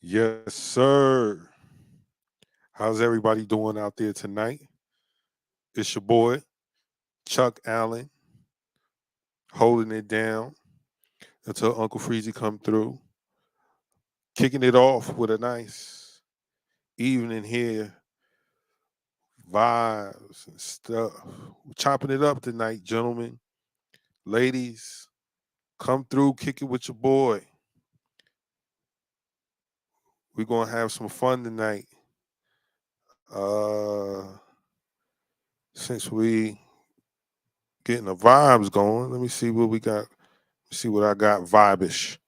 Yes, sir. How's everybody doing out there tonight? It's your boy, Chuck Allen, holding it down until Uncle Freezy come through, kicking it off with a nice evening here, vibes and stuff. We're chopping it up tonight, gentlemen, ladies. Come through, kick it with your boy. We're gonna have some fun tonight. Uh, since we getting the vibes going, let me see what we got. See what I got vibish.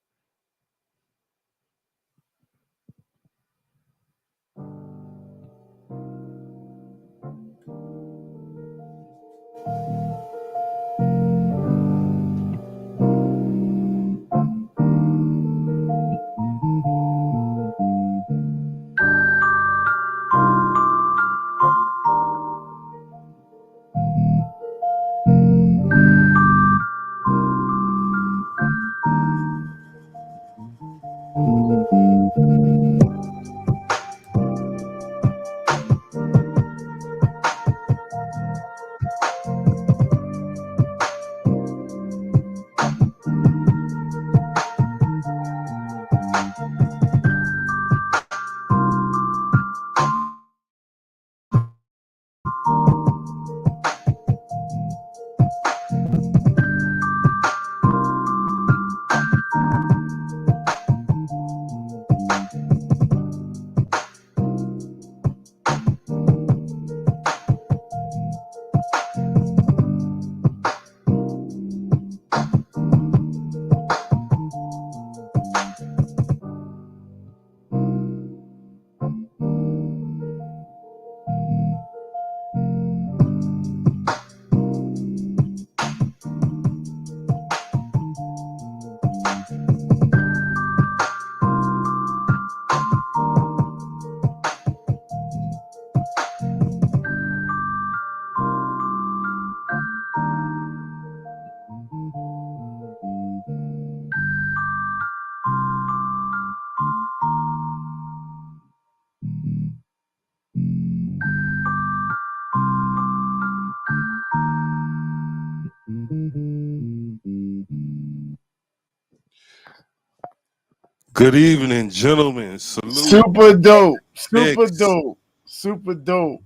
Good evening, gentlemen. Salute Super dope. Super Knicks. dope. Super dope.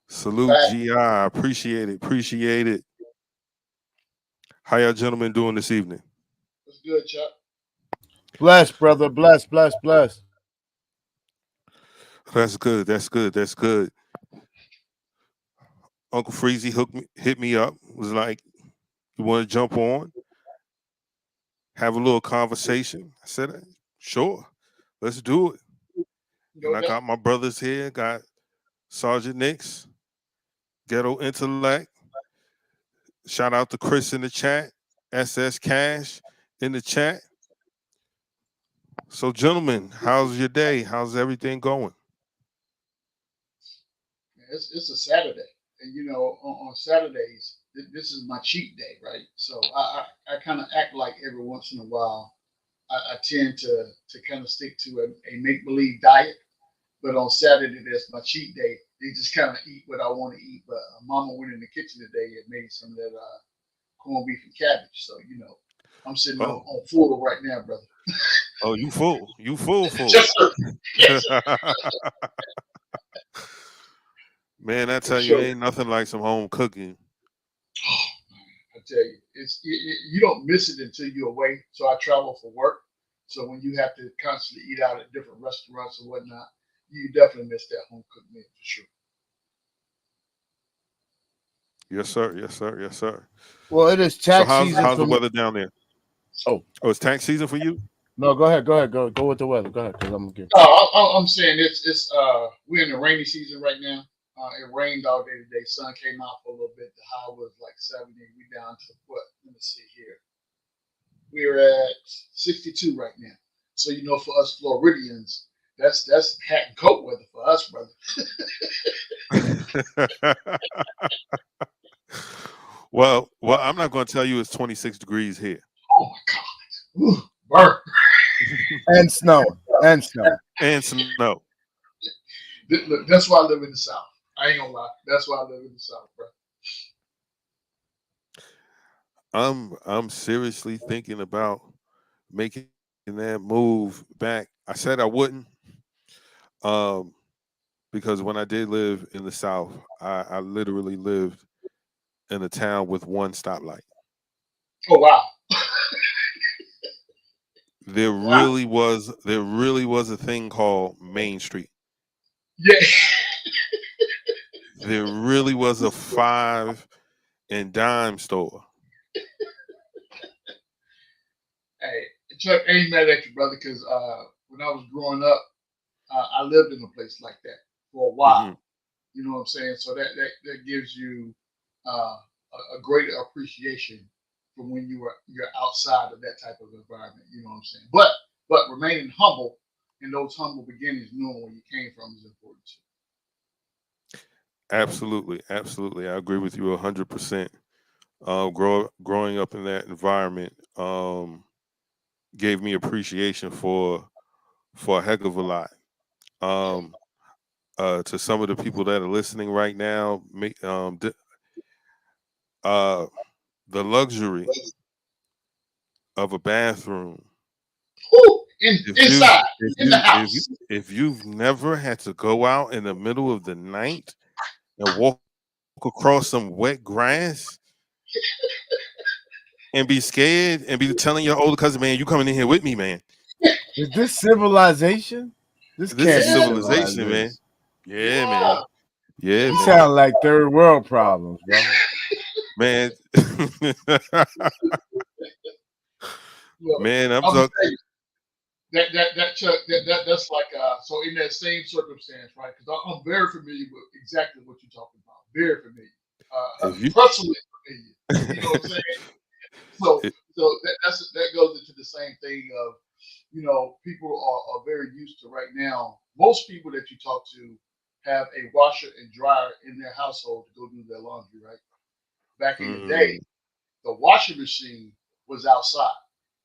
Salute GI. Appreciate it. Appreciate it. How y'all gentlemen doing this evening? What's good, Chuck? Bless, brother. Bless, bless, bless. That's good. That's good. That's good. Uncle Freezy hit me up. Was like, you want to jump on, have a little conversation? I said, sure. Let's do it. And I got my brothers here. Got Sergeant Nix, Ghetto Intellect. Shout out to Chris in the chat. SS Cash in the chat. So, gentlemen, how's your day? How's everything going? It's a Saturday, and on Saturdays this is my cheat day, right? So I kind of act like every once in a while I tend to kind of stick to a make believe diet, but on Saturday that's my cheat day. They just kind of eat what I want to eat. But Mama went in the kitchen today and made some of that corned beef and cabbage. So I'm sitting on full right now, brother. Oh, you full. You full. Yes, sir. Yes, sir. Man, I tell you, ain't nothing like some home cooking. Oh, I tell you, you don't miss it until you're away. So I travel for work. So when you have to constantly eat out at different restaurants and whatnot, you definitely miss that home cooked meal for sure. Yes, sir. Yes, sir. Yes, sir. Well, it is So tax season. how's the weather down there? Oh, it's tax season for you? no, go ahead. Go with the weather. Go ahead, because I'm gonna give. I'm saying it's we're in the rainy season right now. It rained all day today. Sun came out for a little bit. The high was like 70. We down to what? Let me see here. We're at 62 right now. So for us Floridians, that's hat and coat weather for us, brother. well, I'm not going to tell you it's 26 degrees here. Oh my God. Ooh, burn. And snow. And snow. and snow. Look, that's why I live in the South. I ain't gonna lie. That's why I live in the South, bro. I'm seriously thinking about making that move back. I said I wouldn't, um, because when I did live in the South, I literally lived in a town with one stoplight. Oh wow. Wow. There really was a thing called Main Street. Yeah. There really was a five and dime store. Hey, Chuck, I ain't mad at you, brother, because when I was growing up, I lived in a place like that for a while. Hmm. You know what I'm saying? So that gives you a greater appreciation from when you're outside of that type of environment. You know what I'm saying? But remaining humble in those humble beginnings, knowing where you came from is important too. Absolutely, absolutely. I agree with you 100%. Growing up in that environment gave me appreciation for a heck of a lot. Um, to some of the people that are listening right now, uh, the luxury of a bathroom. Whew, If you inside, if in the you if you house. if you've never had to go out in the middle of the night and walk across some wet grass and be scared and be telling your older cousin, man, you coming in here with me, man. Is this civilization? This This can't is be Yeah, civilization, civilization. man. Yeah, yeah. man. Yeah, You man. sound like third world problems, bro. Man. Look, Man, I'm I'm gonna talking. tell you that Chuck that's like so in that same circumstance, right? Because I'm very familiar with exactly what you're talking about. Very familiar, If you personally familiar. You know what I'm saying? So it, that goes into the same thing of people are very used to right now. Most people that you talk to have a washer and dryer in their household to go do their laundry, right? Back in the day, mm, the washing machine was outside,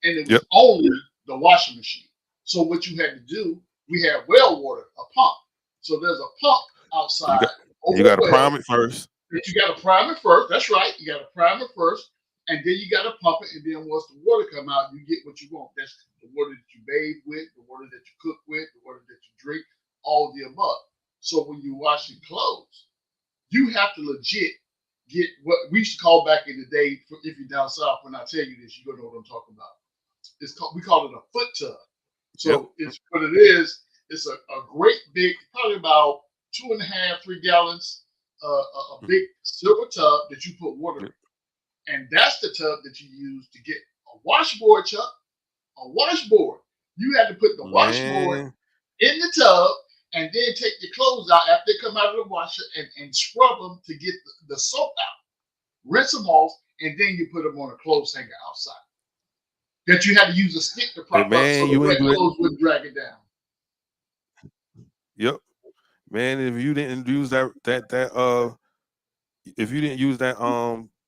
and it yep, was only the washing machine. So what you had to do, we had well water, a pump. So there's a pump you got outside you over got a to well prime it first. that you got to prime it first. That's right. You got to prime it first, and then you got to pump it. And then once the water come out, you get what you want. That's the water that you bathe with, the water that you cook with, the water that you drink, all of the above. So when you're washing clothes, you have to legit get what we used to call back in the day. If you're down south, when I tell you this, you're gonna know what I'm talking about. We call it a foot tub. Yep. So it's what it is. It's a great big, probably about 2.5, 3 gallons, a Mhm. big silver tub that you put water Yep. in, and that's the tub that you use to get a washboard, Chuck. A washboard. You had to put the washboard Man, in the tub and then take your clothes out after they come out of the washer and scrub them to get the soap out. Rinse them off, and then you put them on a clothes hanger outside. That you had to use a stick to but prop up so man, the you ain't wet do that. clothes wouldn't drag it down. Yep, man. If you didn't use if you didn't use that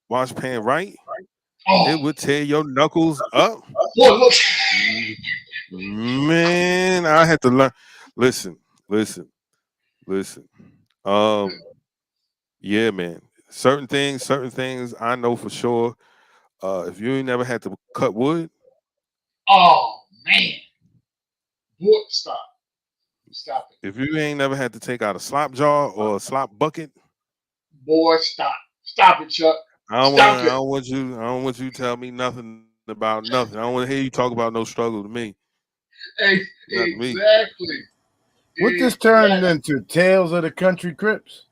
wash pan right, Oh, it would tear your knuckles up. boy, look. Man, I had to learn. Listen, listen, listen. Um, yeah, man. Certain things I know for sure. If you ain't never had to cut wood, Oh, man. Boy, stop it. if you ain't never had to take out a slop jar or a slop bucket, Boy, stop it, Chuck. Stop I it. don't want you I don't want you to tell me nothing about nothing. I don't want to hear you talk about no struggle to me. Hey, Not to me. exactly. What this turned Exactly. into? Tales of the Country Crips.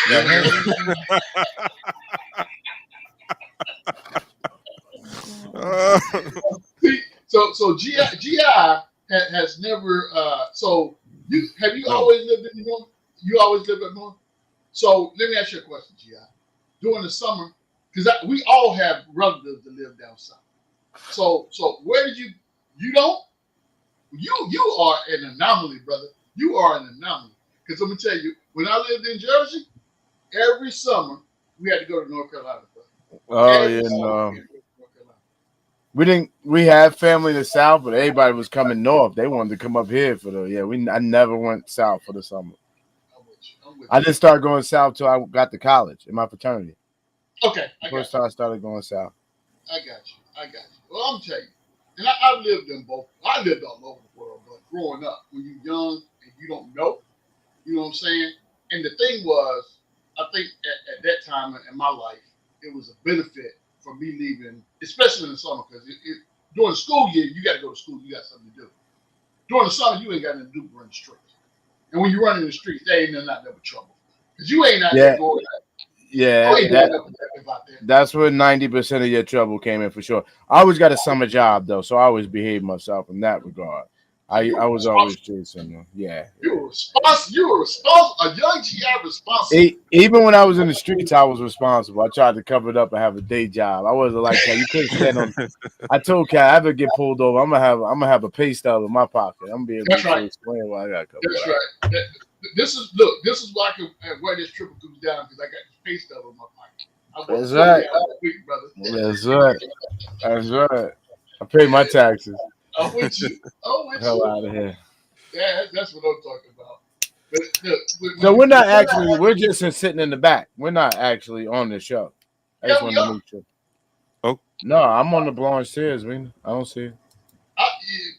The Yeah. hell? Uh, See, so GI has never. So you no. always lived in North? You always lived up north. So let me ask you a question, GI. During the summer, because we all have relatives that live down south. So where did you don't? You are an anomaly, brother. You are an anomaly. Because let me tell you, when I lived in Jersey, every summer we had to go to North Carolina, brother. Oh yeah, Every summer we no. had to go to North Carolina. We had family in the South, but everybody was coming north. They wanted to come up here for the I never went south for the summer. I'm with you. I'm with I you. didn't start going south till I got to college in my fraternity. Okay, I got First you. time I started going south. I got you. I got you. Well, I'm telling you, and I lived in both. I lived all over the world, but growing up, when you're young and you don't know, you know what I'm saying? And the thing was, I think at that time in my life, it was a benefit for me leaving, especially in the summer, because during the school year, you got to go to school, you got something to do. During the summer, you ain't got nothing to do but run the streets. And when you run in the streets, they ain't nothing out there but trouble. Because you ain't out there going, you ain't doing nothing about that. That's where 90% of your trouble came in for sure. I always got a summer job though, so I always behaved myself in that regard. I was always chasing them. Yeah. You were responsible. A young GI responsible. Even when I was in the streets, I was responsible. I tried to cover it up and have a day job. I wasn't like that. You couldn't stand on. I told Cat, I ever get pulled over, I'm gonna have a pay stub in my pocket. I'm gonna be able to explain why I got covered. That's right. This is why I can wear this triple goose down because I got this pay stub in my pocket. That's right. Week, brother. That's right. That's right. I pay my taxes. I'm with you. Hell out of here. Yeah, that's what I'm talking about. But look, So we're not actually. We're just sitting in the back. We're not actually on the show. I just want to make sure. Oh no, I'm on the blowing stairs, man. I don't see it.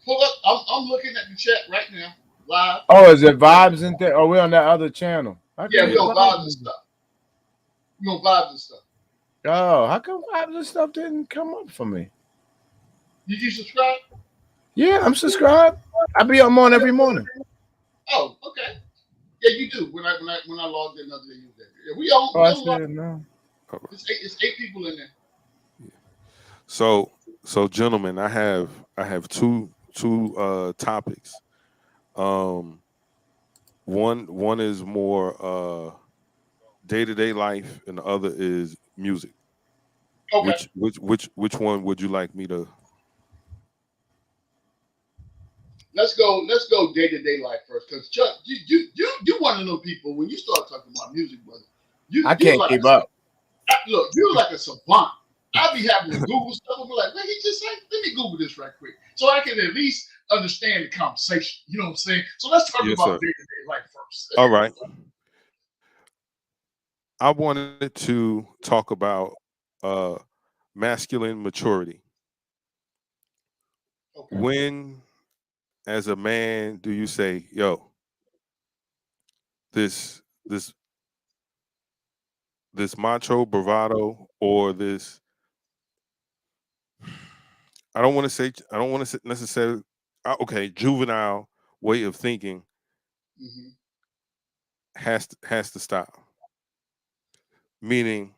Pull up. I'm looking at the chat right now, live. Oh, is it Vibes in there? Oh, we're on that other channel. Yeah, we on Vibes and stuff. We on Vibes and stuff. Oh, how come Vibes and stuff didn't come up for me? Did you subscribe? Yeah, I'm subscribed. I'm on every morning. Oh, okay. Yeah, you do. When I logged in the other day, you did. Yeah, we all. Oh, I see it now. It's 8 people in there. So gentlemen, I have two topics. One is more day-to-day life, and the other is music. Okay. Which one would you like me to? Let's go day-to-day life first, because Chuck, you one of those people when you start talking about music, brother. I can't keep up. Look, you're like a savant. I'll be having to Google stuff. I'm like, what he just say? Let me Google this right quick, so I can at least understand the conversation. You know what I'm saying? So let's talk about day-to-day life first. All right. I wanted to talk about masculine maturity. Okay. When, as a man, do you say, "Yo, this macho bravado," or this? I don't want to say necessarily. Okay, juvenile way of thinking has to stop. Meaning,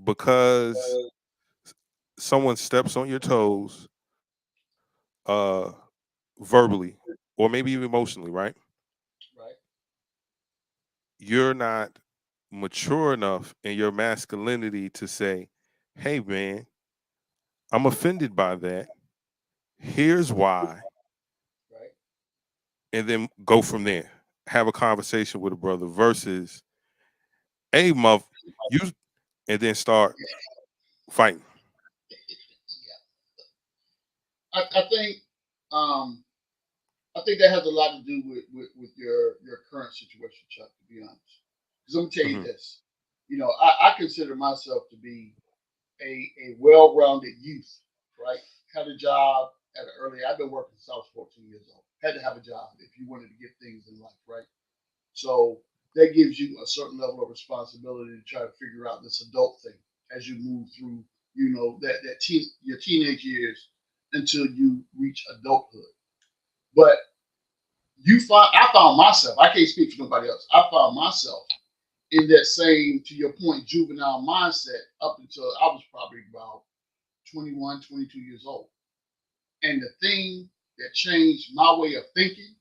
because someone steps on your toes, verbally or maybe even emotionally, right? Right. You're not mature enough in your masculinity to say, "Hey, man, I'm offended by that. Here's why," Right. and then go from there. Have a conversation with a brother versus, "Hey, muff, you," and then start fighting. Yeah. I think that has a lot to do with your current situation, Chuck. To be honest, because I'm gonna tell you this. You know, I consider myself to be a well-rounded youth. Right. Had a job at an early. I've been working since I was 14 years old. Had to have a job if you wanted to get things in life, right? So that gives you a certain level of responsibility to try to figure out this adult thing as you move through, you know, your teenage years until you reach adulthood. But I found myself, I can't speak for nobody else. I found myself in that same, to your point, juvenile mindset up until I was probably about 21, 22 years old. And the thing that changed my way of thinking,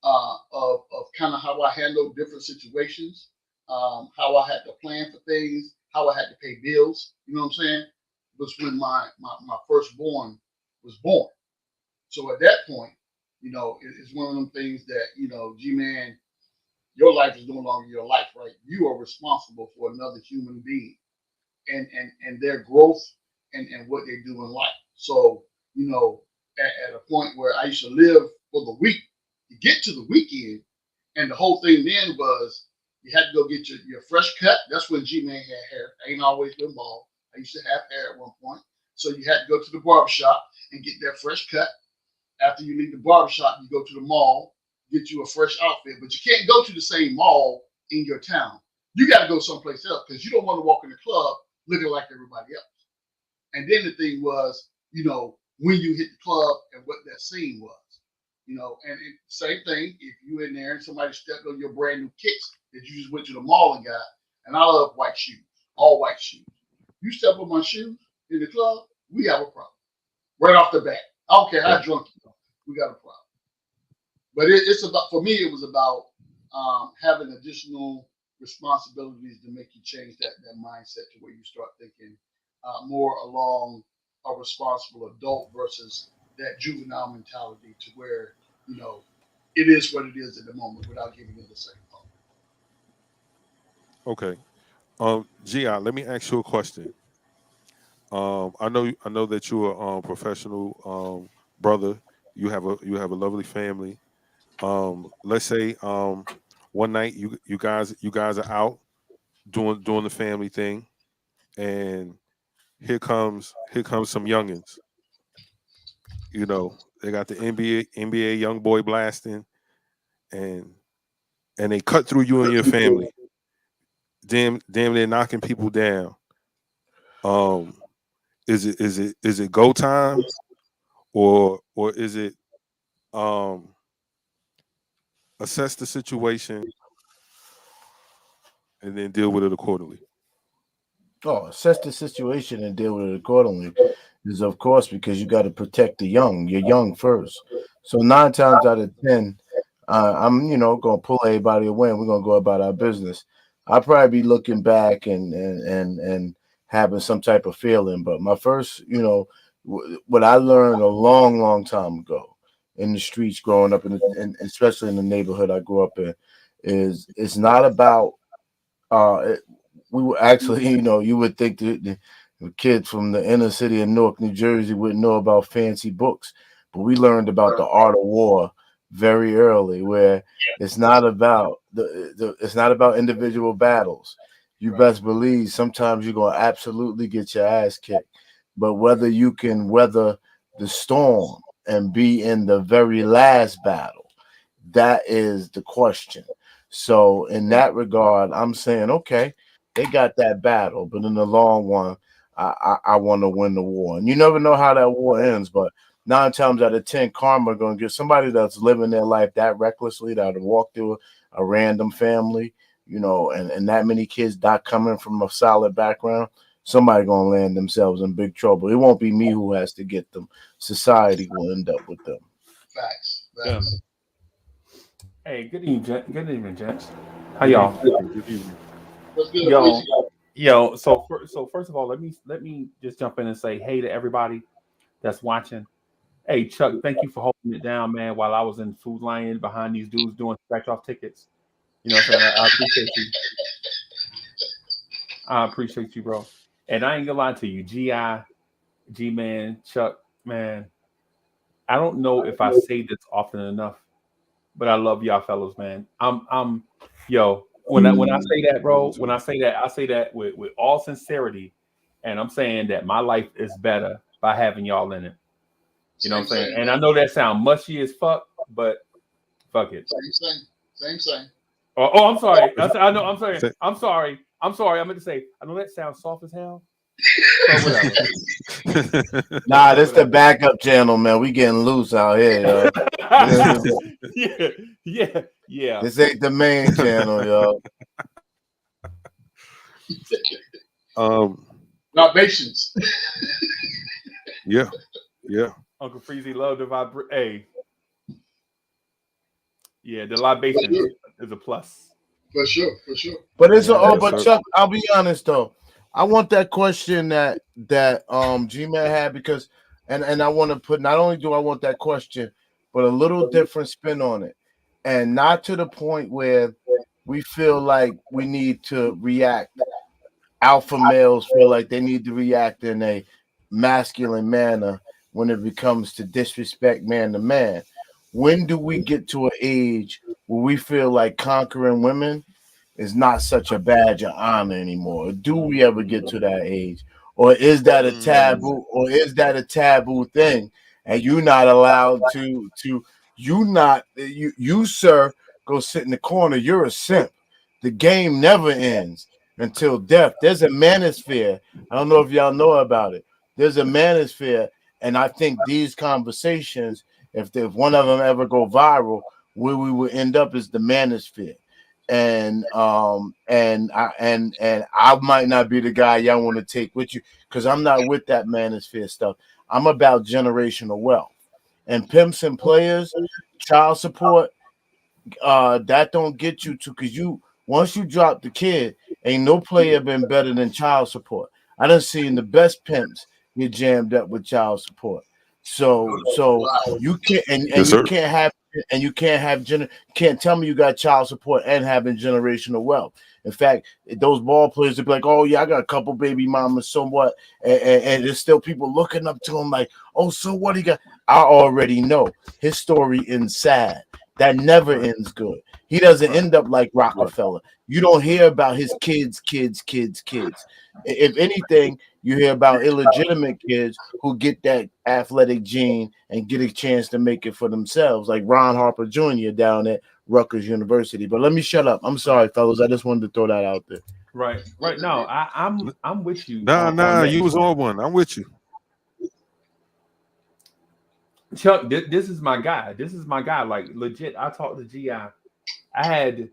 of kind of how I handled different situations, how I had to plan for things, how I had to pay bills, you know what I'm saying, was when my firstborn was born. So at that point, you know, it's one of them things that, you know, G-Man, your life is no longer your life, right? You are responsible for another human being and their growth and what they do in life. So, you know, at a point where I used to live for the week to get to the weekend, and the whole thing then was you had to go get your fresh cut. That's when G-Man had hair. I ain't always been bald. I used to have hair at one point. So you had to go to the barbershop and get that fresh cut. After you leave the barbershop, you go to the mall, get you a fresh outfit. But you can't go to the same mall in your town. You got to go someplace else because you don't want to walk in the club looking like everybody else. And then the thing was, you know, when you hit the club and what that scene was. You know, and same thing, if you in there and somebody stepped on your brand new kicks that you just went to the mall and got, and I love white shoes, all white shoes. You step on my shoes in the club, we have a problem. Right off the bat. I don't care how drunk you are, we got a problem. But it's about, for me, it was about having additional responsibilities to make you change that mindset to where you start thinking more along a responsible adult versus that juvenile mentality to where, you know, it is what it is at the moment without giving it a second thought. Okay. G.I., let me ask you a question. I know that you're a professional brother. You have a lovely family. Let's say one night you guys are out doing the family thing, and here comes some youngins. You know, they got the NBA young boy blasting, and they cut through you and your family. Damn, they're knocking people down. Is it go time, or is it assess the situation and then deal with it accordingly? Oh, assess the situation and deal with it accordingly is, of course, because you got to protect the young. You're young first. So 9 times out of 10, I'm gonna pull everybody away and we're gonna go about our business. I'll probably be looking back and having some type of feeling. But my first, what I learned a long time ago in the streets, growing up in especially in the neighborhood I grew up in, is it's not about we were actually, you would think that the kids from the inner city of Newark, New Jersey wouldn't know about fancy books, but we learned about the art of war very early, where it's not about it's not about individual battles. You best believe sometimes you're gonna absolutely get your ass kicked, but whether you can weather the storm and be in the very last battle, that is the question. So in that regard, I'm saying, okay, they got that battle, but in the long run, I want to win the war. And you never know how that war ends, but 9 times out of 10, karma going to get somebody that's living their life that recklessly, that would walk through a random family, and that many kids not coming from a solid background. Somebody going to land themselves in big trouble. It won't be me who has to get them. Society will end up with them. Facts. Yeah. Hey, good evening, gents. How y'all? Good evening. What's good? Yo. So first of all, let me just jump in and say hey to everybody that's watching. Hey, Chuck, thank you for holding it down, man. While I was in Food Lion behind these dudes doing scratch off tickets, I appreciate you. I appreciate you, bro. And I ain't gonna lie to you, G-Man, Chuck, man. I don't know if I say this often enough, but I love y'all fellows, man. When I say that, bro, when I say that with all sincerity, and I'm saying that my life is better by having y'all in it. You know what I'm saying? And I know that sounds mushy as fuck, but fuck it. Same. Oh, I'm sorry. I know. I'm sorry. I'm sorry. I meant to say. I know that sounds soft as hell. Whatever. Nah, this the backup channel, man. We getting loose out here, yo. Yeah. This ain't the main channel, yo. Libations. Yeah. Uncle Freezy love the vibrate. Hey. Yeah, the libation is a plus. For sure. But but Chuck, I'll be honest though. I want that question that G-Man had, because and I want to put, not only do I want that question, but a little different spin on it. And not to the point where we feel like we need to react. Alpha males feel like they need to react in a masculine manner, when it becomes to disrespect man to man. When do we get to an age where we feel like conquering women is not such a badge of honor anymore? Do we ever get to that age? Or is that a taboo? Or is that a taboo thing? And you're not allowed to you sir, go sit in the corner. You're a simp. The game never ends until death. There's a manosphere. I don't know if y'all know about it. There's a manosphere, and I think these conversations, if one of them ever go viral, where we will end up is the manosphere. And I might not be the guy y'all want to take with you because I'm not with that manosphere stuff. I'm about generational wealth and pimps and players, child support. That don't get you to, because you once you drop the kid, ain't no player been better than child support. I done seen the best pimps get jammed up with child support. So you can't and Yes, you sir. can't have can't tell me you got child support and having generational wealth. In fact, those ball players would be like, oh yeah, I got a couple baby mamas, somewhat, and there's still people looking up to him like, oh, so what he got? I already know his story ends sad. That never ends good. He doesn't end up like Rockefeller. You don't hear about his kids. If anything, you hear about illegitimate kids who get that athletic gene and get a chance to make it for themselves, like Ron Harper Jr. down at Rutgers University. But let me shut up. I'm sorry, fellas. I just wanted to throw that out there. Right. No, I'm with you. Nah, on that. you was on one. I'm with you. Chuck, this is my guy. This is my guy. Like legit, I talked to GI. I had,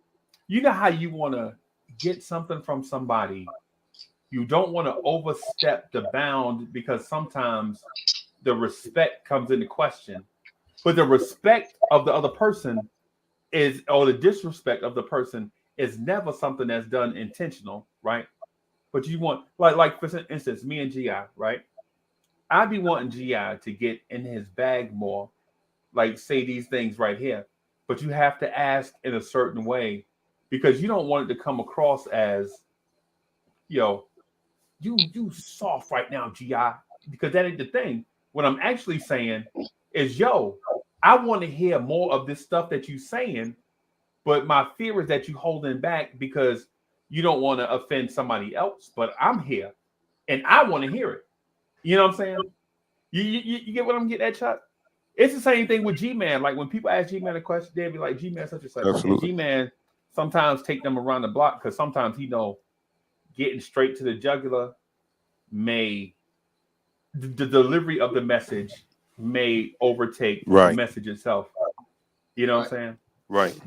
you know how you want to get something from somebody. You don't want to overstep the bound because sometimes the respect comes into question. But the respect of the other person is, or the disrespect of the person is never something that's done intentional, right? But you want, like for instance, me and GI, right? I'd be wanting GI to get in his bag more, like say these things right here. But you have to ask in a certain way because you don't want it to come across as, yo, you soft right now, GI, because that ain't the thing. What I'm actually saying is, yo, I want to hear more of this stuff that you saying, but my fear is that you holding back because you don't want to offend somebody else. But I'm here, and I want to hear it. You know what I'm saying? You get what I'm getting at, Chuck? It's the same thing with G-Man. Like when people ask G-Man a question, they'll be like, G-Man such and such. Absolutely. And G-Man sometimes take them around the block because sometimes he know getting straight to the jugular may, the delivery of the message may overtake the message itself. You know what I'm saying? Right.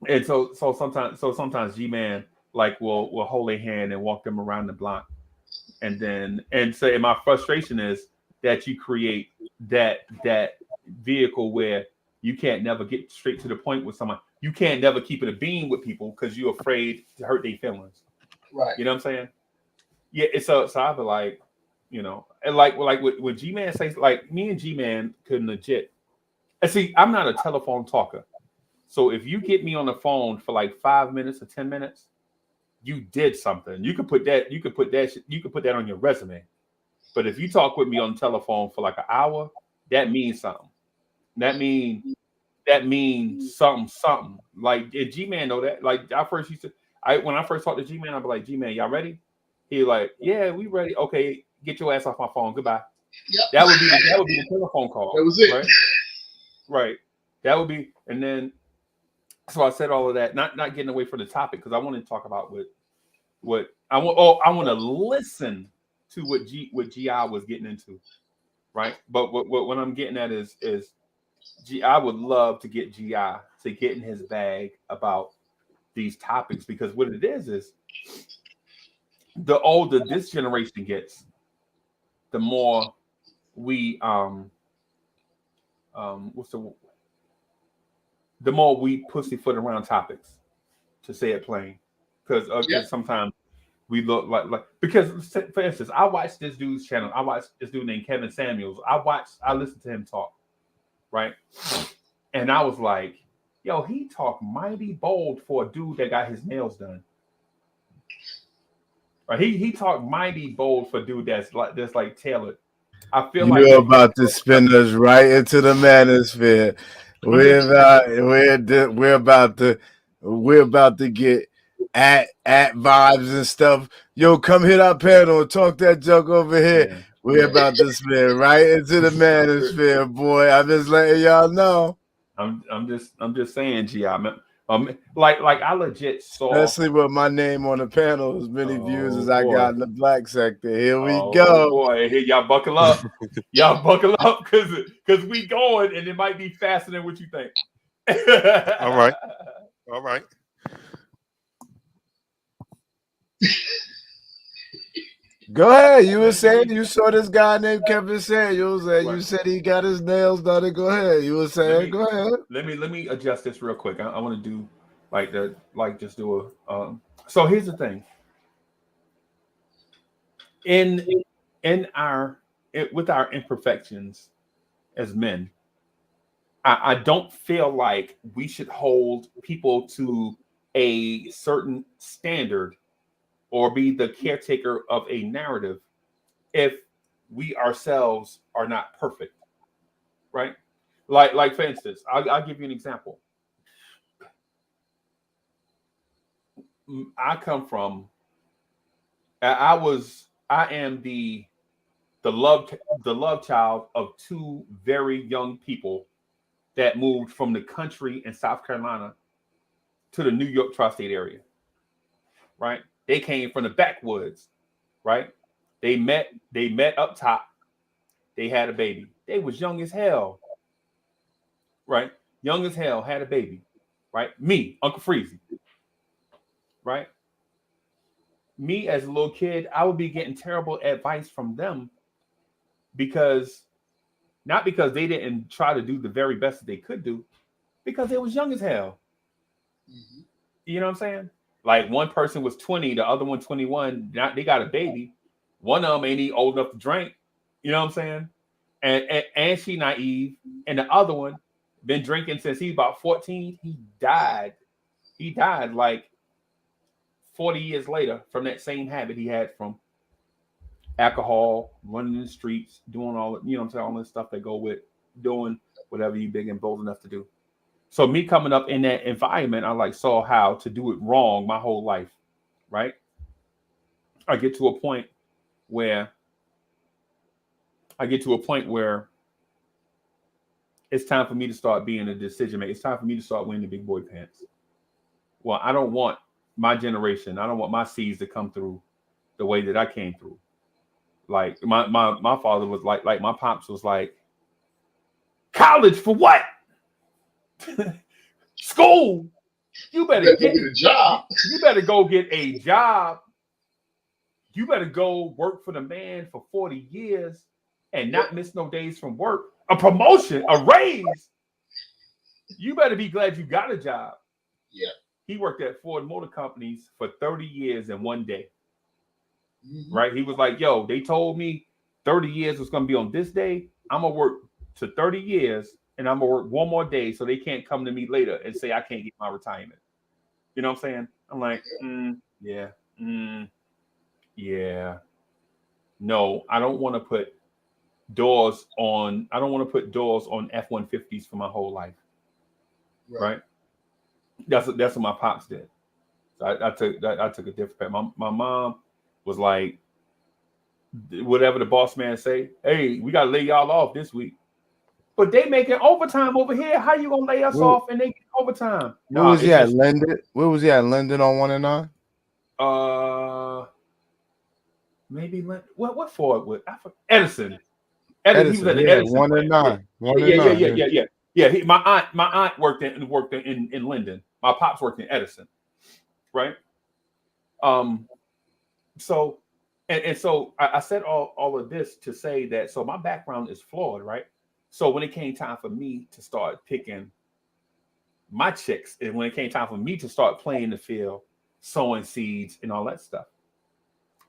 And so sometimes G-Man like will hold a hand and walk them around the block. And my frustration is that you create that vehicle where you can't never get straight to the point with someone. You can't never keep it a beam with people because you're afraid to hurt their feelings. Right. You know what I'm saying? Yeah. So I feel like, you know, and like when G-Man says, like me and G-Man could legit. And see, I'm not a telephone talker. So if you get me on the phone for like 5 minutes or 10 minutes, you did something. You could put that on your resume. But if you talk with me on the telephone for like an hour, that means something. That means something. Like did G-Man know that? Like when I first talked to G-Man, I'd be like, G-Man, y'all ready? He like, yeah, we ready. Okay, get your ass off my phone. Goodbye. Yep. That would be the telephone call. That was it. Right? Right. That would be, and then so I said all of that, not getting away from the topic because I want to talk about what I want. Oh, I want to listen to what GI was getting into, right? But what I'm getting at is I would love to get GI to get in his bag about these topics because what it is the older this generation gets, the more we the more we pussyfoot around topics, to say it plain, because sometimes we look like because for instance, I watched this dude's channel. I watched this dude named Kevin Samuels. I listened to him talk, right? And I was like, yo, he talked mighty bold for a dude that got his nails done. Right? He talked mighty bold for a dude that's like tailored. I feel You're like about to spin us right into the manosphere. We're about to get at vibes and stuff. Yo, come hit our panel and talk that junk over here. yeah. We're about to spin right into the manosphere, boy. I'm just letting y'all know. I'm just saying, G. Like I legit saw. Especially with my name on the panel, as many views as I boy. got in the black sector. Here we Oh go. boy, here y'all buckle up. Y'all buckle up because we going and it might be faster than what you think. All right. All right. Go ahead. You were saying you saw this guy named Kevin Samuels and you said he got his nails done. Go ahead. You were saying, go ahead. Let me adjust this real quick. I want to do just do a so here's the thing. With our imperfections as men, I don't feel like we should hold people to a certain standard or be the caretaker of a narrative if we ourselves are not perfect, right? Like for instance, I'll give you an example. I am the love child of two very young people that moved from the country in South Carolina to the New York tri-state area, right? They came from the backwoods, right? They met up top. They had a baby. They was young as hell, right? Young as hell, had a baby, right? Me, Uncle Freezy, right? Me as a little kid, I would be getting terrible advice from them not because they didn't try to do the very best that they could do, because they was young as hell. Mm-hmm. You know what I'm saying? Like one person was 20, the other one 21. Now they got a baby. One of them ain't old enough to drink. You know what I'm saying? And she naive. And the other one been drinking since he's about 14. He died. He died like 40 years later from that same habit he had from alcohol, running in the streets, doing all, you know what I'm saying, all this stuff that go with doing whatever you big and bold enough to do. So me coming up in that environment, I saw how to do it wrong my whole life, right? I get to a point where it's time for me to start being a decision maker. It's time for me to start wearing the big boy pants. Well, I don't want my generation, I don't want my seeds to come through the way that I came through. Like my father was like my pops was like, college for what? School. You better get a job. You better go get a job. You better go work for the man for 40 years and not miss no days from work. A promotion, a raise. You better be glad you got a job. Yeah. He worked at Ford Motor Companies for 30 years in one day. Mm-hmm. Right? He was like, yo, they told me 30 years was going to be on this day. I'm going to work to 30 years and I'm going to work one more day so they can't come to me later and say I can't get my retirement. You know what I'm saying? I'm like, yeah. No, I don't want to put doors on F-150s for my whole life. Right? That's what my pops did. So I took a different path. My mom was like, whatever the boss man say, hey, we got to lay y'all off this week. But they making overtime over here. How you gonna lay us off and they get overtime? Where was he at, Linden? Where was he at, Linden on 1 and 9? Maybe what Ford would Edison. He was at the Edison 1 and 9. Yeah. My aunt worked in Linden. My pops worked in Edison, right? So I said all of this to say that so my background is flawed, right? So when it came time for me to start picking my chicks, and when it came time for me to start playing the field, sowing seeds and all that stuff,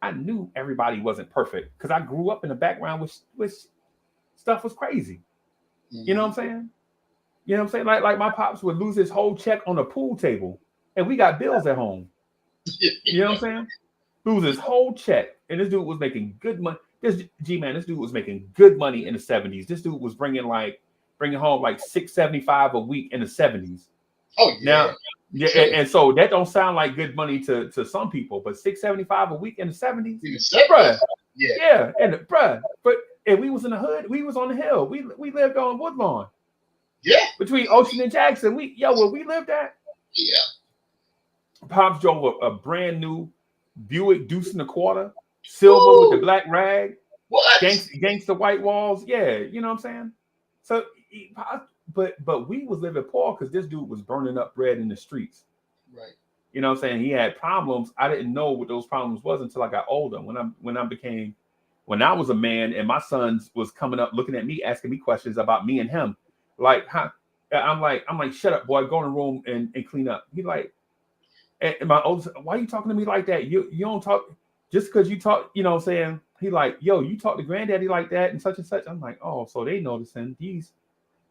I knew everybody wasn't perfect because I grew up in a background which stuff was crazy. Mm-hmm. You know what I'm saying? You know what I'm saying? Like my pops would lose his whole check on a pool table, and we got bills at home. You know what I'm saying? Lose his whole check, and this dude was making good money. This G-Man, this dude was making good money in the 70s. This dude was bringing home like $675 a week in the 70s. Oh yeah. Now, yeah, and so that don't sound like good money to some people, but $675 a week in the 70s, bruh. Yeah, and bruh, but and we was in the hood, we was on the hill, we lived on Woodlawn. Yeah. Between Ocean and Jackson, where we lived at. Yeah. Pops drove a brand new Buick Deuce and a Quarter, silver with the black rag. What? Gangster white walls. Yeah, you know what I'm saying? So, but we was living poor because this dude was burning up bread in the streets. Right. You know what I'm saying? He had problems. I didn't know what those problems was until I got older. When I was a man and my sons was coming up looking at me, asking me questions about me and him. Like, how I'm like, shut up, boy, go in the room and clean up. He like, and my oldest, why are you talking to me like that? You don't talk just because you talk, you know what I'm saying? He like, yo, you talk to granddaddy like that and such and such. I'm like, oh, so they noticing, these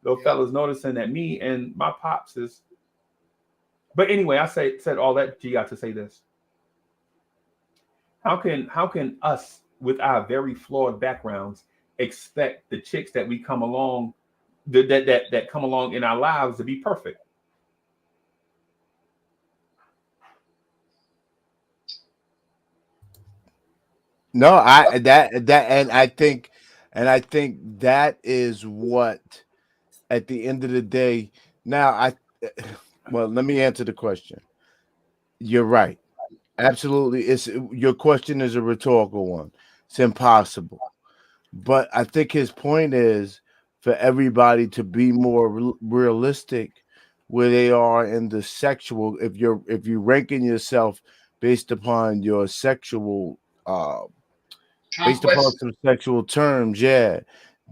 little fellas noticing that me and my pops is. But anyway, I said all that G to say this. How can us with our very flawed backgrounds expect the chicks that we come along that come along in our lives to be perfect? No, I think that is what at the end of the day. Now well, let me answer the question. You're right. Absolutely. Your question is a rhetorical one. It's impossible. But I think his point is for everybody to be more realistic where they are in the sexual. If you're ranking yourself based upon your sexual based upon some sexual terms, yeah,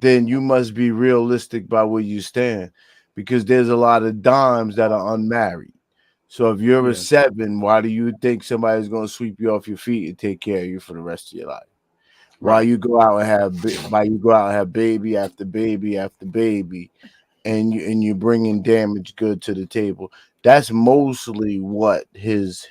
then you must be realistic by where you stand, because there's a lot of dimes that are unmarried. So if you're a 7, why do you think somebody's going to sweep you off your feet and take care of you for the rest of your life? While you go out and have baby after baby after baby, and you're bringing damaged good to the table. That's mostly what his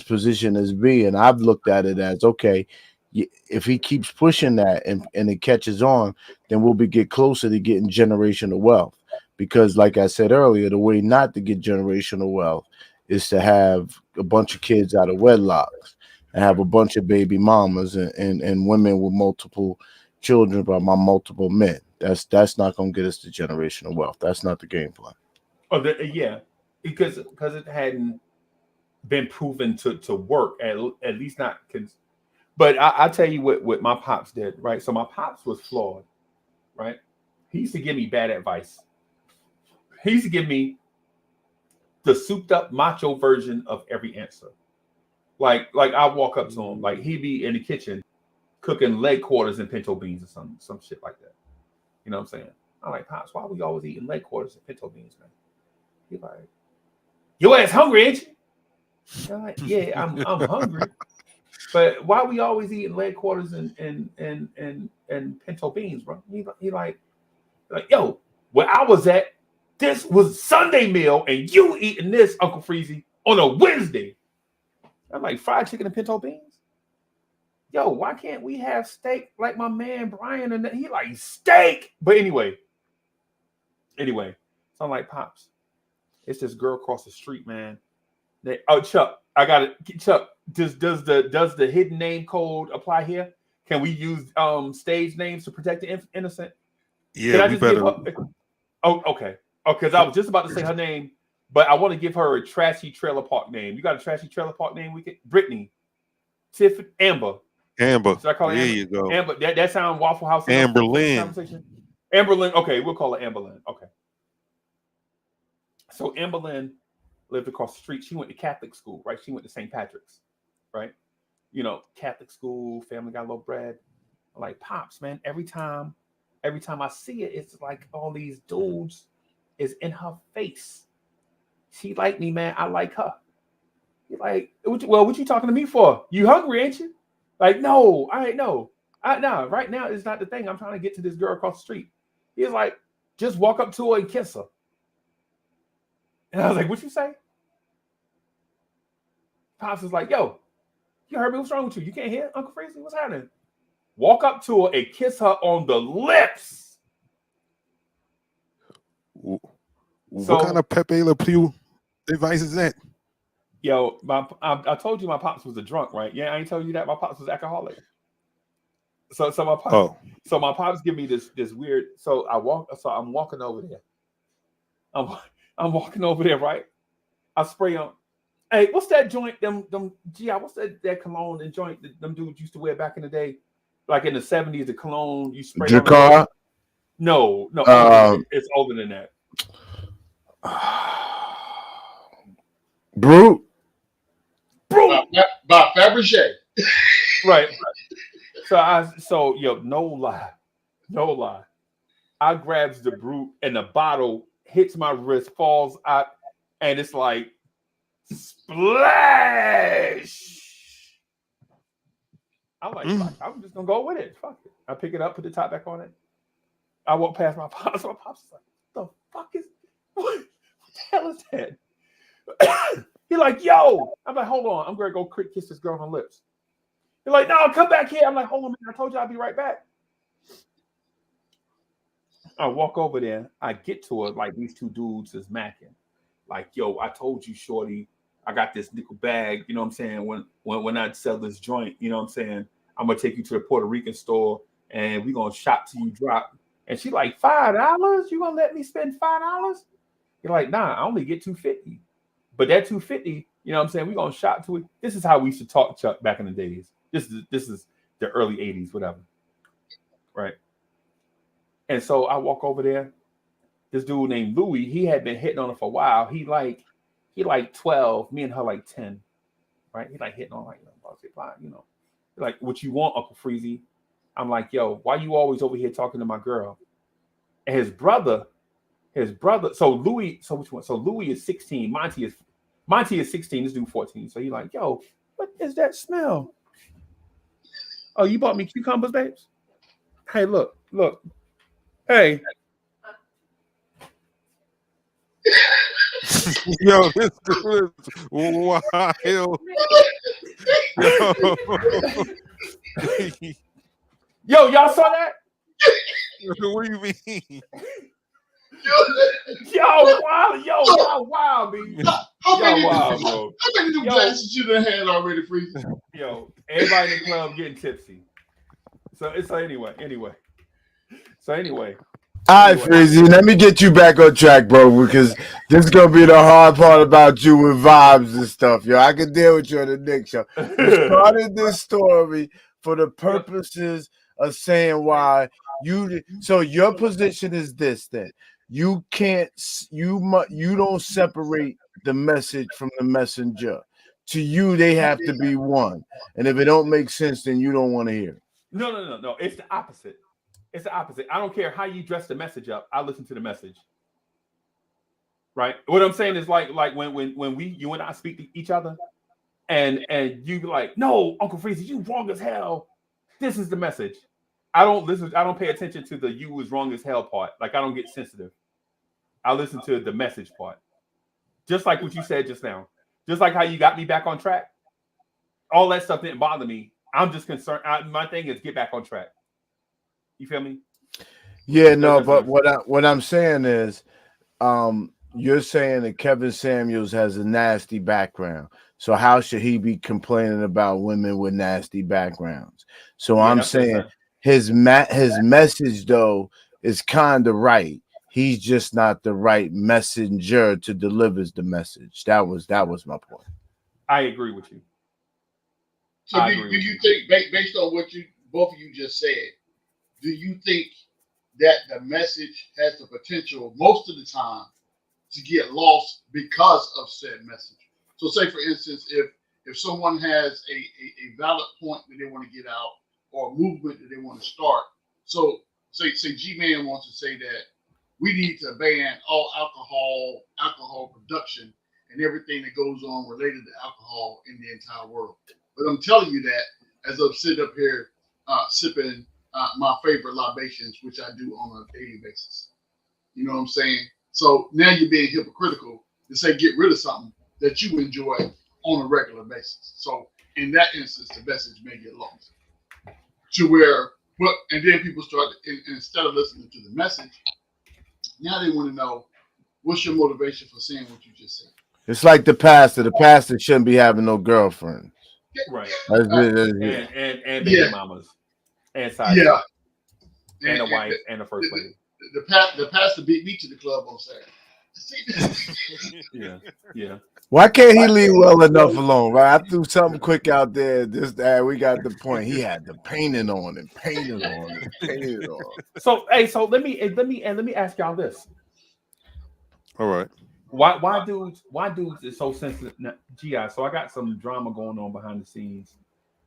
position is being. I've looked at it as, okay, if he keeps pushing that and it catches on, then we'll get closer to getting generational wealth. Because like I said earlier, the way not to get generational wealth is to have a bunch of kids out of wedlocks and have a bunch of baby mamas and women with multiple children by multiple men. That's not going to get us to generational wealth. That's not the game plan. Oh, yeah, because it hadn't been proven to work, at least not. But I tell you what my pops did, right? So my pops was flawed, right? He used to give me bad advice. He used to give me the souped up macho version of every answer. Like I walk up to him, like he'd be in the kitchen cooking leg quarters and pinto beans or some shit like that. You know what I'm saying? I'm like, Pops, why are we always eating leg quarters and pinto beans, man? He's like, your ass hungry, ain't you? I'm like, yeah, I'm hungry. But why are we always eating leg quarters and pinto beans, bro? He like, yo, where I was at, this was Sunday meal, and you eating this, Uncle Freezy, on a Wednesday. I'm like, fried chicken and pinto beans? Yo, why can't we have steak like my man Brian? And he like, steak. But anyway, so I'm like, Pops, it's this girl across the street, man. Chuck, I got it. Chuck, does the hidden name code apply here? Can we use stage names to protect the innocent? Yeah, we better. Oh, okay. Because I was just about to say her name, but I want to give her a trashy trailer park name. You got a trashy trailer park name? Brittany, Tiff, Amber. Should I call her there Amber? You go. Amber. That sound Waffle House. Amber Lynn. Amber Lynn. Okay, we'll call her Amber Lynn. Okay. So Amber Lynn lived across the street. She went to Catholic school, right? She went to St. Patrick's, right? You know, Catholic school, family got a little bread. I'm like, Pops, man, every time I see it, it's like all these dudes is in her face. She like me, man. I like her. You're like, what you talking to me for? You hungry, ain't you? Like, no, I ain't no. No, right now is not the thing. I'm trying to get to this girl across the street. He's like, just walk up to her and kiss her. And I was like, what you say? Pops was like, yo, you heard me? What's wrong with you? You can't hear? Uncle Freezy, what's happening? walk up to her and kiss her on the lips. What So- kind of Pepe Le Pew advice is that? Yo, I told you my pops was a drunk, right? Yeah, I ain't told you that my pops was alcoholic. So my pops, Oh, so my pops give me this weird. So I'm walking over there. I'm walking over there, right? I spray on. Hey, what's that joint? What's that cologne and joint that them dudes used to wear back in the day, like in the 70s? The cologne you spray. Dracar. No, it's older than that. Brute. By Fabergé. Right. So no lie. I grabs the Brute and the bottle hits my wrist, falls out, and it's like splash. I'm like, fuck, I'm just gonna go with it. Fuck it. I pick it up, put the top back on it. I walk past my pops. My pops is like, what the fuck is what the hell is that? He's like, yo. I'm like, hold on. I'm gonna go kiss this girl on the lips. He's like, no, come back here. I'm like, hold on, man. I told you I'd be right back. I walk over there. I get to her like these two dudes is macking. Like, yo, I told you, shorty, I got this nickel bag. You know what I'm saying? When I sell this joint, you know what I'm saying? I'm gonna take you to the Puerto Rican store and we're gonna shop till you drop. And she like, $5? You gonna let me spend $5? You're like, nah, I only get $250. But that $250, you know what I'm saying? We're gonna shop to it. This is how we used to talk, Chuck, back in the days. This is the early 80s, whatever. Right. And so I walk over there. This dude named Louis, he had been hitting on her for a while. He like 12, me and her like 10. Right? He like hitting on like, you know, like what you want, Uncle Freezy. I'm like, yo, why you always over here talking to my girl? And his brother, so Louis, so which one? So Louis is 16, Monty is 16, this dude 14. So he's like, yo, what is that smell? Oh, you bought me cucumbers, babes? Hey, look. Hey. yo, this dude is wild. Yo, y'all saw that? What do you mean? Yo, wow, man. How many Wow, bro. new glasses you done had already, Freezy? Yo, everybody in the club getting tipsy. So anyway. All right, Freezy, let me get you back on track, bro, because this is gonna be the hard part about you and vibes and stuff, yo. I can deal with you on the Nick show. You started this story for the purposes of saying why you. So your position is this: then you don't separate the message from the messenger. To you, they have to be one, and if it don't make sense, then you don't want to hear it. No. It's the opposite. It's the opposite. I don't care how you dress the message up. I listen to the message. Right? What I'm saying is like when you and I speak to each other and you be like, no, Uncle Freezy, you wrong as hell. This is the message. I don't pay attention to the you was wrong as hell part. Like I don't get sensitive. I listen to the message part. Just like what you said just now. Just like how you got me back on track. All that stuff didn't bother me. I'm just concerned. My thing is get back on track. You feel me? Yeah, no, but what I'm saying is, you're saying that Kevin Samuels has a nasty background. So how should he be complaining about women with nasty backgrounds? So I'm saying his message though is kind of right. He's just not the right messenger to deliver the message. That was my point. I agree with you. So do you think, based on what both of you just said, do you think that the message has the potential most of the time to get lost because of said message? So say, for instance, if someone has a valid point that they want to get out or a movement that they want to start. So say G-Man wants to say that we need to ban all alcohol production and everything that goes on related to alcohol in the entire world. But I'm telling you that as I'm sitting up here sipping my favorite libations, which I do on a daily basis. You know what I'm saying? So now you're being hypocritical to say get rid of something that you enjoy on a regular basis. So in that instance, the message may get lost. to where, but and then people start instead of listening to the message, now they want to know what's your motivation for saying what you just said. It's like the pastor. The pastor shouldn't be having no girlfriend. Right. That's it, that's And it. and baby mamas and side Yeah, and a wife and a first lady. the pastor beat me to the club on Saturday. Yeah. Why can't he leave well enough alone? Right? I threw something quick out there. Just that we got the point. He had the painting on and painted on and painted on. So let me ask y'all this. All right. Why dudes is so sensitive? Now, GI. So I got some drama going on behind the scenes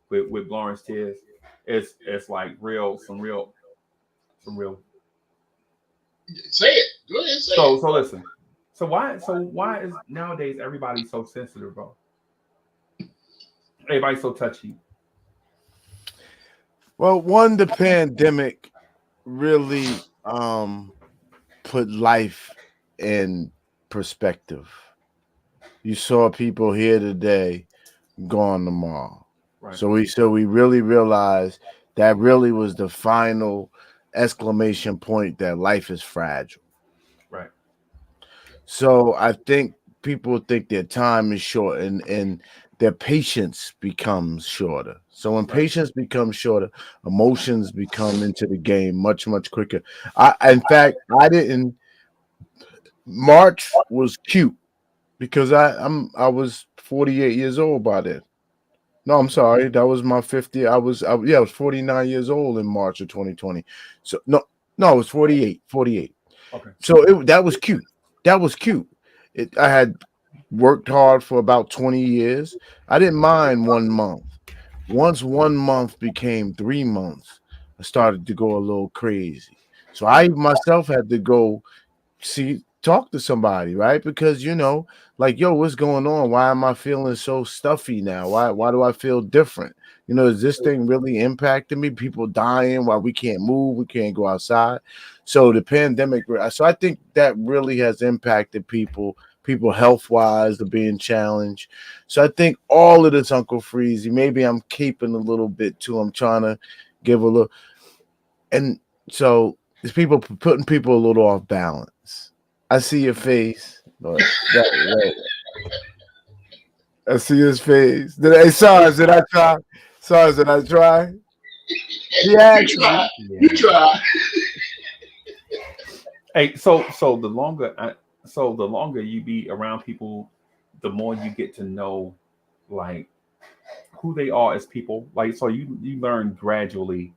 with Lawrence Tears. It's like some real. Say it. Go ahead and say So it. listen. So why is nowadays everybody so sensitive, bro? Everybody's so touchy. Well, the pandemic really put life in perspective. You saw people here today, gone tomorrow. Right. So we really realized that really was the final exclamation point that life is fragile. Right. So I think people think their time is short and their patience becomes shorter. So when patience becomes shorter, emotions become into the game much quicker. In fact, March was cute because I was 48 years old by then. No, I'm sorry. That was my 50. I was 49 years old in March of 2020. So no, it was 48. Okay. So that was cute. That was cute. I had worked hard for about 20 years. I didn't mind 1 month. Once 1 month became 3 months, I started to go a little crazy. So I myself had to go talk to somebody, right? Because like, yo, what's going on? Why am I feeling so stuffy now? Why do I feel different? Is this thing really impacting me? People dying while we can't move, we can't go outside. So the pandemic, so I think that really has impacted people health wise, they're being challenged. So I think all of this, Uncle Freezy, maybe I'm keeping a little bit too. I'm trying to give a little, and so there's people putting people a little off balance. I see your face. But I see his face. Did I try? SARS, did I try? Yeah, You try. Hey, so the longer you be around people, the more you get to know like who they are as people. Like, so you learn gradually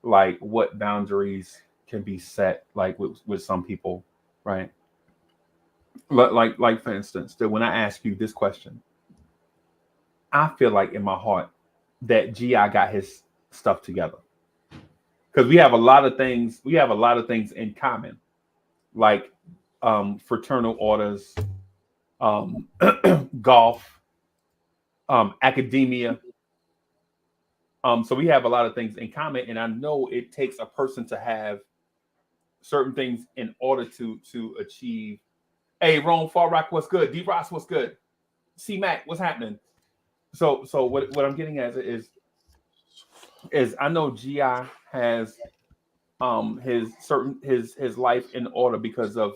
like what boundaries can be set like with some people, right? Like for instance, that when I ask you this question, I feel like in my heart that GI got his stuff together. Because we have a lot of things in common, like fraternal orders, golf, academia. So we have a lot of things in common, and I know it takes a person to have certain things in order to achieve. Hey, Rome Far Rock, what's good? D Ross, what's good? C Mac, what's happening? So what I'm getting at is I know GI has his life in order because of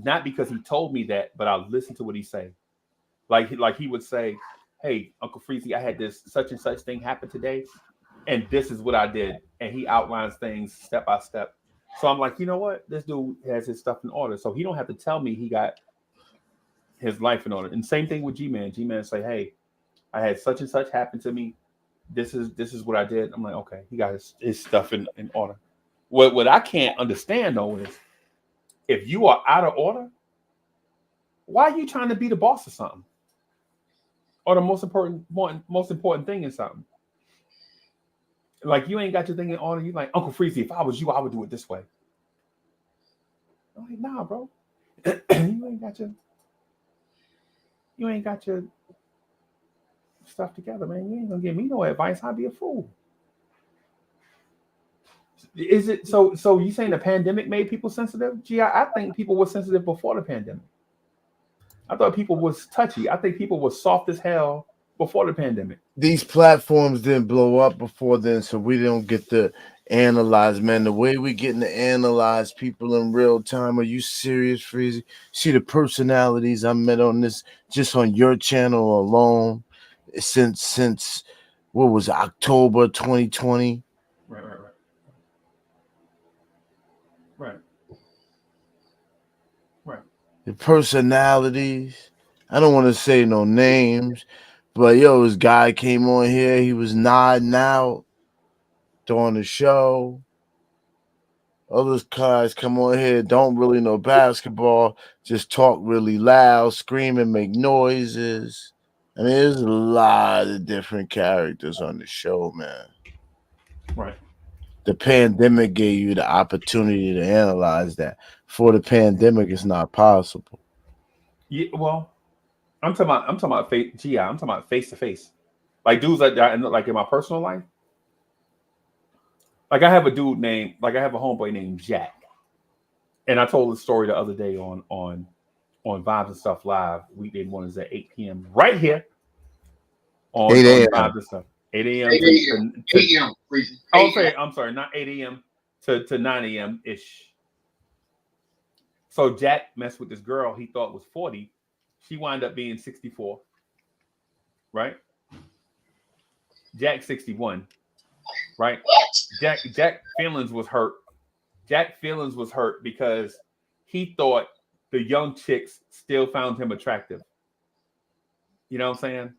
not because he told me that, but I listened to what he say. Like he would say, "Hey, Uncle Freezy, I had this such and such thing happen today, and this is what I did," and he outlines things step by step. So I'm like, you know what? This dude has his stuff in order, so he don't have to tell me he got his life in order. And same thing with G-Man. G-Man say, "Hey, I had such and such happen to me. This is what I did." I'm like, okay, he got his stuff in order. What I can't understand though is if you are out of order, why are you trying to be the boss of something? Or the most important thing in something. Like you ain't got your thing in order. You like, Uncle Freezy, if I was you, I would do it this way. I'm like, nah, bro. you ain't got your stuff together, man. You ain't gonna give me no advice. I'd be a fool. Is it so you saying the pandemic made people sensitive? Gee, I think people were sensitive before the pandemic. I thought people was touchy. I think people were soft as hell before the pandemic. These platforms didn't blow up before then, so we don't get to analyze, man. The way we getting to analyze people in real time. Are you serious, Freezy? See the personalities I met on this, just on your channel alone, since what was it, October 2020? Right. The personalities. I don't want to say no names, but yo, this guy came on here. He was nodding out during the show. Other guys come on here, don't really know basketball, just talk really loud, scream and make noises. I mean, there's a lot of different characters on the show, man. Right. The pandemic gave you the opportunity to analyze that. For the pandemic, it's not possible. Yeah, well, I'm talking about GI. I'm talking about face to face, like dudes like that, like in my personal life. Like I have a homeboy named Jack, and I told the story the other day on Vibes and Stuff Live. Weekday mornings at 8 p.m. right here on 8 a.m. Vibes and Stuff. 8 a.m. 8 a.m. I'm sorry, not 8 a.m. to 9 a.m. ish. So Jack messed with this girl he thought was 40. She wound up being 64. Right? Jack 61. Right? Jack feelings was hurt. Jack feelings was hurt because he thought the young chicks still found him attractive. You know what I'm saying?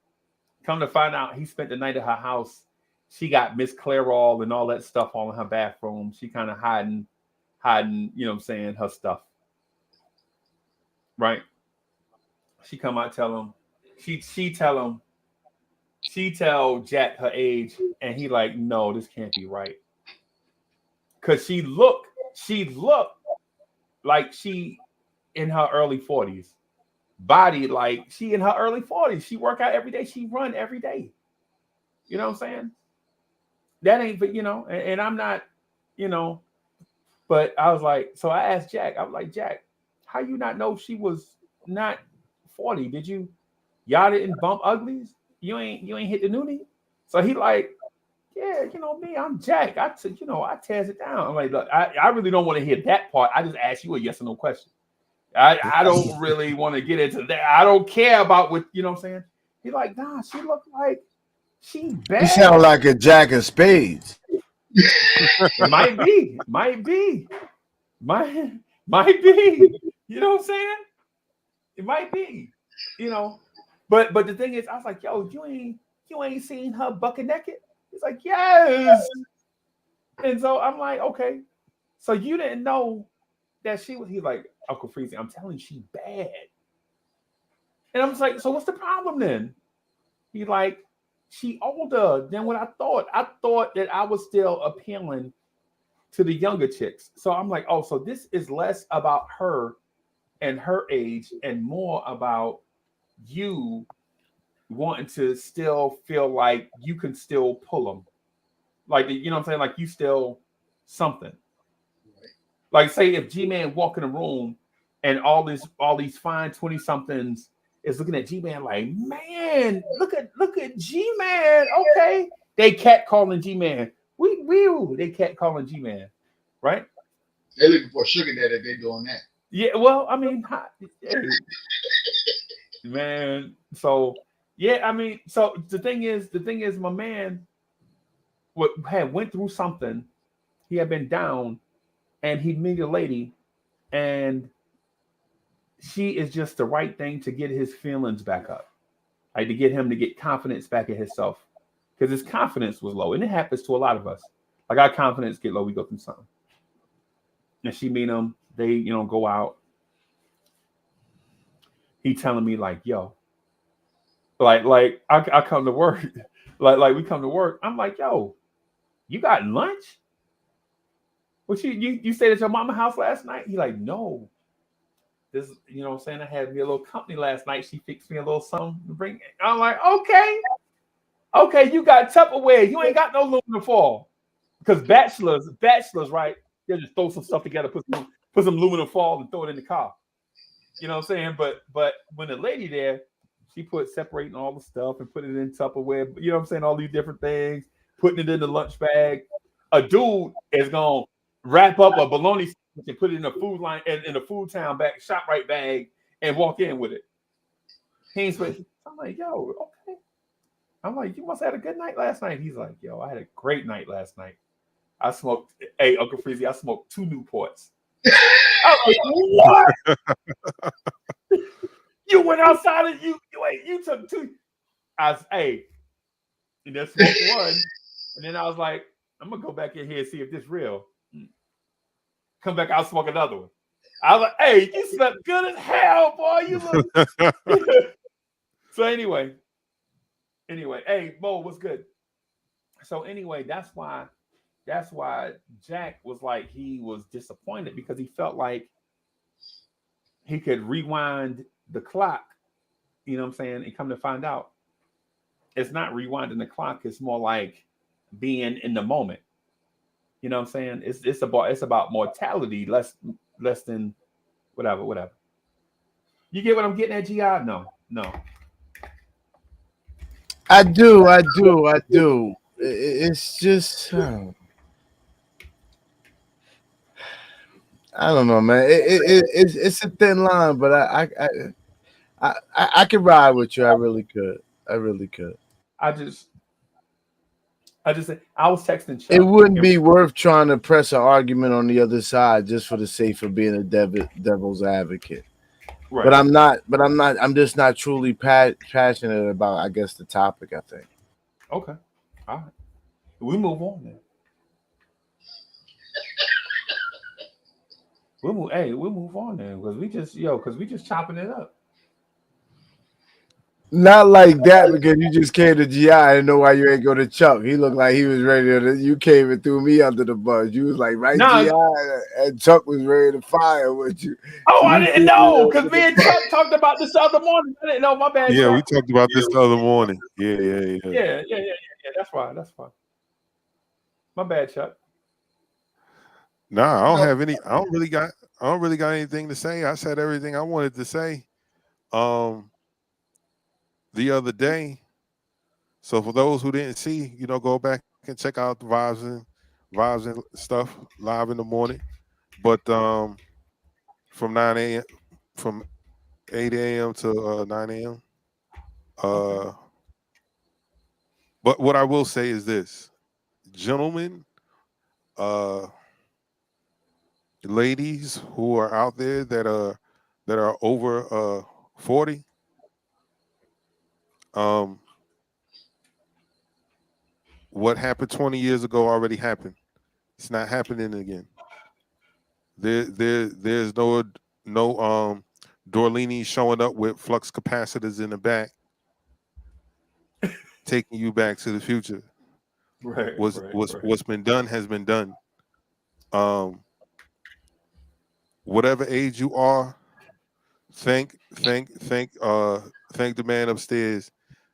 Come to find out, he spent the night at her house. She got Miss Clairol and all that stuff all in her bathroom. She kind of hiding, you know what I'm saying, her stuff. Right? She come out, tell him, she tell Jack her age, and he like, no, this can't be right. Cause she looked like she in her early 40s. Body like she in her early 40s. She work out every day. She run every day. You know what I'm saying? That ain't, but you know, and I'm not, you know, but I was like, so I asked Jack, I was like, Jack, how you not know she was not 40? Did y'all didn't bump uglies? You ain't hit the noonie? So he like, yeah, you know me, I'm Jack. I tears it down. I'm like, look, I really don't want to hear that part. I just ask you a yes or no question. I don't really want to get into that. I don't care about what, you know what I'm saying? He's like, nah, she looked like she bad. You sound like a Jack of Spades. Might be. You know what I'm saying? It might be, you know. But the thing is, I was like, yo, you ain't seen her bucket naked? He's like, yes. And so I'm like, okay. So you didn't know that she was, he's like, Uncle Freezy, I'm telling you, she bad. And I'm just like, so what's the problem then? He's like, she older than what I thought. I thought that I was still appealing to the younger chicks. So I'm like, oh, so this is less about her and her age and more about you wanting to still feel like you can still pull them. Like, you know what I'm saying? Like you still something. Like say if G-Man walk in a room and all these fine 20-somethings is looking at G-Man like, man, look at G-Man. Okay. They cat calling G-Man. They cat calling G-Man. Right? They're looking for a sugar daddy if they're doing that. Yeah, well, I mean, man. So yeah, I mean, so the thing is, my man went through something. He had been down, and he met a lady, and she is just the right thing to get his feelings back up, like to get him to get confidence back in himself, because his confidence was low, and it happens to a lot of us. Like our confidence get low, we go through something, and she meet him. They, you know, go out. He telling me like, yo, like I come to work, like we come to work. I'm like, yo, you got lunch? What you stayed at your mama's house last night? He like, no. This, you know what I'm saying? I had me a little company last night. She fixed me a little something to bring. I'm like, okay, you got Tupperware. You ain't got no aluminum foil. Because bachelors, right? They'll just throw some stuff together, put some aluminum foil and throw it in the car. You know what I'm saying? But when the lady there, She put separating all the stuff and put it in Tupperware. You know what I'm saying? All these different things, putting it in the lunch bag. A dude is gonna wrap up a bologna sandwich and put it in a food line in a food town bag, ShopRite bag, and walk in with it. He ain't supposed. I'm like, yo, okay. I'm like, you must have had a good night last night. He's like, yo, I had a great night last night. I smoked, hey, Uncle Freezy, I smoked 2 Newports. I'm like, what? You went outside and you took 2. I was, hey, and then smoked 1. And then I was like, I'm gonna go back in here and see if this real. Come back out, smoke another one. I was like, hey, you slept good as hell, boy. You look. So anyway, hey, Mo, what's good? So anyway, that's why Jack was like, he was disappointed because he felt like he could rewind the clock, you know what I'm saying, and come to find out it's not rewinding the clock, it's more like being in the moment. You know what I'm saying? It's about mortality, less than whatever. You get what I'm getting at, GI? No. I do. It's just I don't know, man. It's a thin line, but I could ride with you. I really could. I just I was texting Chuck. It wouldn't be worth trying to press an argument on the other side just for the sake of being a devil's advocate. Right. But I'm just not truly passionate about, I guess, the topic, I think. Okay. All right. We move on then. We'll move on then because we just chopping it up. Not like that, because you just came to GI. I didn't know why you ain't go to Chuck. He looked like he was ready to. You came and threw me under the bus. You was like, GI, and Chuck was ready to fire with you. Oh, I didn't know, because me and Chuck talked about this the other morning. I didn't know. My bad. Yeah, Chuck. we talked about this the other morning. Yeah. That's fine. My bad, Chuck. Nah, I don't really got anything to say. I said everything I wanted to say the other day. So for those who didn't see, go back and check out the vibes and stuff live in the morning. But from 9 a.m. from 8 a.m. to 9 a.m. But what I will say is this, gentlemen, ladies who are out there that are over 40, what happened 20 years ago already happened. It's not happening again. There's no Dorleany showing up with flux capacitors in the back, taking you back to the future. Right. What's been done has been done. Whatever age you are, thank the man upstairs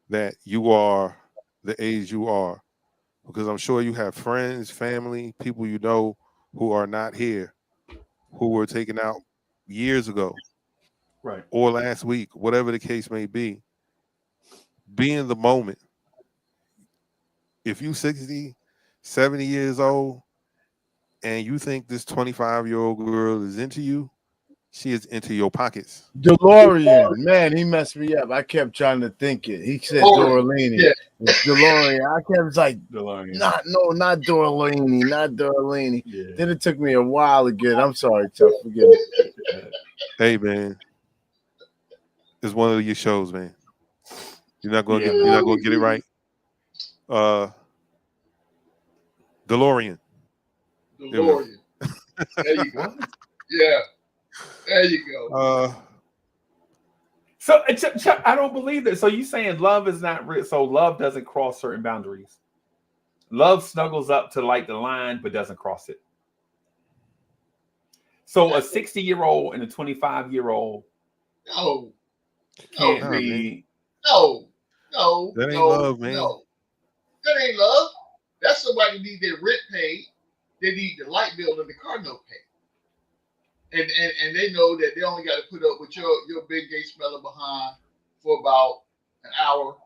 that you are the age you are, because I'm sure you have friends, family, people you know who are not here, who were taken out years ago, right, or last week, whatever the case may be. Be in the moment. If you 60, 70 years old and you think this 25-year-old girl is into you, she is into your pockets. DeLorean, man, he messed me up. I kept trying to think it. He said Dorleany. Yeah. DeLorean. I kept like, DeLorean. Not Dorleany. Yeah. Then it took me a while to get. I'm sorry, Chuck. Forgive me. Hey, man, it's one of your shows, man. You're not gonna get it right. DeLorean. There you go. Yeah. There you go. So Chuck, I don't believe that. So you saying love is not real? So love doesn't cross certain boundaries. Love snuggles up to like the line, but doesn't cross it. So a 60-year-old and a 25-year-old can't be. No. That ain't love, man. No. That ain't love. That's somebody need their rent paid. They need the light bill and the car note paid. And they know that they only got to put up with your big gay smeller behind for about an hour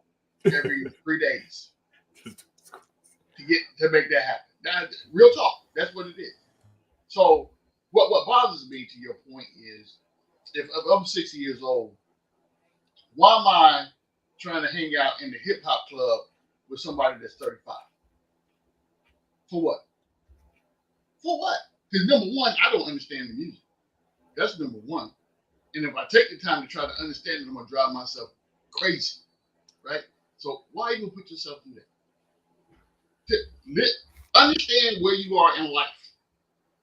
every 3 days to make that happen. That, real talk. That's what it is. So what bothers me, to your point, is if I'm 60 years old, why am I trying to hang out in the hip hop club with somebody that's 35? For what? For what? Because number one, I don't understand the music. That's number one. And if I take the time to try to understand it, I'm gonna drive myself crazy, right? So why even put yourself through that? Understand where you are in life,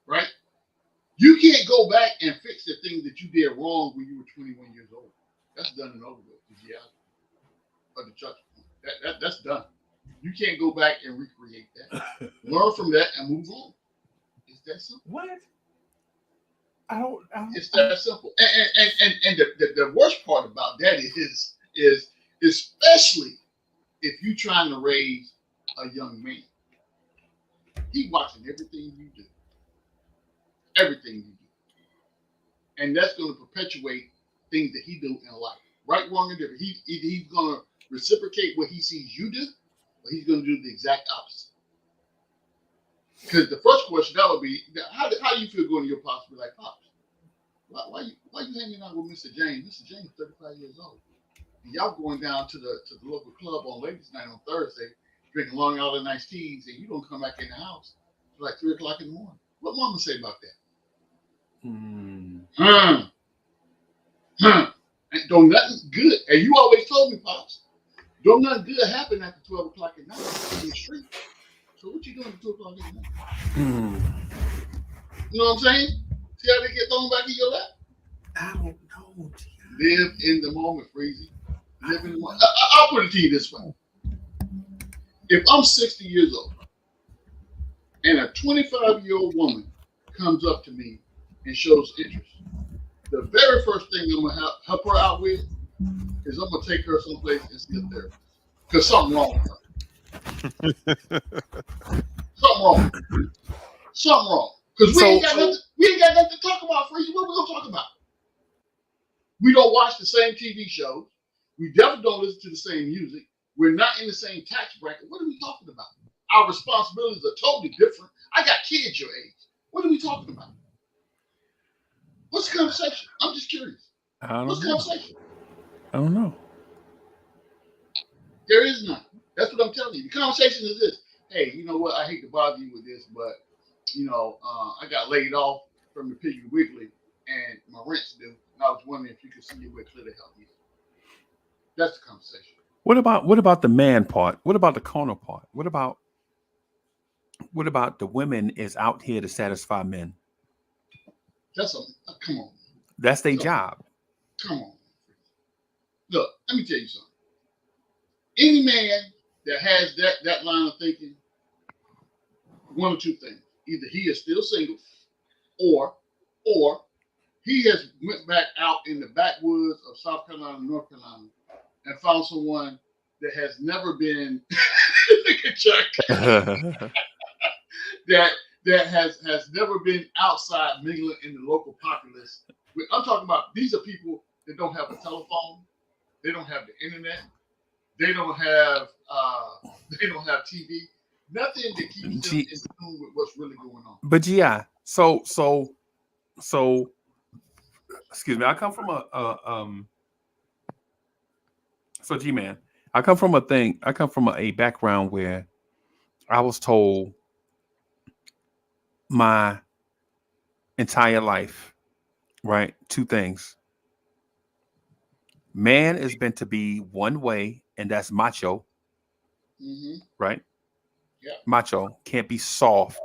right? You can't go back and fix the things that you did wrong when you were 21 years old. That's done and over with. Yeah, or the church. That's done. You can't go back and recreate that. Learn from that and move on. It's that simple. What? I don't. It's that simple. And the worst part about that is especially if you're trying to raise a young man. He's watching everything you do. Everything you do. And that's going to perpetuate things that he do in life. Right, wrong, and different. He's going to reciprocate what he sees you do, but he's going to do the exact opposite. Because the first question that would be, how do you feel going to your pops? Be like, Pops, why you hanging out with Mr. James? Mr. James, 35 years old. And y'all going down to the local club on ladies' night on Thursday, drinking Long Island nice teas, and you don't come back in the house till like 3 o'clock in the morning. What mama say about that? And don't nothing good. And you always told me, Pops, don't nothing good happen after 12 o'clock at night in the street. So what you doing at 2 o'clock at night? You know what I'm saying? See how they get thrown back in your lap? I don't know. Live in the moment, Freezy. Live in the moment. I'll put it to you this way. If I'm 60 years old and a 25-year-old woman comes up to me and shows interest, the very first thing I'm going to help her out with is I'm going to take her someplace and see a therapist. Because something wrong with her. Something wrong. Something wrong. Because we ain't got nothing to talk about, Freezy. What we going to talk about? We don't watch the same TV shows. We definitely don't listen to the same music. We're not in the same tax bracket. What are we talking about? Our responsibilities are totally different. I got kids your age. What are we talking about? What's the conversation? I'm just curious. What's the conversation? I don't know. There is none. That's what I'm telling you. The conversation is this. Hey, you know what? I hate to bother you with this, but, I got laid off from the Piggly Wiggly and my rent's due. And I was wondering if you could see your way clear to help me. That's the conversation. What about the man part? What about the corner part? What about the women is out here to satisfy men? Come on. That's their job. Come on. Look, let me tell you something. Any man that has that line of thinking, one of two things. Either he is still single or he has went back out in the backwoods of South Carolina, North Carolina, and found someone that has never been that has never been outside mingling in the local populace. I'm talking about these are people that don't have a telephone, they don't have the internet, they don't have TV, nothing that keeps them in tune with what's really going on. But yeah, so excuse me, I come from so G-Man, I come from a background where I was told my entire life, right? Two things. Man is meant to be one way, and that's macho, right? Yeah. Macho can't be soft,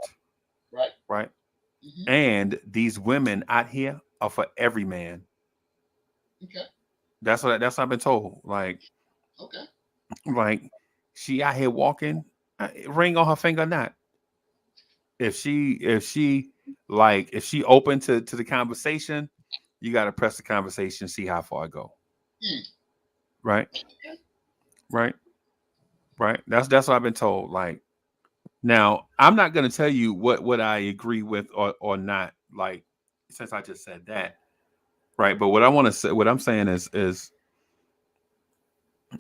right? Mm-hmm. And these women out here are for every man. Okay. That's what I've been told. Like she out here walking, ring on her finger or not. If she open to the conversation, you got to press the conversation, see how far it go. Right. That's what I've been told. Like, now I'm not going to tell you what I agree with or not. Like, since I just said that, right? But what I'm saying is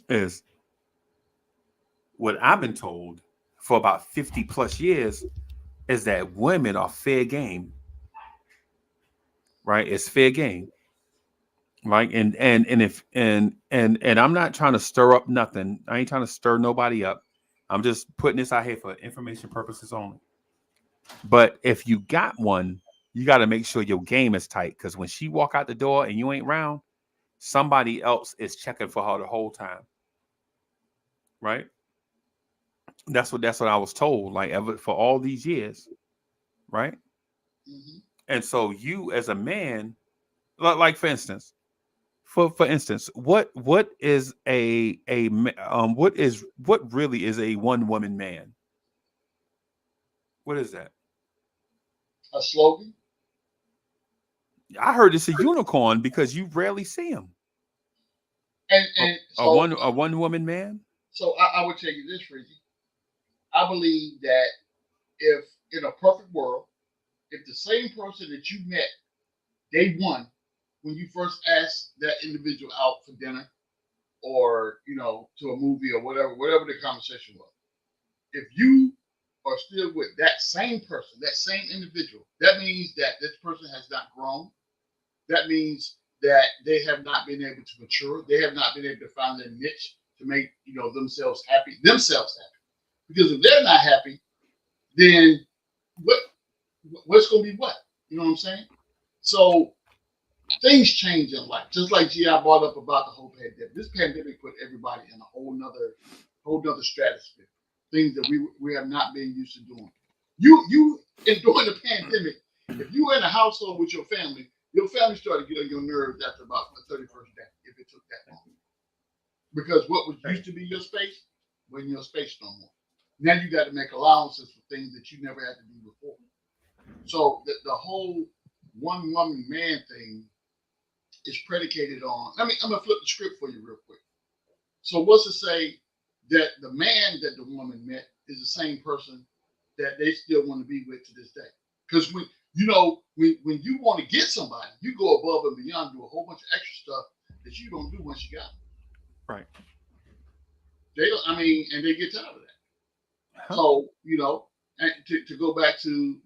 is what I've been told for about 50 plus years is that women are fair game, right? It's fair game, right? And I'm not trying to stir up nothing. I ain't trying to stir nobody up. I'm just putting this out here for information purposes only. But if you got one, you got to make sure your game is tight, because when she walk out the door and you ain't round, somebody else is checking for her the whole time, right? That's what I was told, like, ever for all these years, right? Mm-hmm. And so you as a man, like for instance, what is what really is a one woman man? What is that? A slogan. I heard it's a unicorn because you rarely see him. And A one woman man. So I would tell you this, Rizzy. I believe that if in a perfect world, if the same person that you met day one when you first asked that individual out for dinner or to a movie or whatever the conversation was, if you are still with that same person, that same individual, that means that this person has not grown. That means that they have not been able to mature. They have not been able to find their niche to make themselves happy. Because if they're not happy, then what's going to be what? You know what I'm saying? So things change in life. Just like G.I. brought up about the whole pandemic. This pandemic put everybody in a whole nother stratosphere. Things that we have not been used to doing. You during the pandemic, if you were in a household with your family started to get on your nerves after about the 31st day, if it took that long. Because what was used to be your space wasn't your space no more. Now you got to make allowances for things that you never had to do before. So the whole one woman man thing is predicated on, I'm going to flip the script for you real quick. So what's to say that the man that the woman met is the same person that they still want to be with to this day? Because when you want to get somebody, you go above and beyond, do a whole bunch of extra stuff that you don't do once you got them. Right. They don't, and they get tired of that. Huh. So, and to go back to,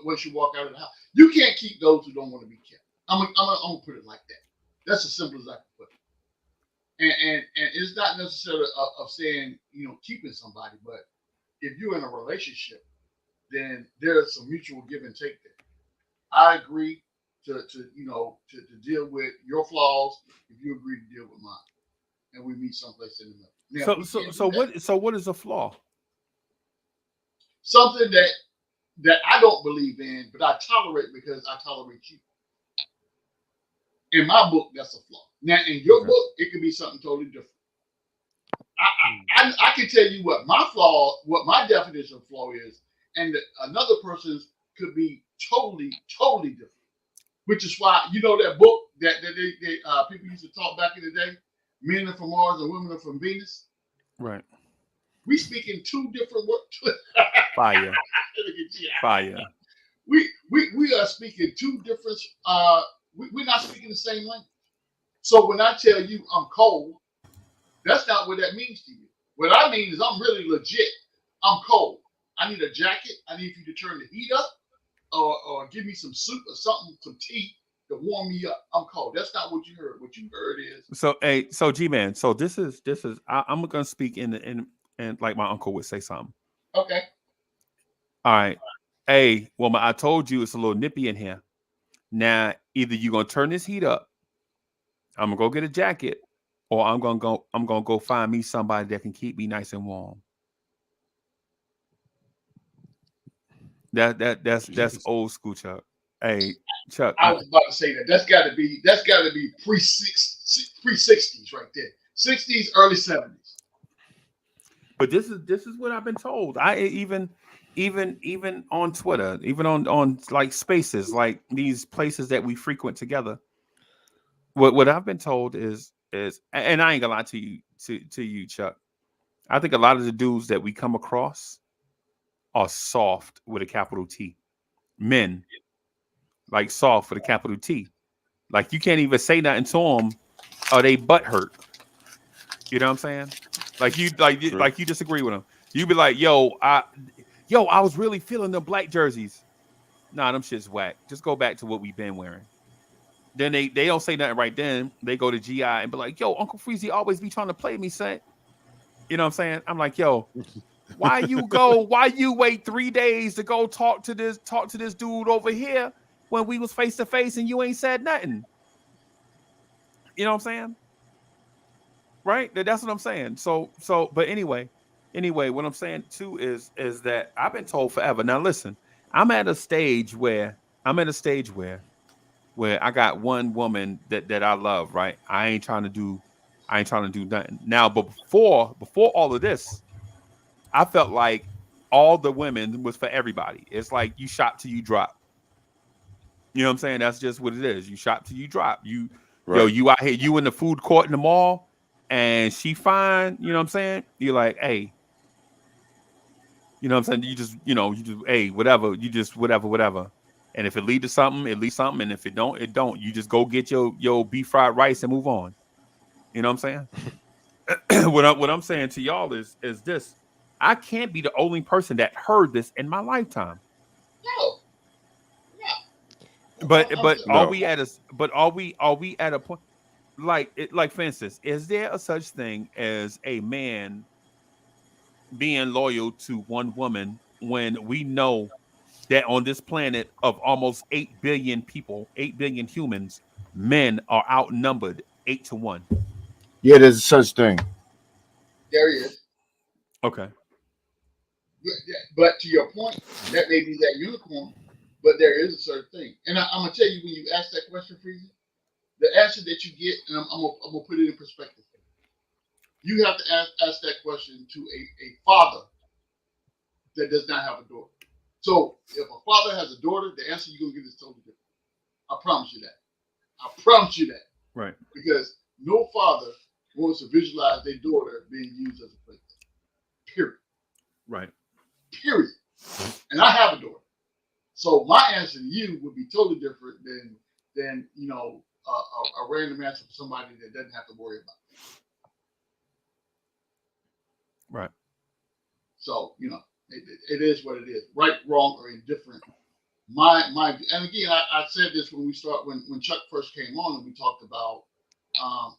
once you walk out of the house, you can't keep those who don't want to be kept. I'm gonna put it like that. That's as simple as I can put it. And it's not necessarily of saying, keeping somebody, but if you're in a relationship, then there's some mutual give and take there. I agree to deal with your flaws if you agree to deal with mine, and we meet someplace in the middle. Now, so what is a flaw? Something that I don't believe in, but I tolerate because I tolerate you. In my book, that's a flaw. Now, in your book, it could be something totally different. I can tell you what my definition of flaw is, and another person's could be totally different. Which is why that book that they people used to talk back in the day, Men Are From Mars and Women Are From Venus. Right. We speak in two different words. Fire. Fire. We are speaking two different. We're not speaking the same language. So when I tell you I'm cold, that's not what that means to you. What I mean is I'm really legit. I'm cold. I need a jacket. I need you to turn the heat up, or give me some soup or something, some tea to warm me up. I'm cold. That's not what you heard. What you heard is so G-Man. So this is I'm gonna speak in like my uncle would say something. Okay. All right. Hey, woman, I told you it's a little nippy in here. Now, either you're gonna turn this heat up, I'm gonna go get a jacket, or I'm gonna go find me somebody that can keep me nice and warm. That's old school, Chuck. Hey, Chuck. I was about to say that. That's got to be pre-60s right there. 60s, early 70s. But this is what I've been told. I even on Twitter, even on like spaces, like these places that we frequent together. What I've been told is, and I ain't gonna lie to you, Chuck. I think a lot of the dudes that we come across are soft with a capital T. Men, like soft with a capital T. Like you can't even say nothing to them, or they butt hurt. You know what I'm saying? Like you True. like you disagree with him. You be like, yo, I was really feeling the black jerseys. Nah, them shit's whack. Just go back to what we've been wearing. Then they don't say nothing right then. They go to GI and be like, yo, Uncle Freezy always be trying to play me, son. You know what I'm saying? I'm like, yo, why you wait 3 days to go talk to this dude over here when we was face to face and you ain't said nothing? You know what I'm saying? Right? That's what I'm saying. So but anyway, what I'm saying too is that I've been told forever. Now listen, I'm at a stage where I got one woman that I love, right? I ain't trying to do nothing. Now, but before all of this, I felt like all the women was for everybody. It's like you shop till you drop. You know what I'm saying? That's just what it is. You shop till you drop. You out here, you in the food court in the mall, and she fine. You know what I'm saying? You're like, hey, you know what I'm saying? You just, hey, whatever. You just whatever. And if it lead to something, it leads something. And if it don't, it don't. You just go get your beef fried rice and move on. You know what I'm saying? What I'm saying to y'all is this: I can't be the only person that heard this in my lifetime. No. But No. are we at a point like for instance, is there a such thing as a man being loyal to one woman when we know that on this planet of almost 8 billion people, 8 billion humans, men are outnumbered 8-1? Yeah, there's such thing. There he is. Okay. But to your point, that may be that unicorn, but there is a certain thing. And I'm going to tell you, when you ask that question, Freezy, the answer that you get, and I'm going to put it in perspective. You have to ask that question to a father that does not have a daughter. So if a father has a daughter, the answer you're going to get is totally different. I promise you that. I promise you that. Right. Because no father wants to visualize their daughter being used as a plaything. Period. Right. Period. And I have a daughter. So my answer to you would be totally different than a random answer for somebody that doesn't have to worry about it. Right. So, it is what it is. Right, wrong, or indifferent. And again, I said this when Chuck first came on and we talked about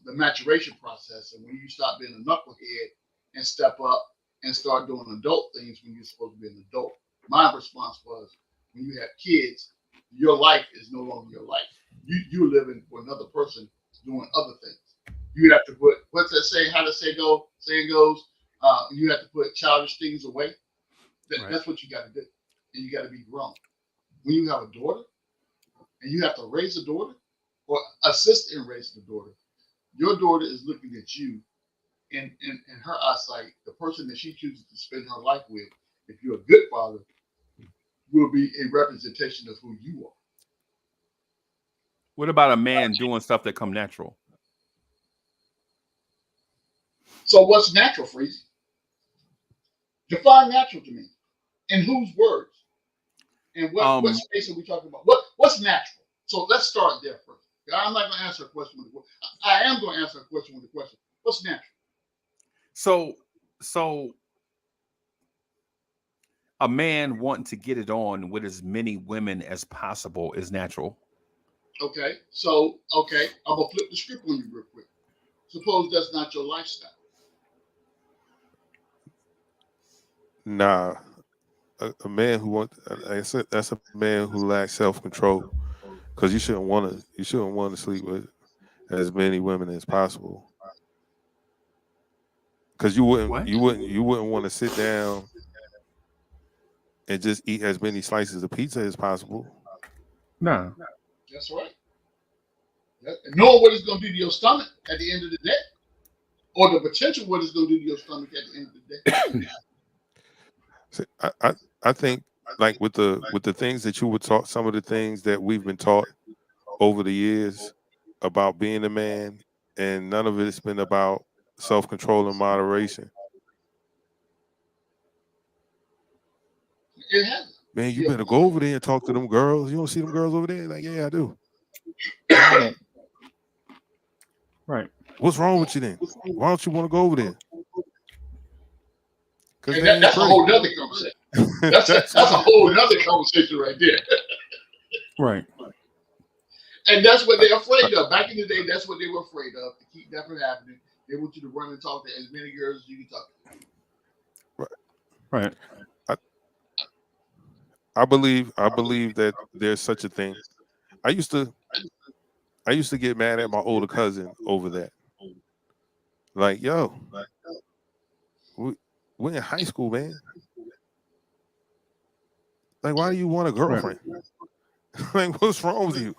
the maturation process, and when you stop being a knucklehead and step up and start doing adult things when you're supposed to be an adult. My response was, when you have kids, your life is no longer your life. You're living for another person doing other things. You have to put, what's that saying? How the saying goes, you have to put childish things away. Right. That's what you got to do. And you got to be grown. When you have a daughter and you have to raise a daughter or assist in raising a daughter, your daughter is looking at you in her eyesight, the person that she chooses to spend her life with, if you're a good father, will be a representation of who you are. What about a man doing stuff that come natural? So what's natural, Freezy? Define natural to me. In whose words? And what space are we talking about? What's natural? So let's start there first. I'm not going to answer a question with a question. I am going to answer a question with a question. What's natural? So a man wanting to get it on with as many women as possible is natural. Okay. So, I'm going to flip the script on you real quick. Suppose that's not your lifestyle. Nah. A man who wants, that's a man who lacks self-control, because you shouldn't want to sleep with as many women as possible, because you wouldn't want to sit down and just eat as many slices of pizza as possible. No. That's right. Knowing what it's going to do to your stomach at the end of the day, or the potential what it's going to do to your stomach at the end of the day. So I think, like with the things that you were taught, some of the things that we've been taught over the years about being a man, and none of it's been about self-control and moderation. It hasn't. Man, you better go over there and talk to them girls. You don't see them girls over there? Like, yeah, I do. Right. What's wrong with you then? Why don't you want to go over there? Because And that's a whole nother conversation. That's a whole nother conversation right there. Right. And that's what they're afraid of. Back in the day, that's what they were afraid of, to keep that from happening. They want you to run and talk to as many girls as you can talk to. Right. I believe that there's such a thing. I used to get mad at my older cousin over that. Like, yo, we're in high school, man. Like, why do you want a girlfriend? Like, what's wrong with you?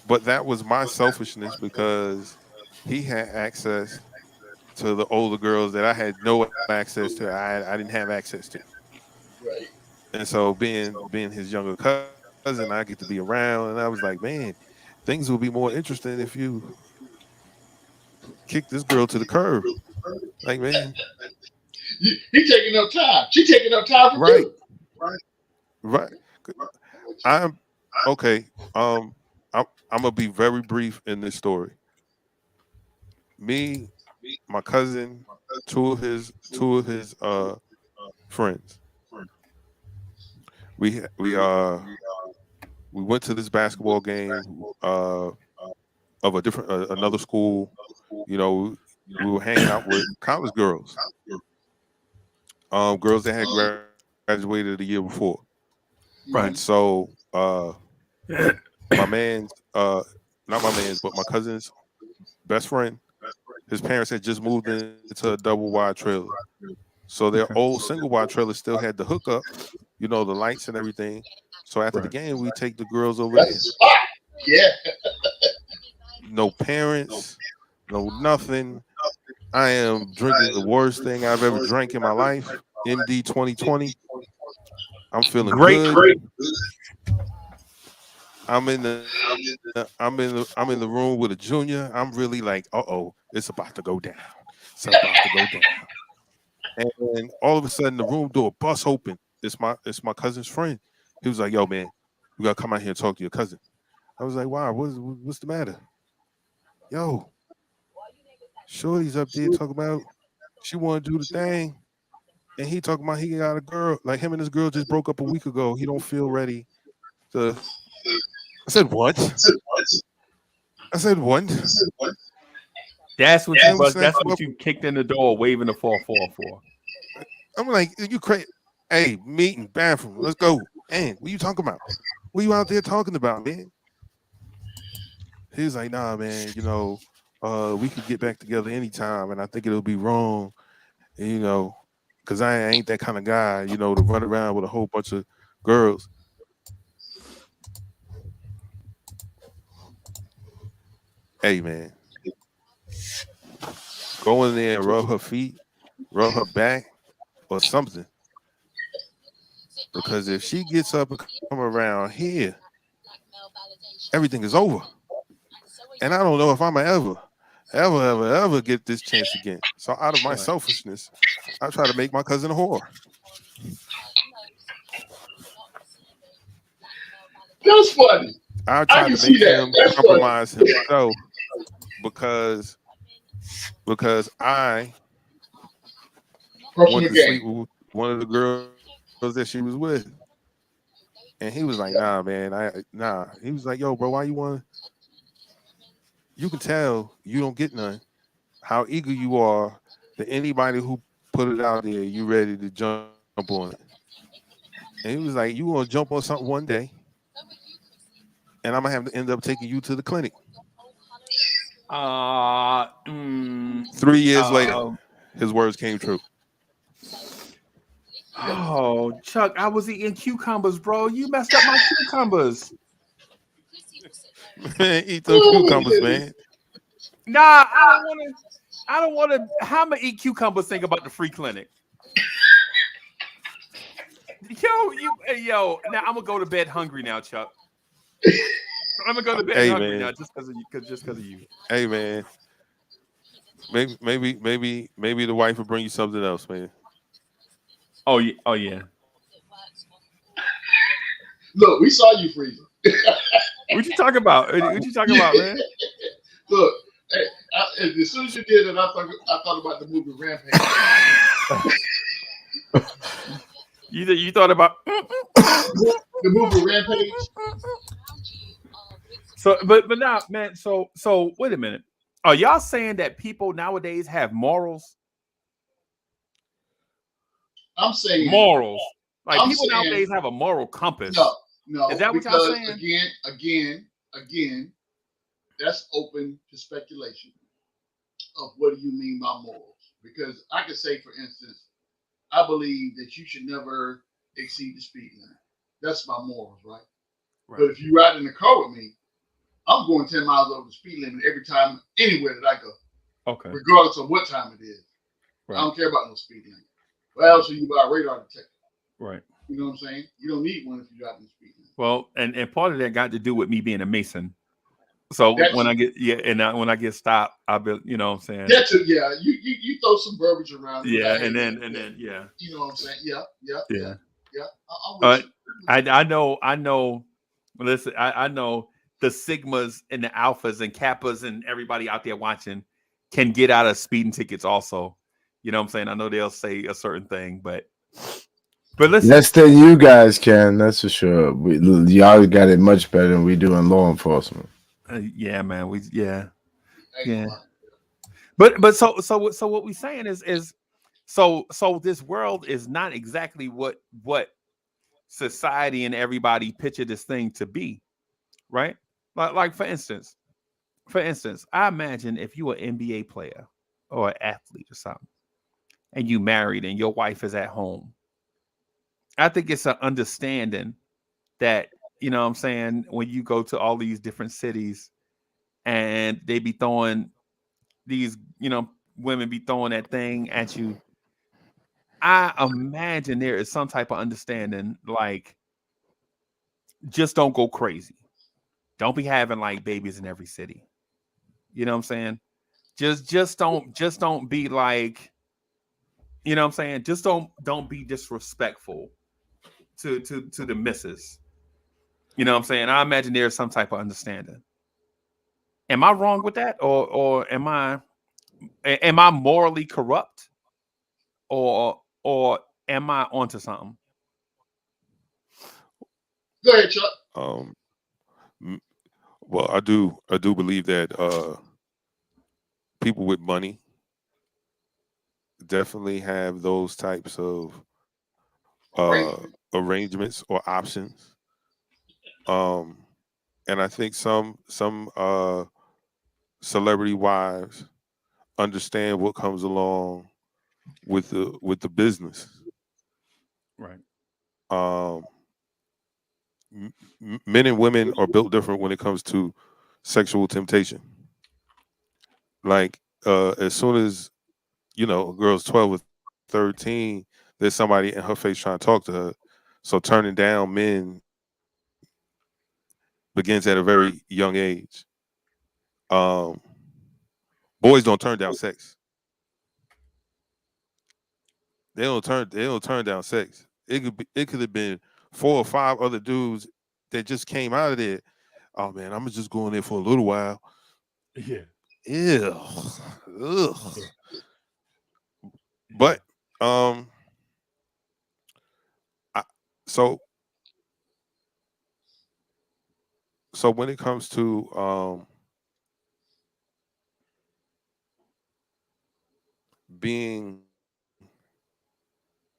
But that was my selfishness because he had access to the older girls that I had no access to. I didn't have access to. Right. And so being his younger cousin, I get to be around, and I was like, man, things will be more interesting if you kick this girl to the curb. Like, man, He taking up time. She taking up time for right, you. right. I'm okay. I'm gonna be very brief in this story. Me, my cousin, two of his friends. We went to this basketball game of a different another school. You know, we were hanging out with college girls, girls that had graduated the year before. Right. And so my man's not my man's, but my cousin's best friend, his parents had just moved into a double wide trailer. So their old single wide trailer still had the hookup, you know, the lights and everything. So after the game, we take the girls over That's a spot. Yeah. No parents, no nothing. I am drinking the worst thing I've ever drank in my life. MD 2020. I'm feeling good. I'm in the room with a junior. I'm really like, it's about to go down. It's about to go down. And all of a sudden, the room door busts open. It's my cousin's friend. He was like, "Yo, man, you gotta come out here and talk to your cousin." I was like, "Wow, what's the matter?" Yo, Shorty's up there talking about she want to do the thing, and he talking about he got a girl. Like him and his girl just broke up a week ago. He don't feel ready to. I said what? I said what? That's what you kicked in the door, waving the 444. I'm like, you crazy? Hey, meeting, bathroom, let's go. Man, what you talking about? What you out there talking about, man? He's like, nah, man, you know, we could get back together anytime, and I think it'll be wrong, you know, because I ain't that kind of guy, you know, to run around with a whole bunch of girls. Hey, man, go in there and rub her feet, rub her back, or something. Because if she gets up and come around here, everything is over. And I don't know if I'm ever get this chance again. So out of my selfishness, I try to make my cousin a whore. That's funny. I try to make him compromise himself because I wanted to sleep with one of the girls that she was with. And he was like, nah, man, nah. He was like, yo, bro, why you want? You can tell you don't get none. How eager you are to anybody who put it out there, you ready to jump on it. And he was like, you gonna jump on something one day, and I'm gonna have to end up taking you to the clinic. 3 years later, his words came true. Oh, Chuck, I was eating cucumbers, bro. You messed up my cucumbers. Man, eat those cucumbers, man. Nah, I don't want to. How am I eat cucumbers? Think about the free clinic. Yo. Now I'm gonna go to bed hungry now, Chuck. I'm gonna go to bed hungry now just because of you. Hey, man. Maybe the wife will bring you something else, man. Oh yeah. Look, we saw you freezing. What you talking about? What you talking about, man? Look, as soon as you did it, I thought about the movie Rampage. You thought about The movie Rampage. so, but now, man. So wait a minute. Are y'all saying that people nowadays have morals? I'm saying Morals. Like I'm people saying- nowadays have a moral compass. No, Is that what y'all because saying? again, that's open to speculation of what do you mean by morals? Because I could say, for instance, I believe that you should never exceed the speed limit. That's my morals, right? But if you ride in the car with me, I'm going 10 miles over the speed limit every time, anywhere that I go, Okay. regardless of what time it is. Right. I don't care about no speed limit. What else will you buy a radar detector? Right. You know what I'm saying? You don't need one if you're driving the speed limit. Well, and part of that got to do with me being a Mason. So when I get when I get stopped, I'll be, you know what I'm saying? That's it, yeah. You throw some verbiage around. Yeah, like, and hey, then yeah. You know what I'm saying? Yeah. Yeah. I'm with you. I know. Listen, I know the Sigmas and the Alphas and Kappas and everybody out there watching can get out of speeding tickets also. You know what I'm saying? I know they'll say a certain thing, but listen. Less than you guys can, that's for sure. Y'all got it much better than we do in law enforcement. Yeah, man. Yeah. Yeah. But so what we're saying is so this world is not exactly what society and everybody picture this thing to be, right? Like for instance, I imagine if you were an NBA player or an athlete or something, and you married and your wife is at home. I think it's an understanding that, you know what I'm saying, when you go to all these different cities and they be throwing these, women be throwing that thing at you. I imagine there is some type of understanding, like, just don't go crazy. Don't be having like babies in every city. You know what I'm saying? Just don't be like, you know what I'm saying? Just don't be disrespectful to the missus. You know what I'm saying? I imagine there's some type of understanding. Am I wrong with that, or am I morally corrupt, or am I onto something? Go ahead, Chuck. Well, I do believe that people with money definitely have those types of arrangements or options. And I think some celebrity wives understand what comes along with the business. Right. Men and women are built different when it comes to sexual temptation. Like as soon as a girl's 12 or 13, there's somebody in her face trying to talk to her. So turning down men begins at a very young age. Boys don't turn down sex. They don't turn down sex. It could have been 4 or 5 other dudes that just came out of there. Oh man, I'm just going there for a little while. Yeah. Ew. Ugh. But so when it comes to being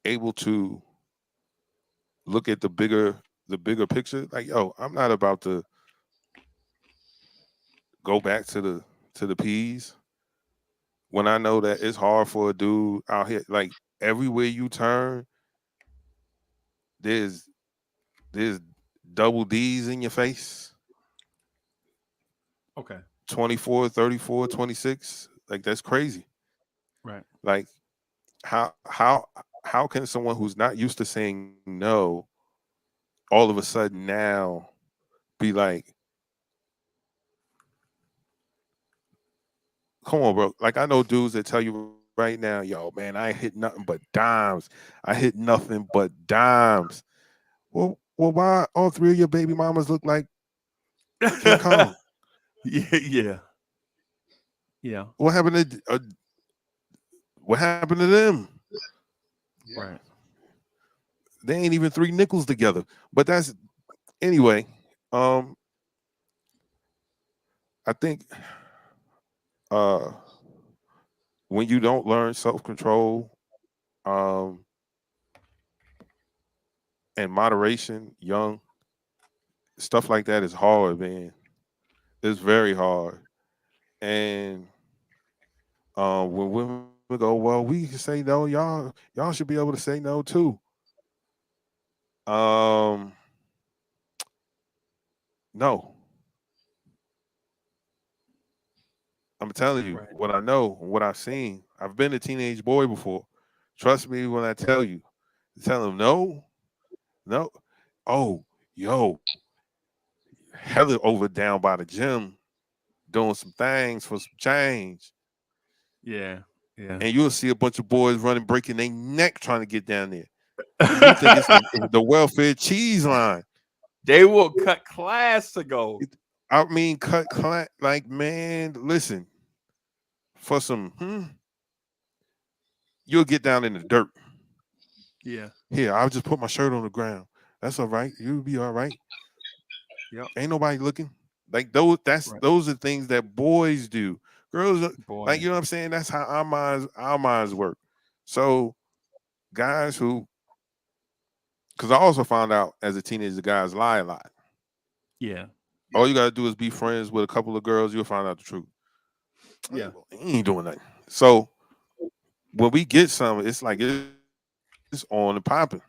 able to look at the bigger picture, like, yo, I'm not about to go back to the P's when I know that it's hard for a dude out here. Like everywhere you turn, there's double D's in your face. Okay. 24, 34, 26. Like that's crazy. Right. Like how can someone who's not used to saying no all of a sudden now be like, come on, bro. Like I know dudes that tell you right now, yo, man, I hit nothing but dimes. I hit nothing but dimes. Well, why all 3 of your baby mamas look like King Kong? Yeah. Yeah. What happened to them? Yeah. Right. They ain't even 3 nickels together. But that's anyway. I think when you don't learn self-control, and moderation, young, stuff like that is hard, man. It's very hard. And when women go, well, we can say no, y'all should be able to say no too. No. I'm telling you Right. what I know, what I've seen. I've been a teenage boy before. Trust me when I tell you. Tell them no, no. Oh, yo, Heather over down by the gym doing some things for some change. Yeah. Yeah. And you'll see a bunch of boys running, breaking their neck trying to get down there. And you think it's the welfare cheese line. They will cut class to go. I mean, like, man, listen, for some, you'll get down in the dirt. Yeah. Here, I'll just put my shirt on the ground. That's all right. You'll be all right. Yep. Ain't nobody looking. Like those, Right. those are things that boys do. Girls, Boy. like, you know what I'm saying? That's how our minds work. So guys who, because I also found out as a teenager, guys lie a lot. Yeah. All you gotta do is be friends with a couple of girls, you'll find out the truth. Yeah. He ain't doing nothing. So when we get some, it's like it's on and popping.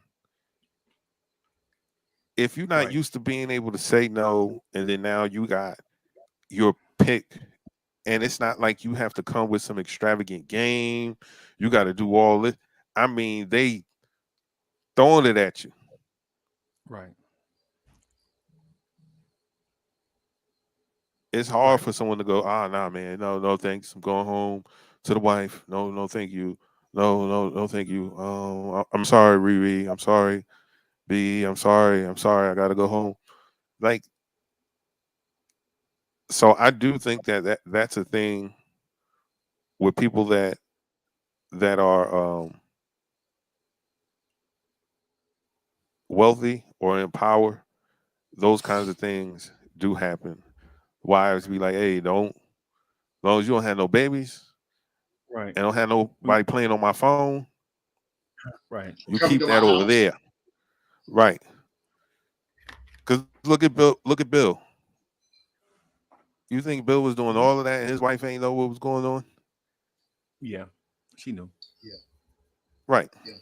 If you're not Right. used to being able to say no, and then now you got your pick, and it's not like you have to come with some extravagant game, you got to do all this. I mean, they throwing it at you. Right. It's hard Right. for someone to go, nah, man, no, thanks. I'm going home to the wife. No, thank you. No, thank you. I'm sorry, Riri. I'm sorry, B. I'm sorry. I gotta go home. Like, so I do think that's a thing with people that are wealthy or in power. Those kinds of things do happen. Wives be like, hey, don't, as long as you don't have no babies Right. and don't have nobody playing on my phone, Right. you Come keep to my that over house. there. Right. Because look at Bill. You think Bill was doing all of that and his wife ain't know what was going on? Yeah. She knew. Right. Yeah.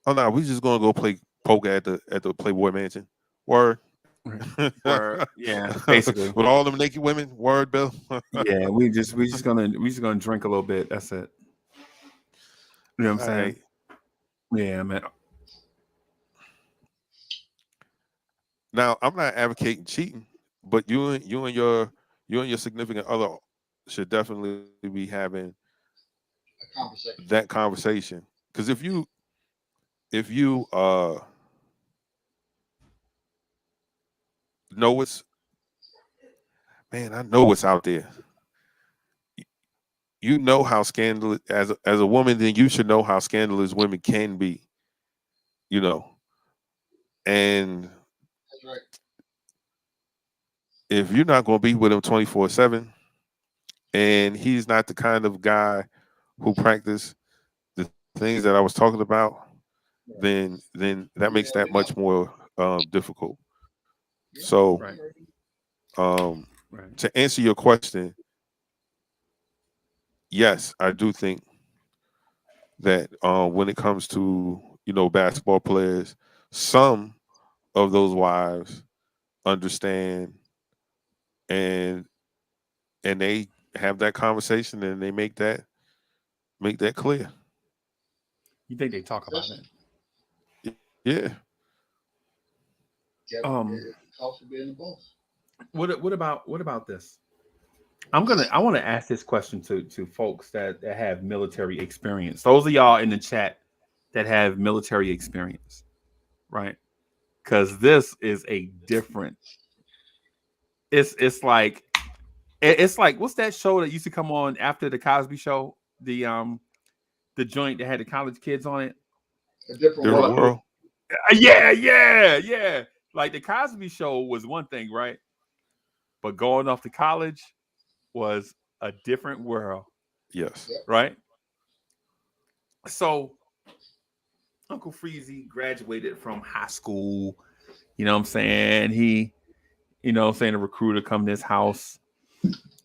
Oh no, we just gonna go play poker at the Playboy Mansion. Word. Word. Yeah. Basically. With all them naked women. Word, Bill. Yeah. We just gonna drink a little bit. That's it. You know what I'm saying? Right. Yeah, man. Now, I'm not advocating cheating, but you and your significant other should definitely be having A conversation. that conversation. Because if you know what's, man, I know what's out there. You know how scandalous, as a woman, then you should know how scandalous women can be. You know, and That's right. if you're not going to be with him 24/7, and he's not the kind of guy who practice the things that I was talking about, then that makes that much more difficult. Yeah. So, Right. Right. to answer your question, yes, I do think that when it comes to basketball players, some of those wives understand and they have that conversation and they make that clear. You think they talk about it? Yeah. Yeah. It calls for being a boss. What about this? I want to ask this question to folks that have military experience. Those of y'all in the chat that have military experience, right? Because this is a different. It's like It's like, what's that show that used to come on after the Cosby Show? The joint that had the college kids on it. A different Different world. world. Yeah. Like the Cosby Show was one thing, right? But going off to college was a different world, Yes. right? So Uncle Freezy graduated from high school. You know what I'm saying? He, you know what I'm saying, a recruiter come to his house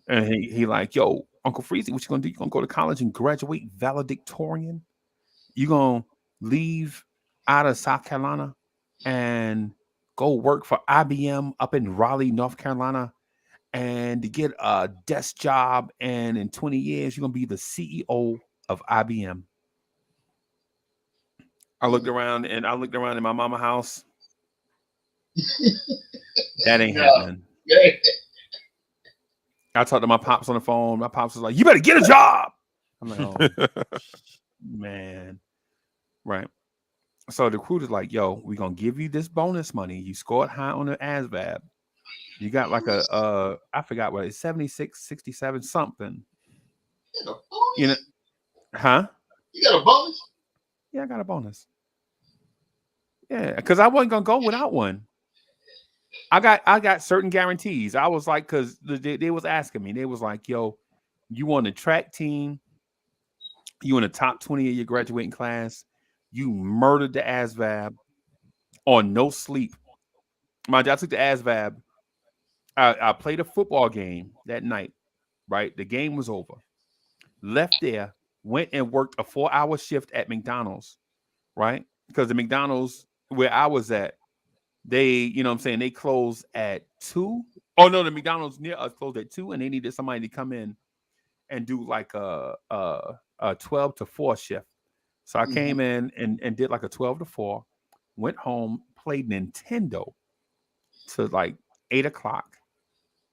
and he like, yo, Uncle Freezy, what you gonna do? You gonna go to college and graduate valedictorian? You gonna leave out of South Carolina and go work for IBM up in Raleigh, North Carolina, and to get a desk job, and in 20 years you're gonna be the CEO of IBM. I looked around in my mama house. That ain't happening. I talked to my pops on the phone. My pops was like, "You better get a job." I'm like, "Oh man." Right. So the recruiter's like, "Yo, we're gonna give you this bonus money. You scored high on the ASVAB. You got like a I forgot what it's 76, 67, something. You know, huh? You got a bonus? Yeah, I got a bonus. Yeah, because I wasn't gonna go without one. I got certain guarantees. I was like, because they was asking me, they was like, yo, you on the track team, you in the top 20 of your graduating class, you murdered the ASVAB on no sleep. Mind you, I took the ASVAB. I played a football game that night, right? The game was over. Left there, went and worked a 4-hour shift at McDonald's, right? Because the McDonald's where I was at, they, you know what I'm saying, they closed at 2. Oh no, the McDonald's near us closed at 2, and they needed somebody to come in and do like a 12 to 4 shift. So I came in and did like a 12 to 4, went home, played Nintendo to like 8 o'clock.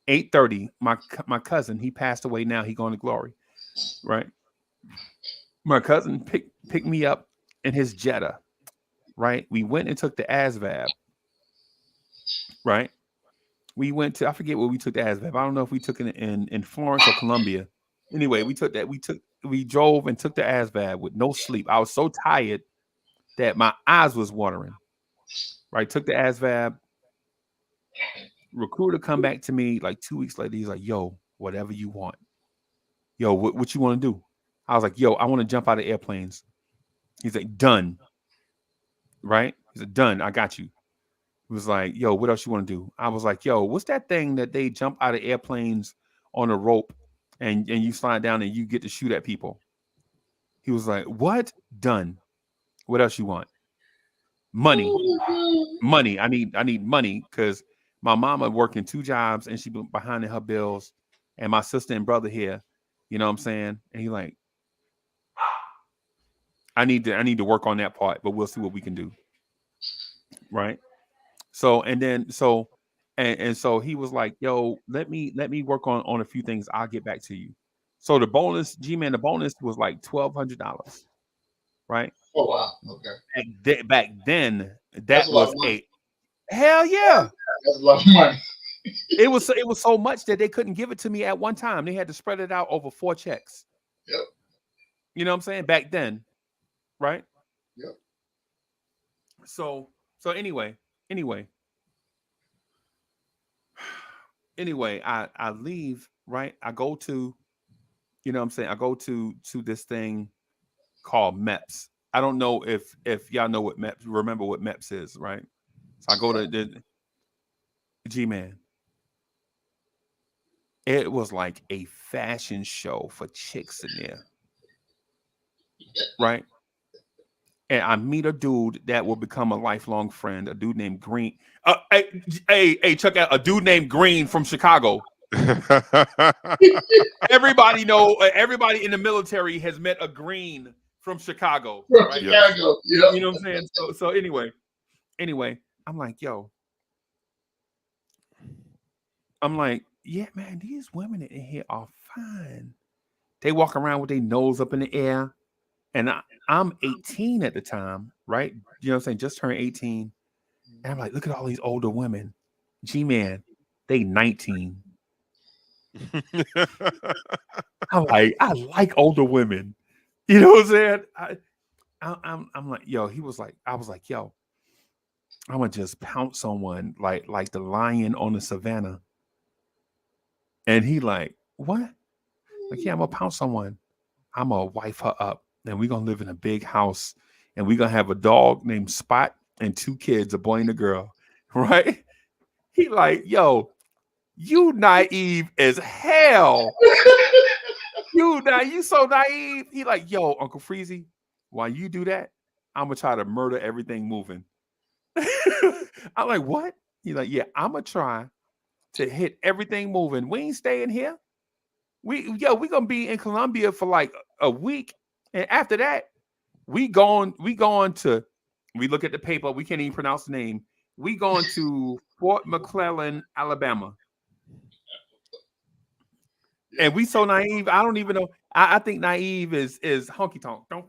8:30, my cousin, he passed away now, he gone to glory, right? My cousin picked me up in his Jetta, right? We went and took the ASVAB, right? We went to, I forget where we took the ASVAB. I don't know if we took it in Florence or Columbia. Anyway, we drove and took the ASVAB with no sleep. I was so tired that my eyes was watering, right? Took the ASVAB. Recruiter come back to me like 2 weeks later. He's like, yo, whatever you want. Yo, what you want to do? I was like, yo, I want to jump out of airplanes. He's like, done. Right? He's like, done. I got you. He was like, yo, what else you want to do? I was like, yo, what's that thing that they jump out of airplanes on a rope and you slide down and you get to shoot at people? He was like, what? Done. What else you want? Money. Money. I need money because my mama working 2 jobs and she behind in her bills, and my sister and brother here, you know what I'm saying? And he like, I need to work on that part, but we'll see what we can do. Right. So so he was like, yo, let me work on a few things. I'll get back to you. So the bonus, G-Man, the bonus was like $1,200. Right. Oh wow. Okay. Back then, that was hell yeah. That's a lot of money. It was so much that they couldn't give it to me at one time. They had to spread it out over 4 checks. Yep. You know what I'm saying? Back then, right? Yep. So anyway, I leave, right? I go to, you know what I'm saying? I go to this thing called MEPS. I don't know if y'all know what MEPS, remember what MEPS is, right? So I go to the G-Man. It was like a fashion show for chicks in there. Right? And I meet a dude that will become a lifelong friend, a dude named Green. Hey, check out a dude named Green from Chicago. Everybody in the military has met a Green from Chicago. Right? Chicago. Yep. You know what I'm saying? So anyway, I'm like, yo. I'm like, yeah, man, these women in here are fine. They walk around with their nose up in the air. And I'm 18 at the time, right? You know what I'm saying? Just turned 18. And I'm like, look at all these older women. G-Man, they 19. I like older women. You know what I'm saying? I'm like, yo, I was like, yo, I'm gonna just pounce on one like the lion on the savannah. And he like, what? Like, yeah, I'm gonna pounce on one. I'm gonna wife her up, and we're gonna live in a big house, and we're gonna have a dog named Spot and 2 kids, a boy and a girl. Right? He like, yo, you naive as hell. You so naive. He like, yo, Uncle Freezy, while you do that, I'm gonna try to murder everything moving. I'm like, what? He's like, yeah, I'm gonna try to hit everything moving. We ain't staying here. We gonna be in Colombia for like a week, and after that, we look at the paper. We can't even pronounce the name. We going to Fort McClellan, Alabama. And we so naive. I don't even know. I think naive is honky tonk. Don't.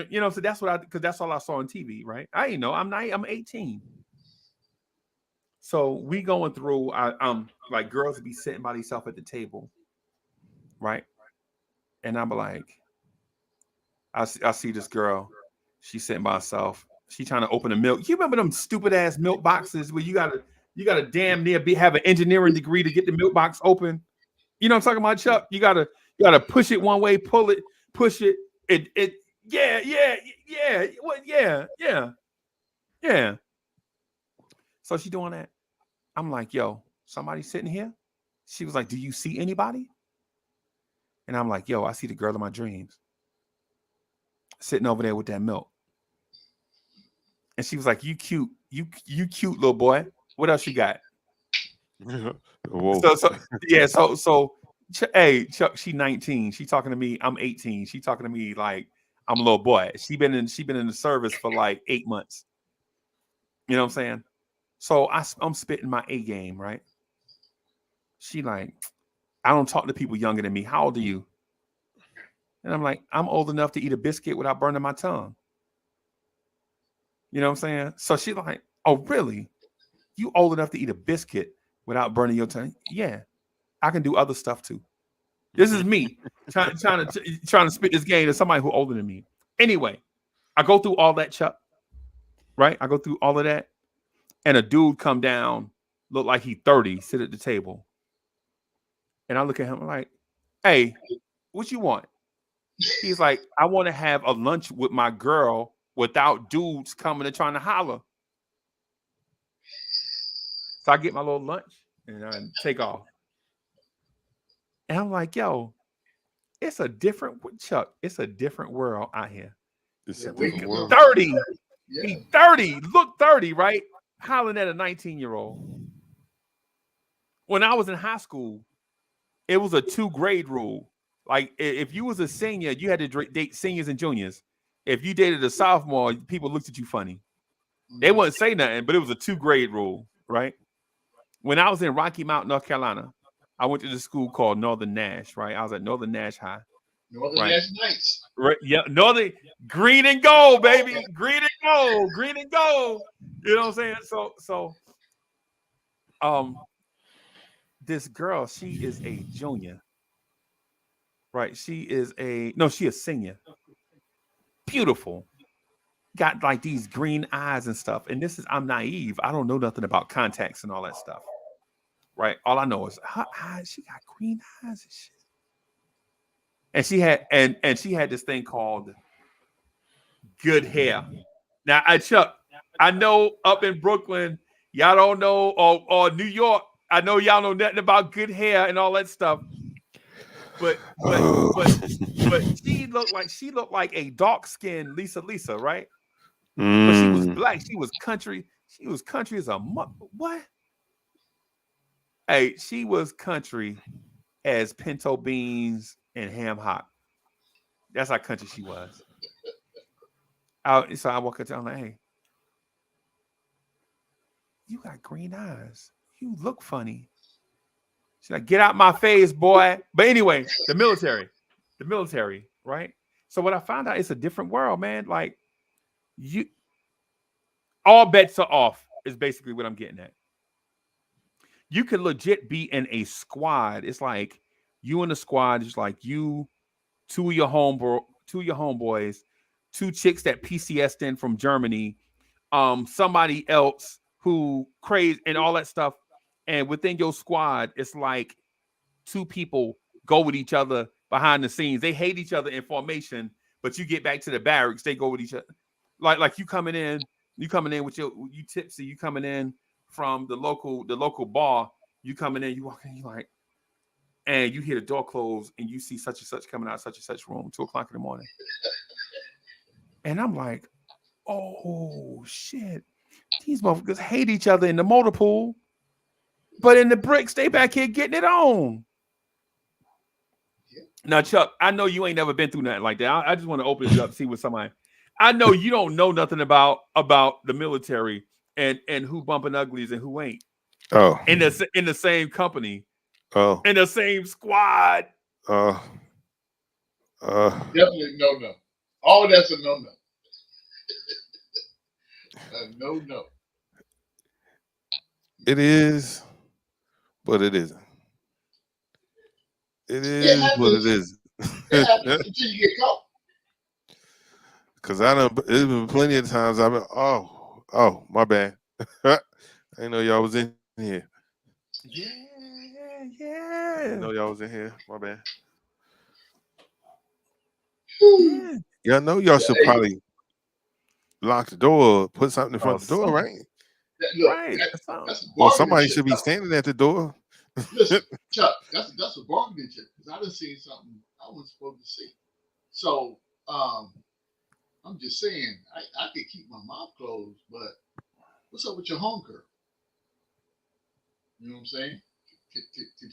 You know, so that's because that's all I saw on TV, right? I ain't know. I'm naive. I'm 18. So we going through. Like girls be sitting by themselves at the table, right? And I'm like, I see this girl. She's sitting by herself. She trying to open a milk. You remember them stupid ass milk boxes where you gotta damn near have an engineering degree to get the milk box open. You know what I'm talking about, Chuck? You gotta push it one way, pull it, push it. Yeah. So she doing that. I'm like, yo, somebody sitting here? She was like, do you see anybody? And I'm like, yo, I see the girl of my dreams sitting over there with that milk. And she was like, you cute, you cute little boy. What else you got? Whoa. So hey, Chuck, she 19. She talking to me. I'm 18. She talking to me like I'm a little boy. She been in the service for like 8 months. You know what I'm saying? So I'm spitting my A game, right? She like, I don't talk to people younger than me. How old are you? And I'm like, I'm old enough to eat a biscuit without burning my tongue. You know what I'm saying? So she like, oh, really? You old enough to eat a biscuit without burning your tongue? Yeah, I can do other stuff too. This is me trying to spit this game to somebody who's older than me. Anyway, I go through all that, Chuck. Right? I go through all of that, and a dude come down, look like he 30, sit at the table, and I look at him like, "Hey, what you want?" He's like, "I want to have a lunch with my girl without dudes coming and trying to holler." So I get my little lunch and I take off. And I'm like, yo, it's a different world out here. It's Yeah, a we different can- world. 30, Yeah. be 30, look 30, right? Hollering at a 19-year-old. When I was in high school, it was a 2-grade rule. Like if you was a senior, you had to date seniors and juniors. If you dated a sophomore, people looked at you funny. They wouldn't say nothing, but it was a 2-grade rule, right? When I was in Rocky Mount, North Carolina, I went to this school called Northern Nash, right? I was at Northern Nash High. Northern Right. Nash Knights. Right, yeah, Northern green and gold, baby. Green and gold. You know what I'm saying? So this girl, she is a junior. Right? She is a senior. Beautiful. Got like these green eyes and stuff. And I'm naive. I don't know nothing about contacts and all that stuff. Right? All I know is her eyes, she got green eyes and shit. And she had this thing called good hair. Now, Chuck, I know up in Brooklyn, y'all don't know, or New York, I know y'all know nothing about good hair and all that stuff. But she looked like a dark-skinned Lisa, right? But she was black. She was country. She was country as a what? Hey, she was country as pinto beans and ham hock. That's how country she was. So I walk up to her, I'm like, hey, you got green eyes. You look funny. She's like, get out my face, boy. But anyway, the military, right? So what I found out, it's a different world, man. Like all bets are off is basically what I'm getting at. you could legit be in a squad. It's like you in the squad. It's like you, two of your homeboys, two chicks that PCS'd in from Germany, somebody else who crazy and all that stuff. And within your squad, it's like two people go with each other behind the scenes. They hate each other in formation, but you get back to the barracks, they go with each other. Like you coming in with you tipsy, you coming in from the local bar, you coming in, you walk in, you like, and you hear the door close and you see such and such coming out of such and such room, 2:00 in the morning. And I'm like, oh shit. These motherfuckers hate each other in the motor pool, but in the bricks, they back here getting it on. Now, Chuck, I know you ain't never been through nothing like that. I just want to open it up, see what somebody. I know you don't know nothing about the military and who bumping uglies and who ain't. Oh, In the same company, oh, in the same squad. Definitely no. All that's a no. No. it is, but it isn't. It is, but it isn't. It happens until you get caught. Cause it's been plenty of times I've been, oh, my bad. I didn't know y'all was in here. Yeah. I didn't know y'all was in here. My bad. Yeah. Yeah, I know y'all should Hey. probably lock the door, or put something in front of the door, something. right? Look, Right. that's a Well, bargaining somebody chip, should be Chuck. standing at the door. Listen, Chuck, that's a bargaining chip because I done seen something I wasn't supposed to see. So I'm just saying I could keep my mouth closed, but what's up with your home girl? You know what I'm saying? Could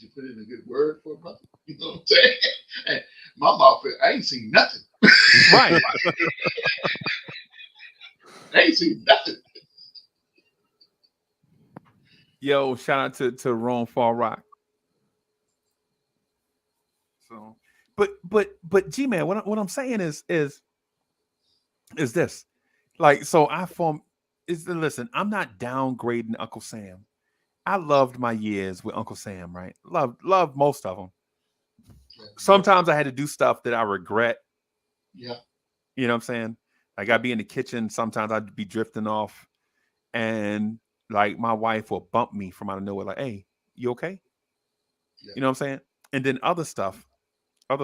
you put in a good word for a brother? You know what I'm saying? And my mouth, I ain't seen nothing. Right. I ain't seen nothing. Yo, shout out to Rome Fall Rock. So, but G-Man, what I'm saying is this. Like, so listen, I'm not downgrading Uncle Sam. I loved my years with Uncle Sam, right? Loved most of them. Sometimes I had to do stuff that I regret. Yeah. You know what I'm saying? Like I'd be in the kitchen. Sometimes I'd be drifting off. And like my wife will bump me from out of nowhere, like, hey, you okay? Yeah. You know what I'm saying? And then other stuff. Like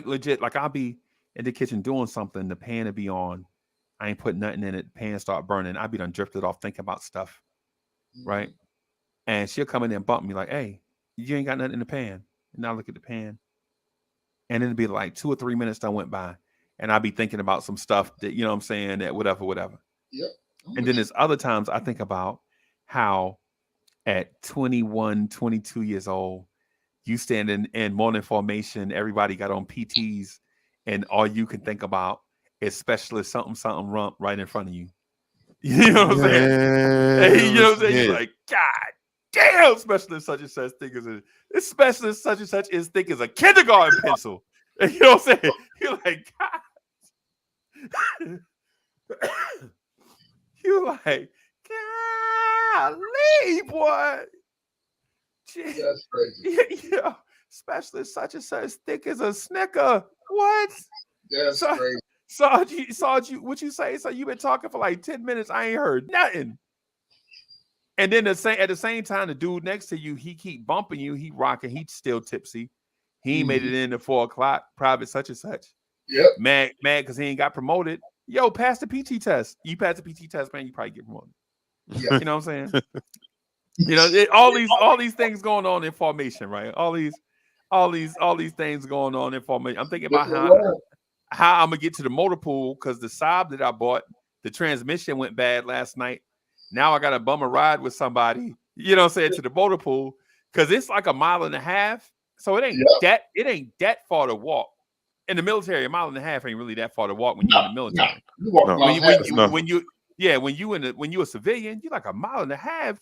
legit, like I'll be in the kitchen doing something, the pan will be on. I ain't putting nothing in it, the pan start burning. I'll be done drifted off thinking about stuff. Right? And she'll come in there and bump me like, hey, you ain't got nothing in the pan. And I look at the pan. And it'll be like 2 or 3 minutes that went by. And I'll be thinking about some stuff that, you know what I'm saying, that whatever. Yep. And then there's other times I think about how at 21, 22 years old, you stand in morning formation, everybody got on PTs, and all you can think about is specialist something rump right in front of you. You know what I'm saying? Hey, you know what I'm saying? You're like, God damn, specialist such and such think this specialist such and such is thick as a kindergarten pencil. And you know what I'm saying? You're like, God. You're like, golly, boy. That's crazy. Yeah, specialist such and such thick as a Snicker. What? That's crazy. Saw you. What you say? So you've been talking for like 10 minutes. I ain't heard nothing. And then at the same time, the dude next to you, he keep bumping you. He rocking. He's still tipsy. He made it in at 4 o'clock. Private such and such. Yep. Mad because he ain't got promoted. Yo, pass the PT test. You pass the PT test, man. You probably get promoted. Yeah. You know what I'm saying? You know, all these things going on in formation, right? All these things going on in formation. I'm thinking about how I'm gonna get to the motor pool because the Saab that I bought, the transmission went bad last night. Now I got to bum a ride with somebody, you know what I'm saying, to the motor pool because it's like 1.5 miles. So it ain't that far to walk. In the military, 1.5 miles ain't really that far to walk when you're in the military. When you're a civilian, you're like 1.5 miles.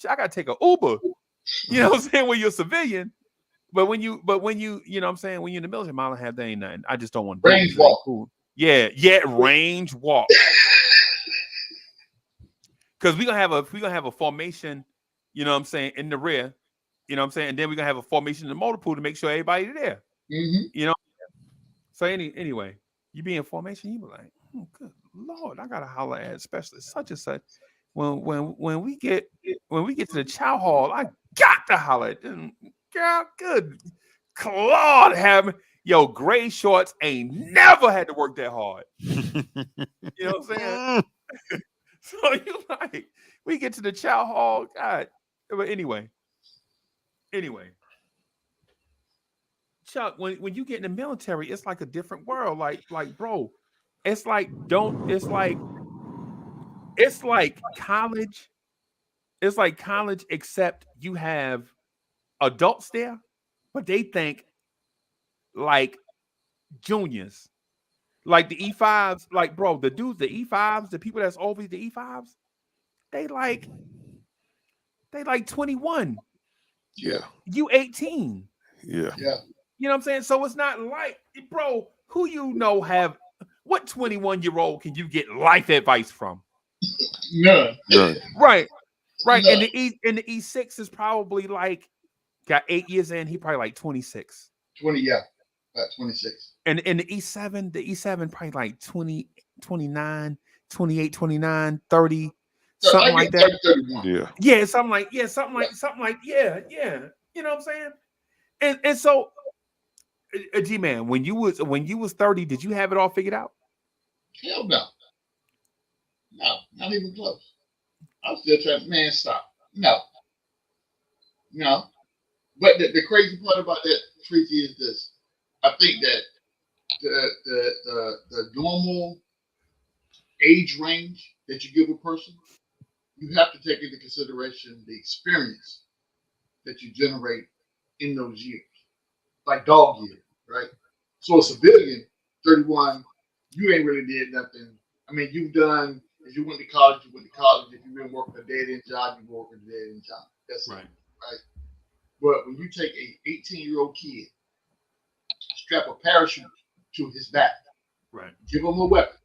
I gotta take an Uber. You know what I'm saying? When you're a civilian, but when you know what I'm saying, when you're in the military, 1.5 miles, that ain't nothing. I just don't want to range walk. Cool. Yeah, range walk. Because we're gonna have a formation, You know what I'm saying? In the rear. You know what I'm saying? And then we're gonna have a formation in the motor pool to make sure everybody's there. Mm-hmm. You know. So anyway, you be in formation, you be like, oh, good Lord, I gotta holler at specialist such and such. When we get to the chow hall, I got to holler at them. God, good Claude have me. Yo, gray shorts ain't never had to work that hard. You know what I'm saying? So you like, we get to the chow hall, God. But anyway, Chuck, when you get in the military, it's like a different world. Like, bro, it's like college. It's like college, except you have adults there, but they think like juniors. Like the E5s, like bro, the dudes, the E5s, the people that's always the E5s, they like 21. Yeah. You 18. Yeah. Yeah. You know what I'm saying? So it's not like, bro, who you know have what 21-year-old can you get life advice from? None. Right. None. And the E6 is probably like got 8 years in, he probably like 26. 20, yeah. About 26. And the E7 probably like 20, 29, 28, 29, 30, So something I like get that. 30, 31. Yeah. Yeah, something like yeah. You know what I'm saying? And so G-Man, when you was 30, did you have it all figured out? Hell no. No, not even close. I was still trying, man, stop. No. But the crazy part about that, Freaky, is this. I think that the normal age range that you give a person, you have to take into consideration the experience that you generate in those years. Like dog years, right? So a civilian, 31, you ain't really did nothing. I mean, you've done, if you went to college, you went to college. If you've been working a dead-end job, you work a dead-end job. That's Right. it, right? But when you take a 18-year-old kid, strap a parachute to his back, Right. give him a weapon,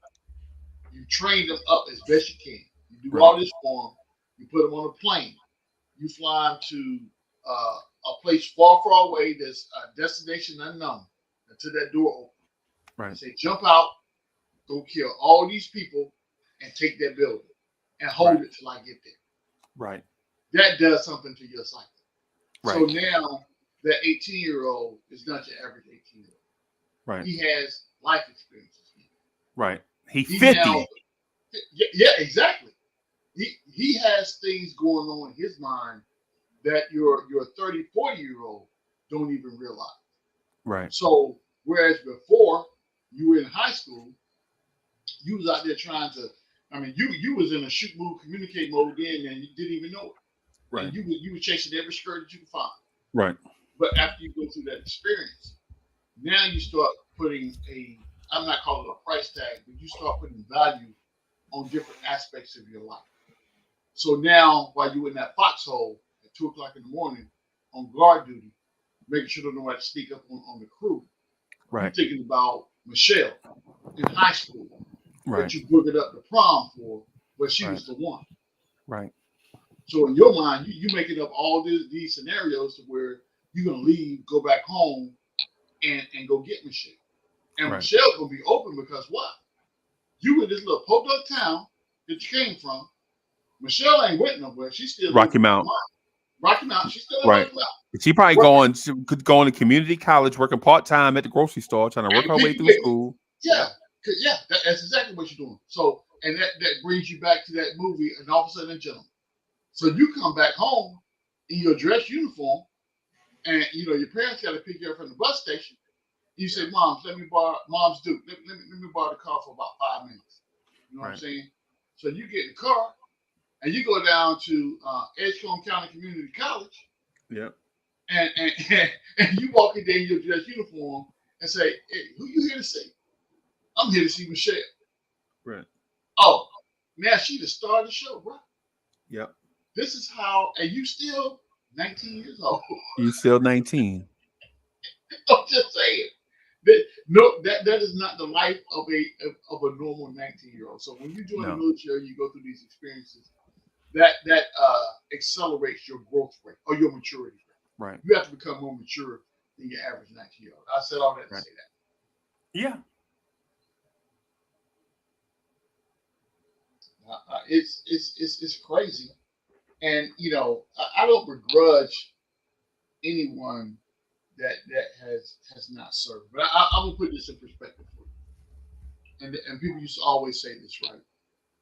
you train them up as best you can. You do Right. all this for them. You put them on a plane. You fly them to a place far, far away that's a destination unknown until that door opens. Right. Say, jump out, go kill all these people, and take that building and hold Right. it till I get there. Right. That does something to your psyche. Right. So now that 18-year-old is not your average 18-year-old. Right. He has life experiences. Right. He He 50. now, yeah, exactly. He has things going on in his mind that your 30, 40-year-old don't even realize. Right. So whereas before you were in high school, you was out there trying to, I mean, you was in a shoot move, communicate mode then, and you didn't even know it. Right. And you were chasing every skirt that you could find. Right. But after you go through that experience, now you start putting I'm not calling it a price tag, but you start putting value on different aspects of your life. So now, while you're in that foxhole at 2 o'clock in the morning on guard duty, making sure nobody sneak up on the crew, Right. you're thinking about Michelle in high school Right. that you booked up the prom for, but she Right. was the one. Right. So in your mind, you making up all these scenarios to where you're gonna leave, go back home, and go get Michelle. And Right. Michelle's gonna be open because what? You in this little podunk town that you came from. Michelle ain't went nowhere. She's still Rocky Mount. Rocky Mount. She's still in Right. Rocky Mount. She probably could go into community college, working part-time at the grocery store, trying to work her way through school. Yeah. That's exactly what you're doing. So, and that brings you back to that movie, An Officer and a Gentleman. So you come back home in your dress uniform, and your parents got to pick you up from the bus station. You say, "Moms, let me borrow the car for about 5 minutes." You know what I'm saying? So you get in the car, and you go down to Edgecombe County Community College. Yeah. And you walk in there in your dress uniform and say, "Hey, who you here to see?" "I'm here to see Michelle." Right. Oh, now she the star of the show, bro. Yep. This is how, and you still 19 years old. You still 19. I'm just saying. That is not the life of a normal 19-year-old. So when you join the military, you go through these experiences. that accelerates your growth rate or your maturity rate. Right. You have to become more mature than your average 19-year-old. I said all that to say that. Yeah. It's crazy, and I don't begrudge anyone that has not served. But I'm gonna put this in perspective for you. And people used to always say this, right?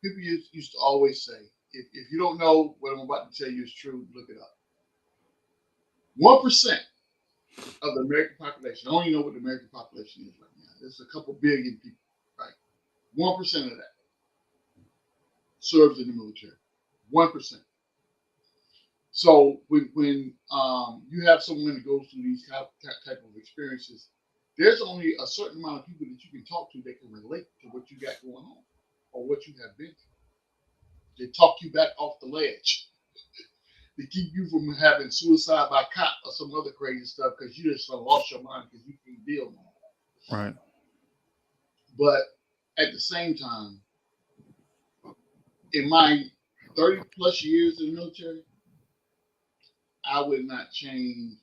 People used to always say, if you don't know what I'm about to tell you is true, look it up. 1% of the American population. I don't even know what the American population is right now. There's a couple billion people, right? 1% of that serves in the military. 1%. So when you have someone that goes through these type of experiences, there's only a certain amount of people that you can talk to that can relate to what you got going on or what you have been through. They talk you back off the ledge. They keep you from having suicide by cop or some other crazy stuff because you just lost your mind because you can't deal with it. Right. But at the same time, in my 30 plus years in the military, I would not change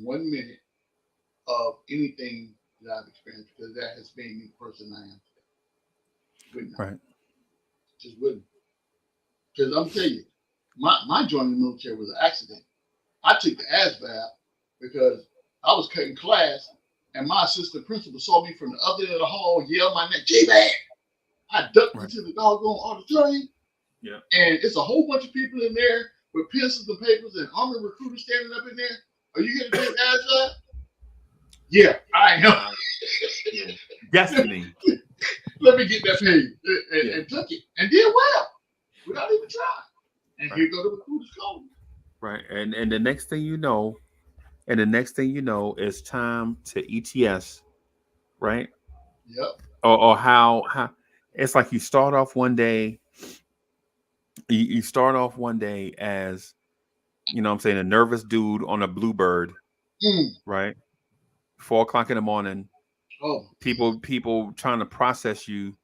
1 minute of anything that I've experienced because that has made me the person I am today. Wouldn't. Right. Just wouldn't. Because I'm telling you, my joining the military was an accident. I took the ASVAB because I was cutting class and my assistant principal saw me from the other end of the hall, yelled my name, G-Man! I ducked into the doggone auditorium. Yeah. And it's a whole bunch of people in there with pencils and papers and army recruiters standing up in there. Are you going to take ASVAB? Yeah, I am. Yeah. Destiny. Let me get that paid. And took it. And did well. Without even trying. And here go the recruiters calling. Right. And the next thing you know, is time to ETS. Right? Yep. Or how it's like you start off one day. You start off one day as, a nervous dude on a Bluebird, right? 4 o'clock in the morning. Oh, people trying to process you,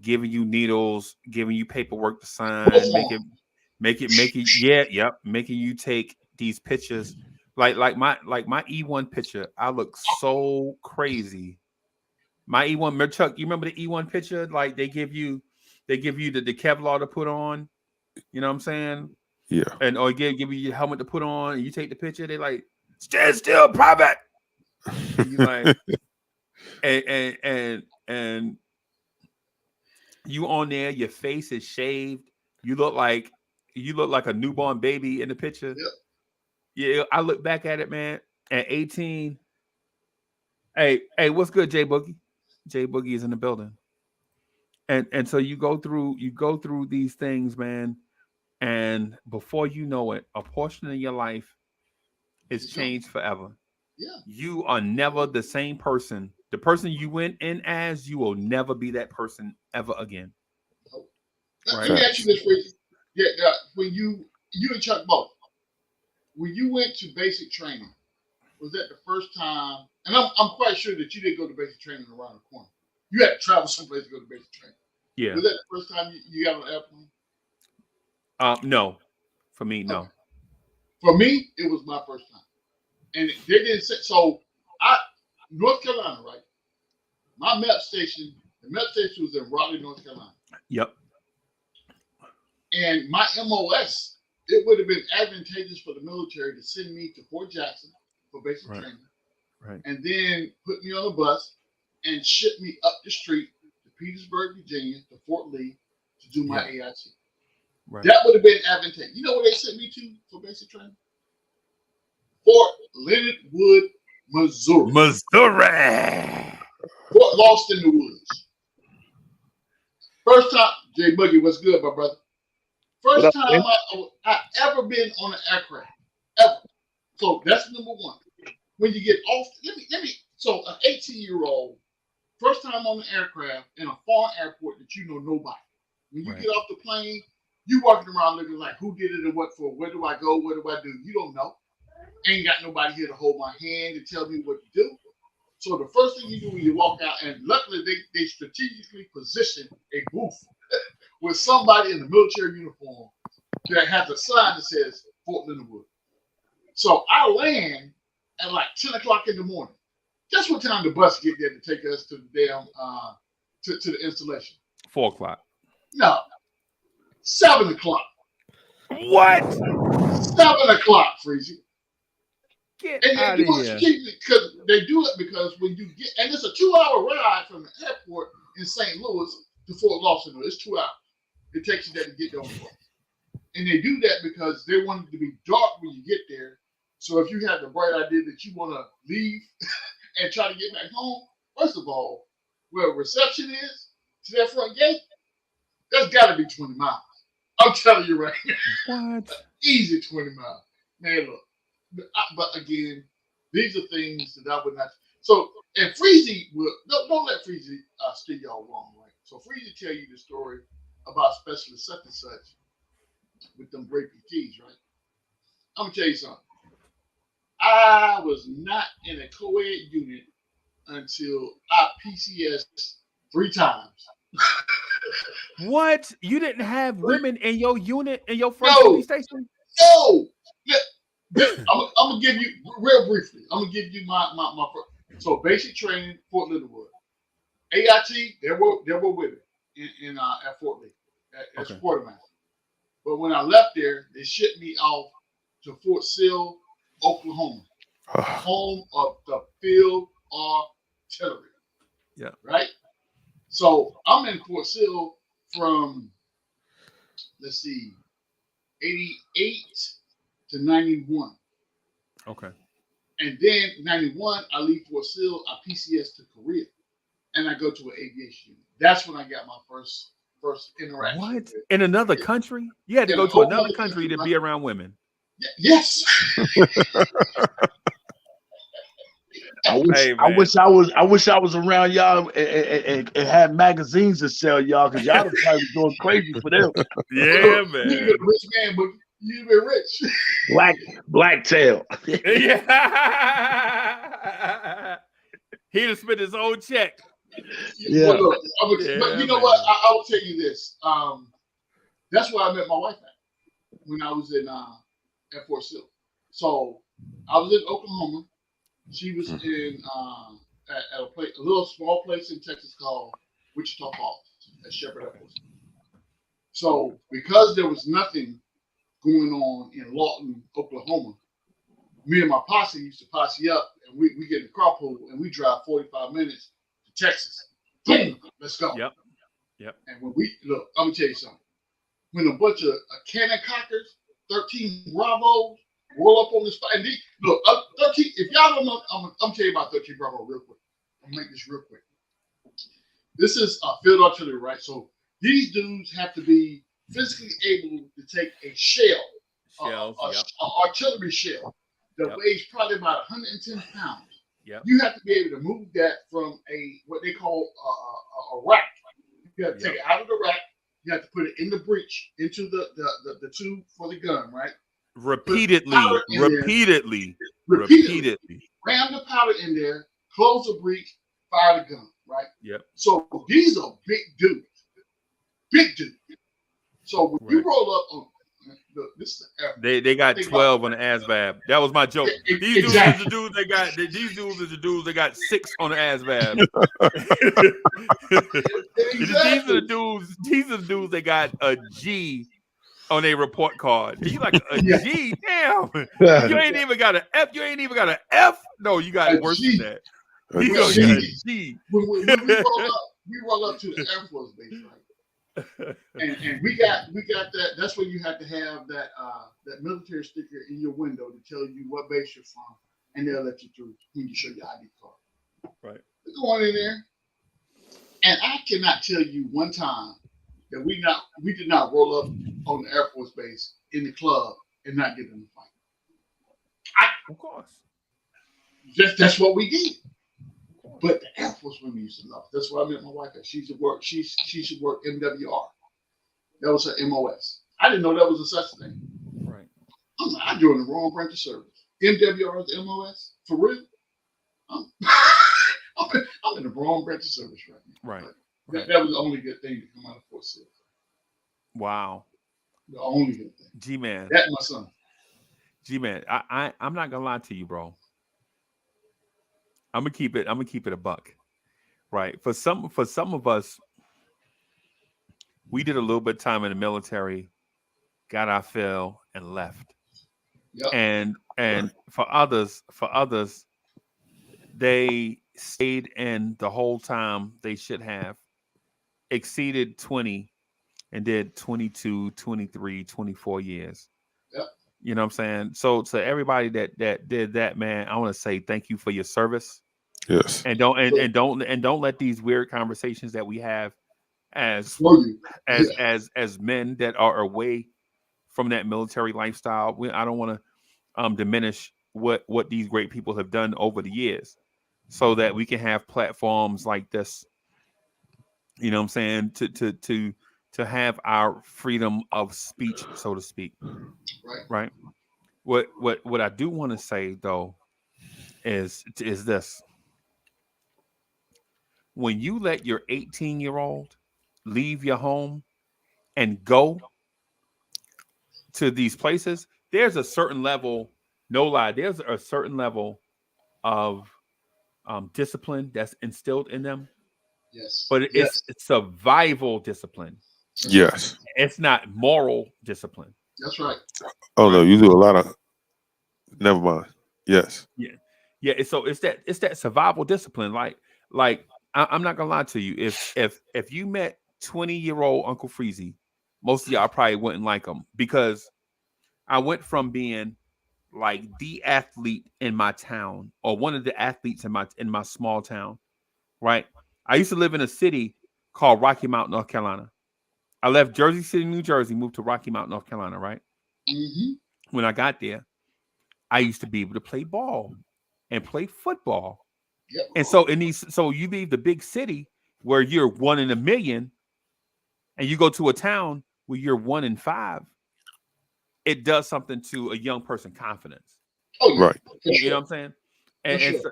giving you needles, giving you paperwork to sign, making you take these pictures. Like my E1 picture, I look so crazy. My E1, Chuck, you remember the E1 picture? Like they give you the Kevlar to put on. You know what I'm saying? Yeah. And or give you your helmet to put on, and you take the picture. They like, stand still, private. And you like, and you on there. Your face is shaved. You look like a newborn baby in the picture. Yep. Yeah, I look back at it, man. At 18, hey, what's good, Jay Boogie? Jay Boogie is in the building. And so you go through these things, man. And before you know it, a portion of your life is changed forever. Yeah. You are never the same person. The person you went in as, you will never be that person ever again. Right. Let me ask you this, Ricky. Yeah, when you and Chuck both, when you went to basic training, was that the first time? And I'm quite sure that you didn't go to basic training around the corner. You had to travel someplace to go to basic training. Yeah. Was that the first time you got on an airplane? No. For me, no. Okay. For me, it was my first time. And they didn't say, so North Carolina, right? The MEP station was in Raleigh, North Carolina. Yep. And my MOS, it would have been advantageous for the military to send me to Fort Jackson for basic training. Right. And then put me on a bus and ship me up the street to Petersburg, Virginia, to Fort Lee to do my AIT. Right. That would have been advantageous. You know where they sent me to for basic training? Fort Leonard Wood, Missouri. Fort Lost in the Woods. First time, Jay Boogie, what's good, my brother? First time I ever been on an aircraft, ever. So that's number one. When you get off, let me. So an 18-year-old, first time on the aircraft in a foreign airport that you know nobody. When you get off the plane, you walking around looking like, who did it and what for? Where do I go? What do I do? You don't know. Ain't got nobody here to hold my hand and tell me what to do. So the first thing you do when you walk out, and luckily they strategically position a booth with somebody in the military uniform that has a sign that says Fort Leonard Wood. So I land at like 10 o'clock in the morning. Guess what time the bus get there to take us to the damn to the installation? 4 o'clock. No, 7 o'clock. What? 7 o'clock, Freezy. Get And out they of do here. it because they do it because when you get, and it's a 2-hour ride from the airport in St. Louis to Fort Lauderdale. It's 2 hours. It takes you there to get there on the bus. And they do that because they want it to be dark when you get there. So if you have the bright idea that you want to leave and try to get back home, first of all, where reception is to that front gate, that's got to be 20 miles. I'm telling you right now. What? Easy 20 miles. Man, look. But again, these are things that I would not. So, and Freezy will, don't let Freezy steer y'all wrong, right? So Freezy tell you the story about specialist such and such with them great PTs, right? I'm going to tell you something. I was not in a co-ed unit until I PCS 3 times. What? You didn't have women in your unit in your first No. police station? No! I'm gonna give you real briefly. I'm gonna give you my so basic training, Fort Leonard Wood. AIT, there were women in at Fort Lee as Okay. quartermaster. But when I left there, they shipped me off to Fort Sill, Oklahoma, home of the field artillery. Yeah. Right. So I'm in Fort Sill from, let's see, 88 to 91. Okay. And then 91, I leave Fort Sill, I PCS to Korea, and I go to an aviation unit. That's when I got my first interaction. What? with- In another country? You had to In go a to whole another other country country, to be around women. Yes. I wish, Hey, I man. wish I was around y'all and had magazines to sell y'all because y'all would probably be going crazy for them. Yeah, Look, man. You've been a rich man, but you've been rich. Black tail. Yeah. He'd have spent his own check. Yeah. But look, Yeah, but you know man. what? I will tell you this. That's where I met my wife at when I was in at Fort Sill. So I was in Oklahoma. She was in at a little small place in Texas called Wichita Falls at Shepherd Air Force. So because there was nothing going on in Lawton, Oklahoma, me and my posse used to posse up, and we get in the carpool and we drive 45 minutes to Texas. Boom, let's go. Yep. And when we look, I'm gonna tell you something. When a bunch of cannon cockers, 13 Bravos, roll up on the spot, and look, 13. If y'all don't know, I'm tell you about 13 Bravo real quick. I'm gonna make this real quick. This is field artillery, right? So these dudes have to be physically able to take a shell, Shells. Yep. an artillery shell that Yep. weighs probably about 110 pounds. Yep. You have to be able to move that from what they call a rack. You have to take it out of the rack. You have to put it in the breech into the tube for the gun, right? Repeatedly. Ram the powder in there, close the breech, fire the gun, right? Yep. So these are big dudes. Big dudes. So when you Right. roll up on this is They got Think 12 on the ASVAB. That was my joke. Yeah, These dudes exactly. is the dudes they got. These dudes is the dudes that got 6 on the ASVAB. These are the dudes. These are the dudes that got a G on their report card. You like a Yeah. G? Damn. You ain't even got an F. You ain't even got an F. No, you got A worse G. than that. A You gonna G. get a G. when we roll up to the Air Force base, right? And we got that. That's where you have to have that military sticker in your window to tell you what base you're from, and they'll let you through when you show your ID card. Right. We're going in there, and I cannot tell you one time that we did not roll up on the Air Force base in the club and not get in the fight. Of course. That's what we did. But the Air Force women used to love it. That's why I met my wife at. She should work MWR. That was her MOS. I didn't know that was a such thing. Right. I'm like, I joined the wrong branch of service. MWR is the MOS? For real? I'm in the wrong branch of service right now. Right. But that was the only good thing to come out of Fort Sill. Wow. The only good thing. G-Man. That my son. G-Man, I'm not gonna lie to you, bro. I'm gonna keep it a buck. Right. For some of us, we did a little bit of time in the military, got our fill, and left. Yep. And for others, they stayed in the whole time they should have, exceeded 20 and did 22, 23, 24 years. Yep. You know what I'm saying? So to everybody that did that, man, I want to say thank you for your service. Yes. And don't let these weird conversations that we have as men that are away from that military lifestyle. I don't want to diminish what these great people have done over the years, so that we can have platforms like this. You know what I'm saying? To have our freedom of speech, so to speak. Right. What I do want to say though is this. When you let your 18-year-old leave your home and go to these places, there's a certain level, no lie, there's a certain level of discipline that's instilled in them. Yes. But it's survival discipline. Yes. It's not moral discipline. That's right. Oh no, you do a lot of. Never mind. Yes. Yeah. So it's that survival discipline. Like I'm not gonna lie to you. If you met 20-year-old Uncle Freezy, most of y'all probably wouldn't like him, because I went from being like the athlete in my town, or one of the athletes in my small town. Right. I used to live in a city called Rocky Mount, North Carolina. I left Jersey City, New Jersey, moved to Rocky Mount, North Carolina. Right. Mm-hmm. When I got there, I used to be able to play ball and play football. Yep. And so you leave the big city where you're 1 in a million, and you go to a town where you're 1 in 5. It does something to a young person's confidence. Oh, yeah. Right. You know what I'm saying?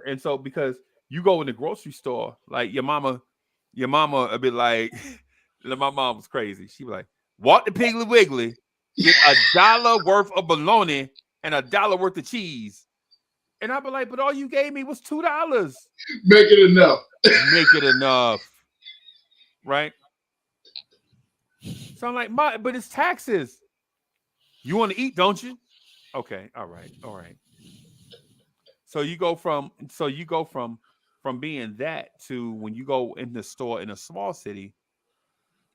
And so because you go in the grocery store, like your mama would be like, my mom was crazy. She'd be like, walk the Piggly Wiggly, get $1 worth of bologna and $1 worth of cheese. And I'd be like, but all you gave me was $2. Make it enough. Make it enough. Right? So I'm like, but it's taxes. You want to eat, don't you? Okay, all right. So you go from being that to when you go in the store in a small city,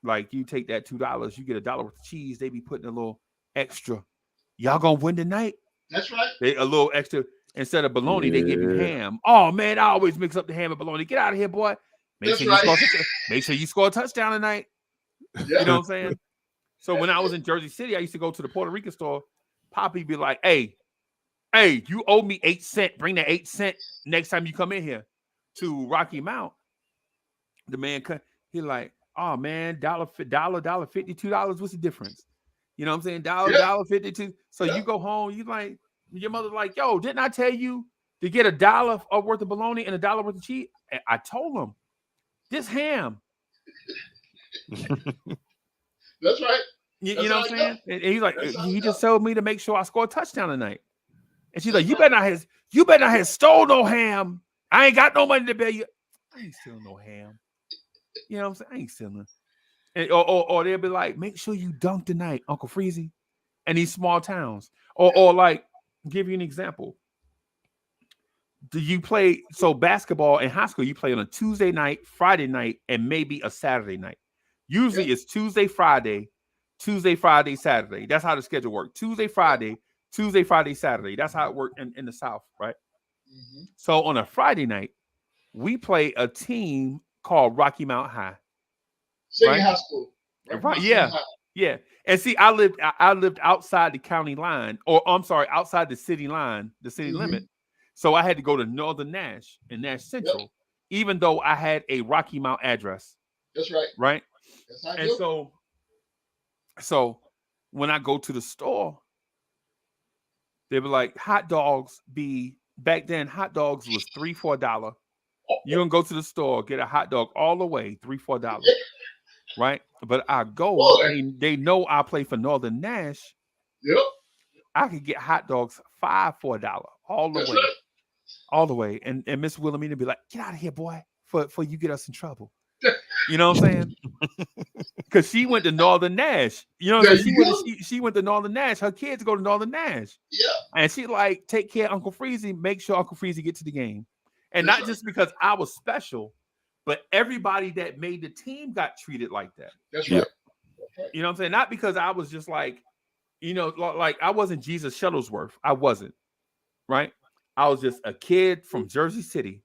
like you take that $2, you get $1 worth of cheese, they be putting a little extra. Y'all gonna win tonight? That's right. A little extra. Instead of bologna, they give you ham. Oh man, I always mix up the ham and bologna. Get out of here, boy. Make sure you score a touchdown tonight. Yeah. You know what I'm saying? So when I was in Jersey City, I used to go to the Puerto Rican store. Poppy be like, hey, you owe me 8 cents. Bring that 8 cents next time you come in here to Rocky Mount. The man, he like, oh man, $1.50, $2. What's the difference? You know what I'm saying? $1.52. So you go home, you like, your mother's like, yo, didn't I tell you to get $1 worth of bologna and $1 worth of cheese? And I told him, this ham. That's right. You know what I'm saying? And he's like, he just told me to make sure I score a touchdown tonight. And she's like, you better not have stole no ham. I ain't got no money to pay you. I ain't stealing no ham. You know what I'm saying? I ain't stealing. And, or they'll be like, make sure you dunk tonight, Uncle Freezy. And these small towns. Or like, give you an example. Do you play basketball in high school? You play on a Tuesday night, Friday night, and maybe a Saturday night. Usually it's Tuesday, Friday, Saturday. That's how the schedule works. Tuesday, Friday, Saturday. That's how it worked in the South, right? Mm-hmm. So on a Friday night, we play a team called Rocky Mount High. Senior high school. Right? Yeah. And see, I lived outside the county line, or I'm sorry, outside the city line, the city limit. So I had to go to Northern Nash and Nash Central, even though I had a Rocky Mount address. That's right. Right. That's how I and do. so when I go to the store, they were like, hot dogs back then, hot dogs was $3-4. You can go to the store, get a hot dog all the way, $3-4. right? But I go, Boy. they know I play for Northern Nash. Yep. I could get hot dogs 5 for $1 all the That's way, right. all the way. And Miss Wilhelmina be like, "Get out of here, boy, for you get us in trouble." You know what I'm saying? Because she went to Northern Nash. You know what I'm There saying? you go. She went to Northern Nash. Her kids go to Northern Nash. Yeah. And she like, take care of Uncle Freezy, make sure Uncle Freezy get to the game. And That's not right. just because I was special, but everybody that made the team got treated like that. That's Yeah. right. You know what I'm saying? Not because I was just like, you know, like I wasn't Jesus Shuttlesworth. I wasn't, right? I was just a kid from Jersey City,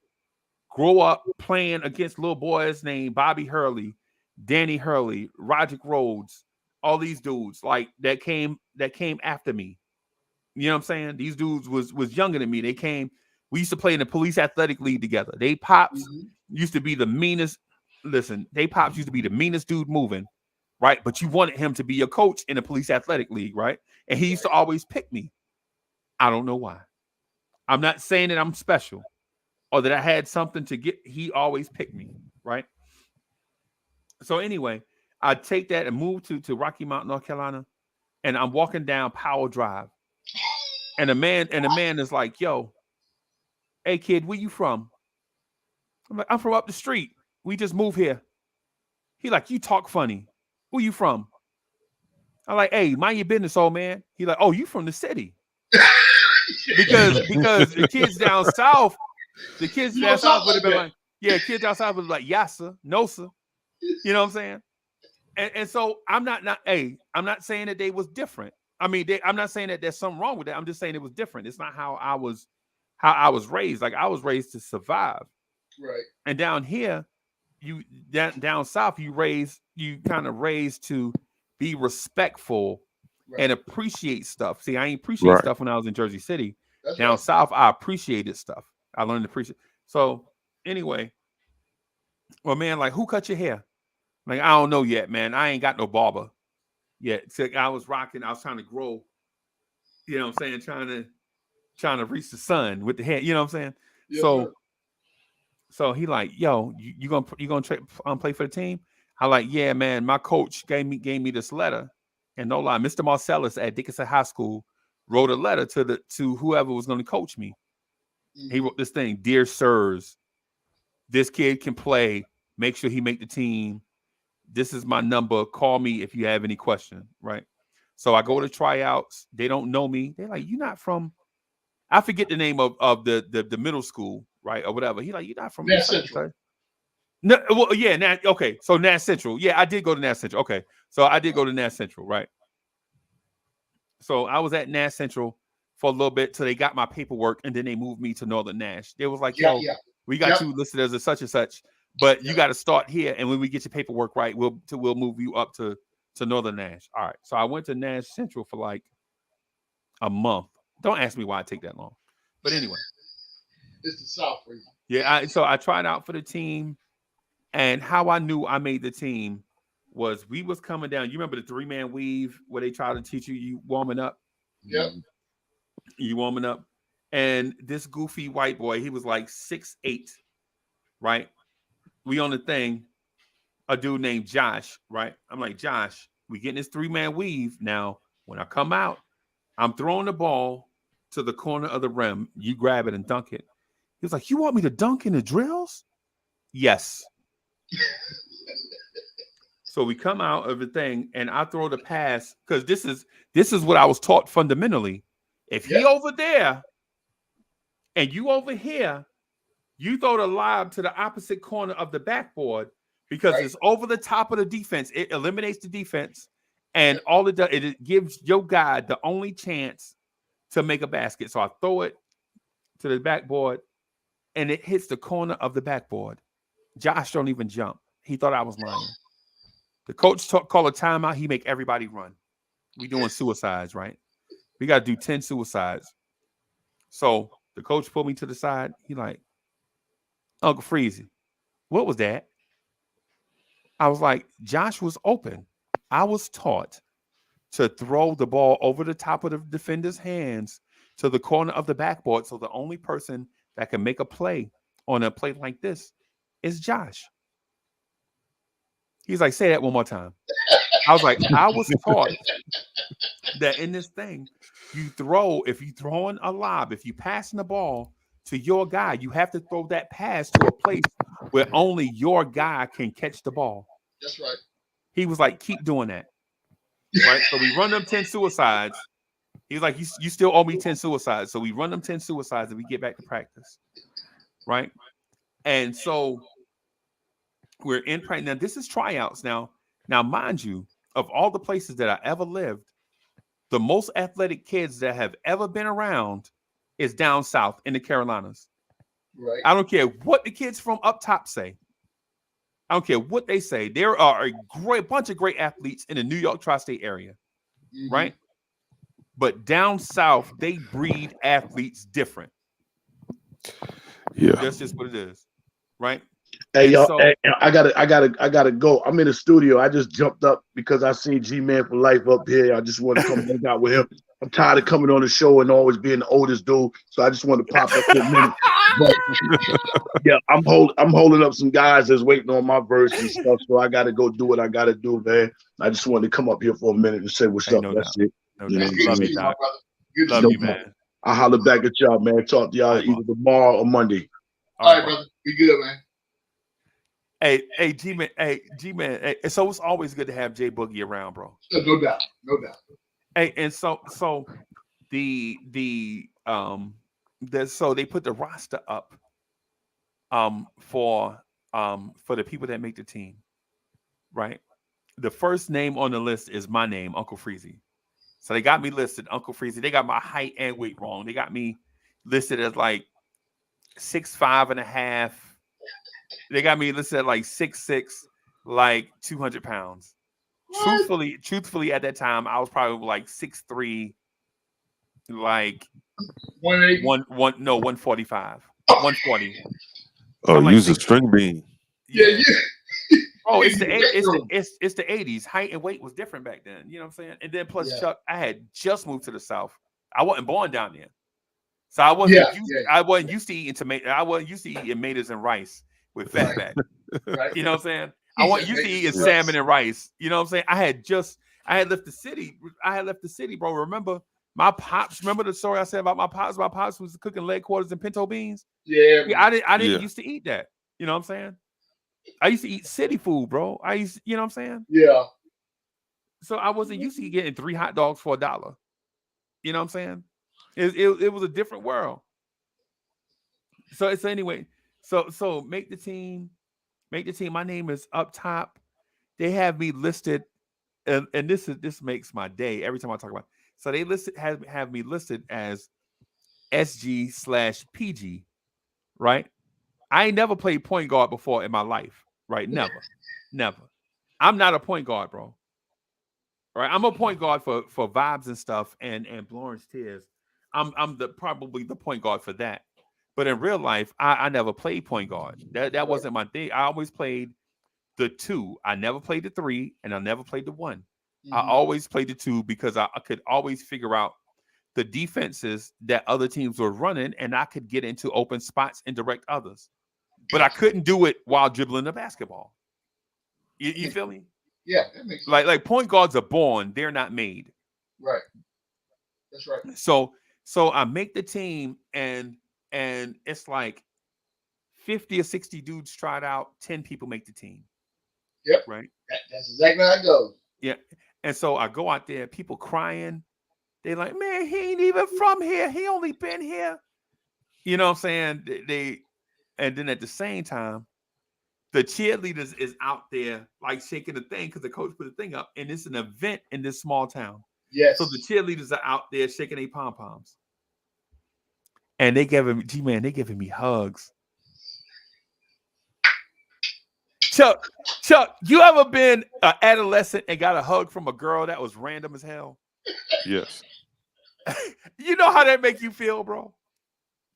grow up playing against little boys named Bobby Hurley, Danny Hurley, Roderick Rhodes, all these dudes like that came after me. You know what I'm saying? These dudes was younger than me. They came. We used to play in the police athletic league together. They pops used to be the meanest. Listen, they pops used to be the meanest dude moving, right? But you wanted him to be your coach in the police athletic league, right? And he used to always pick me. I don't know why. I'm not saying that I'm special or that I had something to get. He always picked me, right? So anyway, I take that and move to Rocky Mount, North Carolina, and I'm walking down Powell Drive. And a man is like, "Yo, hey kid, where you from?" I'm like, "I'm from up the street. We just moved here." He like, "You talk funny. Where you from?" I'm like, "Hey, mind your business, old man." He like, "Oh, you from the city?" because the kids down south, would have been like, yeah, kids down south would be like, "Yes, sir, no, sir." You know what I'm saying? And so I'm not saying that they was different. I mean, I'm not saying that there's something wrong with that. I'm just saying it was different. It's not how I was raised. Like I was raised to survive. Right. And down here, you down south, you kind of raised to be respectful and appreciate stuff. See, I ain't appreciate stuff when I was in Jersey City. That's down right. south, I appreciated stuff. I learned to appreciate. So anyway, well, man, like who cut your hair? Like, I don't know yet, man. I ain't got no barber yet. So I was trying to grow, you know what I'm saying? Trying to reach the sun with the hair, you know what I'm saying? Yes, So he like, "Yo, you gonna play for the team?" I like, "Yeah, man. My coach gave me this letter." And no lie, Mr. Marcellus at Dickinson High School wrote a letter to whoever was going to coach me. He wrote this thing: "Dear sirs, this kid can play. Make sure he make the team. This is my number. Call me if you have any question." Right. So I go to tryouts. They don't know me. They're like, "You're not from," I forget the name of the middle school, right, or whatever. He like, "You're not from Nash Central." No, well, yeah, okay. So Nash Central. Yeah, I did go to Nash Central. Okay. So I did go to Nash Central, right? So I was at Nash Central for a little bit till they got my paperwork, and then they moved me to Northern Nash. They was like, "Yo, we got you listed as a such and such, but you got to start here, and when we get your paperwork right, we'll move you up to Northern Nash." All right. So I went to Nash Central for like a month. Don't ask me why it take that long, but anyway, it's the South for you. Yeah. So I tried out for the team, and how I knew I made the team was we was coming down. You remember the 3-man weave where they try to teach you warming up? Yep. You warming up. And this goofy white boy, he was like 6'8", right? We on the thing, a dude named Josh, right? I'm like, "Josh, we getting this 3-man weave. Now, when I come out, I'm throwing the ball to the corner of the rim. You grab it and dunk it." He was like, "You want me to dunk in the drills?" Yes. So we come out of the thing, and I throw the pass because this is what I was taught fundamentally. If he over there and you over here, you throw the lob to the opposite corner of the backboard because it's over the top of the defense. It eliminates the defense, and all it does, it gives your guy the only chance to make a basket. So I throw it to the backboard, and it hits the corner of the backboard. Josh don't even jump. He thought I was lying. The coach call a timeout. He make everybody run. We doing suicides, right? We got to do 10 suicides. So the coach pulled me to the side. He like, "Uncle Freezy, what was that?" I was like, "Josh was open. I was taught to throw the ball over the top of the defender's hands to the corner of the backboard. So the only person that can make a play on a play like this is Josh." He's like, say that one more time. I was like, I was taught that in this thing, if you throwing a lob, if you passing the ball to your guy, you have to throw that pass to a place where only your guy can catch the ball. That's right. He was like, keep doing that. Right. So we run them 10 suicides. He was like, you still owe me 10 suicides. So we run them 10 suicides and we get back to practice. Right. And so we're in practice. Now, this is tryouts now. Now, mind you, of all the places that I ever lived, the most athletic kids that have ever been around is down south in the Carolinas. Right. I don't care what the kids from up top say. I don't care what they say. There are a bunch of great athletes in the New York tri-state area, right? But down south, they breed athletes different. Yeah. That's just what it is, right? Hey, And y'all, so- hey, I gotta go. I'm in the studio. I just jumped up because I seen G-Man for Life up here. I just want to come hang out with him. I'm tired of coming on the show and always being the oldest dude. So I just want to pop up for a minute. But yeah, I'm holding up some guys that's waiting on my verse and stuff. So I gotta go do what I gotta do, man. I just wanted to come up here for a minute and say what's Hey, up. no That's doubt. it. No You know doubt. what I'm Love saying? you, Doc. Good Love to see you, man. I'll holler back at y'all, man. Talk to y'all All right, either tomorrow or Monday. All right, brother. Be good, man. Hey, G-Man. Hey, so it's always good to have Jay Boogie around, bro. No doubt. No doubt. Hey, and so they put the roster up for the people that make the team, right? The first name on the list is my name, Uncle Freezy. So they got me listed, Uncle Freezy. They got my height and weight wrong. They got me listed as like 6'5.5". They got me listed at like 6'6", like 200 pounds. Truthfully, at that time, I was probably like 6'3", like 180. 145, 140. Oh, I'm like use a 6'3". string bean. Yeah. Oh, it's Yeah, the 80s. Height and weight was different back then. You know what I'm saying? And then plus Yeah. Chuck, I had just moved to the South. I wasn't born down there. So I wasn't used to eating tomato. I wasn't used to eating tomatoes and rice with fat back. Right. You know what I'm saying? I wasn't used to eating salmon and rice. You know what I'm saying? I had left the city, bro. Remember my pops? Remember the story I said about my pops? My pops was cooking leg quarters and pinto beans. Yeah. I didn't Yeah. used to eat that. You know what I'm saying? I used to eat city food, bro. You know what I'm saying? Yeah. So I wasn't used to getting 3 hot dogs for $1. You know what I'm saying? It was a different world. So anyway, so make the team. My name is up top. They have me listed, and this makes my day every time I talk about it. So they have me listed as SG/PG, right? I ain't never played point guard before in my life, right? Never. I'm not a point guard, bro. All right, I'm a point guard for vibes and stuff and blowing tears. I'm probably the point guard for that. But in real life, I never played point guard. That wasn't my thing. I always played the 2. I never played the 3, and I never played the 1. I always played the 2 because I could always figure out the defenses that other teams were running, and I could get into open spots and direct others. But I couldn't do it while dribbling the basketball. You feel me? Yeah, that makes sense. Like point guards are born; they're not made. Right. That's right. So I make the team, and it's like 50 or 60 dudes tried out. 10 people make the team. Yep. Right. That's exactly how it goes. Yeah. And so I go out there, people crying. They like, man, he ain't even from here. He only been here. You know what I'm saying? And then at the same time, the cheerleaders is out there like shaking the thing because the coach put the thing up, and it's an event in this small town. Yes. So the cheerleaders are out there shaking their pom-poms. And they giving me hugs. Chuck, you ever been an adolescent and got a hug from a girl that was random as hell? Yes. You know how that make you feel, bro?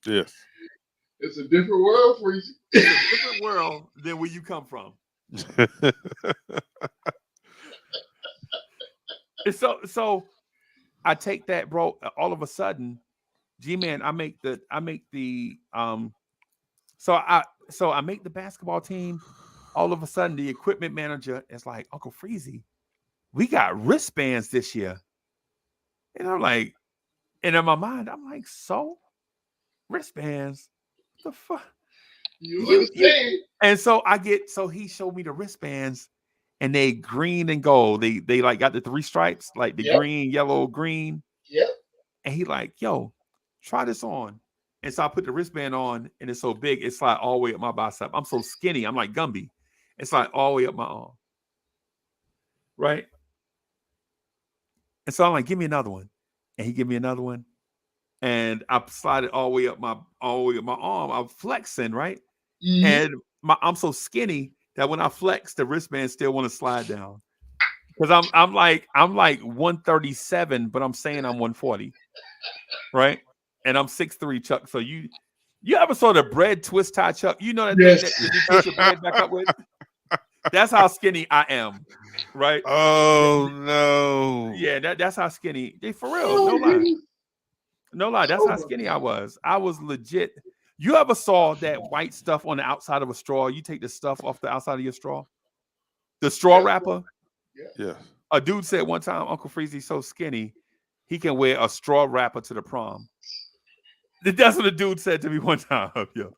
Yes. It's a different world for you. It's a different world than where you come from. And so I take that, bro. All of a sudden, G-Man, I make the basketball team, all of a sudden the equipment manager is like, Uncle Freezy, we got wristbands this year. And I'm like, and in my mind, I'm like, so wristbands? The fuck? You understand? And so he showed me the wristbands and they green and gold. They like got the 3 stripes, like the green, yellow, green. Yep. And he like, yo, try this on. And so I put the wristband on and it's so big, it's like all the way up my bicep. I'm so skinny. I'm like Gumby. It's like all the way up my arm. Right. And so I'm like, give me another one. And he gave me another one. And I slide it all the way up my arm. I'm flexing, right? Mhm. And I'm so skinny that when I flex, the wristband still want to slide down. Because I'm like 137, but I'm saying I'm 140. Right? And I'm 6'3", Chuck. So you ever saw the bread twist tie, Chuck? You know that Yes. thing that you twist your bread back up with? That's how skinny I am. Right? Oh no. Yeah, that's how skinny. For real, no lie. No lie, that's how skinny I was. I was legit. You ever saw that white stuff on the outside of a straw? You take the stuff off the outside of your straw? The straw wrapper? Yeah. A dude said one time, Uncle Freezy's so skinny, he can wear a straw wrapper to the prom. That's what a dude said to me one time. Yo.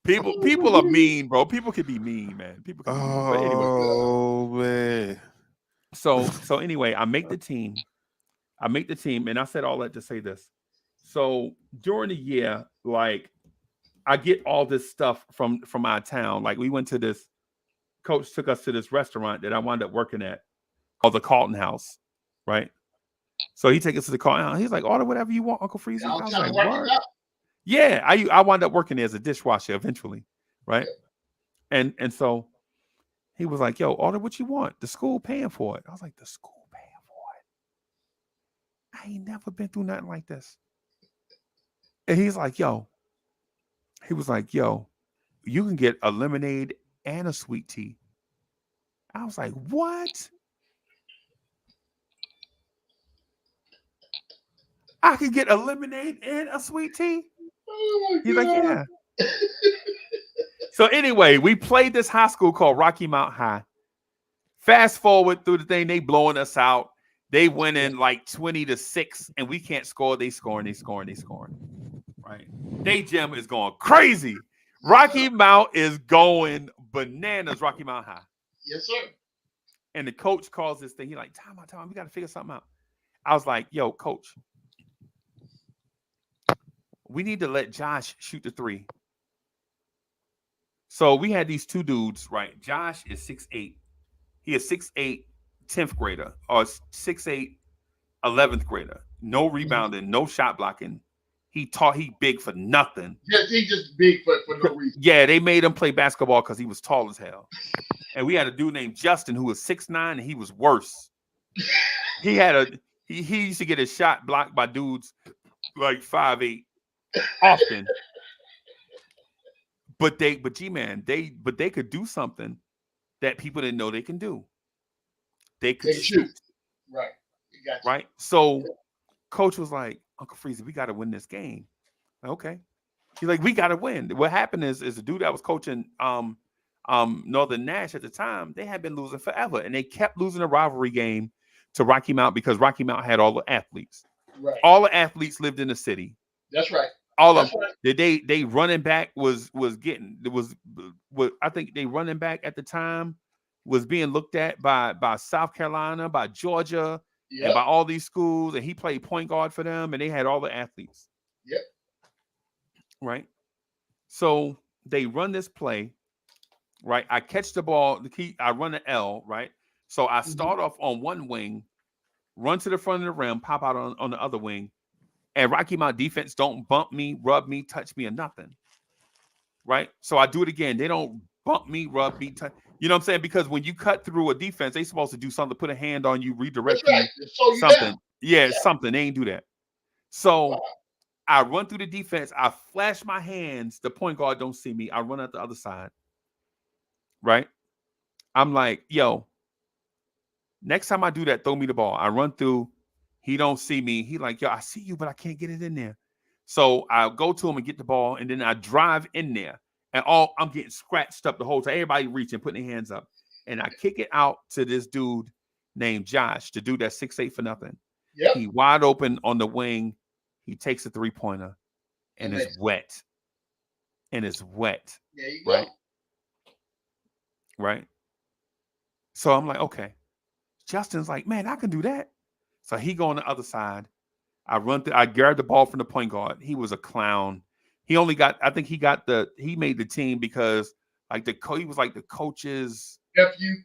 People are mean, bro. People can be mean, man. People can be mean. But anyway. Oh man. So anyway, I make the team, and I said all that to say this. So during the year, like I get all this stuff from our town. Like we went to this, coach took us to this restaurant that I wound up working at called the Carlton House, right? So he take us to the Carlton House. He's like, order whatever you want, Uncle Freezy. I was like, what? Yeah, I wound up working there as a dishwasher eventually, right? And so he was like, yo, order what you want. The school paying for it. I was like, the school paying for it? I ain't never been through nothing like this. And he's like, yo, you can get a lemonade and a sweet tea. I was like, what? I could get a lemonade and a sweet tea? Oh He's like, yeah. So anyway, we played this high school called Rocky Mount High. Fast forward through the thing, they blowing us out. They winning like 20-6, and we can't score. They scoring. Right? They gym is going crazy. Rocky Mount is going bananas. Rocky Mount High. Yes, sir. And the coach calls this thing. He's like, time out. We got to figure something out. I was like, yo, coach, we need to let Josh shoot the 3. So we had these 2 dudes, right? Josh is 6'8". He is 6'8", 10th grader, or 6'8", 11th grader. No rebounding, no shot blocking. He big for nothing. Yes, he just big for no reason. Yeah, they made him play basketball because he was tall as hell. And we had a dude named Justin who was 6'9", and he was worse. He used to get his shot blocked by dudes like 5'8" often. But they could do something that people didn't know they can do. They could shoot. Right. Right. So coach was like, Uncle Freezy, we got to win this game. Okay. He's like, we got to win. What happened is the dude that was coaching Northern Nash at the time, they had been losing forever. And they kept losing a rivalry game to Rocky Mount because Rocky Mount had all the athletes. Right. All the athletes lived in the city. That's right. All of them. They running back was I think they running back at the time was being looked at by South Carolina, by Georgia, and by all these schools, and he played point guard for them, and they had all the athletes. Yep. Right. So they run this play, right? I catch the ball, I run an L, right? So I start off on one wing, run to the front of the rim, pop out on the other wing. And Rocky Mount defense don't bump me, rub me, touch me, or nothing. Right? So I do it again. They don't bump me, rub me, touch. You know what I'm saying? Because when you cut through a defense, they're supposed to do something, put a hand on you, redirect you, something. Yeah, something. They ain't do that. So I run through the defense. I flash my hands. The point guard don't see me. I run out the other side. Right? I'm like, yo, next time I do that, throw me the ball. I run through. He don't see me. He like, yo, I see you, but I can't get it in there. So I go to him and get the ball, and then I drive in there. And I'm getting scratched up the whole time. Everybody reaching, putting their hands up. And I kick it out to this dude named Josh, the dude that's 6'8" for nothing. Yep. He wide open on the wing. He takes a 3-pointer and it's wet. And it's wet. There you go. Right. So I'm like, okay. Justin's like, man, I can do that. So he go on the other side. I grabbed the ball from the point guard. He was a clown. He made the team because like he was like the coach's nephew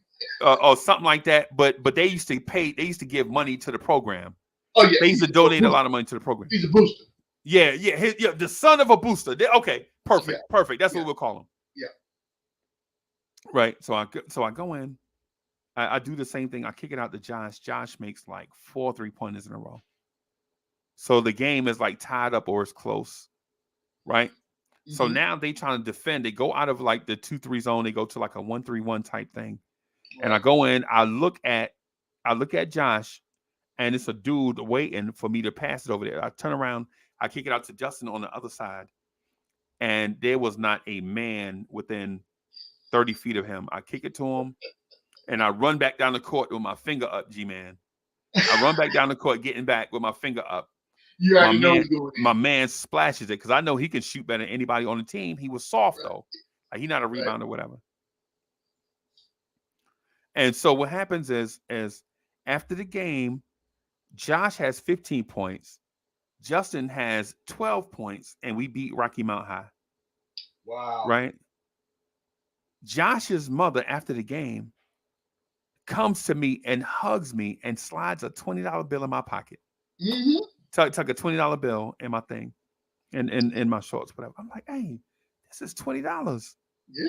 or something like that. But they used to give money to the program. Oh yeah. They used to donate a lot of money to the program. He's a booster. Yeah. The son of a booster. Okay, perfect. That's what we'll call him. Yeah. Right. So I go in. I do the same thing. I kick it out to Josh. Josh makes like 4 3-pointers in a row. So the game is like tied up or it's close. Right. Mm-hmm. So now they trying to defend. They go out of like the 2-3 zone. They go to like a 1-3-1 type thing. Right. And I go in. I look at Josh, and it's a dude waiting for me to pass it over there. I turn around. I kick it out to Justin on the other side, and there was not a man within 30 feet of him. I kick it to him, and I run back down the court with my finger up, G-Man. I run back down the court, getting back with my finger up. You already know he's doing it. My man splashes it because I know he can shoot better than anybody on the team. He was soft, though. Like, he's not a rebounder or whatever. And so what happens is after the game, Josh has 15 points. Justin has 12 points, and we beat Rocky Mount High. Wow. Right? Josh's mother, after the game, comes to me and hugs me and slides a $20 bill in my pocket. Mm-hmm. Tuck a $20 bill in my thing, in my shorts, whatever. I'm like, hey, this is $20. Yeah.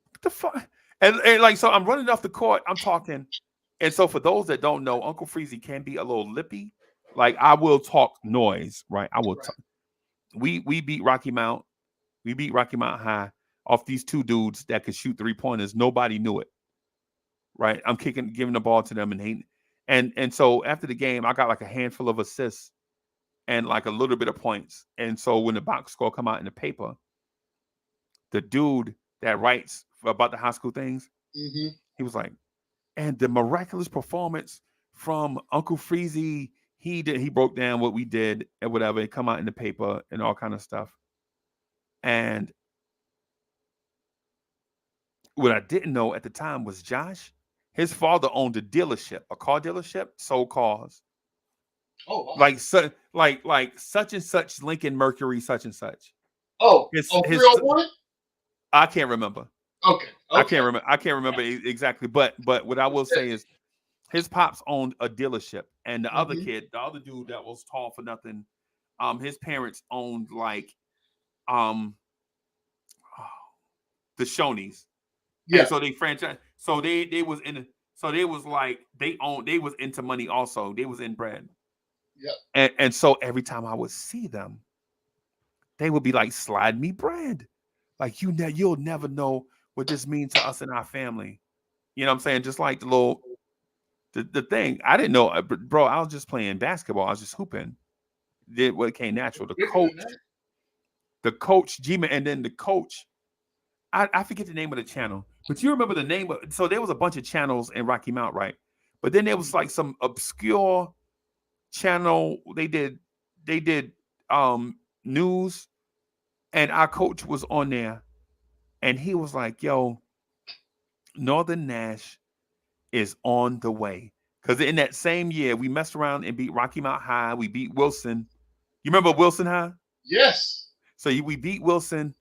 What the fuck? And like, so I'm running off the court. I'm talking. And so for those that don't know, Uncle Freezy can be a little lippy. Like, I will talk noise, right? I will talk. We beat Rocky Mount. We beat Rocky Mount High off these 2 dudes that could shoot 3-pointers. Nobody knew it. Right? I'm giving the ball to them, and so after the game, I got like a handful of assists and like a little bit of points. And so when the box score come out in the paper, the dude that writes about the high school things, mm-hmm. he was like, and the miraculous performance from Uncle Freezy, he broke down what we did and whatever, it come out in the paper and all kind of stuff. And what I didn't know at the time was Josh, his father owned a dealership, a car dealership, sold cars. Oh, wow. Like such and such Lincoln Mercury, such and such. Oh, 301? I can't remember. Okay. I can't remember exactly. But what I will say is his pops owned a dealership, and the other kid, the other dude that was tall for nothing, his parents owned like the Shoney's. Yeah. And so they franchise. So they was into money also. They was inbred. Yeah. And so every time I would see them, they would be like, slide me bread. Like, you'll never know what this means to us and our family. You know what I'm saying? Just like the thing. I didn't know, bro, I was just playing basketball. I was just hooping. Did what came natural. The coach, G-Man, and then the coach, I forget the name of the channel, but you remember the name of, so there was a bunch of channels in Rocky Mount, right? But then there was like some obscure channel. They did news, and our coach was on there, and he was like, yo, Northern Nash is on the way. Because in that same year, we messed around and beat Rocky Mount High. We beat Wilson. You remember Wilson High? Yes. So we beat Wilson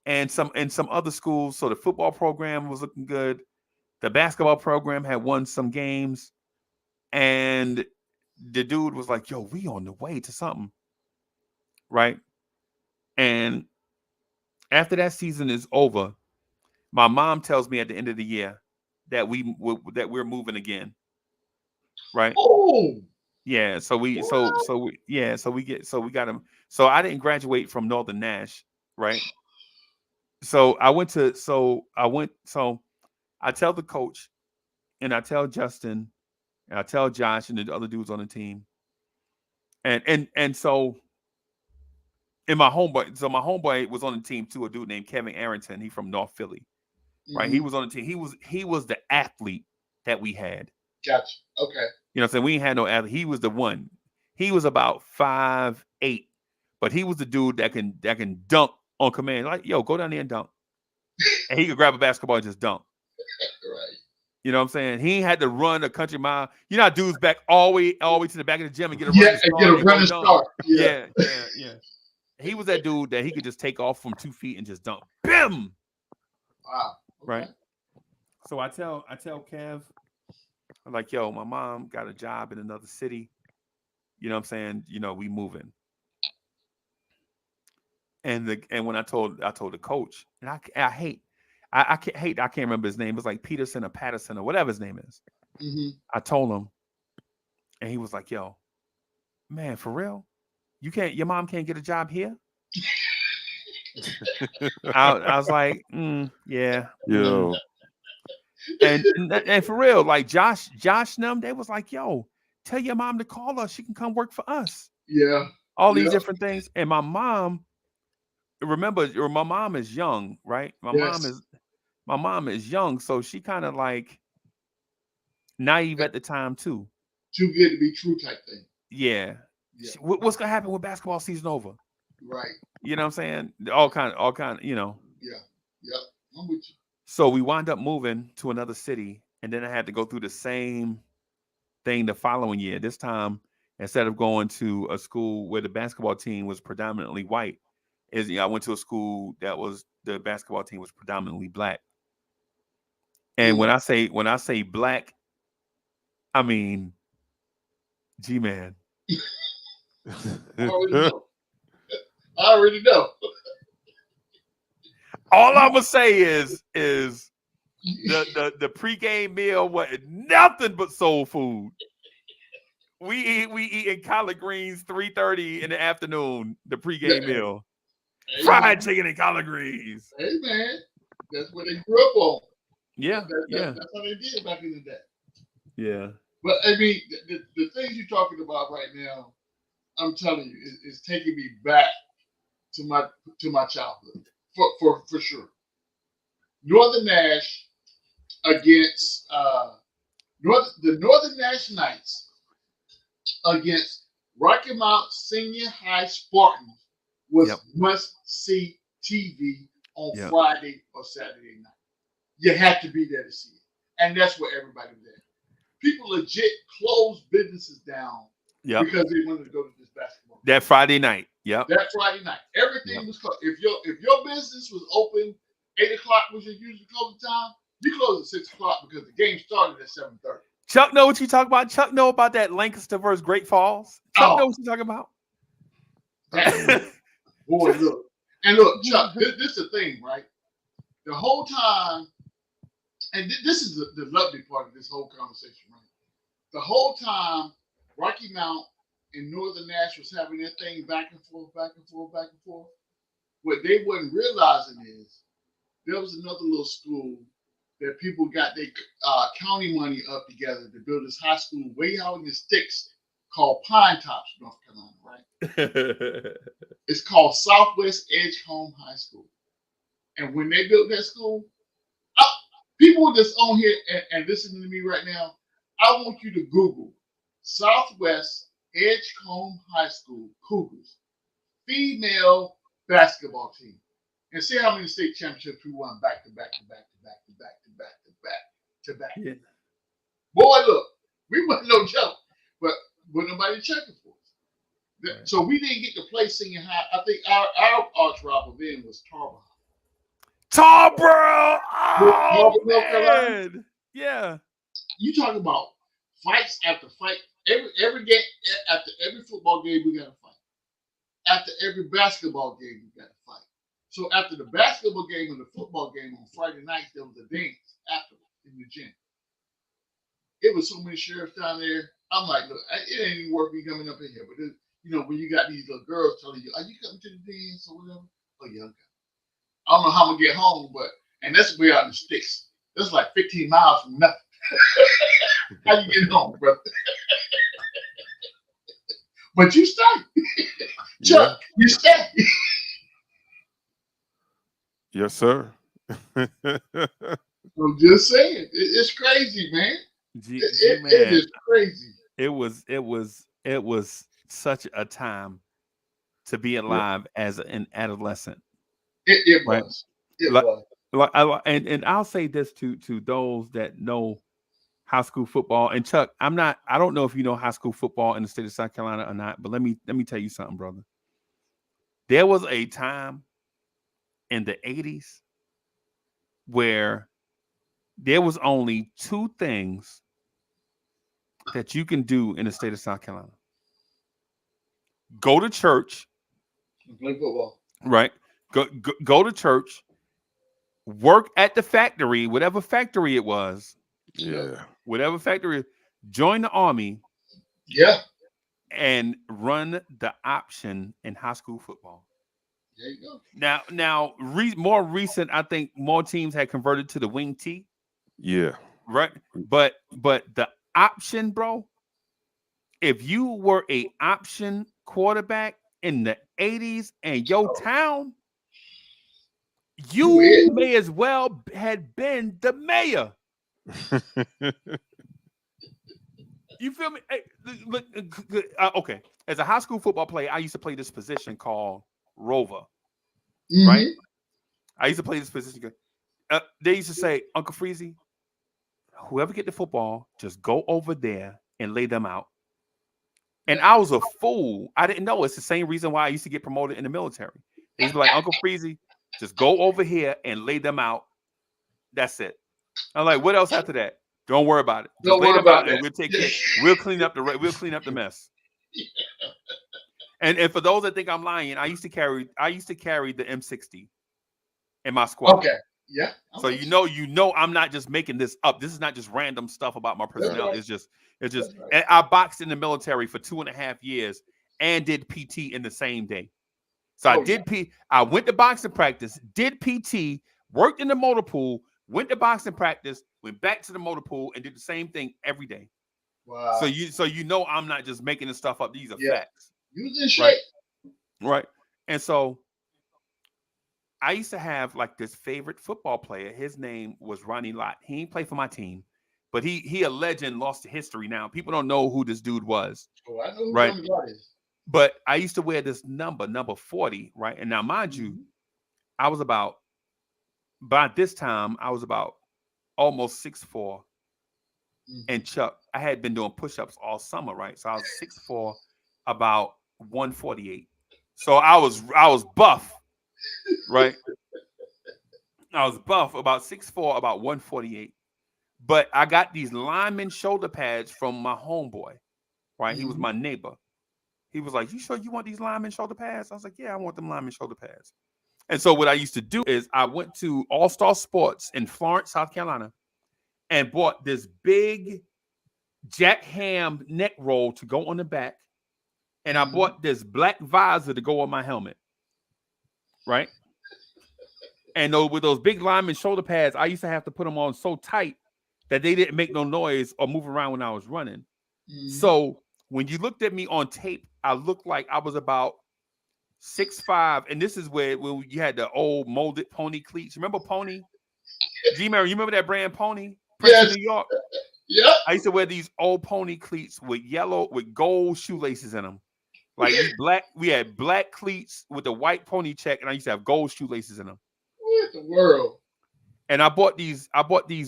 and some other schools. So the football program was looking good. The basketball program had won some games. And the dude was like, yo, we on the way to something. Right? And after that season is over, my mom tells me at the end of the year that we're moving again. Right? Oh. Yeah, so we got him. So I didn't graduate from Northern Nash, right? So I tell the coach, and I tell Justin, and I tell Josh and the other dudes on the team. And so And my homeboy was on the team too, a dude named Kevin Arrington. He from North Philly. Right. He was on the team. He was the athlete that we had. Gotcha. Okay. You know what I'm saying? We ain't had no athlete. He was the one. He was about 5'8", but he was the dude that can dunk on command. Like, yo, go down there and dunk. And he could grab a basketball and just dunk. Right. You know what I'm saying? He had to run a country mile. You know how dudes back all the way to the back of the gym and get a running start. Yeah. He was that dude that he could just take off from 2 feet and just dunk. Bim! Wow. Okay. Right. So I tell Kev, I'm like, yo, my mom got a job in another city. You know what I'm saying? You know, we moving. And when I told the coach, and I can't remember his name. It was like Peterson or Patterson or whatever his name is. Mm-hmm. I told him, and he was like, yo, man, for real? Your mom can't get a job here? I was like, yeah. Yo. And for real, like Josh and them, they was like, yo, tell your mom to call us. She can come work for us. Yeah. All these different things. And my mom, remember, my mom is young, right? My mom is young, so she kind of like naive at the time too. Too good to be true type thing. Yeah. What's gonna happen when basketball season over? Right. You know what I'm saying? All kind, you know. Yeah. Yep. I'm with you. So we wound up moving to another city, and then I had to go through the same thing the following year. This time, instead of going to a school where the basketball team was predominantly white, I went to a school that was the basketball team was predominantly black. And when I say black, I mean G-Man. I already know. All I'm gonna say is the pregame meal was nothing but soul food. We eating collard greens 3:30 in the afternoon. The pregame meal, fried chicken and collard greens. Hey man, that's what they grew up on. Yeah, that's how they did back in the day. Yeah, but I mean, the things you're talking about right now, I'm telling you, is taking me back to my childhood for sure. Northern Nash against the Northern Nash Knights against Rocky Mount Senior High Spartans was must-see TV on Friday or Saturday night. You had to be there to see it. And that's where everybody was at. People legit closed businesses down because they wanted to go to this basketball game. That Friday night. Yep. That Friday night. Everything was closed. If your business was open, 8 o'clock was your usual closing time, you closed at 6 o'clock because the game started at 7:30. Chuck know what you talk about? Chuck know about that Lancaster versus Great Falls? Chuck know what you talking about? Boy, look. And look, Chuck, this is the thing, right? The whole time, and this is the lovely part of this whole conversation, right? The whole time, Rocky Mount and Northern Nash was having their thing back and forth. What they wasn't realizing is there was another little school that people got their county money up together to build this high school way out in the sticks called Pine Tops, North Carolina, right? It's called Southwest Edgecombe High School. And when they built that school, people that's on here and listening to me right now, I want you to Google Southwest Edgecombe High School Cougars female basketball team and see how many state championships we won back to back. Yeah. Boy, look, we wasn't no joke, but nobody checking for us. Right. So we didn't get to play senior high. I think our arch rival then was Tarboro. Tarboro! Oh, man. Yeah. You talking about fights after fight. Every game, after every football game, we got to fight. After every basketball game, we got to fight. So after the basketball game and the football game on Friday nights, there was a dance after in the gym. It was so many sheriffs down there. I'm like, look, it ain't even worth me coming up in here. But when you got these little girls telling you, "Are you coming to the dance or whatever?" Oh yeah, okay. I don't know how I'm gonna get home, and that's way out in the sticks. That's like 15 miles from nothing. How you get home, brother? But you stay. Yeah. Chuck, you stay. Yes, sir. I'm just saying. It's crazy, man. It G-Man, is crazy. it was such a time to be alive as an adolescent, It right? was. It Like, was. and I'll say this to those that know high school football. And Chuck, I don't know if you know high school football in the state of South Carolina or not, but let me tell you something, brother. There was a time in the 80s where there was only two things that you can do in the state of South Carolina. Go to church, Play football. right? Go to church, work at the factory, whatever factory it was, Yeah. whatever factory, join the army, Yeah. and run the option in high school football. There you go. Now, more recent, I think more teams had converted to the wing T, Yeah. right? But the option, bro, if you were a option quarterback in the 80s and your town, you it. may as well had been the mayor. You feel me? Hey, look, okay. As a high school football player, I used to play this position called rover, right? I used to play this position. They used to say, Uncle Freezy, whoever get the football, just go over there and lay them out. And I was a fool. I didn't know. It's the same reason why I used to get promoted in the military. They used to be like, Uncle Freezy, just go over here and lay them out. That's it. I'm like, what else after that? Don't worry about it. Just Don't lay worry them about out that. and we'll take care. We'll clean up the mess. And for those that think I'm lying, I used to carry the M60 in my squad. Okay. Yeah. So you know I'm not just making this up. This is not just random stuff about my personnel. right. It's just right. and I boxed in the military for 2.5 years and did PT in the same day. So I went to boxing practice, did PT, worked in the motor pool, went to boxing practice, went back to the motor pool, and did the same thing every day. Wow. So you know I'm not just making this stuff up. These are facts. You was in shape. Right. And so I used to have like this favorite football player. His name was Ronnie Lott. He ain't played for my team, but he a legend, lost to history now. People don't know who this dude was. Oh, I know who Right. Ronnie Lott is. But I used to wear this number 40, right? And now, mind you, I was by this time, I was about almost 6'4". And Chuck, I had been doing push-ups all summer, right? So I was 6'4", about 148. So I was buff, right? I was buff, about 6'4", about 148. But I got these lineman shoulder pads from my homeboy, right? He was my neighbor. He was like, "You sure you want these lineman shoulder pads?" I was like, "Yeah, I want them lineman shoulder pads." And so what I used to do is I went to All Star Sports in Florence, South Carolina, and bought this big Jack Ham neck roll to go on the back. And I bought this black visor to go on my helmet. Right? And with those big lineman shoulder pads, I used to have to put them on so tight that they didn't make no noise or move around when I was running. So when you looked at me on tape, I looked like I was about 6'5", and this is where you had the old molded pony cleats. Remember Pony? G-Man, you remember that brand Pony? Princeton, New York? Yeah. I used to wear these old Pony cleats with gold shoelaces in them. Like we had black cleats with a white pony check, and I used to have gold shoelaces in them. What the world? And I bought these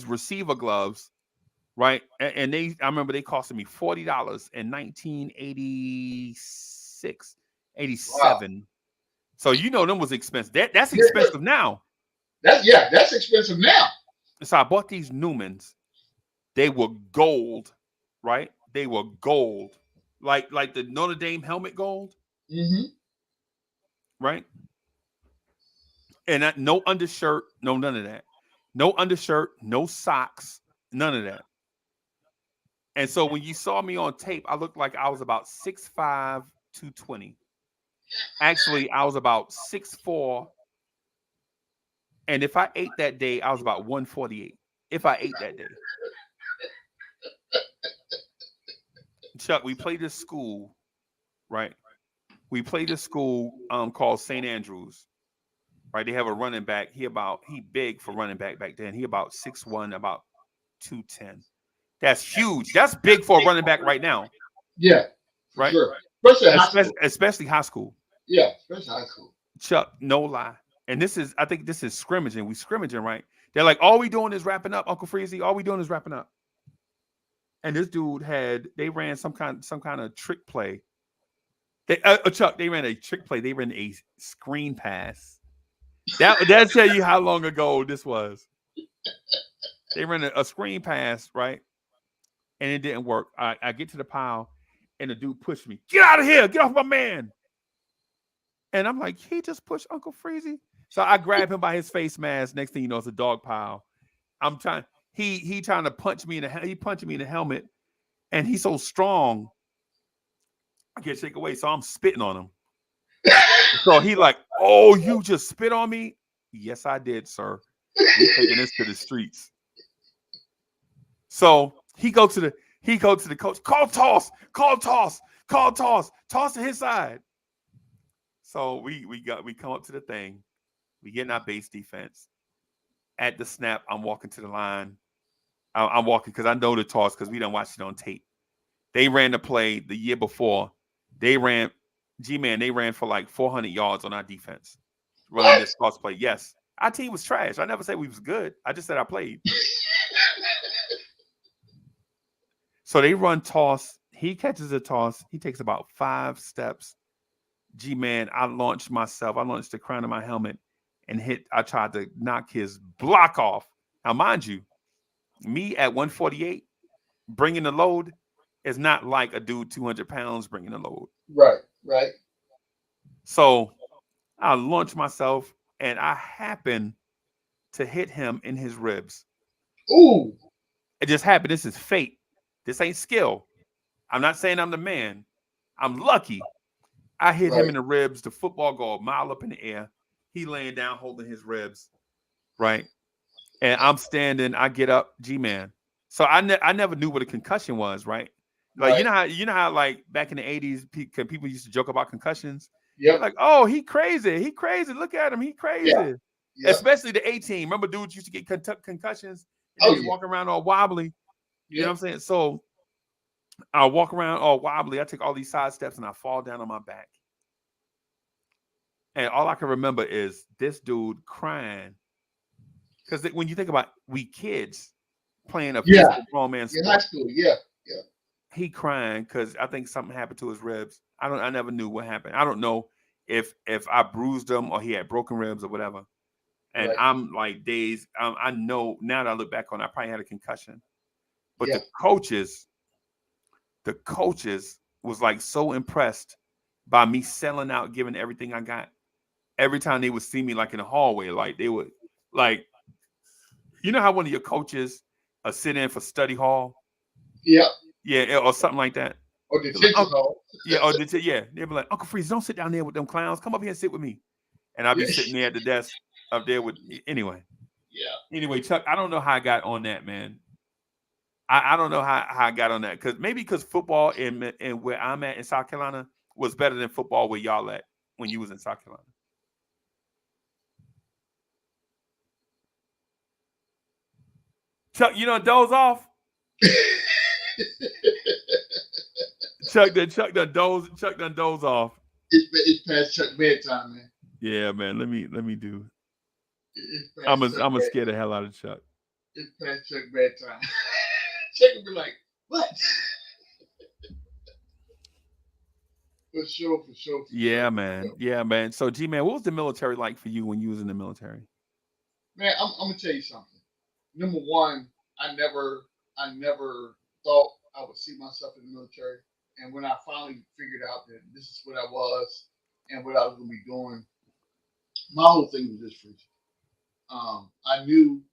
receiver gloves, right? And I remember they costed me $40 in 1986, 87. Wow. So you know them was expensive. That's expensive now. That's expensive now. So I bought these Newmans. They were gold, right? They were gold. Like the Notre Dame helmet gold. Right? And no undershirt, no none of that. No undershirt, no socks, none of that. And so when you saw me on tape, I looked like I was about 6'5", 220. Actually, I was about 6'4". And if I ate that day, I was about 148. If I ate that day. Chuck, we played this school right? We played this school called St. Andrews, right? They have a running back. He big for running back then. He about 6'1", about 210. That's huge. That's big for a running back right now, Yeah, for right? sure. Especially high school. Especially high school. Yeah, especially high school. Chuck, no lie. And I think this is scrimmaging. We scrimmaging, right? They're like, all we doing is wrapping up, Uncle Freezy. All we doing is wrapping up. And this dude they ran some kind of trick play. Chuck, they ran a trick play. They ran a screen pass. That tell you how long ago this was. They ran a screen pass, right? And it didn't work. I get to the pile, and the dude pushed me. Get out of here! Get off my man! And I'm like, he just pushed Uncle Freezy. So I grab him by his face mask. Next thing you know, it's a dog pile. He trying to punch me he punched me in the helmet, and he's so strong, I can't shake away. So I'm spitting on him. So he like, oh, you just spit on me? Yes, I did, sir. We're taking this to the streets. So he go to the coach. Call toss to his side. So we come up to the thing. We get in our base defense. At the snap, I'm walking to the line. I'm walking because I know the toss because we done watched it on tape. They ran the play the year before. They ran for like 400 yards on our defense. Running this toss play. Yes. Our team was trash. I never said we was good. I just said I played. So they run toss. He catches a toss. He takes about 5 steps. G-Man, I launched myself. I launched the crown of my helmet and I tried to knock his block off. Now, mind you, me at 148, bringing the load is not like a dude 200 pounds bringing the load. Right. So I launched myself, and I happened to hit him in his ribs. Ooh. It just happened. This is fate. This ain't skill. I'm not saying I'm the man. I'm lucky. I hit him in the ribs. The football go a mile up in the air. He laying down holding his ribs, right? And I'm standing. I get up, G-Man. So I never knew what a concussion was, right? Like you know how like back in the 80s, people used to joke about concussions. Yeah. Like, oh, he crazy. Look at him. He crazy. Yeah. Especially the 18. Remember, dudes used to get concussions and they walk around all wobbly. You know what I'm saying? So I walk around all wobbly. I take all these side steps and I fall down on my back. And all I can remember is this dude crying. Because when you think about we kids playing a physical grown man sport. In high school, yeah. He crying because I think something happened to his ribs. I never knew what happened. I don't know if I bruised him or he had broken ribs or whatever. And I'm like dazed. I know now that I look back on it, I probably had a concussion. But the coaches was like so impressed by me selling out, giving everything I got. Every time they would see me like in the hallway, like they would like, you know how one of your coaches sit in for study hall? Yeah, or something like that. Or detention hall. Yeah, they'd be like, Uncle Freeze, don't sit down there with them clowns. Come up here and sit with me. And I'd be sitting there at the desk up there with anyway. Yeah. Anyway, Chuck, I don't know how I got on that, man. I don't know how I got on that. Because football in where I'm at in South Carolina was better than football where y'all at when you was in South Carolina. Chuck, you don't doze off? Chuck done doze off. It's past Chuck bedtime, man. Yeah, man. Let me do. I'm gonna scare the hell out of Chuck. It's past Chuck bedtime. Chuck will be like, what? For sure. Yeah, man. Yeah, man. So, G-Man, what was the military like for you when you was in the military? Man, I'm gonna tell you something. Number one, I never thought I would see myself in the military. And when I finally figured out that this is what I was and what I was going to be doing, my whole thing was this, Freeze. I knew,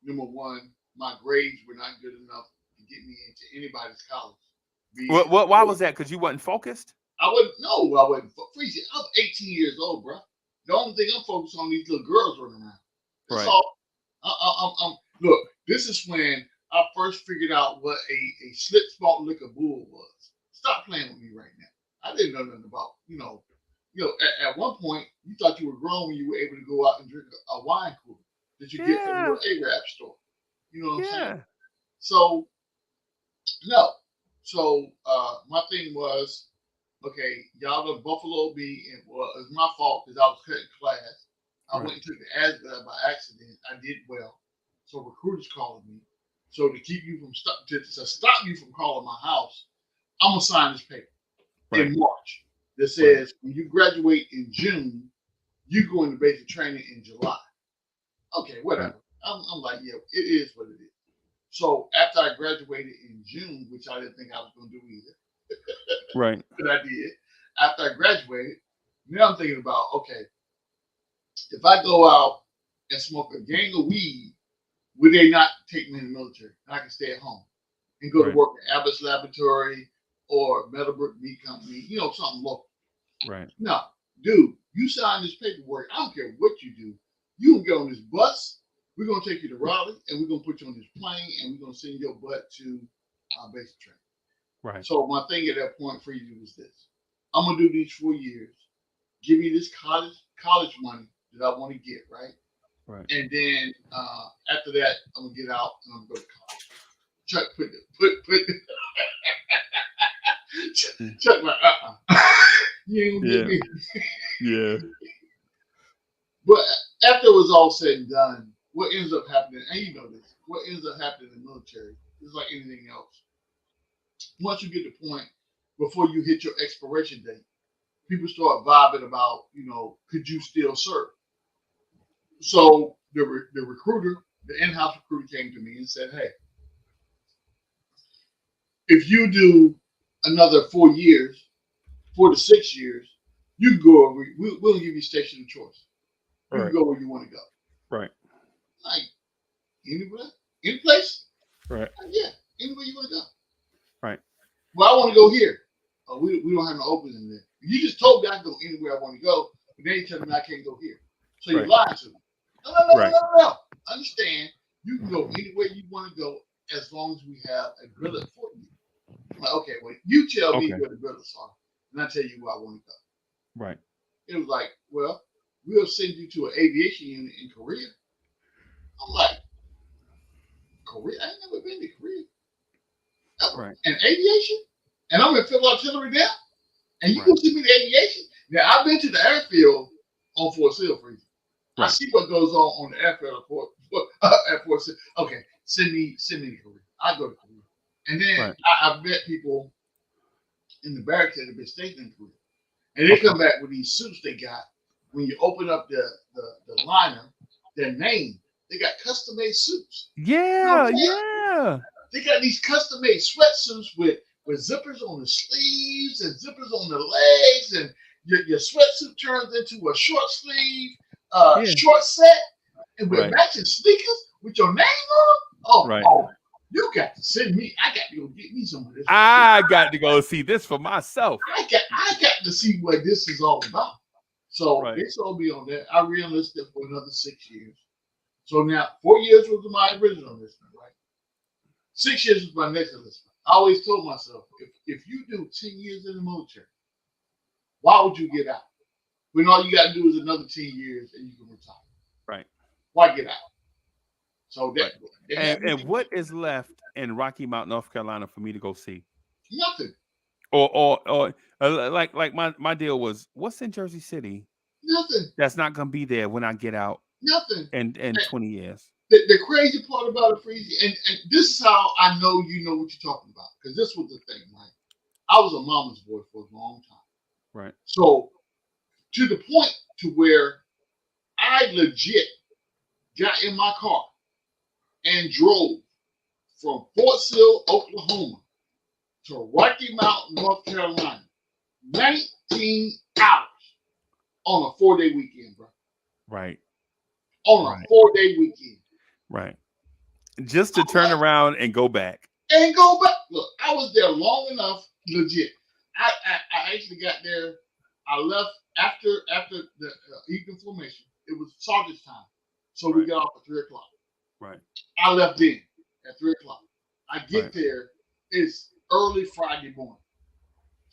number one, my grades were not good enough to get me into anybody's college. Why was that? Because you wasn't focused? I wasn't. Freeze, I was 18 years old, bro. The only thing I'm focused on these little girls running around. That's all. Look, this is when I first figured out what a slip, spot, lick, a bull was. Stop playing with me right now. I didn't know nothing about, at one point you thought you were grown when you were able to go out and drink a wine cooler that you get from your Arab store. You know what I'm saying? So no. So my thing was, okay, y'all done Buffalo me, and well, it was my fault because I was cutting class. I went and took the ASVAB by accident. I did well. So recruiters calling me. So to keep you from to stop you from calling my house, I'm gonna sign this paper in March that says when you graduate in June, you go into basic training in July. Okay, whatever. I'm like, yeah, it is what it is. So after I graduated in June, which I didn't think I was gonna do either. Right. But I did. After I graduated, now I'm thinking about, okay, if I go out and smoke a gang of weed, would they not take me in the military? And I can stay at home and go to work at Abbott's Laboratory or Meadowbrook Meat Company, something local. Right. No, dude, you sign this paperwork. I don't care what you do. You can get on this bus. We're going to take you to Raleigh, and we're going to put you on this plane, and we're going to send your butt to basic training. Right. So my thing at that point for you was this. I'm going to do these 4 years. Give me this college money that I want to get, right? Right. And then after that, I'm going to get out and I'm going to go to college. Chuck put Chuck like, you ain't going to get me. Yeah. But after it was all said and done, what ends up happening, and you know this, what ends up happening in the military is like anything else. Once you get to the point before you hit your expiration date, people start vibing about, could you still serve? So the recruiter, the in-house recruiter came to me and said, hey, if you do another 4 years, 4 to 6 years, you can go, we'll give you station of choice. You can go where you want to go. Right. Like, anywhere? Any place? Right. Like, yeah, anywhere you want to go. Right. Well, I want to go here. Oh, we don't have no opening there. You just told me I can go anywhere I want to go, but then you tell me I can't go here. So you're lying to me. No. Understand, you can go anywhere you want to go as long as we have a billet for you. I'm like, okay, well, you tell me where the billets are, and I tell you where I want to go. Right. It was like, well, we'll send you to an aviation unit in Korea. I'm like, Korea? I ain't never been to Korea. Ever. Right. And aviation? And I'm in Field Artillery now? And you gonna send me to aviation? Now, I've been to the airfield on Fort Sill Freezer. I see what goes on the airfield at Fort Sill. Okay, send me to Korea. I go to Korea. And then I've met people in the barracks that have been stationed in Korea. And they come back with these suits they got. When you open up the liner, their name, they got custom-made suits. Yeah, yeah. They got these custom-made sweatsuits with zippers on the sleeves and zippers on the legs, and your sweatsuit turns into a short sleeve, short set, and with matching sneakers with your name on them. Oh, you got to send me. I got to go get me some of this. I got to go see this for myself. I got to see what this is all about. So they told me on that. I re-enlisted for another 6 years. So now 4 years was my original enlistment, right? 6 years was my next enlistment. I always told myself, if you do 10 years in the military, why would you get out? When all you got to do is another 10 years and you can retire. Right. Why get out? So that. And what is left in Rocky Mount, North Carolina, for me to go see? Nothing. Or like my deal was, what's in Jersey City? Nothing. That's not gonna be there when I get out. Nothing. In 20 years. The crazy part about it, Freezy, and this is how I know you know what you're talking about, because this was the thing, right? I was a mama's boy for a long time. Right. So to the point to where I legit got in my car and drove from Fort Sill, Oklahoma to Rocky Mount, North Carolina, 19 hours on a 4-day weekend, bro. Right. On a 4-day weekend. Right. Just to turn around and go back. And go back. Look, I was there long enough, legit. I actually got there. I left after the evening formation. It was sergeant's time. So we got off at 3 o'clock. Right. I left then at 3 o'clock. I get there, it's early Friday morning.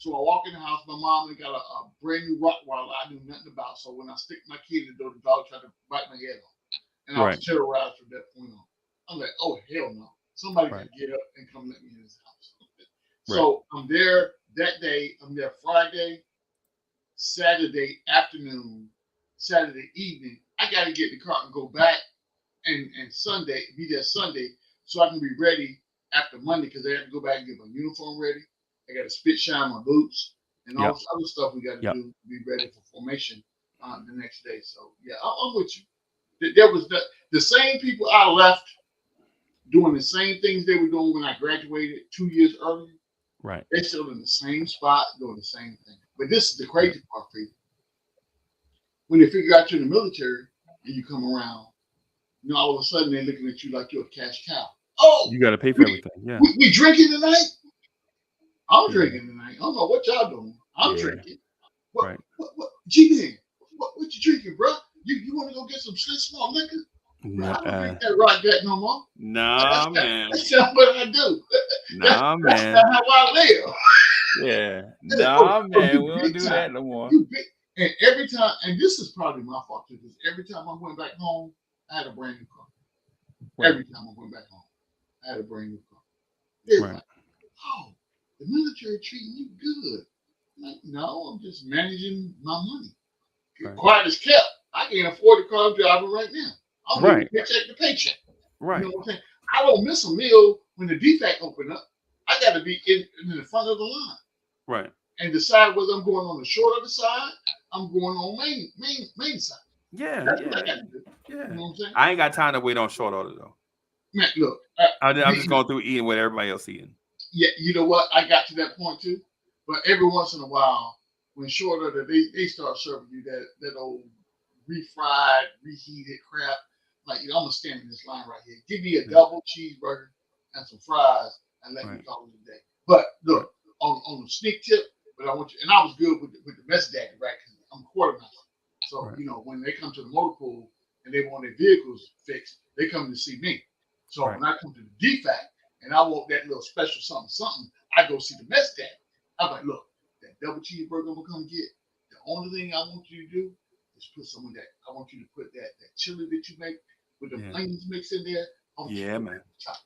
So I walk in the house. My mom had got a brand new Rottweiler I knew nothing about. So when I stick my kid in the door, the dog tried to bite my head off. And I was Right. terrorized from that point on. I'm like, oh, hell no. Somebody Right. can get up and come let me in this house. Right. So I'm there that day. I'm there Friday, Saturday afternoon, Saturday evening. I got to get in the car and go back and Sunday, be there Sunday, so I can be ready after Monday because I have to go back and get my uniform ready. I got to spit shine my boots and all Yep. this other stuff we got to Yep. do to be ready for formation the next day. So yeah, I'm with you. There was the same people I left doing the same things they were doing when I graduated 2 years earlier. Right. They're still in the same spot doing the same thing. But this is the crazy part, people. When they figure out you're in the military and you come around, you know, all of a sudden they're looking at you like you're a cash cow. Oh, You got to pay for everything. Yeah. we drinking tonight? I'm Yeah. drinking tonight. I don't know what y'all doing. I'm Yeah. drinking. What, Right. what G-Man, what you drinking, bro? You want to go get some small liquor? Bro, I don't drink that rock that no more. Nah, man. That's not what I do. Nah, That's man. not how I live. Yeah. Oh, Nah, man. you We don't big do time. that no more. You big. And every time, and this is probably my fault too, because every time I went back home, I had a brand new car. Right. Every time I went back home, I had a brand new car. They're Right. like, oh, the military treating you good. I'm like, no, I'm just managing my money. Right. Quiet as kept. I can't afford the car I'm driving right now. I'm living Right. paycheck to paycheck. Right. You know what I'm saying? I don't miss a meal when the DFAC open up. I got to be in the front of the line Right. and decide whether I'm going on the short of the side. I'm going on main side. Yeah. That's what I Yeah. got to do. You Yeah. know what I'm saying? I ain't got time to wait on short order though. Man, look, I'm just going through eating what everybody else eating. yeah, you know what? I got to that point too. But every once in a while, when short order, they start serving you that old refried, reheated crap. Like, you know, I'm gonna stand in this line right here. Give me a double cheeseburger and some fries, and let me Right. call it a day. But look, on the sneak tip, but I want you, and I was good with the mess daddy, right? Because I'm a quartermaster. So Right. you know, when they come to the motor pool and they want their vehicles fixed, they come to see me. So Right. when I come to the DFAC and I want that little special something, I go see the mess daddy. I'm like, look, that double cheeseburger I'm gonna come get. The only thing I want you to do is put some of that. I want you to put that chili that you make with the Yeah. onions mixed in there. I want you Yeah, to put man. that on top.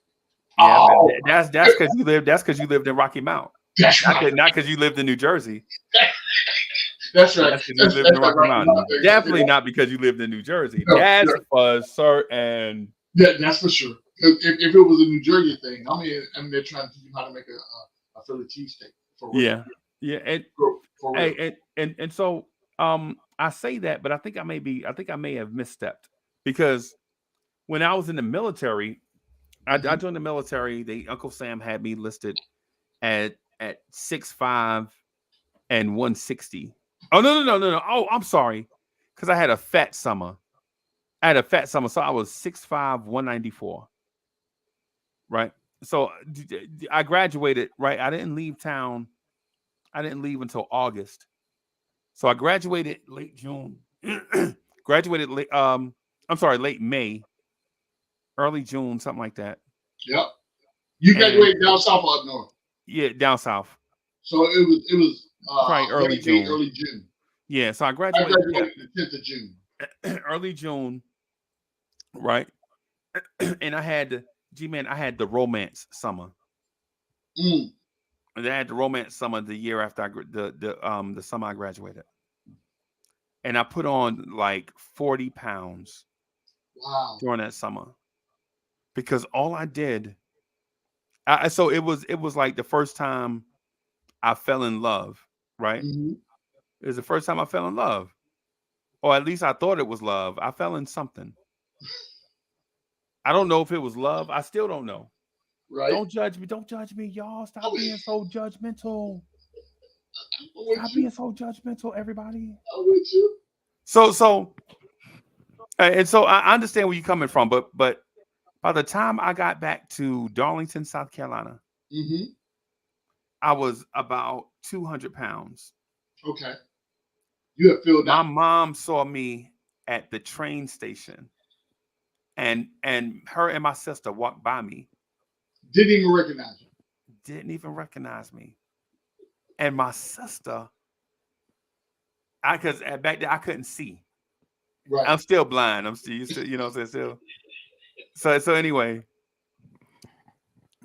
Yeah, Oh, man. That's because you lived. That's because you lived in Rocky Mount. that's right. Not because you lived in New Jersey. That's right. That's because you lived in Rocky Mount. Definitely not because you lived in New Jersey. No, That's no. for certain. Yeah, that's for sure. If it was a New Jersey thing, I mean, they're trying to teach you how to make a Philly cheesesteak. For real. Yeah, yeah, and For real. and so I say that, but I think I may have misstepped because when I was in the military, I joined the military. Uncle Sam had me listed at 6'5" and 160. Oh no! Oh, I'm sorry, because I had a fat summer. So I was 6'5", 194. Right. So I graduated. Right. I didn't leave town. I didn't leave until August. So I graduated late June. Graduated late. Late May, early June, something like that. Yep. You graduated down south or up north? Yeah, down south. So it was Probably early June. Early June. Yeah. So I I graduated. graduated the 10th of June. Early June. Right. And I had the romance summer. Mm. And I had the romance summer the year after the summer I graduated. And I put on like 40 pounds Wow. during that summer because all I did, so it was like the first time I fell in love, right? Mm-hmm. It was the first time I fell in love, or at least I thought it was love. I fell in something. I don't know if it was love. I still don't know. Right. Don't judge me, y'all. Stop being so judgmental. I'm with Stop you. being so judgmental, everybody. I'm with you. So I understand where you're coming from, but by the time I got back to Darlington, South Carolina, Mm-hmm. I was about 200 pounds. Okay. You have filled My out. mom saw me at the train station, and her and my sister walked by me. Didn't even recognize you. Didn't even recognize me. And my sister, because back then I couldn't see. Right. I'm still blind. I'm still, you know what I'm saying? So anyway,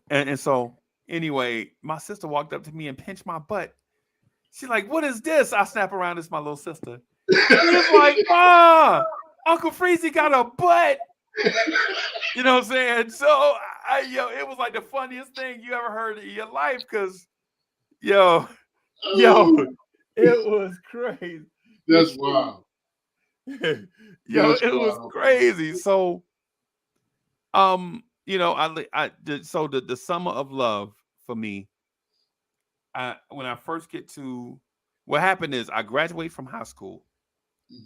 and so anyway, my sister walked up to me and pinched my butt. She's like, "What is this?" I snap around. It's my little sister. She's like, "Ma, Uncle Freezy got a butt." You know what I'm saying? So it was like the funniest thing you ever heard in your life, because yo, it was crazy. That's wild. Yo, That's it was wild. crazy. So, you know, the summer of love for me, when I first get to, what happened is I graduate from high school.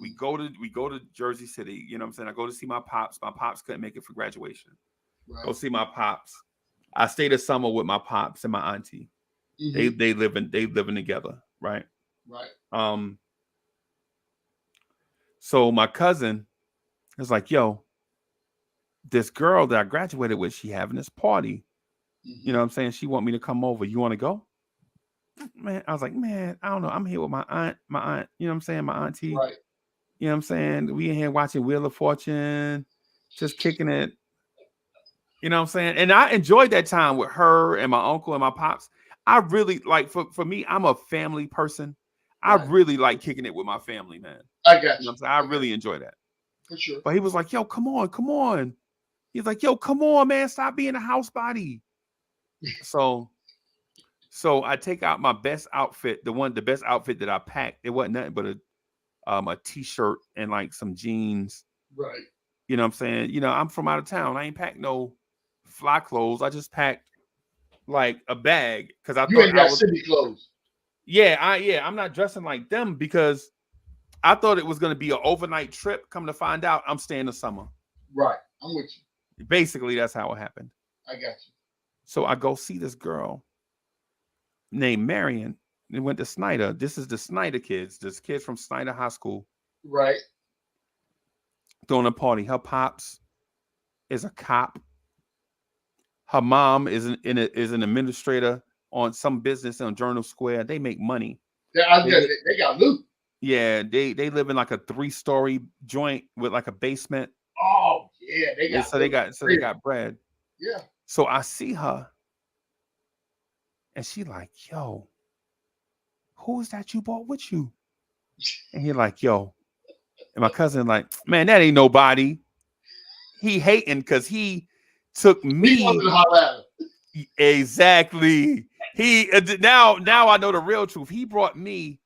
We go to Jersey City. You know what I'm saying? I go to see my pops. My pops couldn't make it for graduation. Right. Go see my pops. I stayed a summer with my pops and my auntie. Mhm. They living together, right? Right. So my cousin is like, "Yo, this girl that I graduated with, she having this party. You know what I'm saying? She want me to come over. You want to go?" Man, I was like, "Man, I don't know. I'm here with my aunt, you know what I'm saying? My auntie. Right. You know what I'm saying? We in here watching Wheel of Fortune, just kicking it. You know what I'm saying?" And I enjoyed that time with her and my uncle and my pops. I really like, for me, I'm a family person. I Right. really like kicking it with my family, man. I got You know you. what I'm saying? I really enjoy that. For sure. But he was like, "Yo, come on, come on." He's like, "Yo, come on, man. Stop being a house body." So I take out my best outfit, the best outfit that I packed. It wasn't nothing but a t-shirt and like some jeans. Right. You know what I'm saying? You know, I'm from out of town. I ain't packed no fly clothes. I just packed like a bag, because I You thought ain't I got was, city clothes. I'm not dressing like them, because I thought it was gonna be an overnight trip. Come to find out, I'm staying the summer. Right. I'm with you. Basically, that's how it happened. I got you. So I go see this girl named Marion. They went to Snyder. This is the Snyder kids. This kids from Snyder High School Right. throwing a party. Her pops is a cop. Her mom is an administrator on some business on Journal Square. They make money. They got loot. Yeah, they live in like a 3-story joint with like a basement. Oh yeah, they got. So they got bread. Yeah. So I see her, and she like, "Yo, who is that you brought with you?" And he like, "Yo," and my cousin like, "Man, that ain't nobody." He hating because he took He me. wanted to holler at her. Exactly. He now I know the real truth. He brought me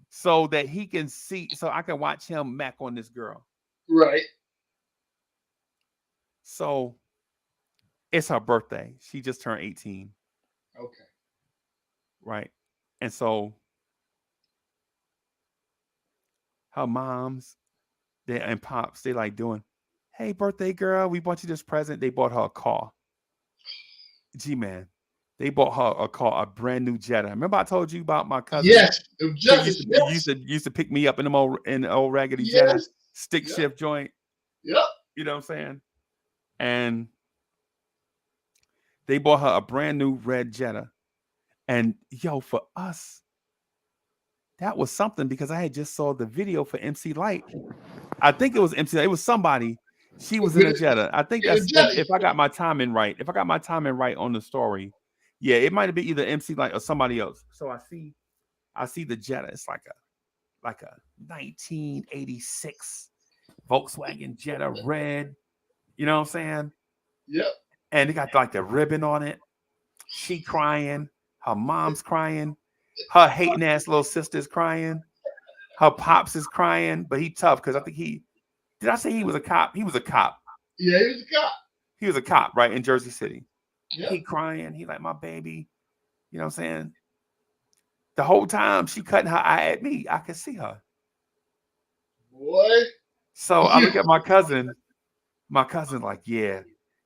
so that he can see, so I can watch him mac on this girl. Right. So it's her birthday. She just turned 18. Okay. Right. And so her moms and pops, they like doing, "Hey, birthday girl, we bought you this present." They bought her a car. G-Man. They bought her a car, a brand new Jetta. Remember I told you about my cousin? Yes. Used to pick me up in the old raggedy Jetta stick shift joint. Yep. You know what I'm saying? And they bought her a brand new red Jetta. And yo, for us, that was something, because I had just saw the video for MC Light. I think it was MC. It was somebody. She was in a Jetta. I think that's if I got my timing right. If I got my timing right on the story, yeah, it might have been either MC Light or somebody else. So I see the Jetta. It's like a 1986 Volkswagen Jetta red. You know what I'm saying? Yep. And it got like the ribbon on it. She crying. Her mom's crying. Her hating ass little sister's crying. Her pops is crying, but he tough, because I think did I say he was a cop? He was a cop. Yeah, he was a cop. He was a cop, right, in Jersey City. Yep. He crying. He like, "My baby." You know what I'm saying? The whole time she cutting her eye at me, I could see her. Boy. So I look at my cousin. My cousin like, "Yeah,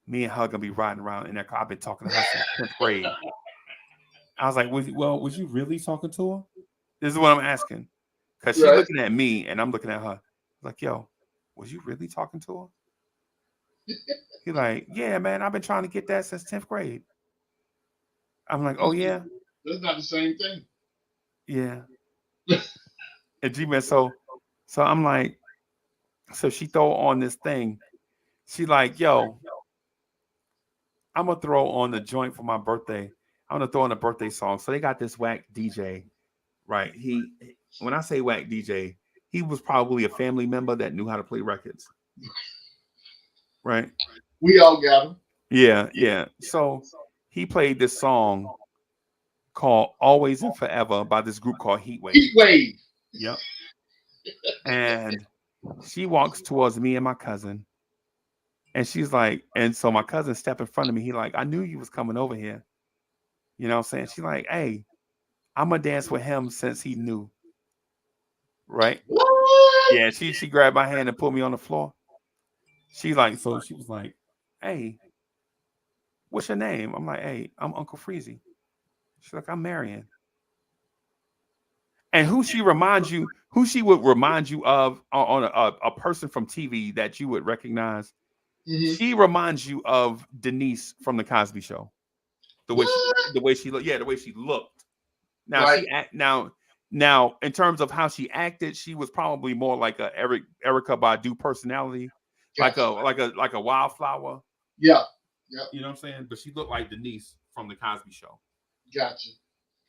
me and her gonna be riding around in that car. I've been talking to her since 10th grade." I was like, was you really talking to her? This is what I'm asking. Because she's looking at me and I'm looking at her. Like, "Yo, was you really talking to her?" He like, "Yeah, man, I've been trying to get that since 10th grade. I'm like, "Oh, yeah?" That's not the same thing. Yeah. And G-Man, so I'm like, so she throw on this thing. She like, yo, I'm gonna throw on the joint for my birthday. I'm gonna throw on a birthday song. So they got this whack DJ, right? When I say whack DJ, he was probably a family member that knew how to play records. Right? We all got him. Yeah. So he played this song called Always and Forever by this group called Heatwave. Heatwave. Yep. And she walks towards me and my cousin. And she's like, and so my cousin stepped in front of me. He like, I knew you was coming over here. You know what I'm saying? She's like, hey, I'm gonna dance with him since he knew. Right? What? Yeah, she grabbed my hand and put me on the floor. She was like, hey, what's your name? I'm like, hey, I'm Uncle Freezy. She's like, I'm Marion. And who she would remind you of on a person from TV that you would recognize. Mhm. She reminds you of Denise from the Cosby Show. The way she looked. Now Right. now in terms of how she acted, she was probably more like a Erykah Badu personality, Gotcha. like a wildflower. Yeah. You know what I'm saying? But she looked like Denise from the Cosby Show. Gotcha.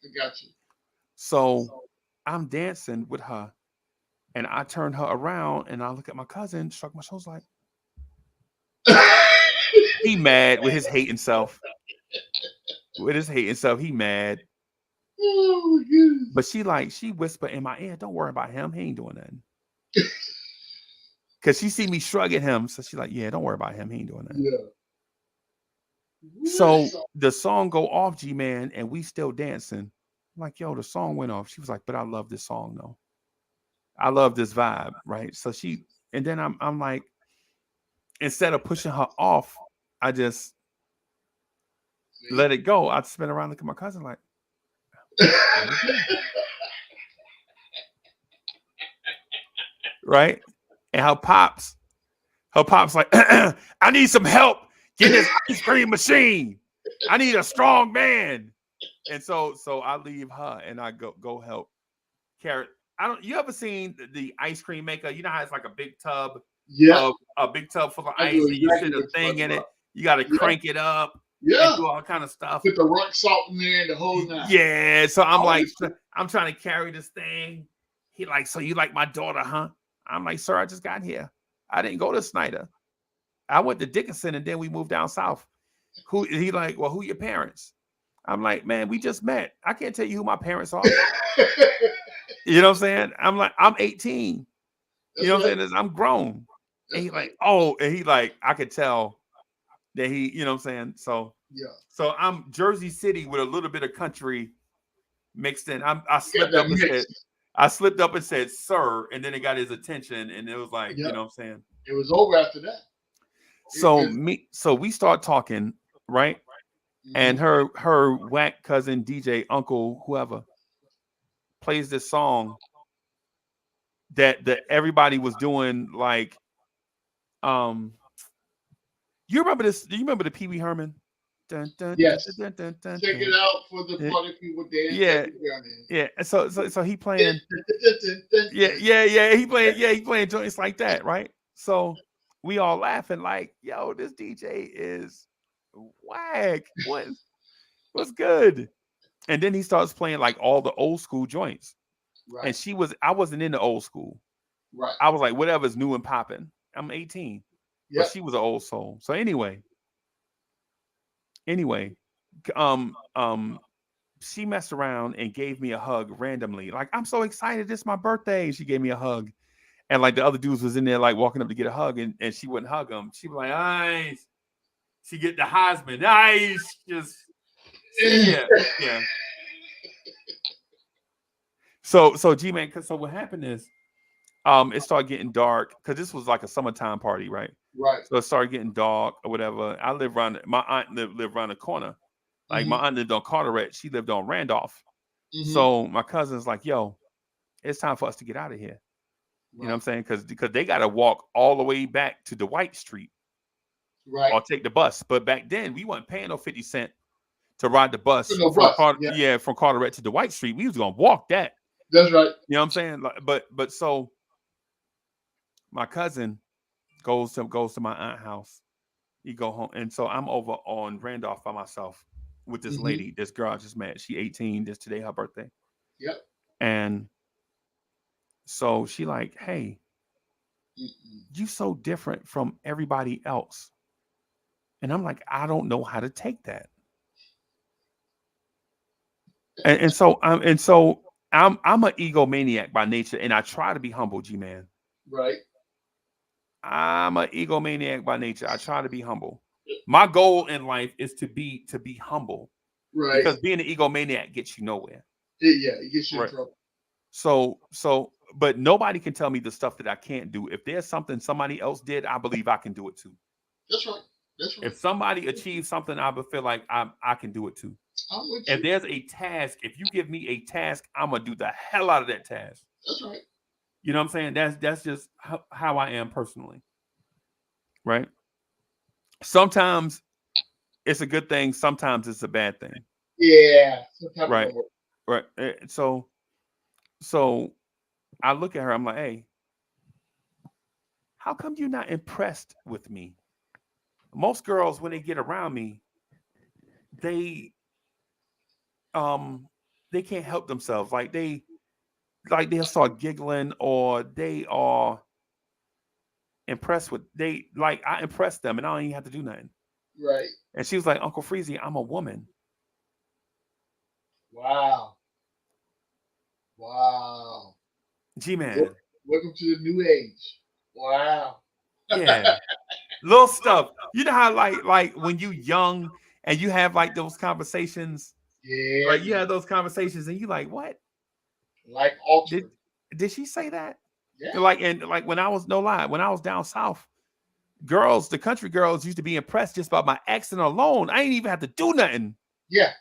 I got you. So I'm dancing with her, and I turn her around, and I look at my cousin, struck my shoulders like, he mad with his hating self. He mad. Oh my goodness. But she whispered in my ear, don't worry about him. He ain't doing nothing. Because she see me shrug at him. So she's like, yeah, don't worry about him. He ain't doing nothing. Yeah. So the song go off, G-Man, and we still dancing. I'm like, yo, the song went off. She was like, but I love this song though. I love this vibe, right? So and then I'm like, instead of pushing her off, I just let it go. I'd spin around, look at my cousin like, right? And her pops like, I need some help getting this ice cream machine. I need a strong man. And so I leave her and I go help Carrot. You ever seen the ice cream maker? You know how it's like a big tub, a big tub full of ice, and you sit a thing in it. You got to crank it up, and do all kind of stuff. Put the rock salt in there and the whole nine. Yeah. So I'm like, I'm trying to carry this thing. He like, so you like my daughter, huh? I'm like, sir, I just got here. I didn't go to Snyder. I went to Dickinson and then we moved down south. He like, well, who your parents? I'm like, man, we just met. I can't tell you who my parents are. You know what I'm saying? I'm like, I'm 18. You know what I'm saying? I'm grown. And he like, oh, and he like, I could tell that he, you know what I'm saying? So yeah. So I'm Jersey City with a little bit of country mixed in. I slipped up and said, sir, and then it got his attention, and it was like, you know what I'm saying? It was over after that. So we start talking, right? Mm-hmm. And her whack cousin, DJ, uncle, whoever, plays this song that everybody was doing, like, you remember this? Do you remember the Pee Wee Herman? Dun, dun, yes. Dun, dun, dun, Check it out for the party people dance. Yeah. So he playing. He playing joints like that, right? So we all laughing like, yo, this DJ is whack. What's good? And then he starts playing like all the old school joints. Right. And I wasn't in the old school. Right. I was like, whatever's new and popping. I'm 18. Yep. But she was an old soul. So anyway, she messed around and gave me a hug randomly. Like, I'm so excited. This is my birthday. She gave me a hug. And like the other dudes was in there, like walking up to get a hug, and she wouldn't hug him. She was like, nice. She get the Heisman. Nice. Just, yeah. So G-Man, so what happened is, it started getting dark because this was like a summertime party, right? Right. So it started getting dark or whatever. I live around, my aunt lived around the corner. Like, mm-hmm. My aunt lived on Carteret. She lived on Randolph. Mm-hmm. So my cousin's like, yo, it's time for us to get out of here. Right. You know what I'm saying? Because they got to walk all the way back to Dwight Street. Right. Or take the bus. But back then, we weren't paying no 50 cents to ride the bus No from bus, yeah. from Carteret to Dwight Street. We was gonna walk that. That's right. You know what I'm saying? Like, but so my cousin goes to my aunt's house. He go home, and so I'm over on Randolph by myself with this lady, this girl I just met. She 18. This today her birthday. Yep. And so she like, hey, you so different from everybody else. And I'm like, I don't know how to take that. And so I'm an egomaniac by nature, and I try to be humble, G-Man. Right. I'm an egomaniac by nature. I try to be humble. My goal in life is to be humble. Right. Because being an egomaniac gets you nowhere. Yeah, it gets you in trouble. So, but nobody can tell me the stuff that I can't do. If there's something somebody else did, I believe I can do it too. That's right. That's right. If somebody achieves something, I would feel like I can do it too. I'm with If you. there's a task, if you give me a task, I'm gonna do the hell out of that task. That's right. You know what I'm saying? That's just how I am personally. Right? Sometimes it's a good thing, sometimes it's a bad thing. Yeah. Right. Right. So I look at her, I'm like, hey, how come you're not impressed with me? Most girls, when they get around me, they can't help themselves. Like they'll start giggling, or they are impressed with I impress them and I don't even have to do nothing. Right. And she was like, Uncle Freezy, I'm a woman. Wow. G-Man. Welcome to the new age. Wow. Yeah. Little stuff. You know how like when you young and you have like those conversations. Yeah. Like you have those conversations and you like, what? Like Oxford. Did she say that? Yeah. Like when I was when I was down south, the country girls used to be impressed just by my accent alone. I ain't even have to do nothing. Yeah.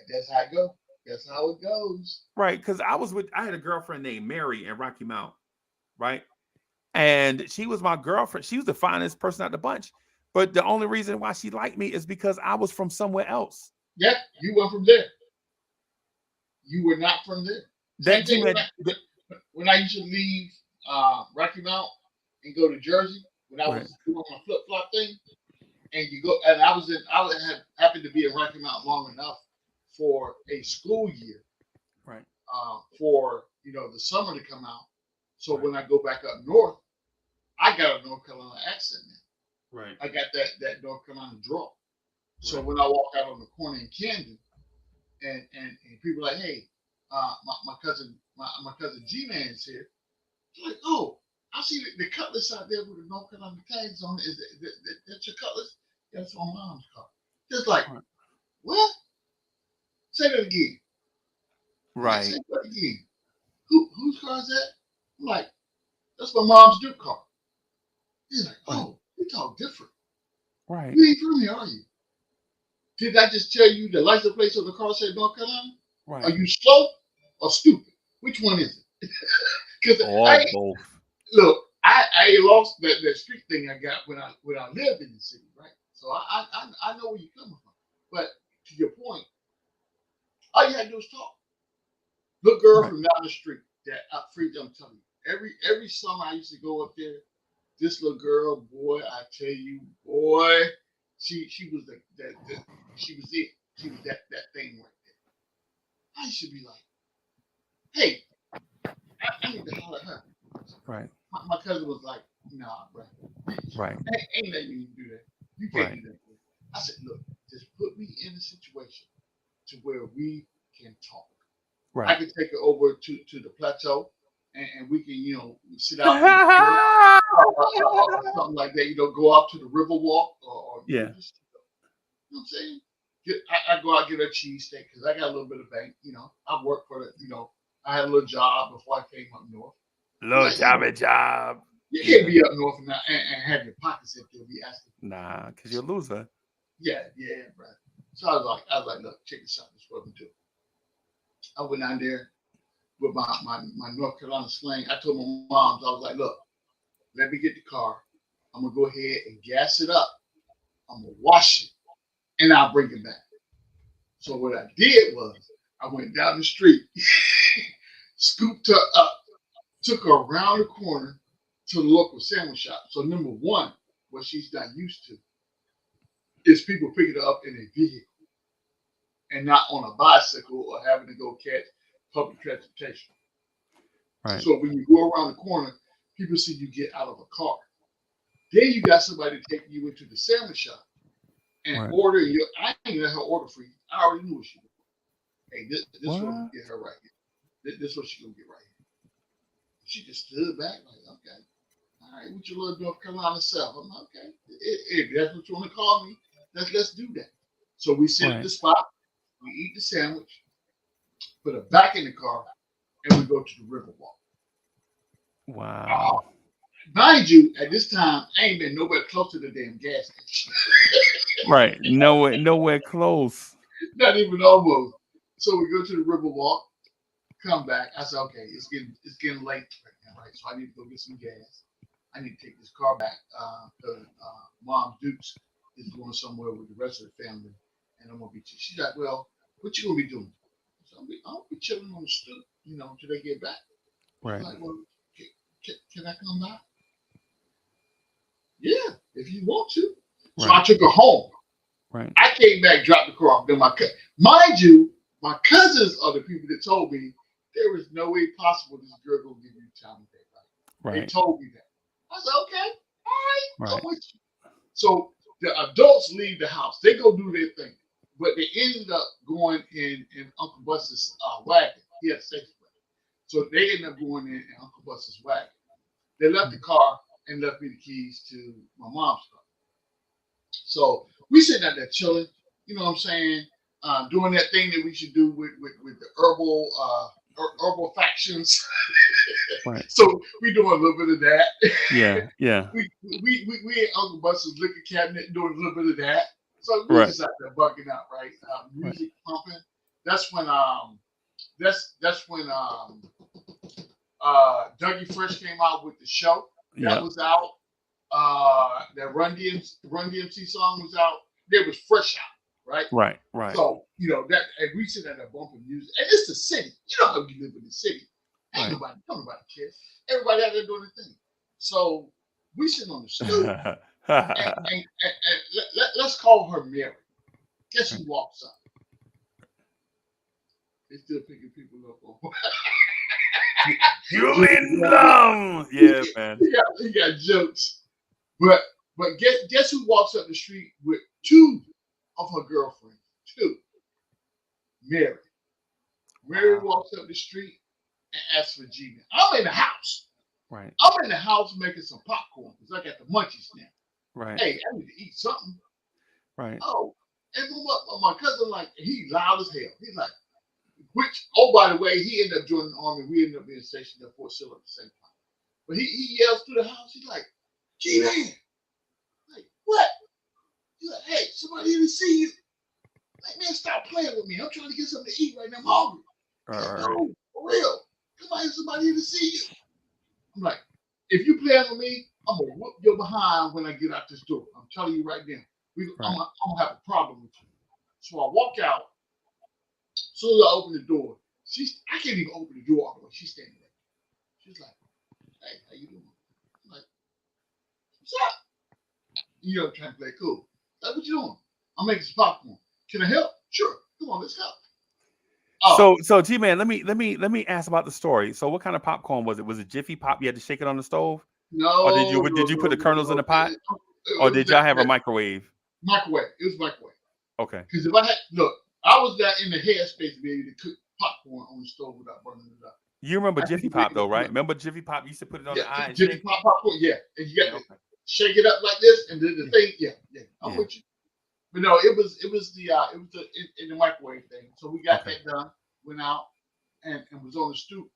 That's how it goes. That's how it goes. Right. Because I had a girlfriend named Mary in Rocky Mount. Right. And she was my girlfriend. She was the finest person out the bunch. But the only reason why she liked me is because I was from somewhere else. Yeah. You were from there. You were not from there. When I used to leave Rocky Mount and go to Jersey, when I was doing my flip-flop thing, and you go, and I had happened to be in Rocky Mount long enough for a school year, right? For the summer to come out. So when I go back up north, I got a North Carolina accent now. Right. I got that North Carolina draw. So when I walk out on the corner in Camden, and people are like, hey, my cousin G-Man is here. They're like, oh, I see the cutlass out there with the North Carolina tags on it. Is that your cutlass? That's on Mom's car. Just like, what? Say that again. Right. Say that again. Whose car is that? I'm like, that's my mom's Duke car. He's like, oh, you talk different. Right. You ain't from here, are you? Did I just tell you the license plate on the car said North Carolina? Right. Are you slow or stupid? Which one is it? Because both. Look, I lost that street thing I got when I lived in the city, right? So I know where you're coming from. But to your point, all you had to do is talk. Look, girl from down the street that I'm telling you, every summer I used to go up there. This little girl, boy, I tell you, boy, she was she was it. She was that thing right there. I should be like, hey, I need to holler at her. Right. My cousin was like, nah, bro. Right. Ain't letting you do that. You can't do that. I said, look, just put me in a situation to where we can talk. Right. I can take her over to the plateau and we can, sit out or something like that, go out to the river walk or yeah. Just, you know what I'm saying? I go out and get a cheesesteak because I got a little bit of bank, I worked for I had a little job before I came up north. Job. You can't be up north and have your pockets if they'll be asking. Nah, because you're a loser. Yeah, bro. So I was like, look, check this out. This is what we do. I went down there with my North Carolina slang. I told my moms, I was like, look, let me get the car. I'm gonna go ahead and gas it up. I'm gonna wash it, and I'll bring it back. So what I did was I went down the street, scooped her up, took her around the corner to the local sandwich shop. So number one, what she's not used to is people picking her up in a vehicle and not on a bicycle or having to go catch public transportation. Right. So when you go around the corner, people see you get out of a car. Then you got somebody taking you into the sandwich shop and Right. order your. I ain't let her order for you. I already knew what she was. Hey, this what I'm gonna get her right here. This what she gonna get right here. She just stood back like, okay, all right, what you little North Carolina self? I'm like, okay, if that's what you want to call me, let's do that. So we sit at the spot, we eat the sandwich, put her back in the car, and we go to the Riverwalk. Wow. Mind you, at this time, I ain't been nowhere close to the damn gas station. Right. Nowhere close. Not even almost. So we go to the Riverwalk, come back. I said, okay, it's getting late right now, right? So I need to go get some gas. I need to take this car back because Mom Dukes is going somewhere with the rest of the family, and I'm gonna be. She's like, well, what you gonna be doing? So I'll be chilling on the stoop, until they get back. Right. She's like, well, can I come by? Yeah, if you want to. So I took her home. Right. I came back, dropped the car off. Then mind you, my cousins are the people that told me there is no way possible this girl gonna give you time of day. Right? They told me that. I said, okay, all right, I'm with you. So the adults leave the house. They go do their thing. But they ended up going in Uncle Buster's wagon. He had a safety wagon. So they ended up going in Uncle Buster's wagon. They left the car and left me the keys to my mom's car. So we sitting out there chilling, you know what I'm saying, doing that thing that we should do with the herbal factions. Right. So we doing a little bit of that. Yeah. we in Uncle Buster's liquor cabinet doing a little bit of that. So we just out there bugging out, right? Music pumping. That's when Dougie Fresh came out with the show. That was out. That Run DMC song was out. There was Fresh out, right? Right. So that, and we sit at that bumping music, and it's the city. You know how you live in the city. Ain't nobody cares. Everybody out there doing their thing. So we sitting on the stoop, and let's call her Mary. Guess who walks up? They still picking people up. You in love? Yeah, man. He got jokes. But guess who walks up the street with two of her girlfriends? Two. Mary. Mary walks up the street and asks for G-Man. I'm in the house. Right. I'm in the house making some popcorn because I got the munchies now. Right. Hey, I need to eat something. Right. Oh, and my cousin, he loud as hell. He's like, by the way, he ended up joining the army. We ended up being stationed at Fort Sill at the same time. But he yells through the house. He's like, G-Man. Like, what? He's like, hey, somebody here to see you. Like, man, stop playing with me. I'm trying to get something to eat right now. I'm hungry. Right. No, for real. Come on, here's somebody here to see you. I'm like, if you play with me, I'm going to whoop your behind when I get out this door. I'm telling you right now. I'm going to have a problem with you. So I walk out. As soon as I open the door, I can't even open the door all the way. She's standing there. She's like, hey, how you doing? I'm like, what's up? I'm trying to play cool. Like, what you doing? I'm making some popcorn. Can I help? Sure. Come on, let's help. So G-Man, let me ask about the story. So what kind of popcorn was it? Was it Jiffy Pop? You had to shake it on the stove? No. Or did you put the kernels in the pot? Or did y'all have a microwave? Microwave. It was microwave. Okay. Because if I was not in the headspace to be able to cook popcorn on the stove without burning it up. You remember Jiffy Pop though, right? Remember Jiffy Pop? You used to put it on the eye and Jiffy Pop popcorn, yeah. And you got to shake it up like this, and then the thing, yeah. I'm with you. But no, it was in the microwave thing. So we got that done, went out, and was on the stoop.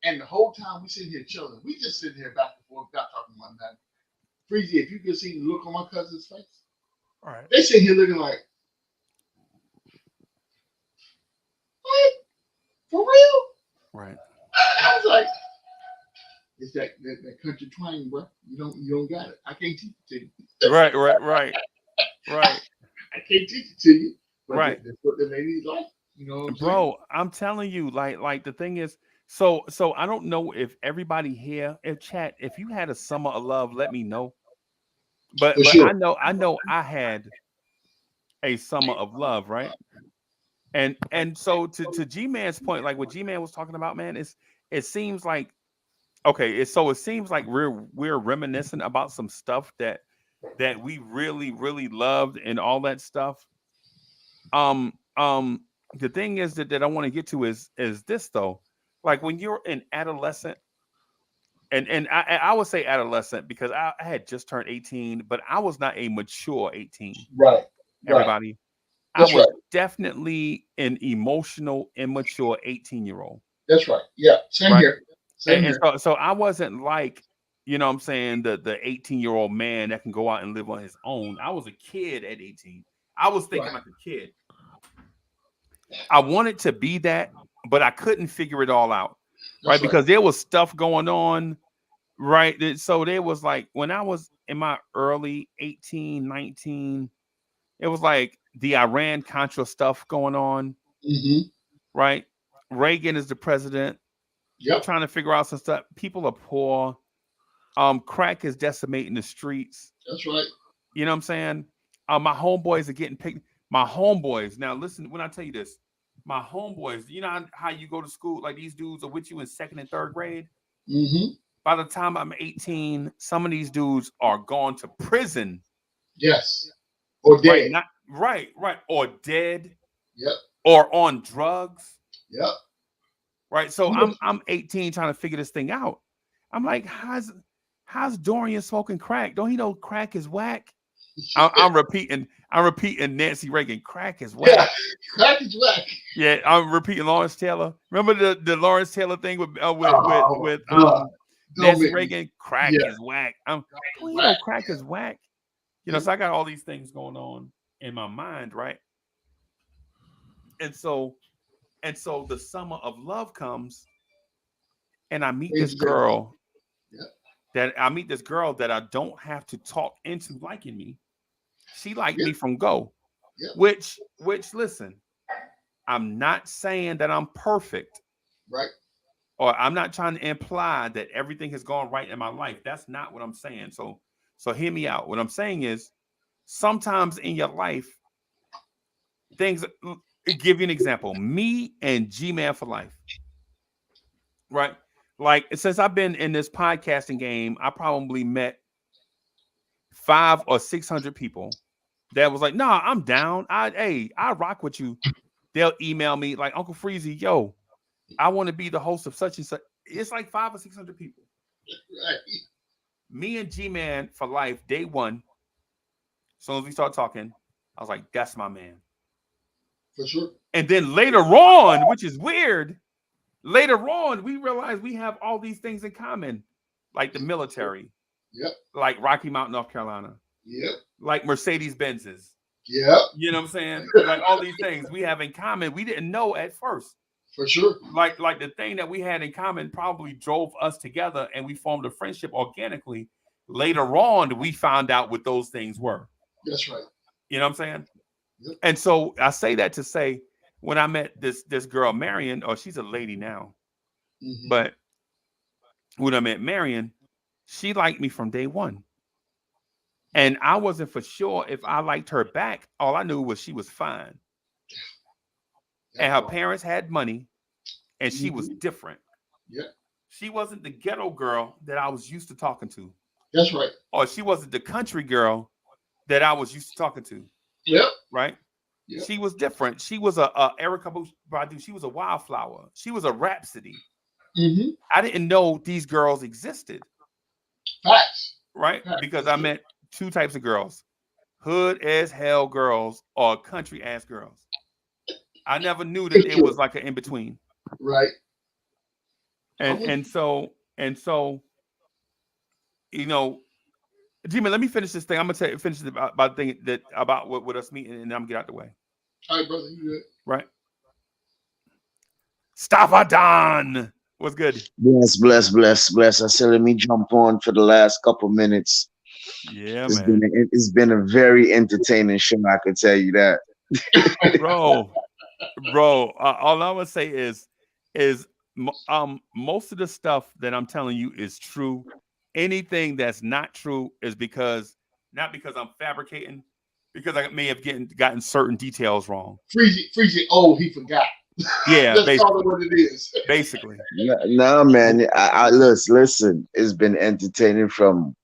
And the whole time we sitting here chilling, we just sitting here back and forth, not talking about nothing. Freezy, if you could see the look on my cousin's face, all right, they sitting here looking like, what? For real? Right. I was like, it's that country twang, bro. You don't got it. I can't teach it to you. Right. I can't teach it to you. but Right. that's what the ladies like. You know what I'm saying? Bro, I'm telling you, like the thing is, so I don't know if everybody here in chat, if you had a summer of love, let me know. But For sure. I know I had a summer of love, right? And so to G-Man's point, like what G-Man was talking about, man, it seems like okay, it seems like we're reminiscing about some stuff that we really, really loved and all that stuff. The thing is that I want to get to is this though. Like when you're an adolescent, and I would say adolescent because I had just turned 18, but I was not a mature 18. Right. Right. Everybody. That's I was right. definitely an emotional, immature 18-year-old. That's right. Yeah. Same Right. here. Same And here. so I wasn't like, you know what I'm saying, the 18-year-old man that can go out and live on his own. I was a kid at 18. I was thinking Right. like a kid. I wanted to be that, but I couldn't figure it all out. Right. That's Because there was stuff going on. Right. So there was like when I was in my early 18, 19, it was like the Iran Contra stuff going on. Mm-hmm. Right. Reagan is the president. Yep. Trying to figure out some stuff. People are poor. Crack is decimating the streets. That's right. You know what I'm saying? My homeboys are getting picked. My homeboys. Now listen, when I tell you this, my homeboys, you know how you go to school, like these dudes are with you in 2nd and 3rd grade. Mm-hmm. By the time I'm 18, some of these dudes are gone to prison. Yes. Or dead. Right, or dead. Yep. Or on drugs. Yep. Right. So I'm 18 trying to figure this thing out. I'm like, how's Dorian smoking crack? Don't he know crack is whack? I'm repeating Nancy Reagan. Crack is whack. Yeah, crack is whack. Yeah, I'm repeating Lawrence Taylor. Remember the Lawrence Taylor thing with Nancy Reagan? Crack is whack. Don't you know crack is whack? You know, so I got all these things going on in my mind, right? And so the summer of love comes, and I meet this girl. That I don't have to talk into liking me. She liked me from go. Which listen, I'm not saying that I'm perfect. Right. Or I'm not trying to imply that everything has gone right in my life. That's not what I'm saying. So hear me out. What I'm saying is sometimes in your life, things. Give you an example. Me and G-Man for life. Right. Like since I've been in this podcasting game, I probably met 500 or 600 people that was like, "Nah, I'm down. I rock with you." They'll email me like, "Uncle Freezy, yo, I want to be the host of such and such." It's like 500 or 600 people. Right. Me and G-Man for life, day one. As soon as we start talking, I was like, "That's my man." For sure. And then later on, which is weird. Later on, we realized we have all these things in common, like the military, like Rocky Mount, North Carolina, like Mercedes Benzes, you know what I'm saying? Like all these things we have in common. We didn't know at first, for sure. Like the thing that we had in common probably drove us together, and we formed a friendship organically. Later on, we found out what those things were. That's right. You know what I'm saying? And so I say that to say, when I met this girl, Marion, or she's a lady now, but when I met Marion, she liked me from day one. And I wasn't for sure if I liked her back. All I knew was she was fine. And her parents had money, and she was different. Yeah. She wasn't the ghetto girl that I was used to talking to. That's right. Or she wasn't the country girl that I was used to talking to. Yep. Right? Yep. She was different. She was a Erykah Badu. She was a wildflower. She was a Rhapsody. I didn't know these girls existed. Facts. Right? Because I met two types of girls. Hood as hell girls or country ass girls. I never knew that it was like an in-between. Right. And so, you know, G-Man, let me finish this thing. I'm gonna finish it about thing that about what us meeting, and then I'm gonna get out the way. All right, brother, you good? Right. Stavadan. What's good? Bless. I said let me jump on for the last couple minutes. Yeah, It's been a very entertaining show. I can tell you that. bro. All I'm gonna say is most of the stuff that I'm telling you is true. Anything that's not true is not because I'm fabricating, because I may have gotten certain details wrong. Freezy, oh, he forgot. Yeah, That's basically. all what it is. Basically. No, man. I listen. It's been entertaining from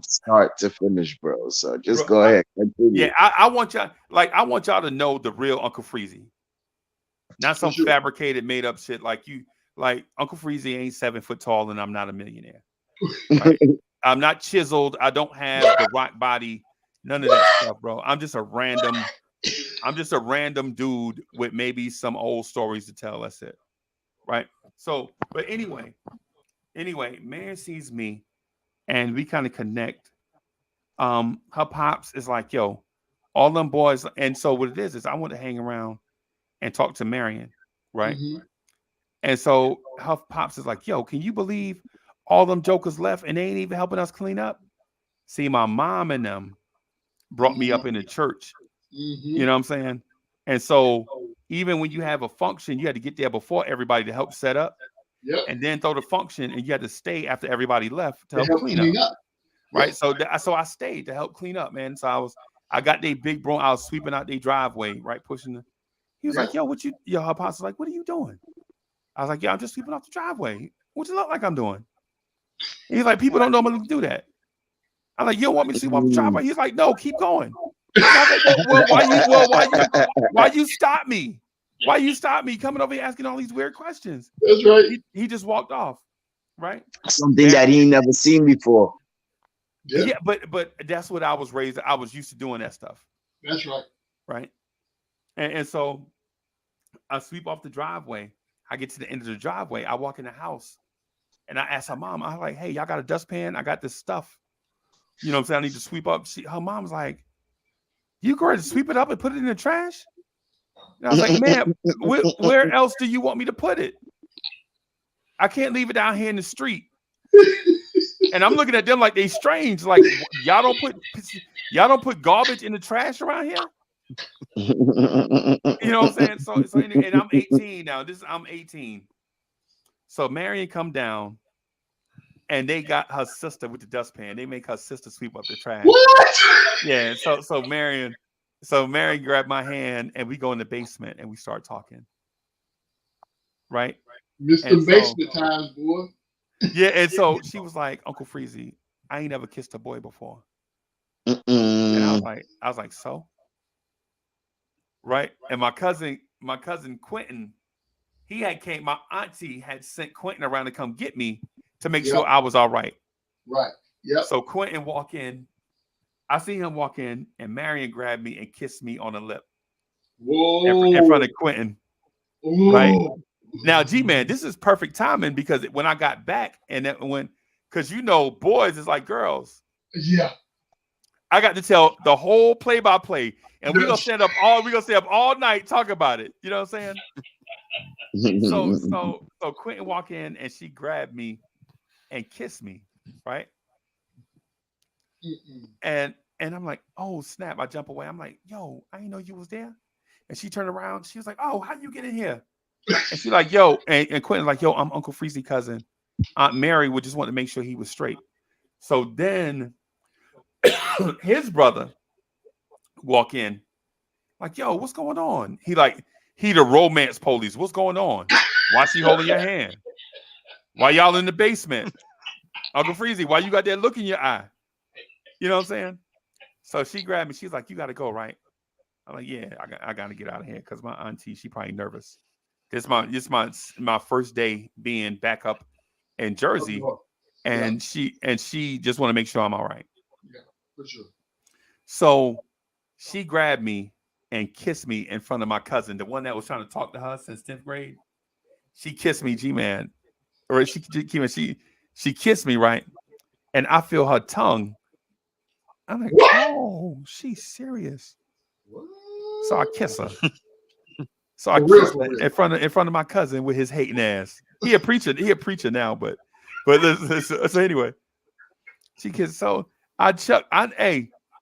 start to finish, bro. So just go ahead. Continue. Yeah, I want y'all to know the real Uncle Freezy, not some fabricated, made up shit like you. Like Uncle Freezy ain't 7 foot tall, and I'm not a millionaire. Right? I'm not chiseled. I don't have the rock body. None of that stuff, bro. I'm just a random dude with maybe some old stories to tell. That's it. Right. So, but anyway, Mary sees me and we kind of connect. Her pops is like, yo, all them boys. And so what it is I want to hang around and talk to Marion. Right. Mm-hmm. And so her pops is like, yo, can you believe all them jokers left and they ain't even helping us clean up? See, my mom and them brought me up in the church. Mm-hmm. You know what I'm saying? And so even when you have a function, you had to get there before everybody to help set up. Yep. And then throw the function, and you had to stay after everybody left to help clean up. Right. Yep. So I stayed to help clean up, man. So I got their big bro. I was sweeping out their driveway, right? Pushing he was like, yo, her pops was like, what are you doing? I was like, yeah, I'm just sweeping off the driveway. What you look like I'm doing? And he's like, people don't normally do that. I'm like, you don't want me to sweep off the driveway? He's like, no, keep going. Like, why you stop me? Why you stop me coming over here asking all these weird questions? That's right. He just walked off, right? Something that he never seen before. Yeah, but that's what I was raised. I was used to doing that stuff. That's right. Right. And so I sweep off the driveway. I get to the end of the driveway. I walk in the house and I ask her mom, I'm like, hey, y'all got a dustpan? I got this stuff. You know what I'm saying? I need to sweep up. Her mom's like, you go ahead and sweep it up and put it in the trash? And I was like, man, where else do you want me to put it? I can't leave it down here in the street. And I'm looking at them like they strange. Like, y'all don't put garbage in the trash around here? You know what I'm saying? So and I'm 18 now. I'm 18. So Marion come down and they got her sister with the dustpan. They make her sister sweep up the trash. What? Yeah. So Marion grabbed my hand and we go in the basement and we start talking. Right? Mr. Basement times, boy. Yeah, and so she was like, Uncle Freezy, I ain't never kissed a boy before. And I was like, so? Right? And my cousin Quentin, my auntie had sent Quentin around to come get me to make sure I was all right. Right. Yep. So Quentin walk in. I see him walk in and Marion grabbed me and kissed me on the lip. Whoa. In front of Quentin. Whoa. Right? Now, G-Man, this is perfect timing because when I got back because boys is like girls. Yeah. I got to tell the whole play-by-play, and we're gonna stay up all night talk about it. You know what I'm saying? So Quentin walked in and she grabbed me and kissed me, right? And I'm like, oh snap! I jump away. I'm like, yo, I didn't know you was there. And she turned around. She was like, oh, how you get in here? And she's like, yo, and Quentin's like, yo, I'm Uncle Freezy cousin. Aunt Mary would just want to make sure he was straight. So then his brother walk in, like, yo, what's going on? He the romance police. What's going on? Why she holding your hand? Why y'all in the basement? Uncle Freezy, why you got that look in your eye? You know what I'm saying? So she grabbed me. She's like, you got to go, right? I'm like, yeah, I got to get out of here because my auntie, she probably nervous. This my first day being back up in Jersey, and she just want to make sure I'm all right. Yeah, for sure. So she grabbed me and kissed me in front of my cousin, the one that was trying to talk to her since 10th grade. She kissed me, G-Man, or she kissed me, right? And I feel her tongue. I'm like, oh, she's serious. What? So I kiss her. So I kissed her in front of my cousin with his hating ass. He a preacher now, but so anyway, she kissed. So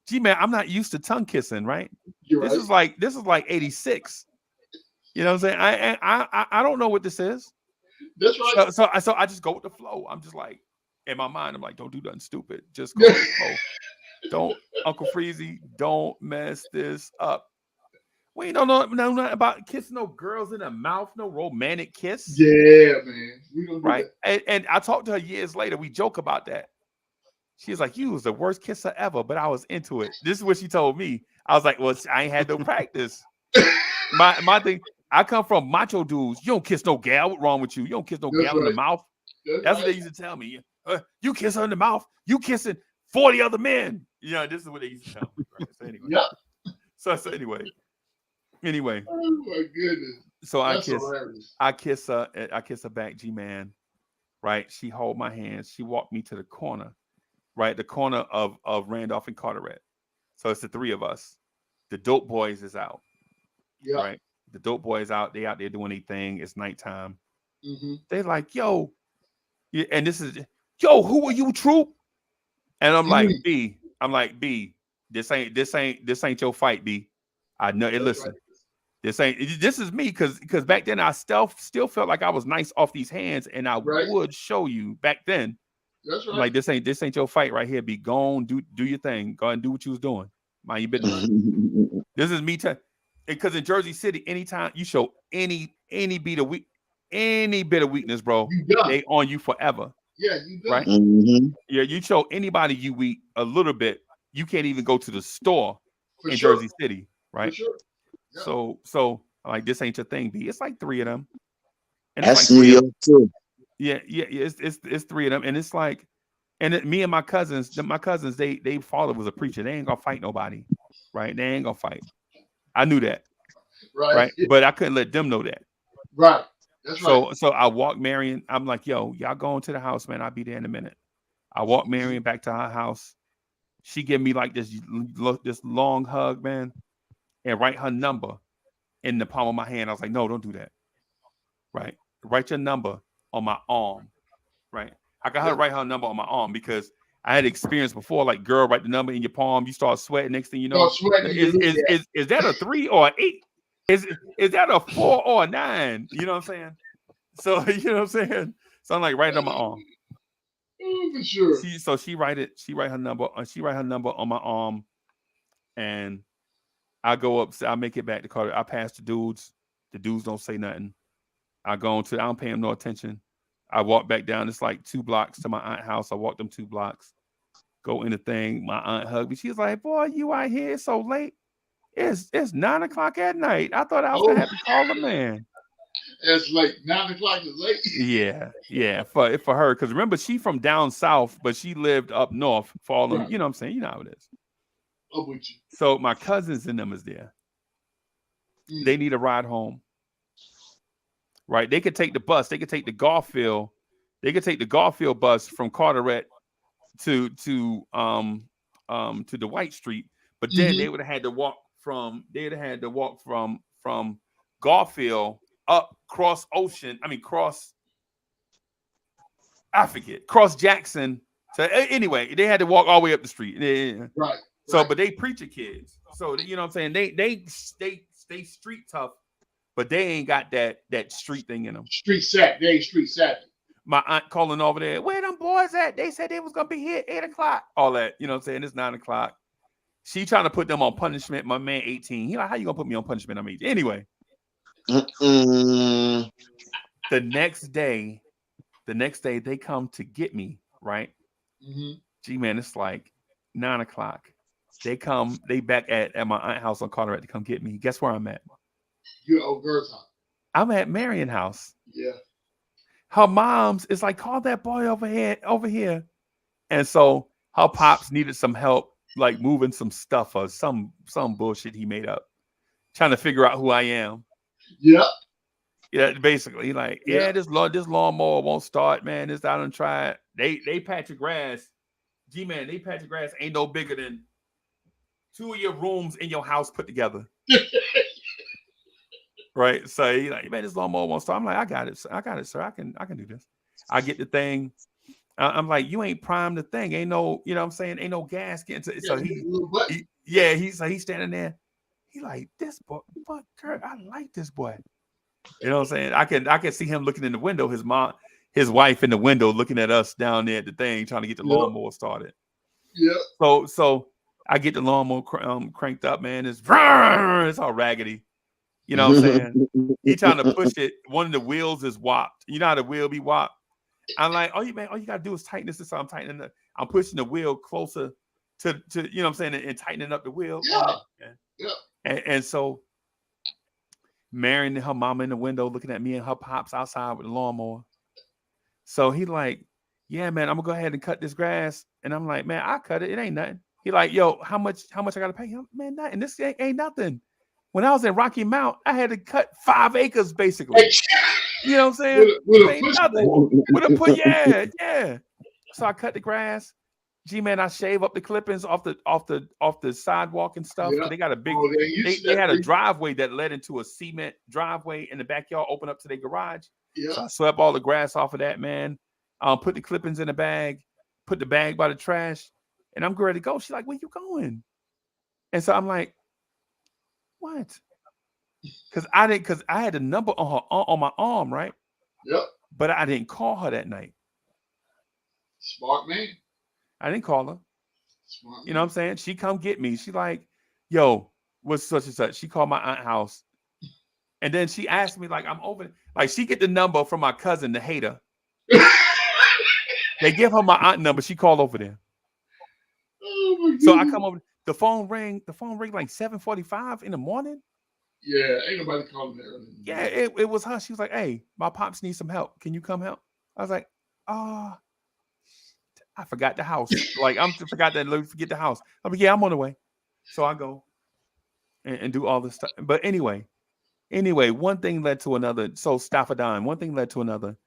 G-Man, I'm not used to tongue kissing, right? You're This right. is like 86. You know what I'm saying? I don't know what this is. That's right. So I just go with the flow. I'm just like, in my mind, I'm like, don't do nothing stupid. Just go with the flow. Don't, Uncle Freezy, don't mess this up. We ain't know nothing about kissing no girls in the mouth, no romantic kiss. Yeah, man. We don't do Right. that. And I talked to her years later. We joke about that. She was like, you was the worst kisser ever, but I was into it. This is what she told me. I was like, well, I ain't had no practice. My thing, I come from macho dudes. You don't kiss no gal. What's wrong with you? You don't kiss no That's gal in the right. mouth. That's That's what they right. used to tell me. You kiss her in the mouth. You kissing 40 other men. You know, this is what they used to tell me. Right? So anyway. Yep. So anyway. Oh my goodness. So That's hilarious. I kiss her back, G-Man. Right. She hold my hands. She walked me to the corner. Right. The corner of Randolph and Carteret. So it's the three of us. The dope boys is out. Yeah. Right. The dope boys out. They out there doing their thing. It's nighttime. Mm-hmm. They like, yo. Yeah, and this is, yo, who are you, Troop? And I'm like, B. I'm like, B. This ain't your fight, B. I know it. Listen. Right. This is me because back then I still felt like I was nice off these hands, and I would show you back then. That's right. Like this ain't your fight right here. Be gone, do your thing. Go and do what you was doing. Mind your business. This is me because in Jersey City, anytime you show any bit of weakness, bro, they on you forever. Yeah, you done. Right? Mm-hmm. Yeah, you show anybody you weak a little bit, you can't even go to the store in sure. Jersey City, right? For sure. Yeah. So like this ain't your thing, B. It's like three of them. And that's like New York too. Yeah. It's three of them, and it's like, me and my cousins, they father was a preacher. They ain't gonna fight nobody, right? They ain't gonna fight. I knew that, right? But I couldn't let them know that, right? That's right. So I walked Marion. I'm like, yo, y'all going to the house, man? I'll be there in a minute. I walked Marion back to her house. She gave me like this long hug, man, and write her number in the palm of my hand. I was like, no, don't do that. Right? Write your number on my arm. Right? I got her to write her number on my arm because I had experience before, like, girl, write the number in your palm. You start sweating. Next thing you know, is that a 3 or an 8? Is that a 4 or a 9? You know what I'm saying? So you know what I'm saying? So I'm like, write it on my arm. Oh, for sure. She write her number on my arm, and I go up. I make it back to Carter. I pass the dudes. The dudes don't say nothing. I don't pay them no attention. I walk back down. It's like 2 blocks to my aunt's house. I walk them 2 blocks. Go in the thing. My aunt hugged me. She's like, boy, you out here so late. It's 9 o'clock at night. I thought I was gonna have to call the man. It's like 9 o'clock is late. Yeah. For her, because remember, she from down south, but she lived up north for all them. You know what I'm saying? You know how it is. I'm with you. So my cousins and them is there. They need a ride home. Right? They could take the bus. They could take the Garfield. They could take the Garfield bus from Carteret to the White Street. But then they would have had to walk from Garfield up cross Jackson. So anyway, they had to walk all the way up the street. Right. So, but they preacher kids. So you know what I'm saying? They stay street tough, but they ain't got that street thing in them. Street savvy. They ain't street savvy. My aunt calling over there, where them boys at? They said they was gonna be here at 8 o'clock. All that, you know what I'm saying? It's 9 o'clock. She trying to put them on punishment. My man 18. He like, how you gonna put me on punishment? I'm 18. Anyway. The next day they come to get me, right? G-Man, it's like 9 o'clock. They back at my aunt's house on Carteret to come get me. Guess where I'm at? Your old girl's house. I'm at Marion house. Yeah. Her mom's is like, call that boy over here. And so her pops needed some help, like moving some stuff or some bullshit he made up, trying to figure out who I am. Yeah. Yeah, basically, like, this lawnmower won't start, man. This I done tried. They patch your grass. G-Man, they patch your grass ain't no bigger than 2 of your rooms in your house put together. Right. So he like, man, this lawnmower won't start. I'm like, I got it, sir. I can do this. I get the thing. I'm like, you ain't primed the thing. Ain't no, you know what I'm saying? Ain't no gas getting to it. So he's standing there. He like this boy, but Kurt, I like this boy. You know what I'm saying? I can see him looking in the window. His wife in the window looking at us down there at the thing, trying to get the lawnmower started. Yeah. So I get the lawnmower cranked up, man. It's all raggedy. You know what I'm saying? He trying to push it. One of the wheels is whopped. You know how the wheel be whopped? I'm like, all you gotta do is tighten this. So I'm tightening it. I'm pushing the wheel closer to you know what I'm saying, and tightening up the wheel. Yeah. And so Marion and her mama in the window looking at me and her pops outside with the lawnmower. So he like, yeah, man, I'm gonna go ahead and cut this grass. And I'm like, man, I cut it. It ain't nothing. He like, yo, how much I gotta pay him? Man, nothing. This ain't nothing. When I was in Rocky Mount, I had to cut 5 acres basically. You know what I'm saying? With a push, yeah. So I cut the grass. Man, I shave up the clippings off the sidewalk and stuff. Yeah. They got a big. They had a driveway that led into a cement driveway in the backyard, open up to their garage. Yeah. So I swept all the grass off of that, man. Put the clippings in the bag, put the bag by the trash, and I'm ready to go. She's like, "Where you going?" And so I'm like, "What?" Because I had the number on my arm, right? Yep. But I didn't call her that night. Smart man. I didn't call her. Smart You know what I'm saying? She come get me. She like, yo, what's such and such? She called my aunt's house. And then she asked me, like, I'm over. Like, she get the number from my cousin, the hater. They give her my aunt number. She called over there. Oh my So I come over. The phone rang like 7:45 in the morning. Yeah, ain't nobody calling that early. Yeah, it was her. She was like, hey, my pops need some help. Can you come help? I was like, I forgot the house. Like, forget the house. I'm like, yeah, I'm on the way. So I go and do all this stuff. But anyway, one thing led to another. So Staffordine, one thing led to another.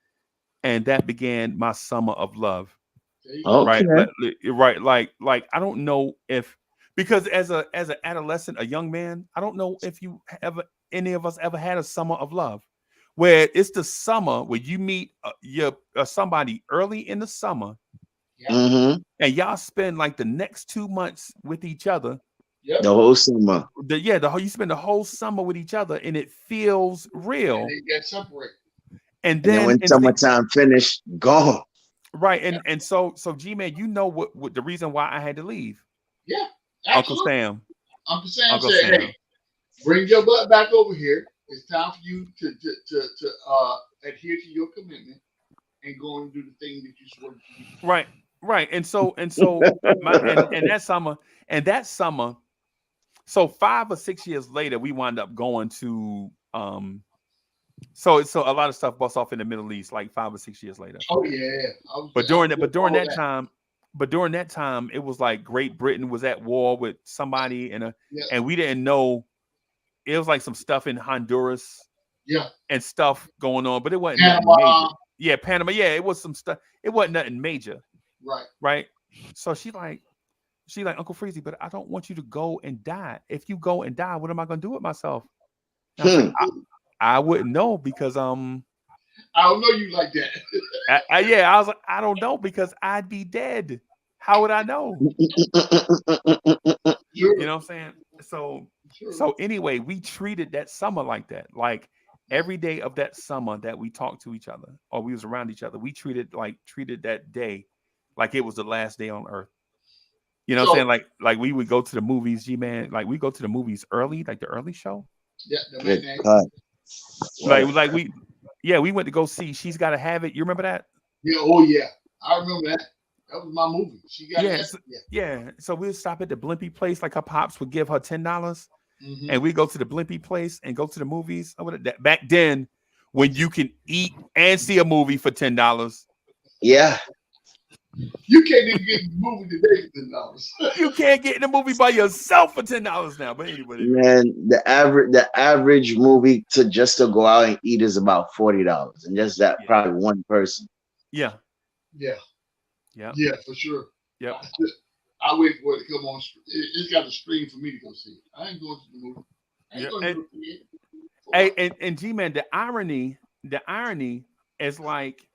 And that began my summer of love. Okay. Right. Like I don't know if, because as an adolescent, a young man, I don't know if any of us ever had a summer of love, where it's the summer where you meet somebody early in the summer, Mm-hmm. and y'all spend like the next 2 months with each other. Yep. The whole summer. You spend the whole summer with each other, and it feels real. And they get separated. And then when summertime finished, gone. Right. And so G-Man, you know what the reason why I had to leave. Yeah. Uncle Absolutely. Sam. Uncle Sam Uncle said, Sam. hey, bring your butt back over here. It's time for you to adhere to your commitment and go and do the thing that you swore to do. Right. And so that summer, so 5 or 6 years later, we wound up going to so a lot of stuff busts off in the Middle East, like 5 or 6 years later. Oh yeah. But during that time, it was like Great Britain was at war with somebody, and we didn't know. It was like some stuff in Honduras, and stuff going on, but it wasn't nothing major. Yeah, Panama. Yeah, it was some stuff. It wasn't nothing major. Right. So she like Uncle Freezy, but I don't want you to go and die. If you go and die, what am I gonna do with myself? I wouldn't know, because I don't know you like that. I was like, I don't know, because I'd be dead. How would I know? Sure. You know what I'm saying? So anyway, we treated that summer like that. Like every day of that summer that we talked to each other or we was around each other, we treated that day like it was the last day on earth. You know what I'm saying? Like we would go to the movies, G-Man. Like we go to the movies early, like the early show. Yeah. We went to go see She's Gotta Have It. You remember that? Yeah. Oh yeah, I remember that. That was my movie. She got yeah. So we'd stop at the Blimpie place. Like her pops would give her $10, Mm-hmm. and we go to the Blimpie place and go to the movies. Back then, when you can eat and see a movie for $10. Yeah. You can't even get the movie today for $10. You can't get in the movie by yourself for $10 now. But anyway, man, the average movie to go out and eat is about $40, and just that probably one person. Yeah, for sure. Yeah. I wait for it to come on. It's got a stream for me to go see. I ain't going to the movie. I ain't going to Hey, and G-Man, the irony is like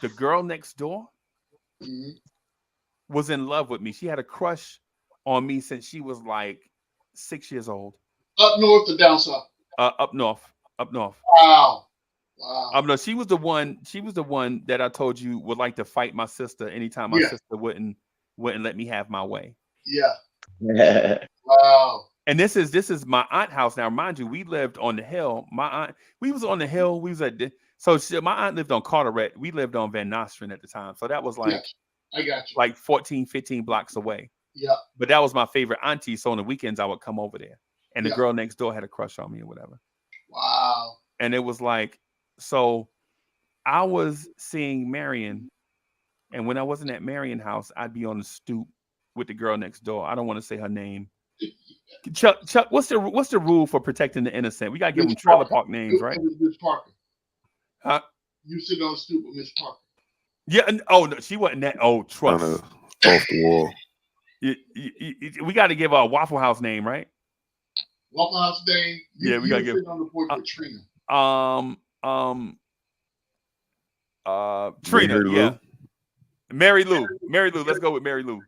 the girl next door was in love with me. She had a crush on me since she was like 6 years old. Up north or down south? Up north. Wow. Wow. No, she was the one that I told you would like to fight my sister anytime my Yeah. sister wouldn't let me have my way. Yeah. Yeah. Wow. And this is my aunt house now. Mind you, we lived on the hill. My aunt, we was on the hill. We was at my aunt lived on Carteret. We lived on Van Nostrand at the time. So that was like Yeah. I got you. like 14, 15 blocks away. Yeah. But that was my favorite auntie. So on the weekends I would come over there. And the Yeah. girl next door had a crush on me or whatever. Wow. And it was like, so I was seeing Marion. And when I wasn't at Marion house, I'd be on the stoop with the girl next door. I don't want to say her name. Chuck, what's the rule for protecting the innocent? We gotta give them trailer park names, right? It was Miss Parker. Huh? You sit on the stoop with Miss Parker. Yeah. Oh no, she wasn't that. Oh, trust. Kinda off the wall. We got to give her a Waffle House name, right? Waffle House Day. Yeah, we gotta give. Sit on the porch with Trina. Trina. Mary Lou. Mary Lou. Let's go with Mary Lou.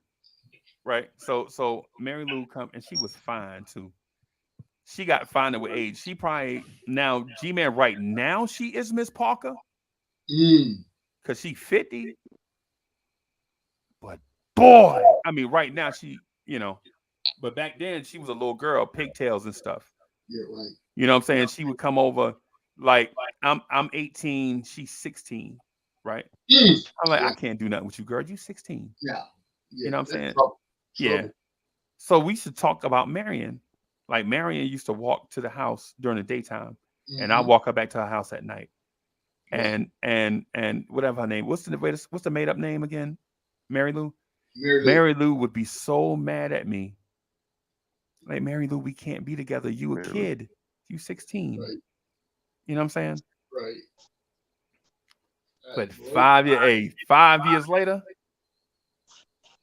Right. So Mary Lou come and she was fine too. She got finer with age. She probably now G-Man right now she is Miss Parker because she 50. But boy, I mean, right now she, but back then she was a little girl, pigtails and stuff. Yeah, right. You know what I'm saying? She would come over like I'm 18, she's 16, right? I'm like, I can't do nothing with you, girl. You 16. Yeah. You know what I'm saying? Trouble. Yeah. So we should talk about Marion. Like Marion used to walk to the house during the daytime, and I walk her back to her house at night. And whatever her name, what's the made up name again? Mary Lou. Mary Lou would be so mad at me. Like, Mary Lou, we can't be together. You a kid. You 16. Right. You know what I'm saying? Right. But 5 years later.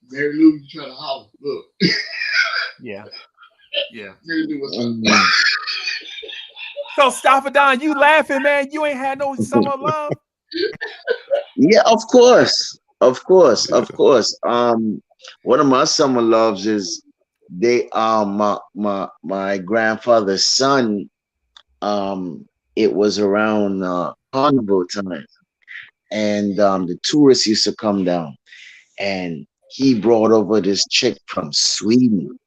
Mary Lou, you trying to holler. Look. Yeah. Mary Lou, what's up? So Stafadon, you laughing, man. You ain't had no summer love. Yeah, of course. One of my summer loves is my grandfather's son. It was around carnival time, and the tourists used to come down, and he brought over this chick from Sweden.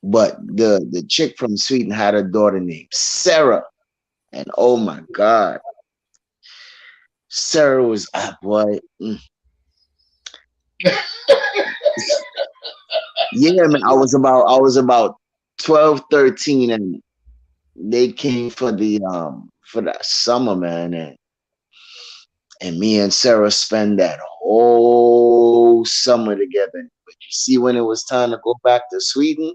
But the chick from Sweden had a daughter named Sarah, and oh my God, Sarah was boy. Yeah, man. I was about 12, 13, and they came for that summer, man, and me and Sarah spent that whole summer together. But you see, when it was time to go back to Sweden,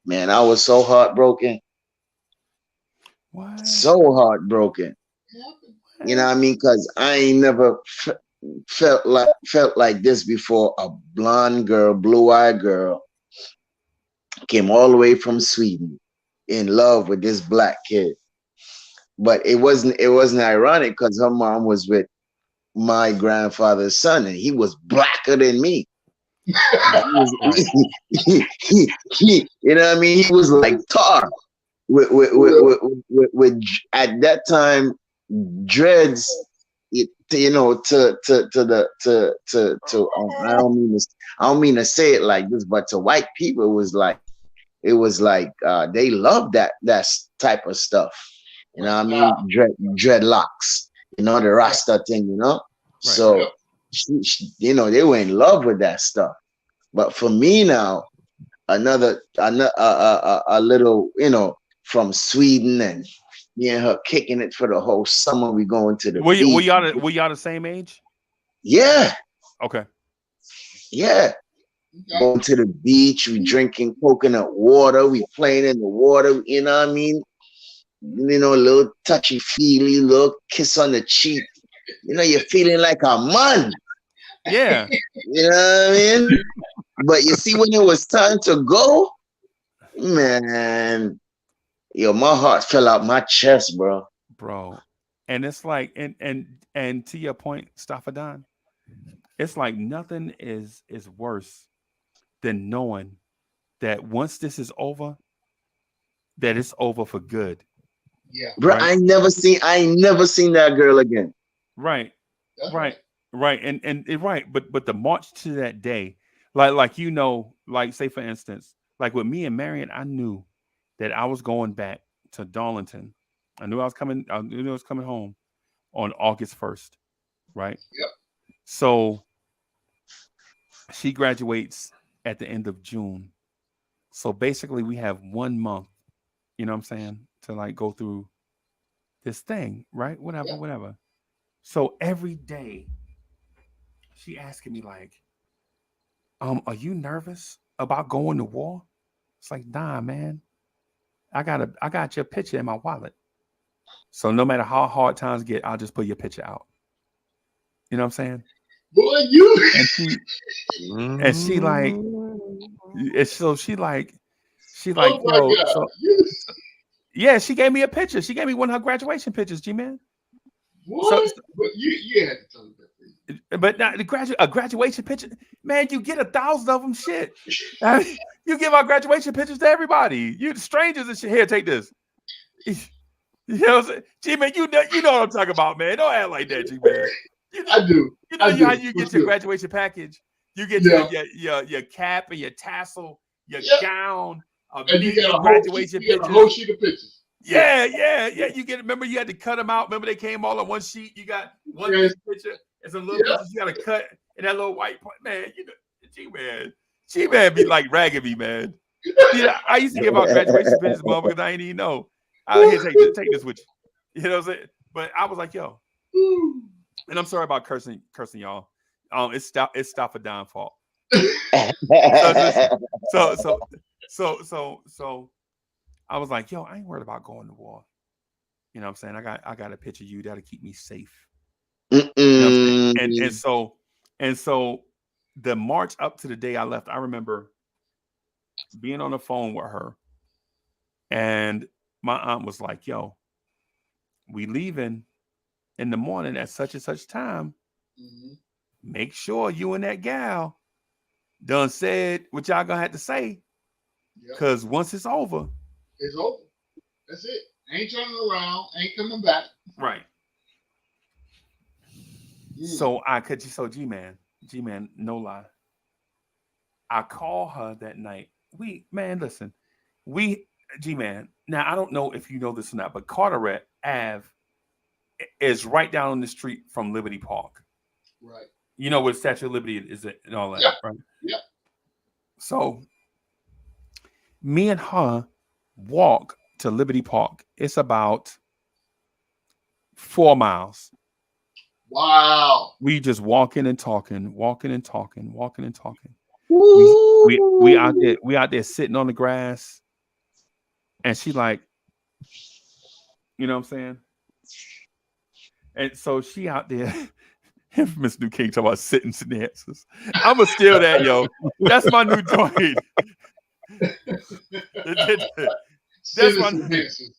man, I was so heartbroken. What? So heartbroken. You know what I mean? Because I ain't never felt like this before. A blonde girl, blue-eyed girl, came all the way from Sweden in love with this black kid. But it wasn't ironic because her mom was with my grandfather's son, and he was blacker than me. You know what I mean? He was like tar with at that time dreads. I don't mean to say it like this, but to white people it was like they loved that type of stuff. You know what I mean? Dreadlocks, the Rasta thing, Right. So she, they were in love with that stuff. But for me now, a little, from Sweden, and me and her kicking it for the whole summer. We going to the beach. Were y'all the same age? Yeah. Okay. Yeah. Going to the beach, we drinking coconut water, we playing in the water, you know what I mean? A little touchy-feely, little kiss on the cheek. You're feeling like a man. Yeah. You know what I mean? But you see, when it was time to go, man, my heart fell out my chest, bro. And it's like, and to your point, Stafadon, it's like nothing is worse than knowing that once this is over, that it's over for good. Yeah. Bro, Right. I ain't never seen that girl again. Right. That's Right. Right. And right. But the march to that day, like like say for instance, like with me and Marion, I knew that I was going back to Darlington. I knew I knew I was coming home on August 1st. Right. Yep. So she graduates at the end of June. So basically we have 1 month, you know what I'm saying, to like go through this thing, right? Whatever, Yeah. whatever. So every day she asking me like, are you nervous about going to war? It's like, nah, man. I got your picture in my wallet. So no matter how hard times get, I'll just put your picture out. You know what I'm saying? Boy, you. And she like, and so she like, Oh my yo, God. so You. yeah, she gave me a picture. She gave me one of her graduation pictures, G-Man. What? But you had to tell me that. Please. But not a graduation picture, man. You get 1,000 of them. Shit, I mean, you give out graduation pictures to everybody. You strangers and shit. Here, take this. You know what I'm saying? G-Man, you know what I'm talking about, man. Don't act like that, G-Man. I do. You know I do. how you get your graduation package? You get your cap and your tassel, your gown, and you got a graduation picture. A whole sheet of pictures. Yeah. You get. Remember, you had to cut them out. Remember, they came all on one sheet. You got one picture and some little pictures you got to cut, and that little white part. Man, you know, G-Man be like ragging me, man. Yeah, I used to give out graduation pictures, mom, because I ain't even know. Here, take this with you. You know what I'm saying? But I was like, yo, and I'm sorry about cursing y'all. It's Stop a Dime fault. So I was like, yo, I ain't worried about going to war. You know what I'm saying? I got a picture of you that'll keep me safe. You know what I'm saying? And so the march up to the day I left, I remember being on the phone with her, and my aunt was like, yo, we leaving in the morning at such and such time. Mm-hmm. Make sure you and that gal done said what y'all gonna have to say, because once it's over, it's over. That's it. Ain't turning around. Ain't coming back. Right. So G-Man, no lie. I call her that night. G-Man. Now I don't know if you know this or not, but Carteret Ave is right down the street from Liberty Park. Right. You know where Statue of Liberty is and all that, right? Yeah. So me and her walk to Liberty Park. It's about 4 miles. Wow. We just walking and talking. We out there sitting on the grass, and she like, you know what I'm saying? And so she out there. Infamous New King talking about sitting dances. I'ma steal that, yo. That's my new joint.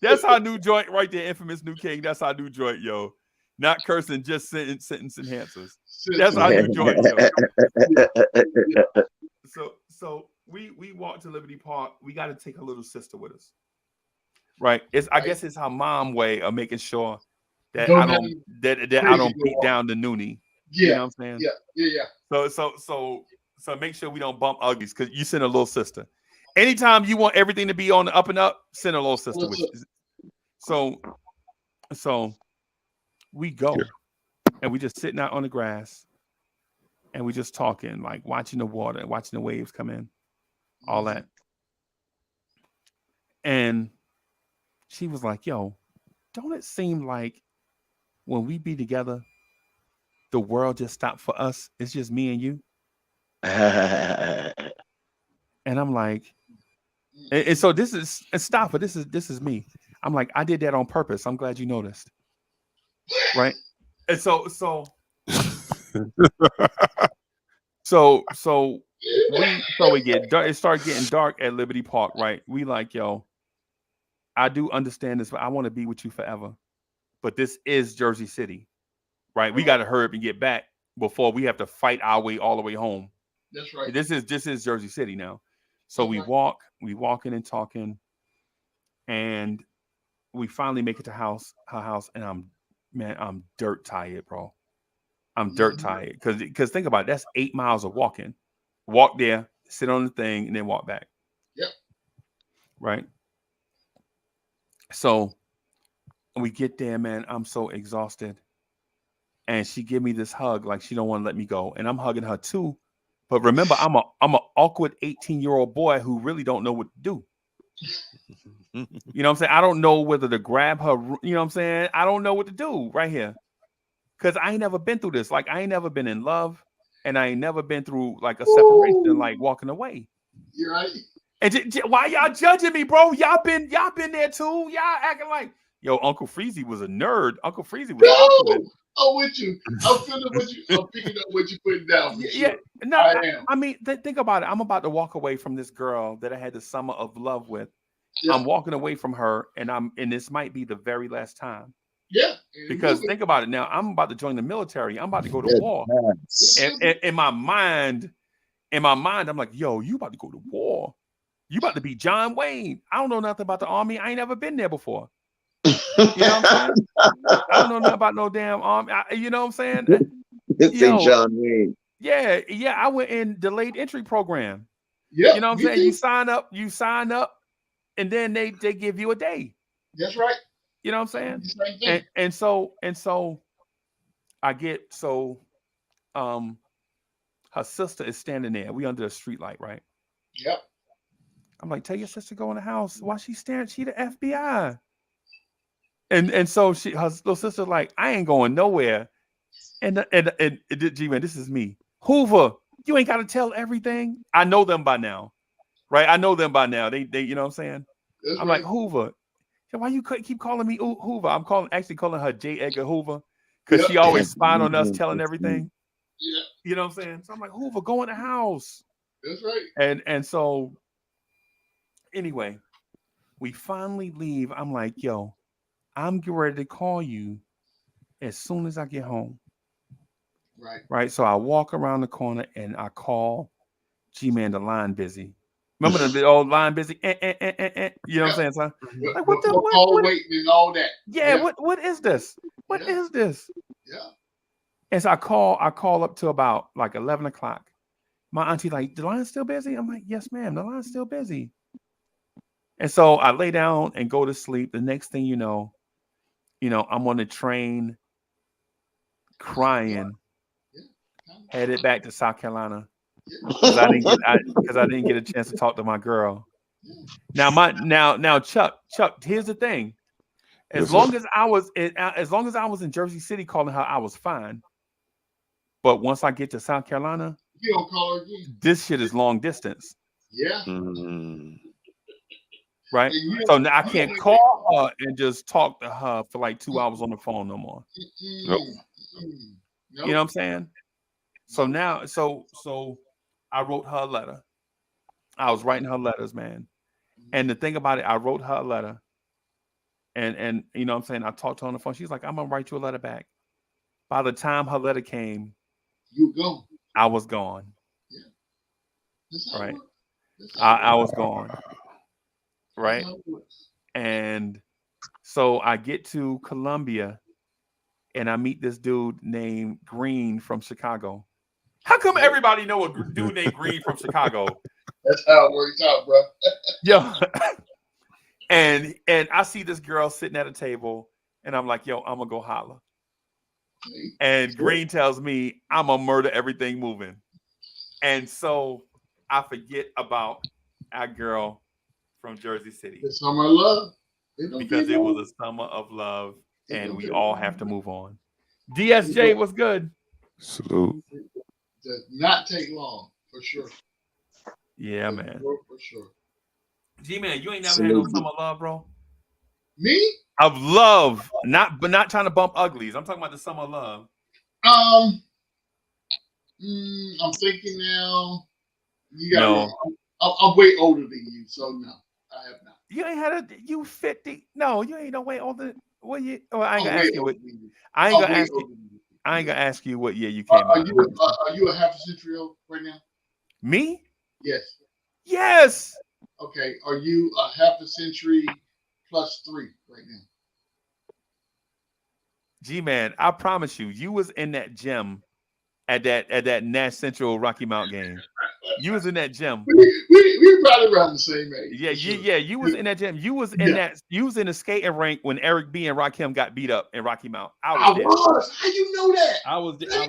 That's our new joint right there, Infamous New King. That's our new joint, yo. Not cursing, just sentence enhancers. That's our new joint, yo. So we walk to Liberty Park. We got to take a little sister with us, right? I guess it's her mom way of making sure that I don't beat down the noonie. Yeah. You know what I'm saying? Yeah. So make sure we don't bump uglies, because you send a little sister. Anytime you want everything to be on the up and up, send a little sister with you. So we go, and we just sitting out on the grass, and we just talking, like watching the water and watching the waves come in, all that. And she was like, yo, don't it seem like when we be together, the world just stopped for us? It's just me and you. And I'm like, and so this is stop it. This is me. I'm like, I did that on purpose. I'm glad you noticed. Right. And so we get dark. It started getting dark at Liberty Park, right? We like, yo, I do understand this, but I want to be with you forever. But this is Jersey City, right? We got to hurry up and get back before we have to fight our way all the way home. That's right. This is Jersey City now. So we walking and talking, And we finally make it to her house, and I'm dirt tired, bro. I'm dirt tired because think about it, that's 8 miles of walking. Walk there, sit on the thing, and then walk back. Yep. Right. So we get there, man. I'm so exhausted, and she give me this hug like she don't want to let me go, and I'm hugging her too. But remember, I'm a awkward 18-year-old boy who really don't know what to do. You know what I'm saying? I don't know whether to grab her. You know what I'm saying? I don't know what to do right here. Because I ain't never been through this. Like, I ain't never been in love. And I ain't never been through, like, a separation, like, walking away. You're right. And why y'all judging me, bro? Y'all been there, too. Y'all acting like, yo, Uncle Freezy was a nerd. Uncle Freezy was awkward. I'm with you. I'm feeling what you. I'm picking up what you're putting down. Yeah. Sure. No, I am. I mean, think about it. I'm about to walk away from this girl that I had the summer of love with. Yeah. I'm walking away from her, and this might be the very last time. Yeah. Because think about it now. I'm about to join the military. I'm about to go to war. And in my mind, I'm like, yo, you about to go to war. You about to be John Wayne. I don't know nothing about the army. I ain't never been there before. You know what I'm saying? I don't know nothing about no damn army. You know what I'm saying? Yo, John Wayne. Yeah. I went in delayed entry program. Yeah. You know what I'm saying? Too. You sign up, and then they give you a day. That's right. You know what I'm saying? And so I get her sister is standing there. We under a street light, right? Yep. I'm like, tell your sister to go in the house. Why she staring? She the FBI. And so her little sister like, I ain't going nowhere. And G-Man, this is me. Hoover, you ain't got to tell everything. I know them by now, right? I know them by now. They you know what I'm saying? That's I'm right. like, Hoover. Why you keep calling me Hoover? I'm actually calling her J. Edgar Hoover because she always spying on us, telling everything. Yeah. You know what I'm saying? So I'm like, Hoover, go in the house. That's right. And so anyway, we finally leave. I'm like, yo, I'm getting ready to call you as soon as I get home. Right. Right. So I walk around the corner and I call G-Man, the line busy. Remember the old line busy? You know what I'm saying, son? Like, what waiting and all that. Yeah, what is this? What is this? Yeah. And so I call up to about like 11 o'clock. My auntie like, the line's still busy? I'm like, yes, ma'am, the line's still busy. And so I lay down and go to sleep. The next thing you know, I'm on the train crying, headed back to South Carolina. Because I didn't get a chance to talk to my girl. Now, Chuck, here's the thing. As long as I was in Jersey City calling her, I was fine. But once I get to South Carolina, you don't call her again. This shit is long distance. Yeah. Right. So now I can't call her and just talk to her for like 2 hours on the phone no more. Nope. You know what I'm saying? So now, so I wrote her a letter. I was writing her letters, man. And the thing about it, I wrote her a letter. And you know what I'm saying? I talked to her on the phone. She's like, I'm going to write you a letter back. By the time her letter came, you gone. I was gone. Yeah. Right. I was gone. Right. And so I get to Columbia and I meet this dude named Green from Chicago. How come everybody know a dude named Green from Chicago? That's how it works out, bro. Yo. And I see this girl sitting at a table and I'm like, yo, I'm gonna go holler. And Green tells me I'm gonna murder everything moving. And so I forget about our girl from Jersey City. The summer of love. Because it was a summer of love and we all have to move on. DSJ was good. Salute. Does not take long, for sure. Yeah, man. For sure. G-Man, you ain't never had no summer love, bro? Me? Of love. Not trying to bump uglies. I'm talking about the summer of love. I'm thinking now. I'm way older than you, so no, I have not. You ain't had you 50. No, you ain't no way older. What you? Oh, I ain't gonna ask you what. I ain't gonna ask you what year you came out. Are you a half a century old right now? Me? Yes. Yes. Okay. Are you a half a century +3 right now. G-Man, I promise you, you was in that gym at that Nash Central Rocky Mount game. You was in that gym. We probably around the same age. Yeah, for sure. you was in that gym. You was in that. You was in the skating rink when Eric B and Rakim got beat up in Rocky Mount. I was there. How you know that? I was there.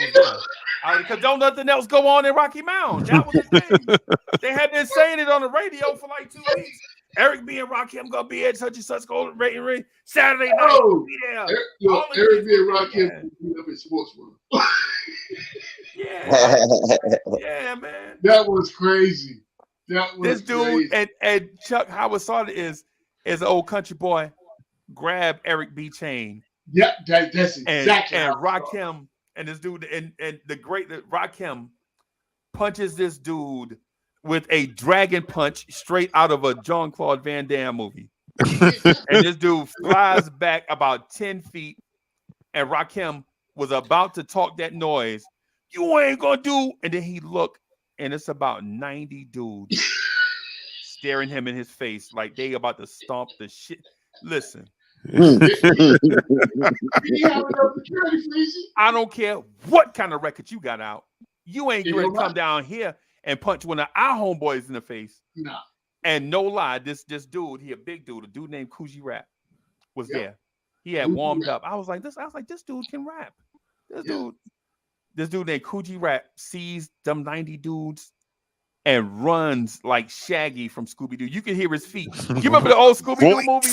Because don't nothing else go on in Rocky Mount. That was the thing. They had been saying it on the radio for like 2 weeks. Eric B and Rakim gonna be at such and such golden rating ring Saturday night. Oh, Be there. Eric B and Rakim beat up in Sports World. Yeah, man. That was crazy. That was This dude crazy. and Chuck Howard started is an old country boy. Grab Eric B. Chain. Yeah, that's exactly. And Rakim and this dude and the great Rakim punches this dude with a dragon punch straight out of a Jean-Claude Van Damme movie. And this dude flies back about 10 feet, and Rakim was about to talk that noise. You ain't gonna do, and then he looked, and it's about 90 dudes staring him in his face like they about to stomp the shit. Listen, I don't care what kind of record you got out. You ain't gonna come down here and punch one of our homeboys in the face. No. And no lie, this dude, he a big dude, a dude named Coogee Rap was there. He had warmed up. I was like, this dude can rap. This dude named Coogee Rap sees them 90 dudes and runs like Shaggy from Scooby-Doo. You can hear his feet. You remember the old Scooby-Doo movie?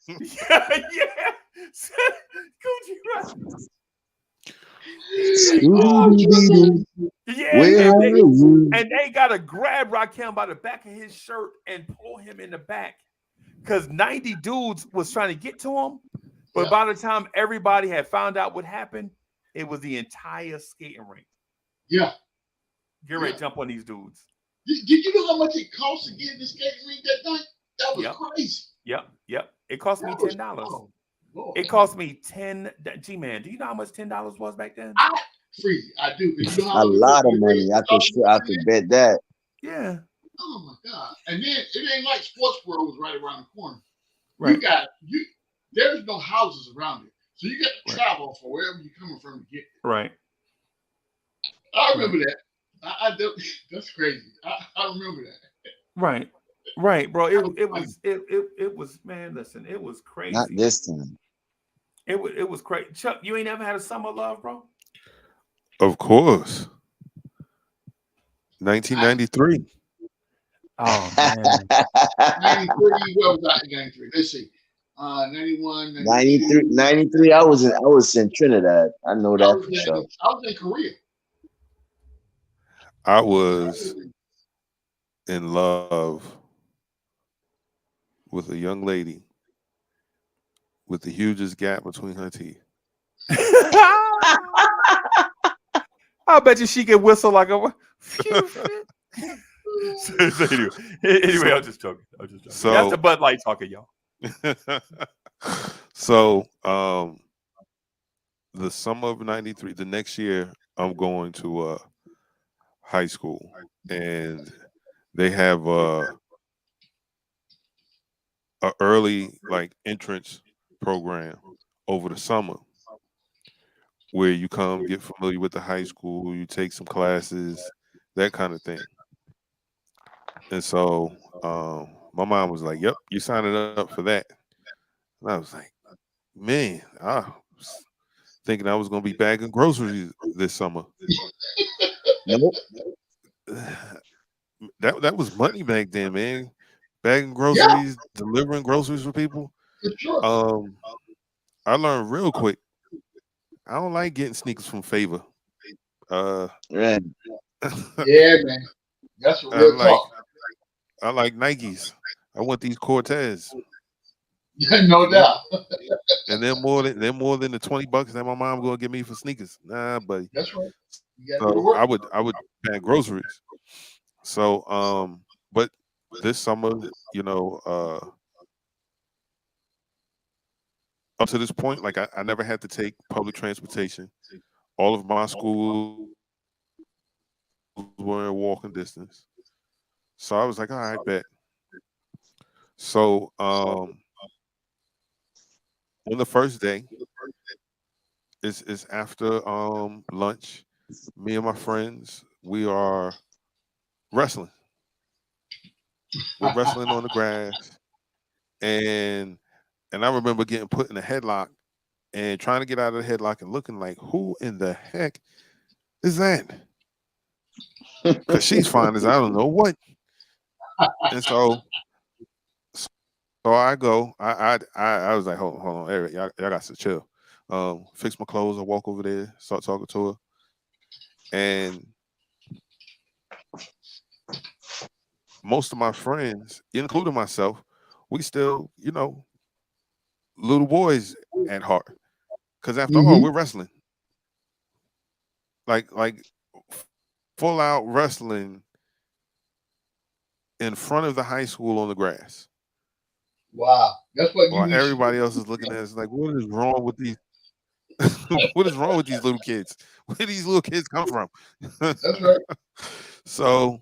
Yeah. Coogee Rap. And they gotta grab Rakim by the back of his shirt and pull him in the back because 90 dudes was trying to get to him. But by the time everybody had found out what happened, it was the entire skating rink. Yeah. Get ready to jump on these dudes. Did you know how much it cost to get in the skating rink that night? That was crazy. Yep. It cost me $10. It cost me $10. G-Man, do you know how much $10 was back then? I do. You know a lot of money. I could bet that. Yeah. Oh my God. And then it ain't like Sports World was right around the corner. Right. There's no houses around it. So you got to travel from wherever you're coming from to get there. Right. I remember that. That's crazy. I remember that. Right, bro. It was man, listen, it was crazy. Not this time. It was crazy. Chuck, you ain't ever had a summer love, bro? Of course. 1993. Oh man. 93, what was I in 93? Let's see. 91, 93. I was in Trinidad. I know that for sure. I was in Korea. I was in love with a young lady with the hugest gap between her teeth. I bet you she can whistle like a. Anyway, I'm just joking. So that's the Bud Light talking, y'all. So, the summer of '93, the next year, I'm going to high school, and they have a early entrance program over the summer where you come get familiar with the high school, you take some classes, that kind of thing. And so my mom was like, yep, you signing up for that. And I was like, man, I was thinking I was going to be bagging groceries this summer. Nope. That was money back then, man. Bagging groceries, delivering groceries for people. Sure. I learned real quick. I don't like getting sneakers from Favor. Right. Yeah, man. That's a real talk. I like Nikes. I want these Cortez. No doubt. And they're more than the $20 that my mom gonna give me for sneakers. Nah, buddy. That's right. So I would bag groceries. So but this summer, up to this point, I never had to take public transportation. All of my schools were in walking distance. So I was like, all right, bet. So on the first day, it's after lunch. Me and my friends, we are wrestling. We're wrestling on the grass, and I remember getting put in a headlock and trying to get out of the headlock and looking like, who in the heck is that? Because she's fine as I don't know what. And so I go. I was like, hold on, Eric, y'all got to chill. Fix my clothes. I walk over there, start talking to her, and most of my friends, including myself, we still, little boys at heart. Because after all, we're wrestling. Like full out wrestling in front of the high school on the grass. Wow, that's what While everybody else is looking at us like, what is wrong with these? What is wrong with these little kids? Where do these little kids come from? That's right. So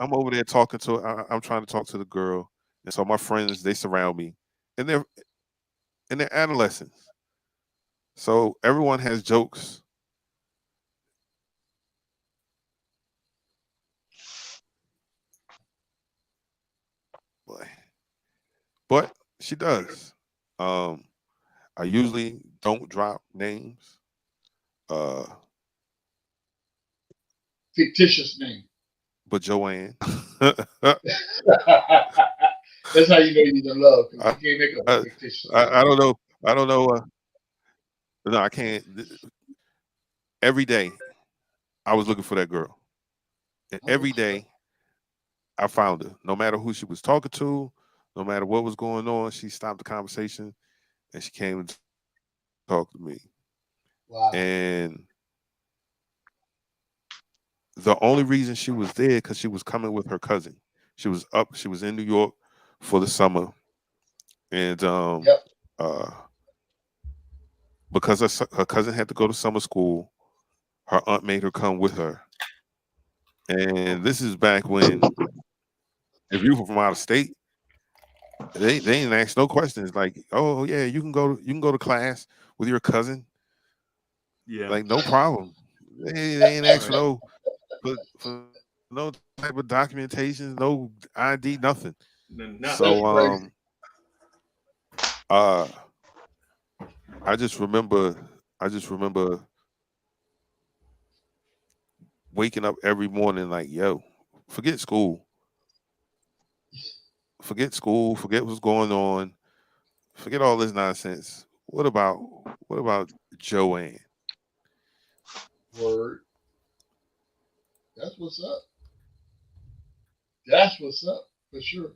I'm over there talking to. I'm trying to talk to the girl, and so my friends, they surround me, and they're adolescents. So everyone has jokes. But she does. I usually don't drop names. Fictitious name. But Joanne. That's how you know you're in love. You can't make a fictitious name. I don't know. I don't know. No, I can't. Every day, I was looking for that girl. And every day, I found her. No matter who she was talking to, no matter what was going on, she stopped the conversation and she came and talked to me. Wow. And the only reason she was there because she was coming with her cousin. She was in New York for the summer. And because her cousin had to go to summer school, her aunt made her come with her. And this is back when, if you were from out of state, they didn't ask no questions. Like, oh yeah, you can go to class with your cousin. Yeah, like no problem. They ain't ask for no type of documentation, no ID, nothing. So I just remember waking up every morning like, yo, forget school. Forget school, forget what's going on, forget all this nonsense. What about Joanne? Word. That's what's up. That's what's up for sure.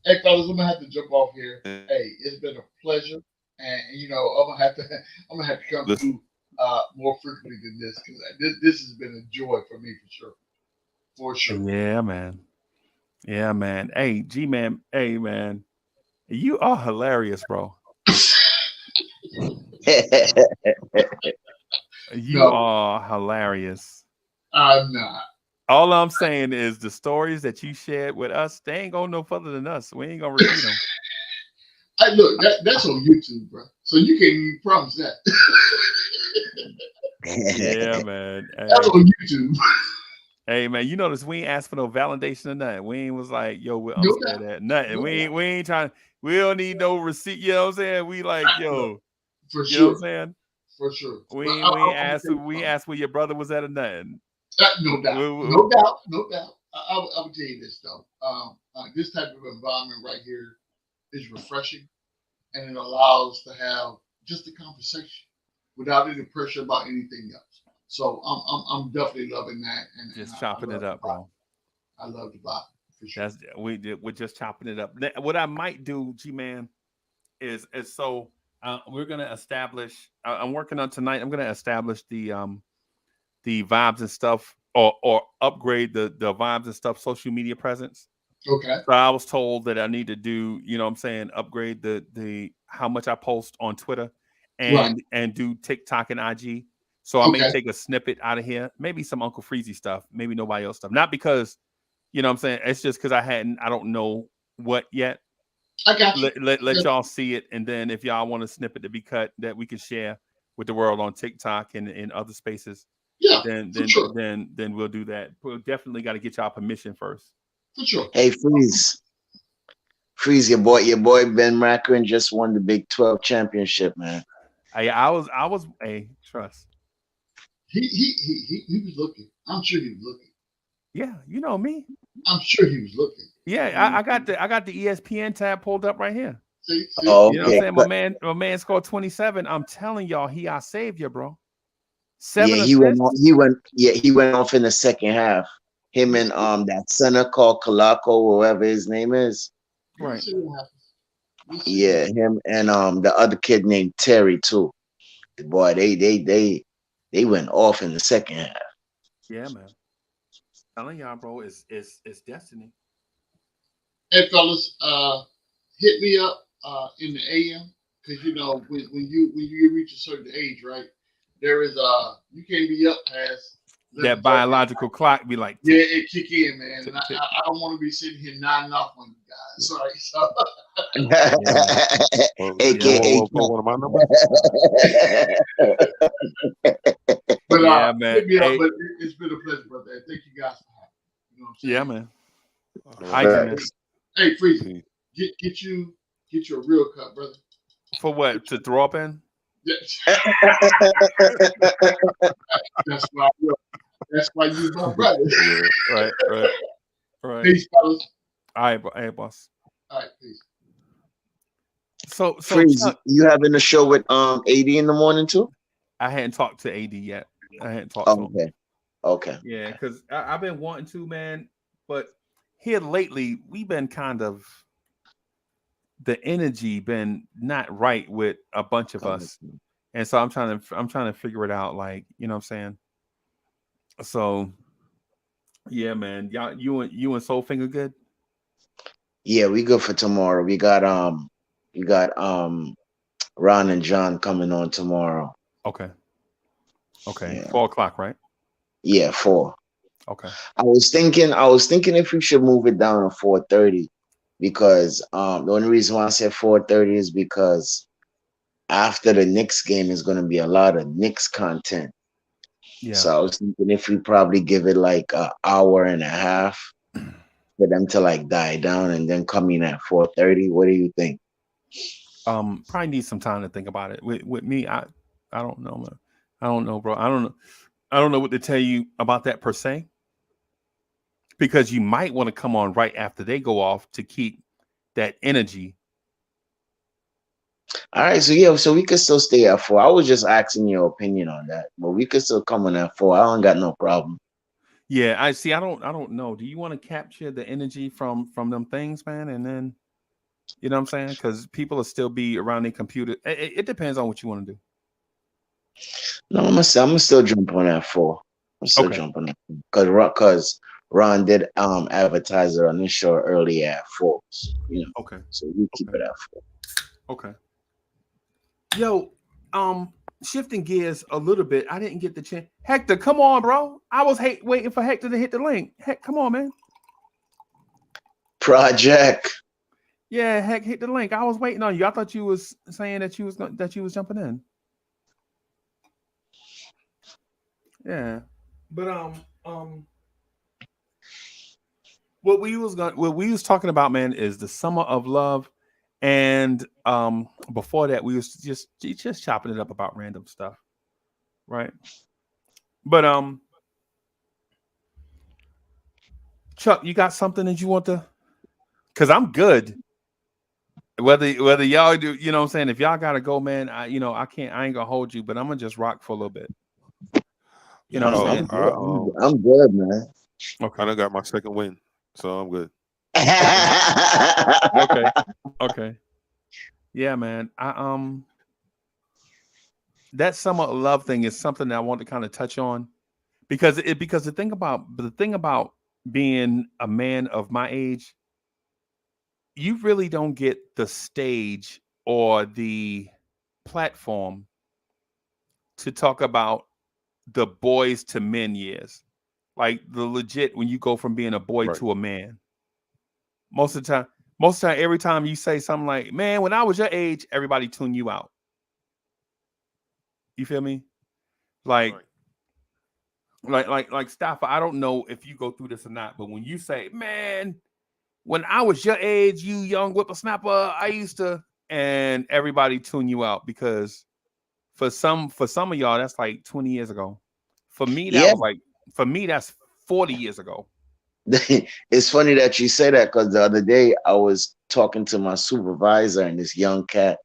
Hey, fellas, I'm gonna have to jump off here. Hey, it's been a pleasure, and I'm gonna have to come through more frequently than this because this has been a joy for me for sure. Yeah, man. Yeah, man. Hey, G-Man. Hey, man. You are hilarious, bro. You are hilarious. I'm not. All I'm saying is the stories that you shared with us, they ain't going no further than us. We ain't gonna repeat them. Hey, look, that's on YouTube, bro. So you can't even promise that. Yeah, man. Hey. That's on YouTube. Hey, man, you notice we ain't asked for no validation or nothing. We ain't was like, yo, I'm saying that. Nothing. We ain't trying. We don't need no receipt. You know what I'm saying? We like, yo. For sure. You know what I'm saying? For sure. We asked where your brother was at or nothing. No doubt. No doubt. I would tell you this though. This type of environment right here is refreshing, and it allows to have just a conversation without any pressure about anything else. So I'm definitely loving that, and just chopping it up, bro. I love the vibe for sure. We're just chopping it up. What I might do, G-Man, is so we're gonna establish. I'm working on tonight. I'm gonna establish the vibes and stuff, or upgrade the vibes and stuff social media presence. Okay. So I was told that I need to do, you know what I'm saying, upgrade the how much I post on Twitter and do TikTok and IG. So I may take a snippet out of here, maybe some Uncle Freezy stuff, maybe nobody else stuff. Not because, you know what I'm saying, it's just because I don't know what yet. I got you. let y'all see it, and then if y'all want a snippet to be cut that we can share with the world on TikTok and in other spaces, Yeah, then for sure. then we'll do that. We'll definitely got to get y'all permission first. For sure. Hey, Freeze, your boy Ben Makrin just won the Big 12 championship, man. I was trust. He was looking. I'm sure he was looking. Yeah, you know me. I'm sure he was looking. Yeah, I got the ESPN tab pulled up right here. See? Oh, You know what I'm okay. saying? My man scored 27. I'm telling y'all, he our savior, bro. Yeah, 7 he went. assists. He went off in the second half. Him and that center called Kalako, whoever his name is. We'll Right. see what happens. We'll see. Yeah, him and the other kid named Terry too. Boy, they went off in the second half. Yeah, man. Telling y'all, bro, it's destiny. Hey, fellas, hit me up in the AM because you know when you reach a certain age, right? There is you can't be up past That biological clock be like, Yeah, it kick in, man. tick, And tick. I don't want to be sitting here nodding off on you guys. Sorry. So, AKA. One of my numbers. but Yeah, man. hit me up. Hey. But it's been a pleasure, brother. And thank you guys for having me. You know what I'm saying? Yeah, man. All I right. man. Hey, Freeze, Peace. get you a real cut, brother. For what? To throw up in? Yeah. That's why you my brother. Yeah. Right. Peace, fellas. All right, hey, boss. All right, peace. So Freeze, Chuck, you having a show with AD in the morning too? I hadn't talked to AD yet. I hadn't talked to him. Okay. Yeah, because I've been wanting to, man. But here lately, we've been kind of the energy been not right with a bunch of us, and so I'm trying to figure it out. Like, you know what I'm saying? So, yeah, man. Y'all, you and Soulfinger good? Yeah, we good for tomorrow. We got Ron and John coming on tomorrow. Okay. Yeah. 4:00, right? Yeah, 4. Okay. I was thinking if we should move it down to 4:30 because the only reason why I said 4:30 is because after the Knicks game is going to be a lot of Knicks content. Yeah. So I was thinking if we probably give it like an hour and a half for them to like die down and then come in at 4:30. What do you think? Probably need some time to think about it. With me, I don't know, man. I don't know, bro. I don't know what to tell you about that per se. Because you might want to come on right after they go off to keep that energy. All right, so we could still stay at 4. I was just asking your opinion on that, but we could still come on at 4. I don't got no problem. Yeah, I see. I don't know. Do you want to capture the energy from them things, man? And then, you know what I'm saying? Because people will still be around their computer. It depends on what you want to do. No, I'm gonna still jump on at 4. I'm still jumping at 4 because Ron did advertise it on this show early at 4. So, you know. Okay. So we keep it at 4. Okay. Yo, shifting gears a little bit. I didn't get the chance. Hector, come on, bro. I was waiting for Hector to hit the link. Heck, come on, man. Project. Yeah, heck, hit the link. I was waiting on you. I thought you was saying that you was jumping in. Yeah, but what we was talking about, man, is the summer of love, and before that, we was just chopping it up about random stuff, right? But Chuck, you got something that you want to? Because I'm good. Whether y'all do, you know what I'm saying? If y'all gotta go, man, I ain't gonna hold you, but I'm gonna just rock for a little bit. You know what I'm saying? I'm good, man. Okay. I done got my second win, so I'm good. Okay. Yeah, man. That summer of love thing is something that I want to kind of touch on because the thing about being a man of my age, you really don't get the stage or the platform to talk about the boys to men years. Like the legit when you go from being a boy to a man. Most of the Most of the time, every time you say something like, man, when I was your age, everybody tuned you out. You feel me? Like, like Staffa, I don't know if you go through this or not, but when you say, man, when I was your age, you young whippersnapper, I used to, and everybody tune you out because for some of y'all, that's like 20 years ago. For me, that was like, for me, that's 40 years ago. It's funny that you say that because the other day I was talking to my supervisor and this young cat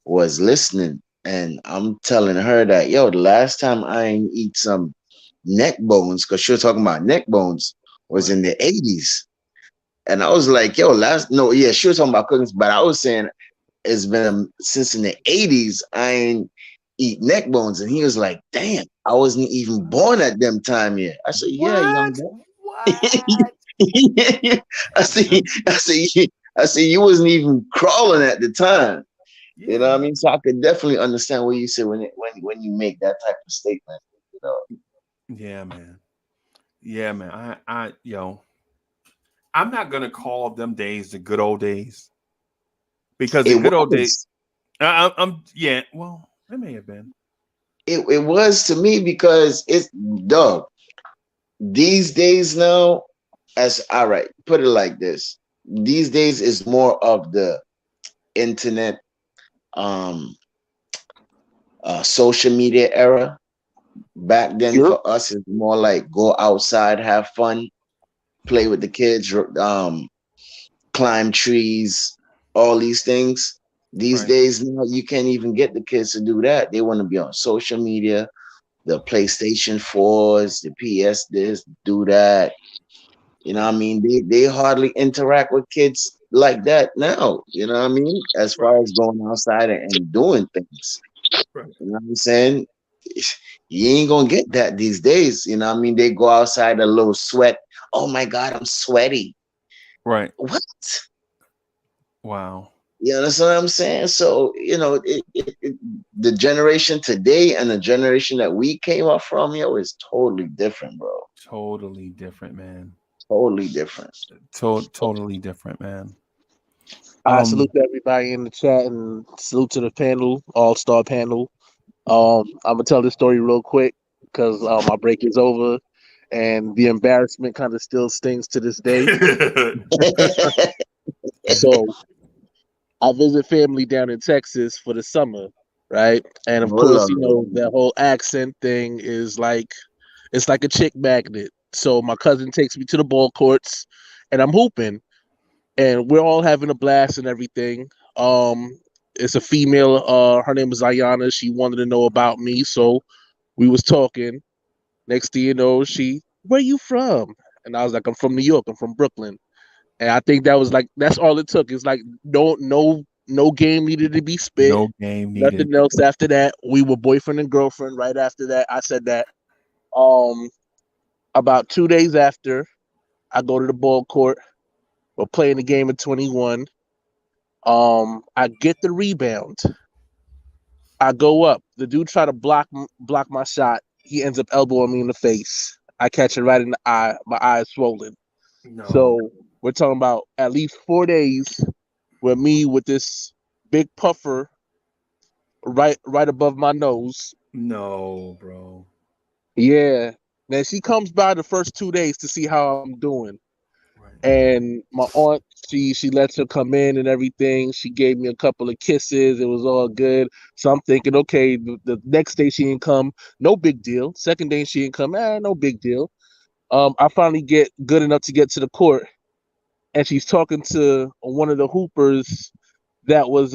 was listening, and I'm telling her that, yo, the last time I ain't eat some neck bones, because she was talking about neck bones, was in the 80s. And I was like, yo, she was talking about cookies, but I was saying it's been since in the 80s I ain't eat neck bones. And he was like, damn, I wasn't even born at them time yet. I said, yeah, young boy. I see you wasn't even crawling at the time. Yeah. You know what I mean? So I could definitely understand what you say when you make that type of statement, you know. Yeah, man. Yeah, man. I'm not gonna call them days the good old days. Because the good old days, well, it may have been. It was to me because it's dog. These days now, all right, put it like this. These days is more of the internet, social media era. Back then for us, it's more like go outside, have fun, play with the kids, climb trees, all these things. These days now, you can't even get the kids to do that. They want to be on social media, the PlayStation 4s, the PS this, do that. You know what I mean? They hardly interact with kids like that now. You know what I mean? As far as going outside and doing things. Right. You know what I'm saying? You ain't gonna get that these days. You know what I mean? They go outside a little sweat. Oh my God, I'm sweaty. Right. What? Wow. You understand what I'm saying? So, you know, the generation today and the generation that we came up from, is totally different, bro. Totally different, man. Totally different. Totally different, man. I salute to everybody in the chat and salute to the panel, all-star panel. I'm gonna tell this story real quick because my break is over and the embarrassment kind of still stings to this day. So I visit family down in Texas for the summer, right? And of course, you know, that whole accent thing is like, it's like a chick magnet. So my cousin takes me to the ball courts and I'm hooping and we're all having a blast and everything. It's a female, her name is Ayana. She wanted to know about me. So we was talking. Next thing you know, where you from? And I was like, I'm from New York. I'm from Brooklyn. And I think that was like, that's all it took. It's like, no game needed to be spit. No game needed. Nothing else after that. We were boyfriend and girlfriend right after that. I said that. About 2 days after, I go to the ball court. We're playing the game of 21. I get the rebound. I go up. The dude tried to block my shot. He ends up elbowing me in the face. I catch it right in the eye. My eye is swollen. No. So we're talking about at least 4 days with me with this big puffer right above my nose. No, bro. Yeah. Then she comes by the first 2 days to see how I'm doing. And my aunt, she lets her come in and everything. She gave me a couple of kisses. It was all good. So I'm thinking, okay, the next day she didn't come, no big deal. Second day she didn't come, no big deal. I finally get good enough to get to the court, and she's talking to one of the hoopers that was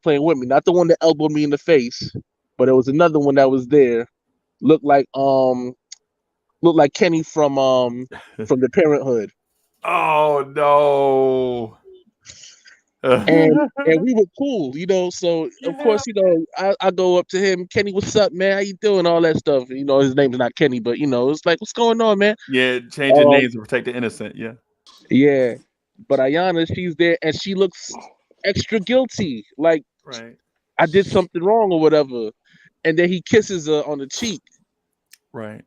playing with me. Not the one that elbowed me in the face, but it was another one that was there. Looked like Kenny from the Parenthood. Oh no! and we were cool, you know. So of course, you know, I go up to him, Kenny, what's up, man? How you doing? All that stuff. You know, his name's not Kenny, but you know, it's like, what's going on, man? Yeah, changing names to protect the innocent. Yeah. Yeah, but Ayana, she's there, and she looks extra guilty, like I did something wrong or whatever. And then he kisses her on the cheek. Right.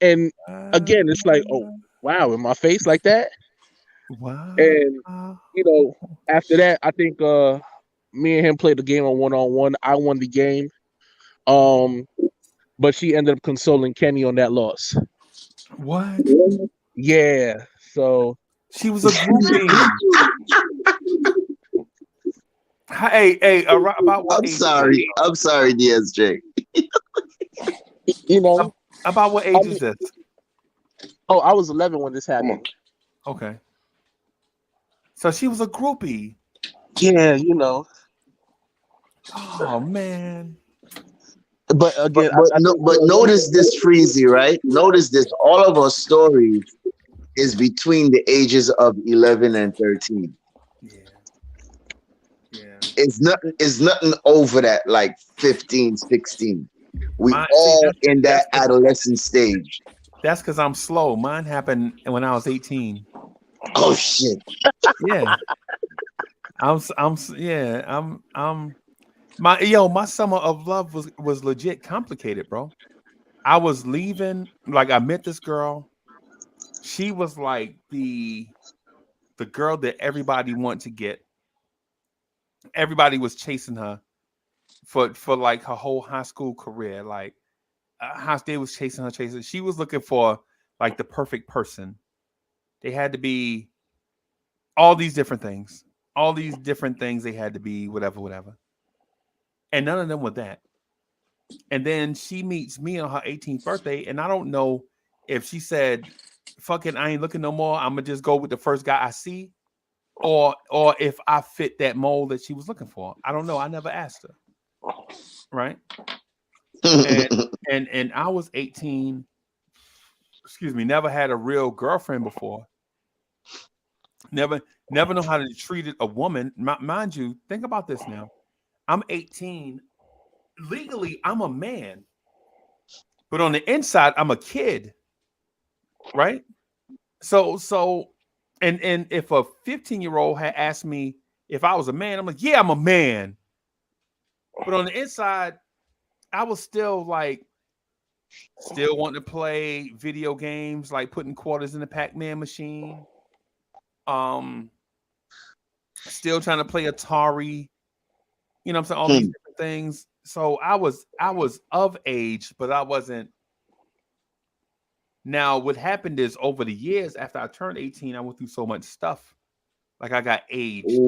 And again, it's like, oh wow, in my face like that. Wow. And after that, I think me and him played the game on one-on-one. I won the game. But she ended up consoling Kenny on that loss. What? Yeah. So She was a groupie. Hey, about what I'm age? sorry. I'm sorry, DSJ. About what age is this? Oh, I was 11 when this happened. Okay. So she was a groupie. Yeah, Oh man. But again, But notice this, Freezy, right? Notice this. All of our stories is between the ages of 11 and 13. Yeah. It's nothing over that, like 15, 16. We all in that adolescent stage. That's because I'm slow. Mine happened when I was 18. Oh shit. Yeah. My summer of love was legit complicated, bro. I was leaving, like I met this girl. She was like the girl that everybody wanted to get. Everybody was chasing her for like her whole high school career. Like they was chasing her. She was looking for like the perfect person. They had to be all these different things. All these different things they had to be, whatever. And none of them were that. And then she meets me on her 18th birthday, and I don't know if she said, "Fuck it, I ain't looking no more. I'm gonna just go with the first guy I see," or if I fit that mold that she was looking for. I don't know. I never asked her. Right? and I was 18. Excuse me. Never had a real girlfriend before. Never know how to treat a woman. Mind you, think about this now. I'm 18. Legally, I'm a man. But on the inside, I'm a kid. Right? So and if a 15-year-old had asked me if I was a man, I'm like, yeah, I'm a man. But on the inside, I was still wanting to play video games, like putting quarters in the Pac-Man machine. Still trying to play Atari. You know what I'm saying? All these different things. So I was of age, but I wasn't. Now, what happened is over the years after I turned 18, I went through so much stuff. Like I got aged.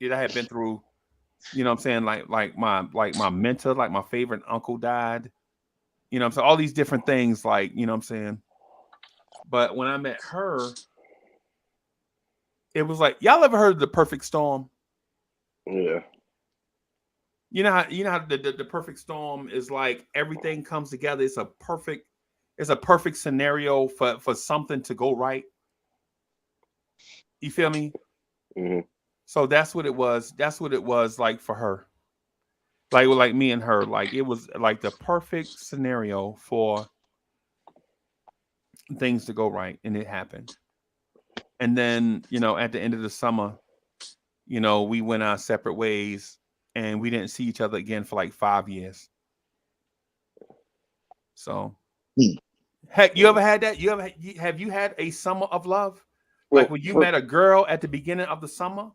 I had been through, you know what I'm saying? Like my mentor, like my favorite uncle died. You know what I'm saying? All these different things, like, you know what I'm saying? But when I met her, it was like, y'all ever heard of the perfect storm? Yeah. You know how the perfect storm is like everything comes together. It's a perfect scenario for something to go right. You feel me? Mm-hmm. So that's what it was. That's what it was like for her. Like me and her. Like it was like the perfect scenario for things to go right, and it happened. And then, at the end of the summer, we went our separate ways, and we didn't see each other again for like 5 years. So, heck, you ever had that? Have you had a summer of love? Like when you met a girl at the beginning of the summer,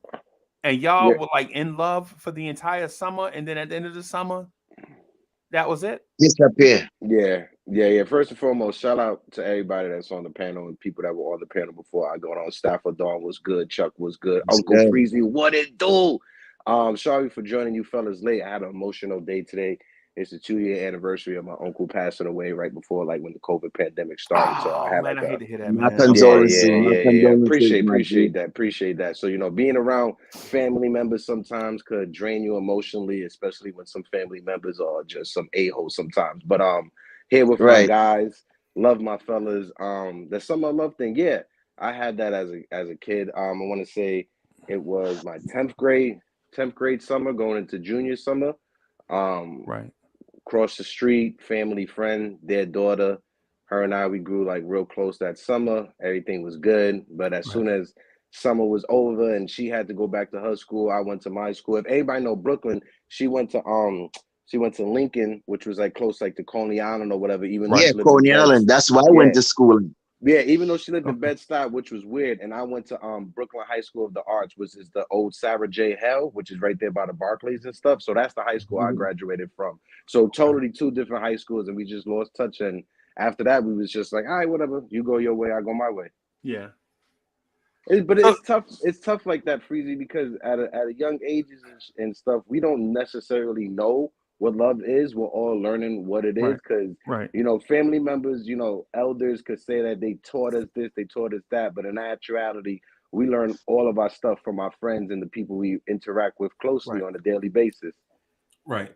and y'all were like in love for the entire summer, and then at the end of the summer, that was it? Disappear. Yeah. First and foremost, shout out to everybody that's on the panel and people that were on the panel before I got on. Stafford Dawn was good. Chuck was good. Uncle Freezy, what it do? Sorry for joining you fellas late. I had an emotional day today. It's the 2-year anniversary of my uncle passing away right before, like, when the COVID pandemic started. So I had I hate to hear that, my man. condolences. Yeah. Appreciate that. So, being around family members sometimes could drain you emotionally, especially when some family members are just some a-hole sometimes. But here with my guys, love my fellas. The summer love thing, yeah, I had that as a kid. I want to say it was my 10th grade summer going into junior summer. Right. Across the street, family friend, their daughter, her and I, we grew like real close that summer. Everything was good. But as soon as summer was over and she had to go back to her school, I went to my school. If anybody know Brooklyn, she went to Lincoln, which was like close like to Coney Island or whatever. Even Coney Island. That's why I went to school. Yeah, even though she lived in Bed-Stuy, which was weird, and I went to Brooklyn High School of the Arts, which is the old Sarah J. Hell, which is right there by the Barclays and stuff. So that's the high school I graduated from. So totally two different high schools, and we just lost touch. And after that, we was just like, all right, whatever. You go your way, I go my way. Yeah. But it's tough. It's tough like that, Freezy, because at a young ages and stuff, we don't necessarily know what love is. We're all learning what it is because, you know, family members, you know, elders could say that they taught us this, they taught us that. But in actuality, we learn all of our stuff from our friends and the people we interact with closely on a daily basis. Right.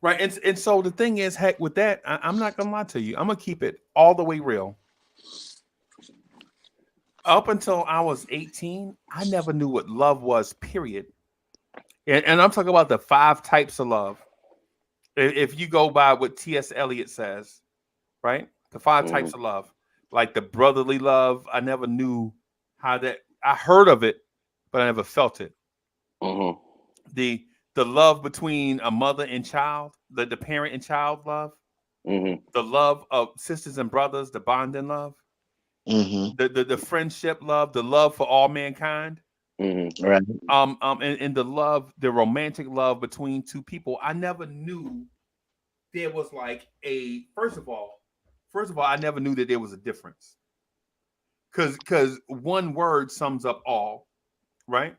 And so the thing is, heck, with that, I'm not going to lie to you. I'm going to keep it all the way real. Up until I was 18, I never knew what love was, period. And I'm talking about the 5 types of love. If you go by what T.S. Eliot says, right? The 5 types of love, like the brotherly love. I never knew how that. I heard of it, but I never felt it. The love between a mother and child, the parent and child love, the love of sisters and brothers, the bonding love, the friendship love, the love for all mankind. Right. And the love, the romantic love between two people. I never knew there was like a first of all, I never knew that there was a difference. Because one word sums up all, right?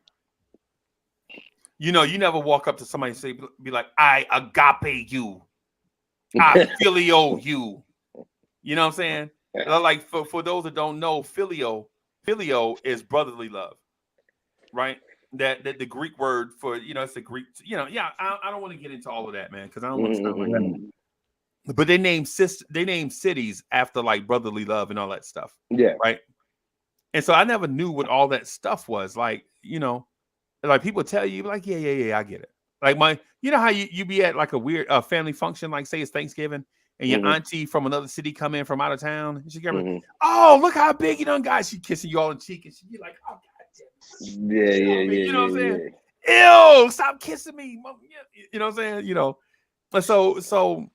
You know, you never walk up to somebody and say, be like, I agape you, I filio you. You know what I'm saying? Like for those that don't know, filio is brotherly love. Right, that the Greek word for, you know, it's the Greek, you know, I don't want to get into all of that, man, because I don't want to sound like that. But they name cities after like brotherly love and all that stuff. Yeah, right. And so I never knew what all that stuff was like. You know, like people tell you like, yeah, I get it. Like you know how you be at like a weird family function, like say it's Thanksgiving, and your auntie from another city come in from out of town, and she come oh, look how big you done got. She kissing you all in the cheek, and she be like, oh. Yeah. You know what I'm saying? Ew, stop kissing me. You know what I'm saying? You know, so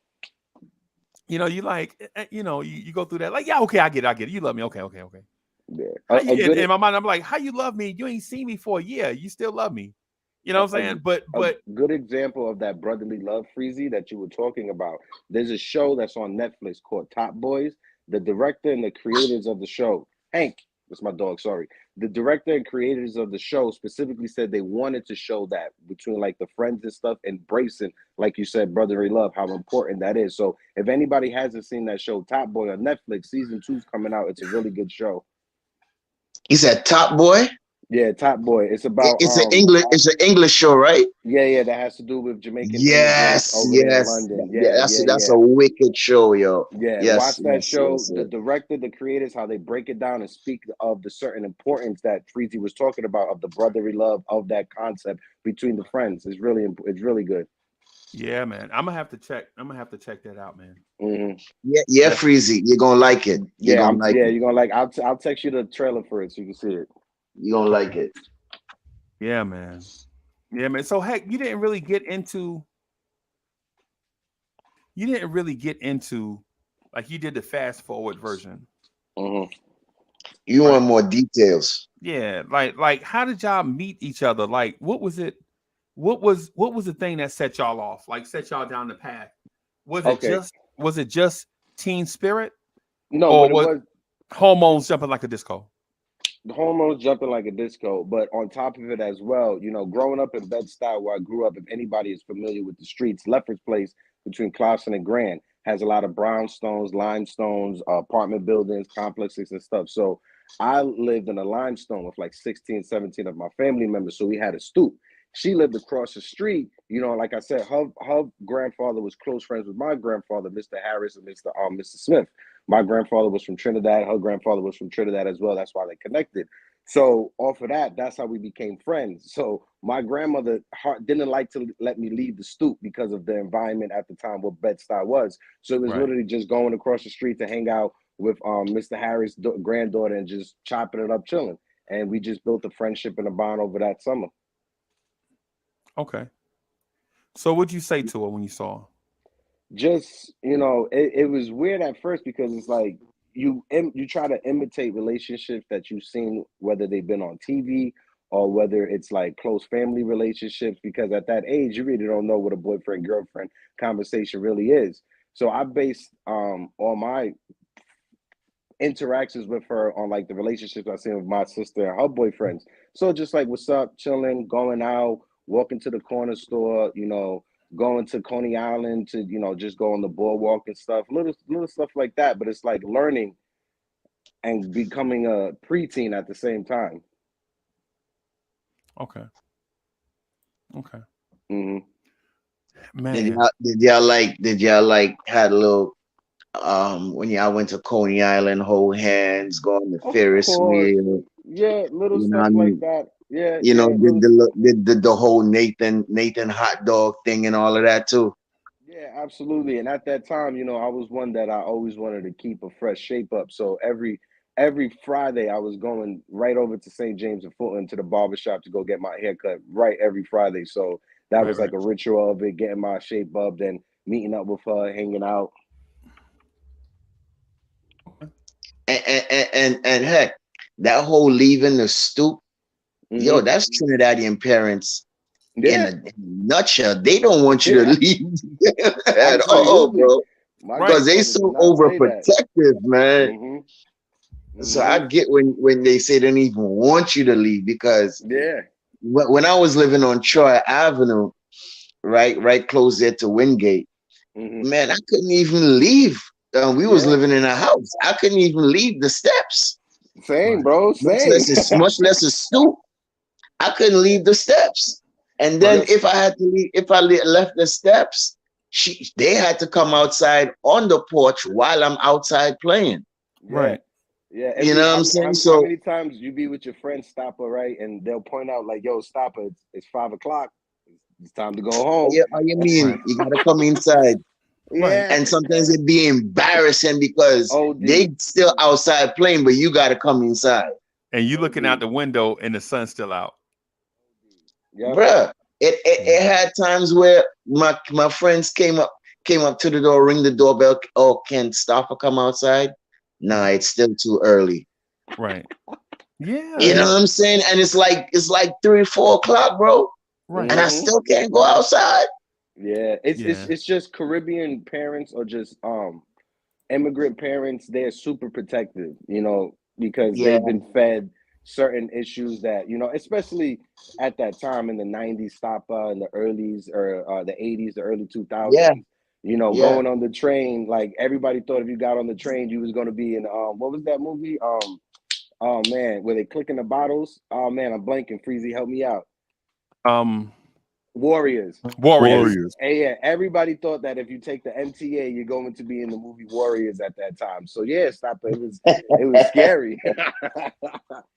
you know, you like, you know, you go through that, like, yeah, okay, I get it. You love me. Okay. Yeah. In my mind, I'm like, how you love me? You ain't seen me for a year. You still love me. You know what I'm saying? But good example of that brotherly love, Freezy, that you were talking about. There's a show that's on Netflix called Top Boys. The director and the creators of the show, Hank, that's my dog, sorry. The director and creators of the show specifically said they wanted to show that between like the friends and stuff, embracing, like you said, brotherly love, how important that is. So if anybody hasn't seen that show, Top Boy on Netflix, season 2's coming out. It's a really good show. You said Top Boy? Yeah, Top Boy. It's about it's an English show, right? Yeah, that has to do with Jamaican yes over here in London. That's a wicked show, yo. Yeah, watch that show. The director, the creators, how they break it down and speak of the certain importance that Freezy was talking about of the brotherly love of that concept between the friends. It's really good. Yeah, man. I'm gonna have to check that out, man. Yeah, Freezy, you're gonna like it. You're gonna like. I'll text you the trailer for it so you can see it. You're gonna like it. Yeah, man. So heck, you didn't really get into like you did the fast forward version. You want more details? Yeah, like how did y'all meet each other? Like what was it? What was the thing that set y'all off? Like set y'all down the path? Was it just teen spirit? No, or was hormones jumping like a disco? The hormones jumping like a disco, but on top of it as well, you know, growing up in Bed-Stuy, where I grew up, if anybody is familiar with the streets, Lefferts Place between Clausen and Grand has a lot of brownstones, limestones, apartment buildings, complexes and stuff. So I lived in a limestone with like 16, 17 of my family members. So we had a stoop. She lived across the street. You know, like I said, her grandfather was close friends with my grandfather, Mr. Harris and Mr. Smith. My grandfather was from Trinidad. Her grandfather was from Trinidad as well. That's why they connected. So off of that, that's how we became friends. So my grandmother didn't like to let me leave the stoop because of the environment at the time where Bed-Stuy was. So it was literally just going across the street to hang out with Mr. Harris' granddaughter and just chopping it up, chilling. And we just built a friendship and a bond over that summer. Okay. So what'd you say to her when you saw her? Just, you know, it was weird at first because it's like you try to imitate relationships that you've seen, whether they've been on TV or whether it's like close family relationships, because at that age you really don't know what a boyfriend girlfriend conversation really is. So I based all my interactions with her on like the relationships I've seen with my sister and her boyfriends. So just like what's up, chilling, going out, walking to the corner store, going to Coney Island to, just go on the boardwalk and stuff, little stuff like that. But it's like learning and becoming a preteen at the same time. Okay. Mm-hmm. Did Man, y'all like had a little when y'all went to Coney Island, hold hands, go on the Of Ferris course. wheel? Yeah, little You know what I stuff like mean? that. Yeah, You know, little did the whole Nathan hot dog thing and all of that too. Yeah, absolutely. And at that time, I was one that I always wanted to keep a fresh shape up. So every Friday I was going right over to St. James and Fulton to the barbershop to go get my hair cut right every Friday. So that was like a ritual of it, getting my shape up, then meeting up with her, hanging out. And heck, that whole leaving the stoop, yo, that's Trinidadian parents in a nutshell. They don't want you to leave at all, bro, because they so overprotective, man. So I get when they say they don't even want you to leave, because when I was living on Troy Avenue, right close there to Wingate, man, I couldn't even leave. We was living in a house. I couldn't even leave the steps. Same, bro. Same. Much less a stoop. I couldn't leave the steps. And then if I had to leave, if I left the steps, they had to come outside on the porch while I'm outside playing. Right. Yeah. You know what I'm saying? How many times you be with your friend Stopper, right? And they'll point out like, yo, Stopper, it's 5 o'clock. It's time to go home. Yeah, you mean you gotta come inside. Yeah. And sometimes it'd be embarrassing because they still outside playing, but you gotta come inside. And you looking out the window and the sun's still out. Bruh, it had times where my friends came up to the door, ring the doorbell. Oh, can Stopper come outside? Nah, it's still too early. Right. Yeah. You know what I'm saying? And it's like 3 or 4 o'clock, bro. Right. And I still can't go outside. Yeah. It's just Caribbean parents or just immigrant parents. They're super protective, because they've been fed certain issues that, especially at that time in the 90s, Stopper, in the earlys or the 80s, the early 2000s. Going on the train, like everybody thought if you got on the train, you was going to be in what was that movie? Oh man, where they clicking the bottles? Oh man, I'm blanking. Freezy, help me out. Warriors. Hey, yeah, everybody thought that if you take the MTA, you're going to be in the movie Warriors at that time. So yeah, Stopper, it was scary.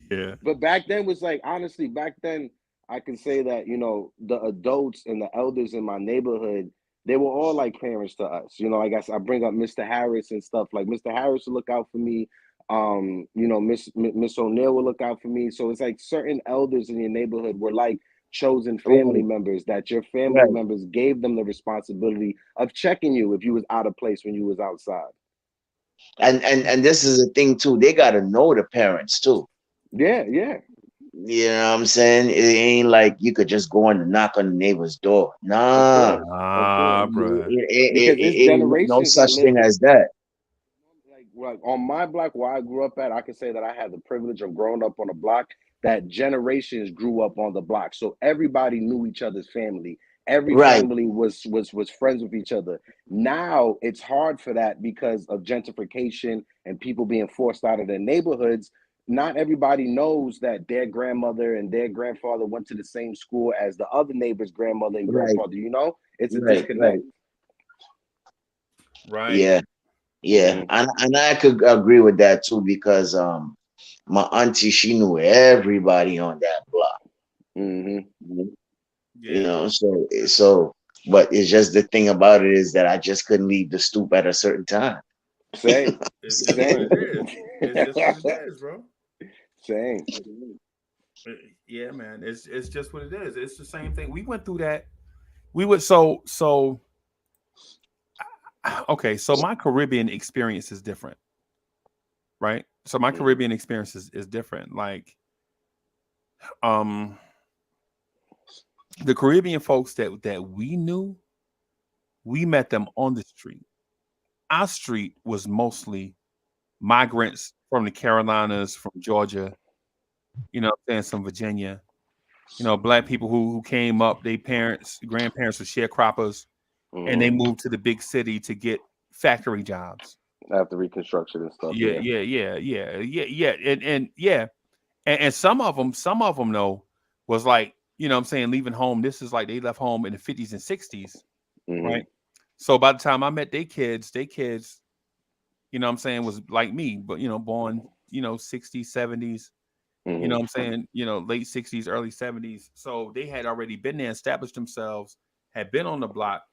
Yeah. But back then was like, honestly, back then I can say that, the adults and the elders in my neighborhood, they were all like parents to us. Like I bring up Mr. Harris and stuff. Like Mr. Harris will look out for me. Miss O'Neill will look out for me. So it's like certain elders in your neighborhood were like chosen family members that your family members gave them the responsibility of checking you if you was out of place when you was outside. And this is a thing too. They gotta know the parents too. Yeah. You know what I'm saying? It ain't like you could just go and knock on the neighbor's door. Nah, bro. It ain't no such thing as that. Like on my block where I grew up at, I can say that I had the privilege of growing up on a block that generations grew up on the block. So everybody knew each other's family. Every family was friends with each other. Now it's hard for that because of gentrification and people being forced out of their neighborhoods. Not everybody knows that their grandmother and their grandfather went to the same school as the other neighbor's grandmother and grandfather. It's a disconnect. Right. Yeah. And I could agree with that too, because my auntie, she knew everybody on that block. So but it's just the thing about it is that I just couldn't leave the stoop at a certain time. Same. It's just what it is. It's just what it is, bro. Same. Yeah, man. It's just what it is. It's the same thing. We went through that. We would so okay. So my Caribbean experience is different. right? So my Caribbean experience is different. Like, the Caribbean folks that we knew, we met them on the street. Our street was mostly migrants from the Carolinas, from Georgia, you know what I'm saying, some Virginia, you know, black people who came up, their parents, grandparents were sharecroppers, and they moved to the big city to get factory jobs. After Reconstruction and stuff. Yeah. And some of them though was like, you know what I'm saying, leaving home. This is like they left home in the 50s and 60s, right? So by the time I met their kids, you know what I'm saying, was like me, but you know, born, you know, 60s, 70s, you know what I'm saying, you know, late 60s, early 70s. So they had already been there, established themselves, had been on the block.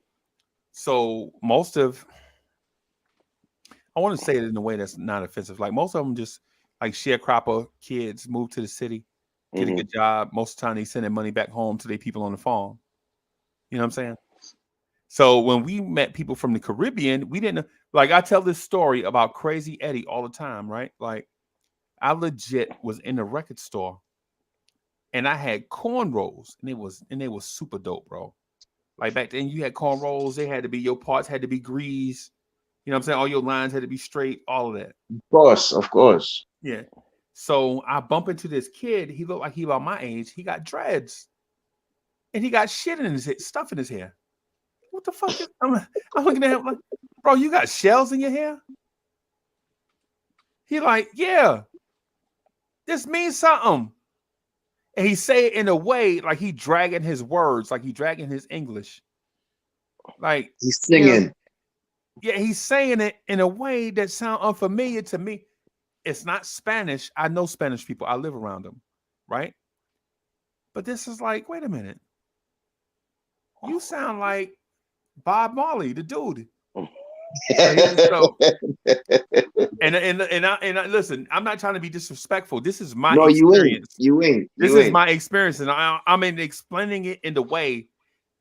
So most of, I want to say it in a way that's not offensive. Like most of them just like sharecropper kids move to the city, get a good job. Most of the time they send their money back home to their people on the farm. You know what I'm saying? So when we met people from the Caribbean, we didn't, like, I tell this story about Crazy Eddie all the time, right? Like, I legit was in the record store and I had cornrows, and they was super dope, bro. Like back then you had cornrows, they had to be, your parts had to be greased. You know what I'm saying? All your lines had to be straight, all of that. Of course. Yeah. So I bump into this kid. He looked like he about my age. He got dreads. And he got shit in his head, stuff in his hair. What the fuck? I'm looking at him like, bro, you got shells in your hair? He like, yeah. This means something. And he say it in a way like he dragging his words, like he dragging his English. Like he's singing. You know, yeah, he's saying it in a way that sounds unfamiliar to me. It's not Spanish. I know Spanish people. I live around them, right? But this is like, wait a minute. You sound like Bob Marley, the dude. And I listen, I'm not trying to be disrespectful. This is my experience. You ain't. This is my experience, and I'm explaining it in the way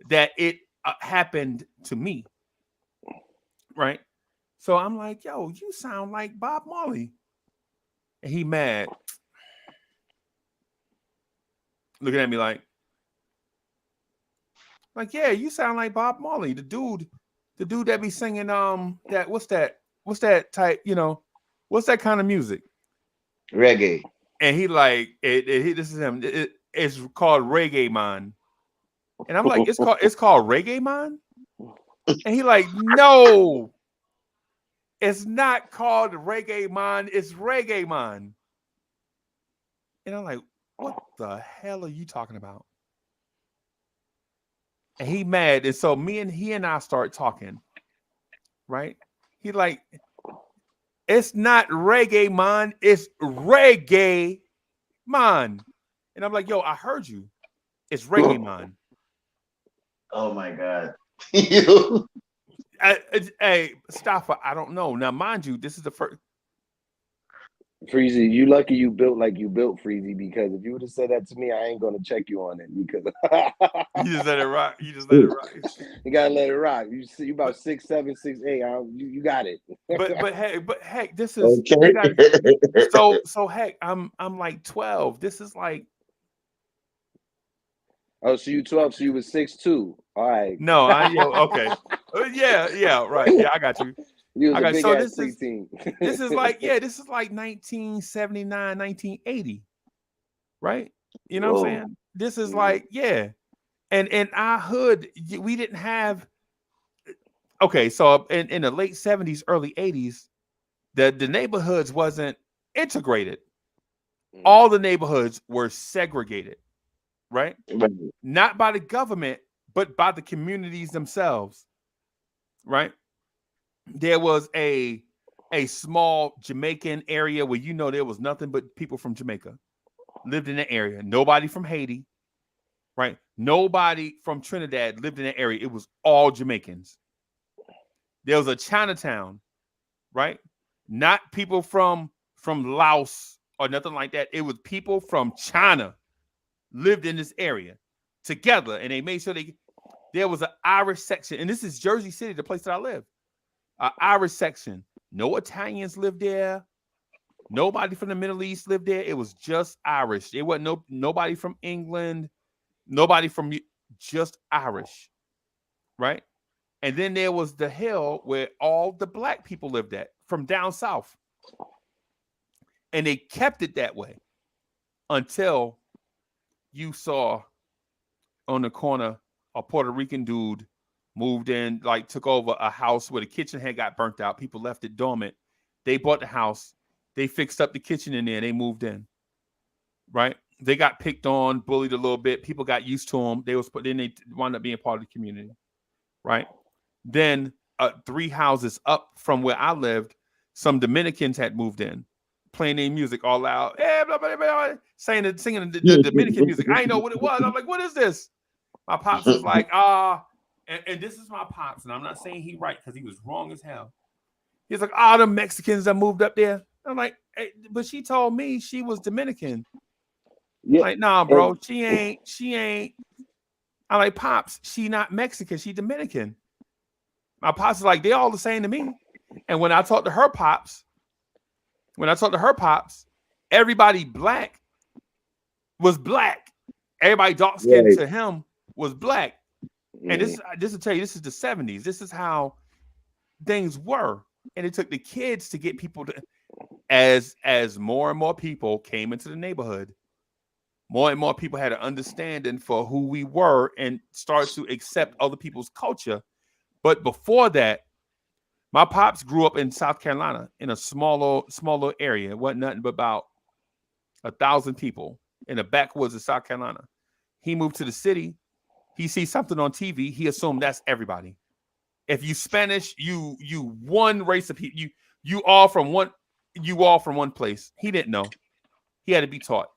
that it happened to me. Right? So I'm like, yo, you sound like Bob Marley. And he mad. Looking at me like, yeah, you sound like Bob Marley, the dude that be singing that what's that type, you know, what's that kind of music? Reggae. And he like this is him. It's called Reggae Man. And I'm like, it's called Reggae Man? And he like, no, it's not called Reggae Man, it's Reggae Man. And I'm like, what the hell are you talking about? And he mad. And so he and I start talking, right? He like, it's not Reggae Man, it's Reggae Man. And I'm like, yo, I heard you. It's Reggae Man. Oh my God. Hey, Staffa, I don't know. Now, mind you, this is the first. Freezy, you lucky you built like you built, Freezy, because if you would have said that to me, I ain't gonna check you on it because you just let it rock. You just let it rock. You gotta let it rock. You about 6'7", 6'8". You got it. but heck, this is okay. So heck, I'm like 12. This is like. Oh, so you 12, so you was 6'2". All right. No, okay. Yeah, right. Yeah, I got you. I got so this is like 1979, 1980, right? You know what I'm saying? This is like, yeah. And in our hood, we didn't have. Okay, so in the late 70s, early 80s, the neighborhoods wasn't integrated. All the neighborhoods were segregated, right? Not by the government, but by the communities themselves, right? There was a small Jamaican area where there was nothing but people from Jamaica lived in the area. Nobody from Haiti, right? Nobody from Trinidad lived in that area. It was all Jamaicans. There was a Chinatown, right? Not people from Laos or nothing like that. It was people from China lived in this area together, and they made sure there was an Irish section, and this is Jersey City, the place that I live. Irish section. No Italians lived there. Nobody from the Middle East lived there. It was just Irish. It wasn't nobody from England, nobody from just Irish, right? And then there was the hill where all the black people lived at from down south. And they kept it that way until you saw on the corner a Puerto Rican dude moved in, like took over a house where the kitchen had got burnt out. People left it dormant. They bought the house. They fixed up the kitchen in there. They moved in, right? They got picked on, bullied a little bit. People got used to them. Then they wound up being part of the community, right? Then 3 houses up from where I lived, some Dominicans had moved in, playing their music all loud, blah, blah, blah, singing the Dominican music. I didn't know what it was. I'm like, what is this? My pops was like, and this is my pops, and I'm not saying he right because he was wrong as hell. He's like, the Mexicans that moved up there. I'm like, hey, but she told me she was Dominican. Yeah. Like, nah, bro, she ain't. I'm like, Pops, she not Mexican, she Dominican. My pops is like, they all the same to me. And when I talked to her pops, everybody black was black. Everybody dark skinned to him was black. And this to tell you, this is the 70s. This is how things were. And it took the kids to get people to, as more and more people came into the neighborhood, more and more people had an understanding for who we were and started to accept other people's culture. But before that, my pops grew up in South Carolina in a smaller area. It wasn't nothing but about 1,000 people in the backwoods of South Carolina. He moved to the city. He sees something on TV. He assumed that's everybody. If you Spanish, you one race of people. You all from one place. He didn't know. He had to be taught.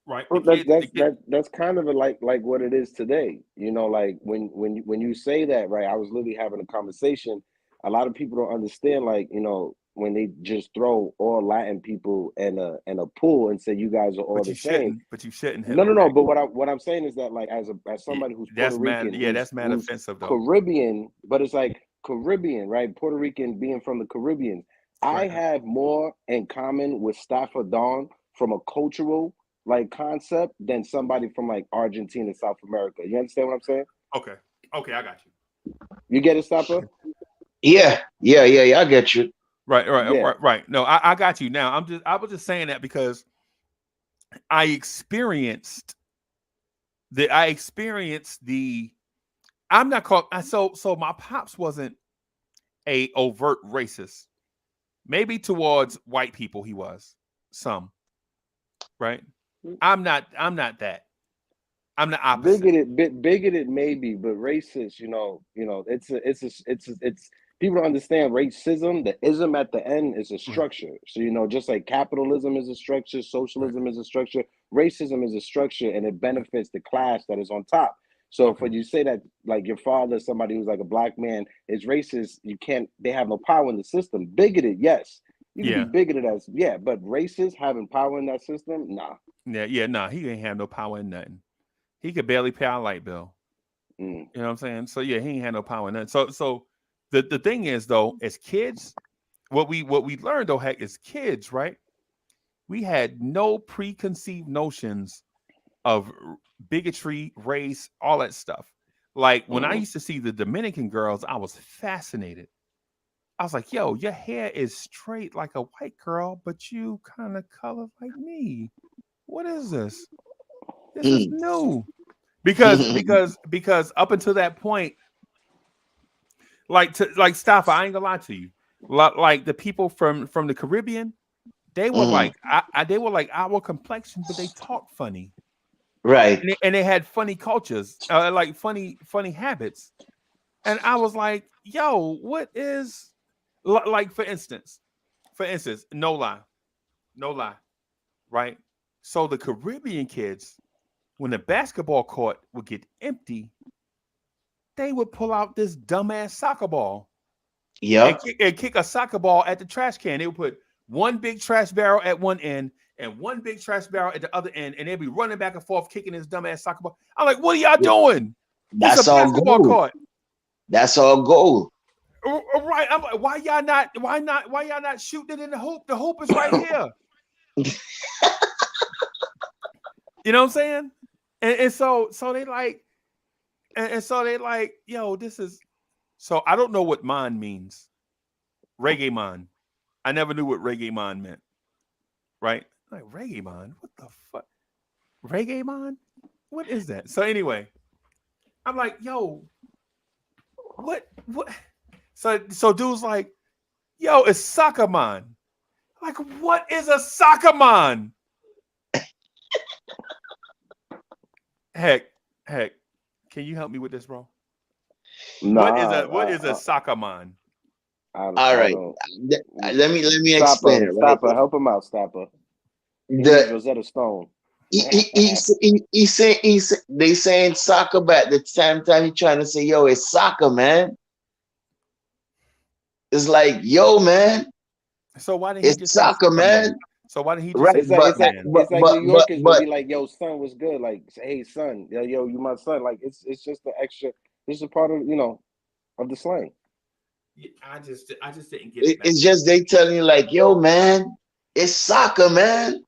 Right. Well, that's kind of like what it is today. You know, like when you say that, right? I was literally having a conversation. A lot of people don't understand, like, you know, when they just throw all Latin people in a pool and say you guys are all the same. But you shouldn't. No. But what I'm saying is that, like, as somebody who's Puerto Rican, that's mad offensive though. Caribbean, but it's like Caribbean, right? Puerto Rican being from the Caribbean. Right. I have more in common with Stafford Dawn from a cultural concept than somebody from like Argentina, South America. You understand what I'm saying? Okay, I got you. You get it, Stopper? Yeah. I get you. Right. No, I got you. Now I was just saying that because I experienced the. I'm not called. So my pops wasn't a overt racist. Maybe towards white people he was some, right? I'm not that. I'm the opposite. Bigoted maybe, but racist, you know, it's people don't understand racism. The ism at the end is a structure. So, you know, just like capitalism is a structure, socialism is a structure, racism is a structure, and it benefits the class that is on top. So if you say that like your father, somebody who's like a black man, is racist, they have no power in the system. Bigoted, yes. You can be bigoted but racist having power in that system, nah. Nah, he ain't have no power in nothing. He could barely pay our light bill. You know what I'm saying? So yeah, he ain't had no power in nothing. So the thing is though, as kids, what we learned though, heck, as kids, right? We had no preconceived notions of bigotry, race, all that stuff. Like when I used to see the Dominican girls, I was fascinated. I was like, yo, your hair is straight like a white girl, but you kind of color like me. What is this? This is new. Because up until that point, like Staffa, I ain't gonna lie to you. Like the people from the Caribbean, they were like they were like our complexion, but they talk funny. Right. And they had funny cultures, like funny habits. And I was like, yo, what is like for instance, no lie, right? So the Caribbean kids, when the basketball court would get empty, they would pull out this dumbass soccer ball. Yeah. And kick a soccer ball at the trash can. They would put one big trash barrel at one end and one big trash barrel at the other end, and they'd be running back and forth, kicking this dumbass soccer ball. I'm like, what are y'all doing? That's all gold. That's all gold. Right. I'm like, why y'all not shooting it in the hoop? The hoop is right here. You know what I'm saying? And so they like, and so they like, yo, this is. So I don't know what man means. Reggae man. I never knew what reggae man meant. Right? Like reggae man. What the fuck? Reggae man? What is that? So anyway, I'm like, yo, what? So dude's like, yo, it's soccer man. Like, what is a soccer man? Heck, can you help me with this, bro? Nah, what is a soccer man? All right. Let me Stopper, explain it. Right? Stopper, help him out, Stopper. Rosetta Stone. He they saying soccer, but at the same time he trying to say, yo, it's soccer, man. It's like, yo, man. So why didn't he just soccer, man? So why didn't he just right? It's like New Yorkers would be like, yo, son, what's good? Like, hey, son, yo, you my son. Like, it's just the extra. This is a part of of the slang. I just didn't get it. It's just they telling you like, yo, man, it's soccer, man.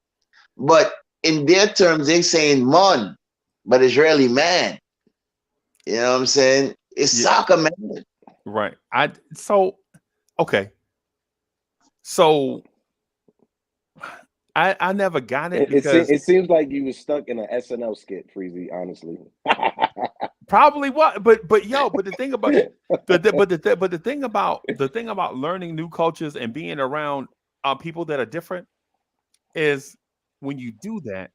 But in their terms, they saying mon, but it's really man. You know what I'm saying? It's soccer, man. Right. Okay. So I never got it because it seems like you was stuck in an SNL skit, Freezy, honestly. Probably what, but the thing about the thing about learning new cultures and being around people that are different is when you do that,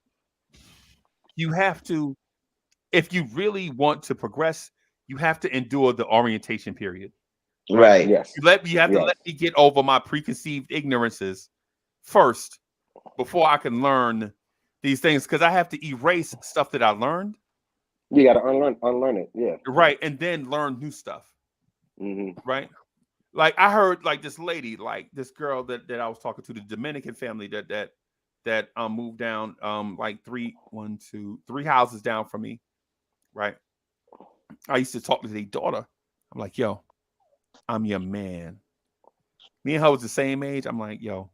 you have to, if you really want to progress, you have to endure the orientation period. Right. Yes. You have to let me get over my preconceived ignorances first before I can learn these things, because I have to erase stuff that I learned. You got to unlearn it. Yeah. Right. And then learn new stuff. Mm-hmm. Right. Like I heard like this lady, like this girl that I was talking to, the Dominican family that moved down like three houses down from me. Right. I used to talk to their daughter. I'm like, yo, I'm your man. Me and her was the same age. I'm like, yo,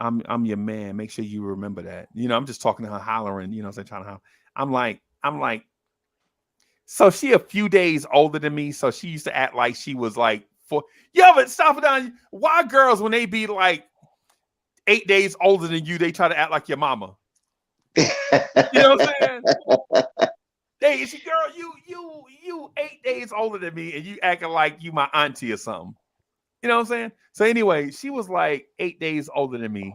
I'm your man. Make sure you remember that. I'm just talking to her, hollering, trying to holler. I'm like, so she a few days older than me. So she used to act like she was like but stop it down. Why girls, when they be like 8 days older than you, they try to act like your mama? You know what I'm saying? Hey, girl, you 8 days older than me, and you acting like you my auntie or something. You know what I'm saying? So anyway, she was like 8 days older than me.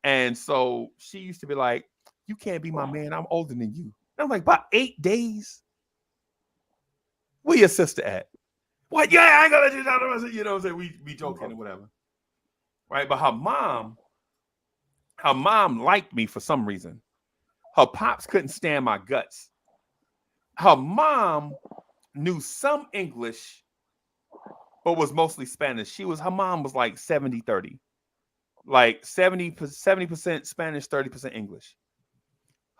And so she used to be like, you can't be my man. I'm older than you. And I'm like, about 8 days? Where your sister at? What? Yeah, I ain't gonna let you down. You know what I'm saying? We joking or whatever. Right? But her mom liked me for some reason. Her pops couldn't stand my guts. Her mom knew some English, but was mostly Spanish. Her mom was like 70-30. Like 70% Spanish, 30% English.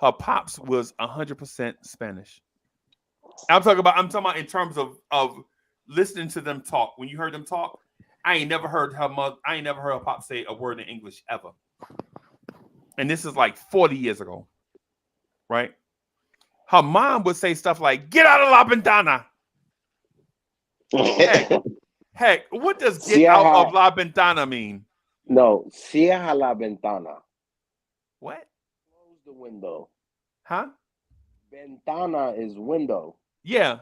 Her pops was 100% Spanish. I'm talking about in terms of listening to them talk. When you heard them talk, I ain't never heard her pop say a word in English ever. And this is like 40 years ago. Right? Her mom would say stuff like, get out of la ventana. Heck, what does get out of la ventana mean? No, cierra la ventana. What? Close the window. Huh? Ventana is window. Yeah.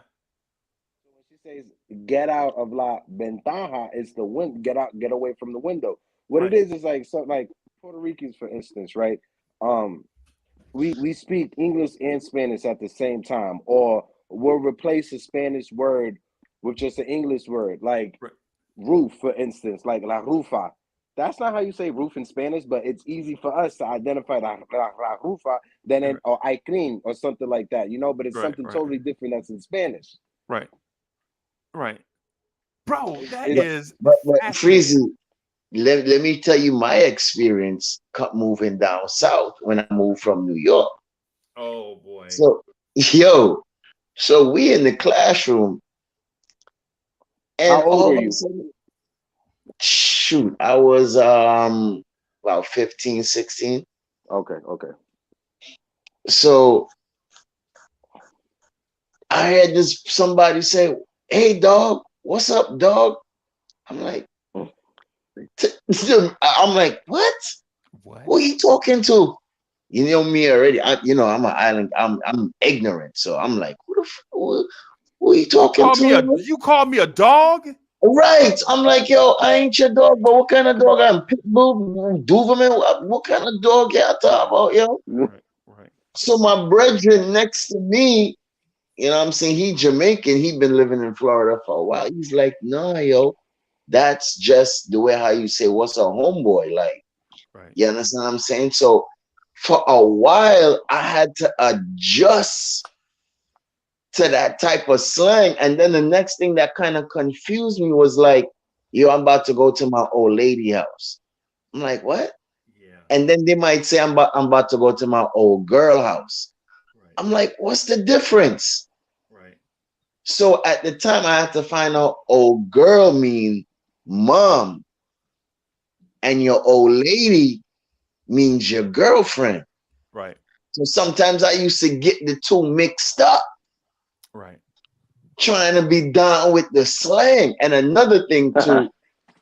So when she says get out of la ventana, it's the wind. Get away from the window. What it is like something like Puerto Ricans, for instance, right? We speak English and Spanish at the same time, or we'll replace a Spanish word with just an English word, like roof, for instance, like la rufa. That's not how you say roof in Spanish, but it's easy for us to identify la rufa than or I clean or something like that, but it's something totally different that's in Spanish. Right. Bro, that is but Freezy, let me tell you my experience moving down south when I moved from New York. Oh boy. So we in the classroom, And How old all were of you? a sudden, shoot, I was about 15, 16. Okay. So I had this somebody say, "Hey dog, what's up, dog?" I'm like, I'm like, what? What? Who are you talking to? You know me already. I'm an island. I'm ignorant, so I'm like, who are you talking to? You call me a dog? Right. I'm like, yo, I ain't your dog, but what kind of dog? I'm Pitbull, Doberman. What kind of dog you talking about, yo? Right. So my brethren next to me, you know what I'm saying? He Jamaican. He been living in Florida for a while. He's like, no, yo, that's just the way how you say what's a homeboy. Like, Right. you understand what I'm saying? So for a while, I had to adjust to that type of slang. And then the next thing that kind of confused me was like, yo, I'm about to go to my old lady house. I'm like, what? Yeah. And then they might say I'm about to go to my old girl house. Right. I'm like, what's the difference? Right. So at the time I had to find out old girl mean mom, and your old lady means your girlfriend. Right. So sometimes I used to get the two mixed up, Right. trying to be down with the slang. And another thing too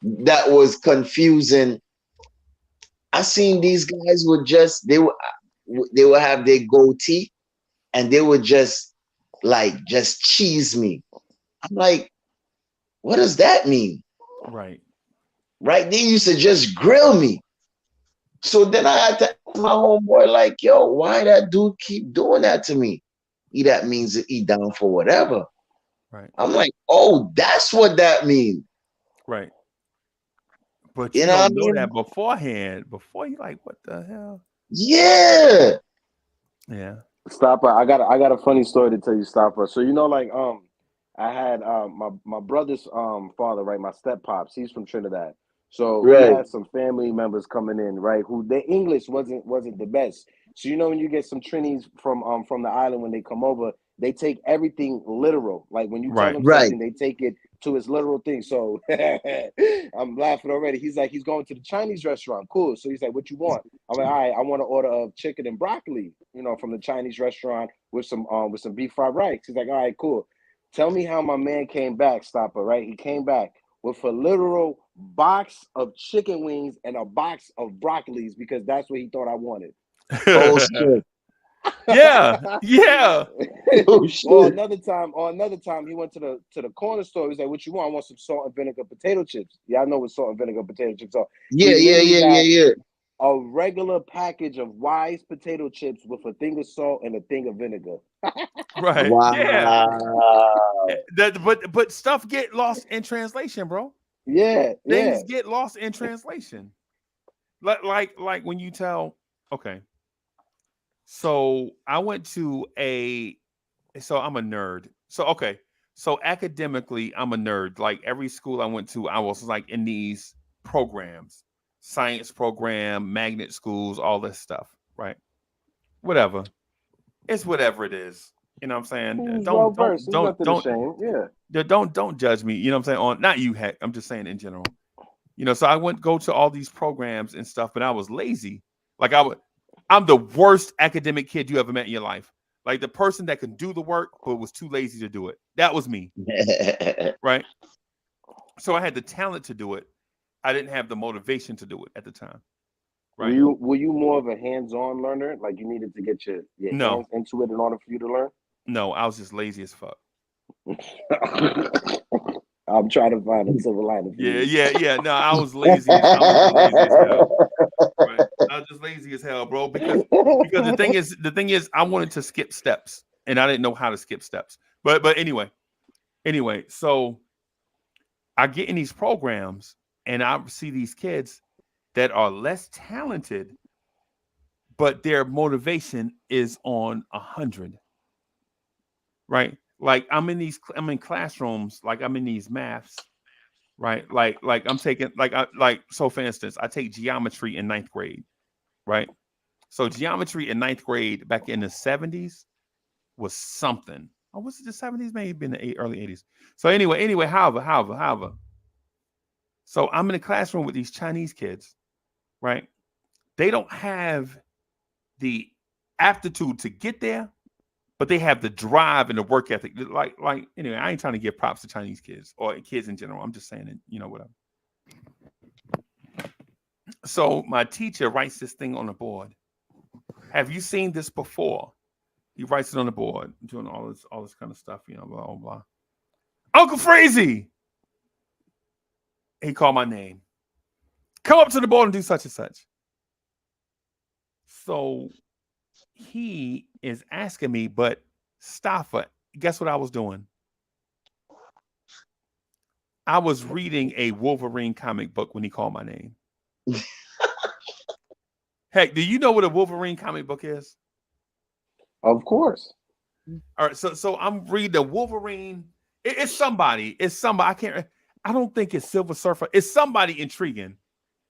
that was confusing, I seen these guys would just they would have their goatee and they would just cheese me. I'm like, what does that mean? Right. Right? They used to just grill me. So then I had to ask my homeboy, like, yo, why that dude keep doing that to me? That means that he down for whatever. Right. I'm like, oh, that's what that means. Right. But You you know what I don't know mean? that beforehand. Before you like, what the hell? Yeah. Yeah. Stopper, I got a funny story to tell you, Stopper. So I had my brother's father, right? My step pops, he's from Trinidad. So he Right. had some family members coming in, right? Who their English wasn't the best. So when you get some Trinis from the island when they come over, they take everything literal. Like when you tell Right. them Right. something, they take it to its literal thing. So I'm laughing already. He's like, he's going to the Chinese restaurant. Cool. So he's like, what you want? I'm like, all right, I want an order of chicken and broccoli, from the Chinese restaurant with some beef fried rice. He's like, all right, cool. Tell me how my man came back, Stopper, right? He came back with a literal box of chicken wings and a box of broccolis because that's what he thought I wanted. Oh shit. Yeah. Yeah. Oh Or shit. another time, he went to the corner store. He's like, "What you want? I want some salt and vinegar potato chips." Yeah, I know what salt and vinegar potato chips are. Yeah, He literally got yeah. a regular package of Wise potato chips with a thing of salt and a thing of vinegar. Right. Yeah. Wow. But stuff get lost in translation, bro. Yeah. Things get lost in translation. Like when you tell, okay. So I went to so I'm a nerd. So academically, I'm a nerd. Like every school I went to, I was like in these programs, science program, magnet schools, all this stuff, right? Whatever. It's whatever it is. You know what I'm saying? He's well versed. There's nothing to shame. Yeah. Don't judge me. You know what I'm saying? On not you, heck. I'm just saying in general. So I go to all these programs and stuff, but I was lazy. Like I'm the worst academic kid you ever met in your life. Like the person that can do the work, but was too lazy to do it. That was me. Right. So I had the talent to do it. I didn't have the motivation to do it at the time. Right. Were you more of a hands-on learner? Like you needed to get your hands into it in order for you to learn? No, I was just lazy as fuck. I'm trying to find a silver lining. Yeah. No, I was lazy. I was lazy as hell. Right? I was just lazy as hell, bro. Because the thing is, I wanted to skip steps, and I didn't know how to skip steps. But anyway, so I get in these programs, and I see these kids that are less talented, but their motivation is on 100. Right? Like I'm in classrooms, like I'm in these maths, right? Like I'm taking so for instance, I take geometry in 9th grade, right? So geometry in 9th grade back in the 70s was something. Or was it the 70s? Maybe in the early 80s. So anyway, however. So I'm in a classroom with these Chinese kids, right? They don't have the aptitude to get there, but they have the drive and the work ethic. Like anyway, I ain't trying to give props to Chinese kids or kids in general. I'm just saying it, whatever. So my teacher writes this thing on the board. Have you seen this before? He writes it on the board, doing all this kind of stuff, blah, blah, blah. Uncle Freezy! He called my name. Come up to the board and do such and such. So he is asking me, but Staffa, guess what I was doing? I was reading a Wolverine comic book when he called my name. Heck, do you know what a Wolverine comic book is? Of course. All right, so I'm reading the Wolverine. It's somebody. I don't think it's Silver Surfer. It's somebody intriguing,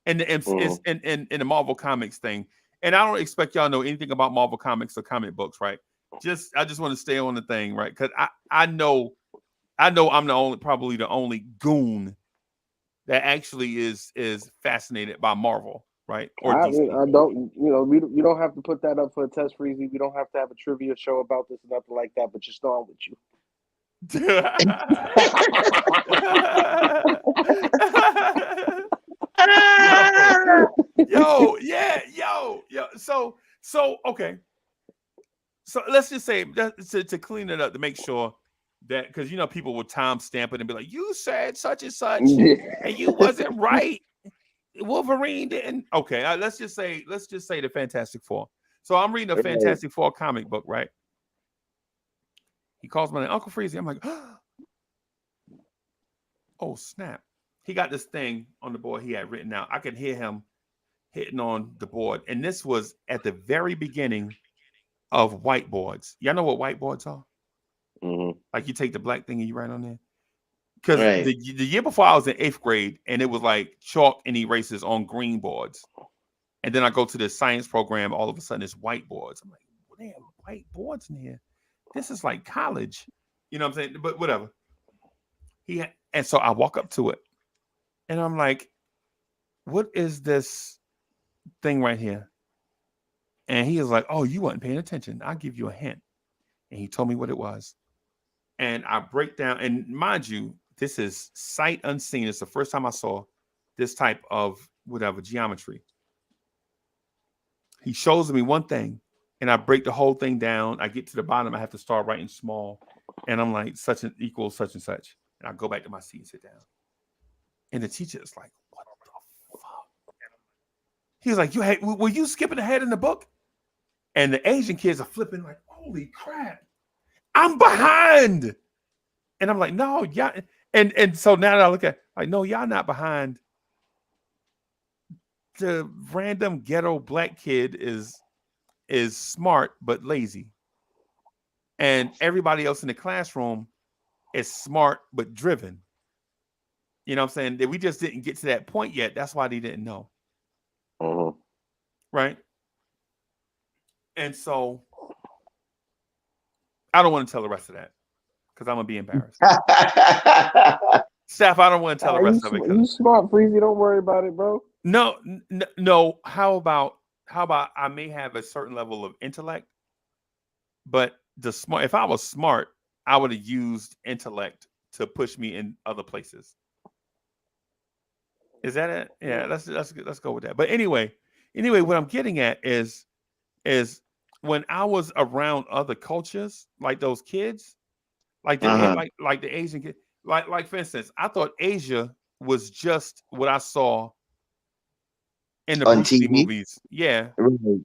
and it's in the Marvel Comics thing. And I don't expect y'all to know anything about Marvel Comics or comic books, right? I just want to stay on the thing, right? Because I know I'm probably the only goon that actually is fascinated by Marvel, right? Or DC. I don't, we don't have to put that up for a test, Freezy. We don't have to have a trivia show about this, nothing like that. But just know I'm with you. yo. So okay. So let's just say to clean it up, to make sure that, because people will time stamp it and be like, you said such and such and you wasn't right. Wolverine didn't. Okay, let's just say the Fantastic Four. So I'm reading a Fantastic Four comic book, right? He calls my name, Uncle Freezy. I'm like, oh snap. He got this thing on the board he had written out. I could hear him hitting on the board. And this was at the very beginning of whiteboards. Y'all know what whiteboards are? Mm-hmm. Like you take the black thing and you write on there. Because the year before I was in 8th grade, and it was like chalk and erasers on green boards. And then I go to the science program, all of a sudden it's whiteboards. I'm like, well, they have whiteboards in here. This is like college. You know what I'm saying? But whatever. And so I walk up to it and I'm like, what is this thing right here? And he was like, oh, you weren't paying attention. I'll give you a hint. And he told me what it was. And I break down, and mind you, this is sight unseen. It's the first time I saw this type of geometry. He shows me one thing, and I break the whole thing down. I get to the bottom. I have to start writing small. And I'm like, such an equals such and such. And I go back to my seat and sit down. And the teacher is like, what the fuck? He was like, were you skipping ahead in the book? And the Asian kids are flipping like, holy crap, I'm behind. And I'm like, no, y'all. And so now that I look at, like, no, y'all not behind. The random ghetto black kid is smart but lazy. And everybody else in the classroom is smart but driven. You know what I'm saying? We just didn't get to that point yet. That's why they didn't know. Mm-hmm. Right? And so I don't want to tell the rest of that because I'm going to be embarrassed. Staff, I don't want to tell the rest of it. You smart, Freezy. Don't worry about it, bro. No. How about I may have a certain level of intellect, but if I was smart, I would have used intellect to push me in other places. Is that it? Yeah, let's go with that. But anyway, what I'm getting at is when I was around other cultures, like those kids, like the Asian kid, like for instance, I thought Asia was just what I saw in the Bruce Lee movies. Yeah. Right.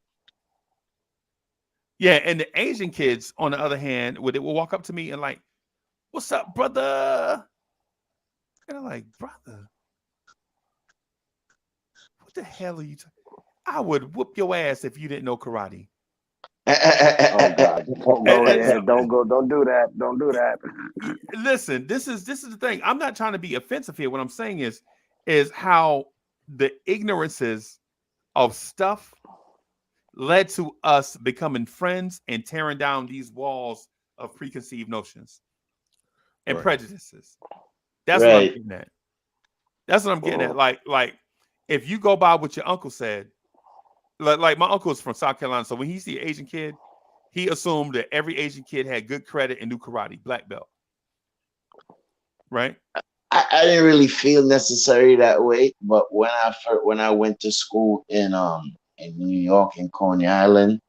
Yeah, and the Asian kids, on the other hand, will walk up to me and like, "What's up, brother?" And I'm like, "Brother, what the hell are you talking?" I would whoop your ass if you didn't know karate. Oh God! Don't go ahead. Don't do that. Don't do that. Listen, this is the thing. I'm not trying to be offensive here. What I'm saying is how the ignorances of stuff led to us becoming friends and tearing down these walls of preconceived notions and Right. prejudices. That's what I'm Right. getting at. That's what I'm getting Oh. at. Like if you go by what your uncle said, like my uncle is from South Carolina, so when he see an Asian kid, he assumed that every Asian kid had good credit and knew karate, black belt. Right? I didn't really feel necessary that way, but when I went to school in New York in Coney Island,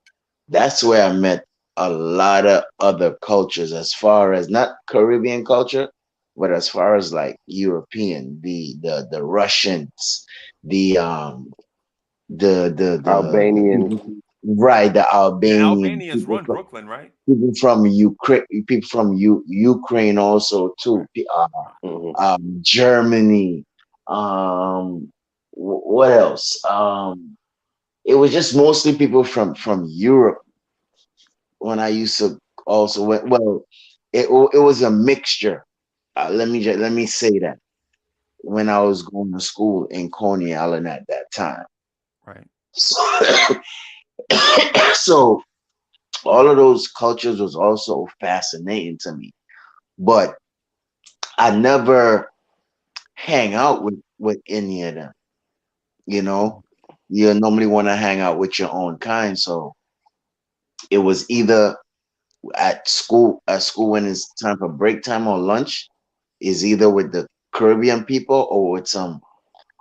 that's where I met a lot of other cultures, as far as not Caribbean culture, but as far as like European, the Russians, the Albanians. right, the The Albanian Albanians run Brooklyn, right? people from Ukraine, people from Ukraine also too. Mhm. Germany. What else? It was just mostly people from Europe. When I used to also well, it was a mixture. Let me say that when I was going to school in Coney Island at that time. Right. So, so all of those cultures was also fascinating to me, but I never hang out with any of them. You know, you normally want to hang out with your own kind. So it was either at school when it's time for break time or lunch, is either with the Caribbean people or with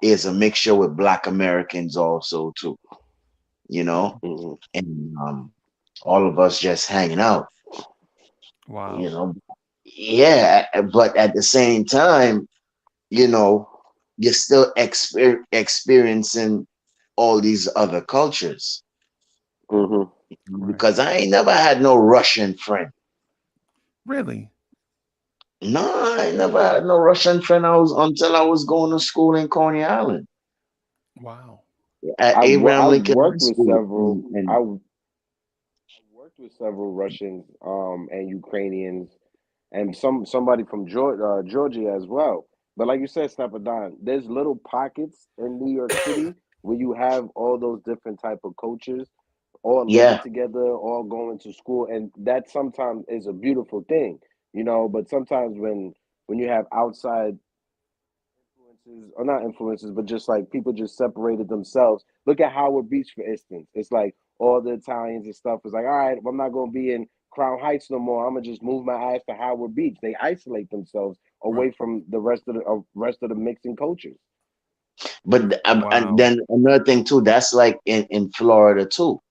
is a mixture with Black Americans also too. You know, Mhm. and all of us just hanging out. Wow. You know, yeah, but at the same time, you know, you're still experiencing all these other cultures. Mhm. Right. Because I ain't never had no Russian friend. Really? No, I never had no Russian friend. Until I was going to school in Coney Island Wow. at Abraham I Lincoln High worked with School. several. And I worked with several Russians, and Ukrainians, and somebody from Georgia as well. But like you said, Snapadon, there's little pockets in New York City where you have all those different type of cultures, all living yeah, together, all going to school, and that sometimes is a beautiful thing, you know. But sometimes when you have outside influences, or not influences, but just like people just separated themselves. Look at Howard Beach, for instance. It's like all the Italians and stuff is like, all right, I'm not gonna be in Crown Heights no more. I'm gonna just move my ass to Howard Beach. They isolate themselves away Right. from the rest of the mixing cultures. but and Wow. then another thing too. That's like in Florida too.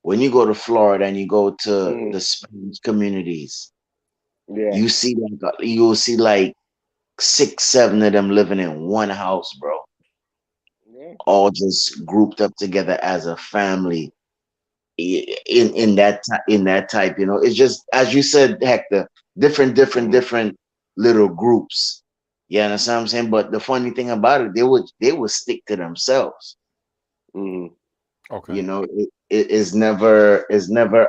When you go to Florida and you go to Mhm. the Spanish communities, Yeah, you'll see like 6, 7 of them living in one house, bro. yeah. All just grouped up together as a family in that type. You know, it's just as you said, Hector, different little groups. You understand what I'm saying? But the funny thing about it, they would stick to themselves. Mhm. Okay. You know, it is never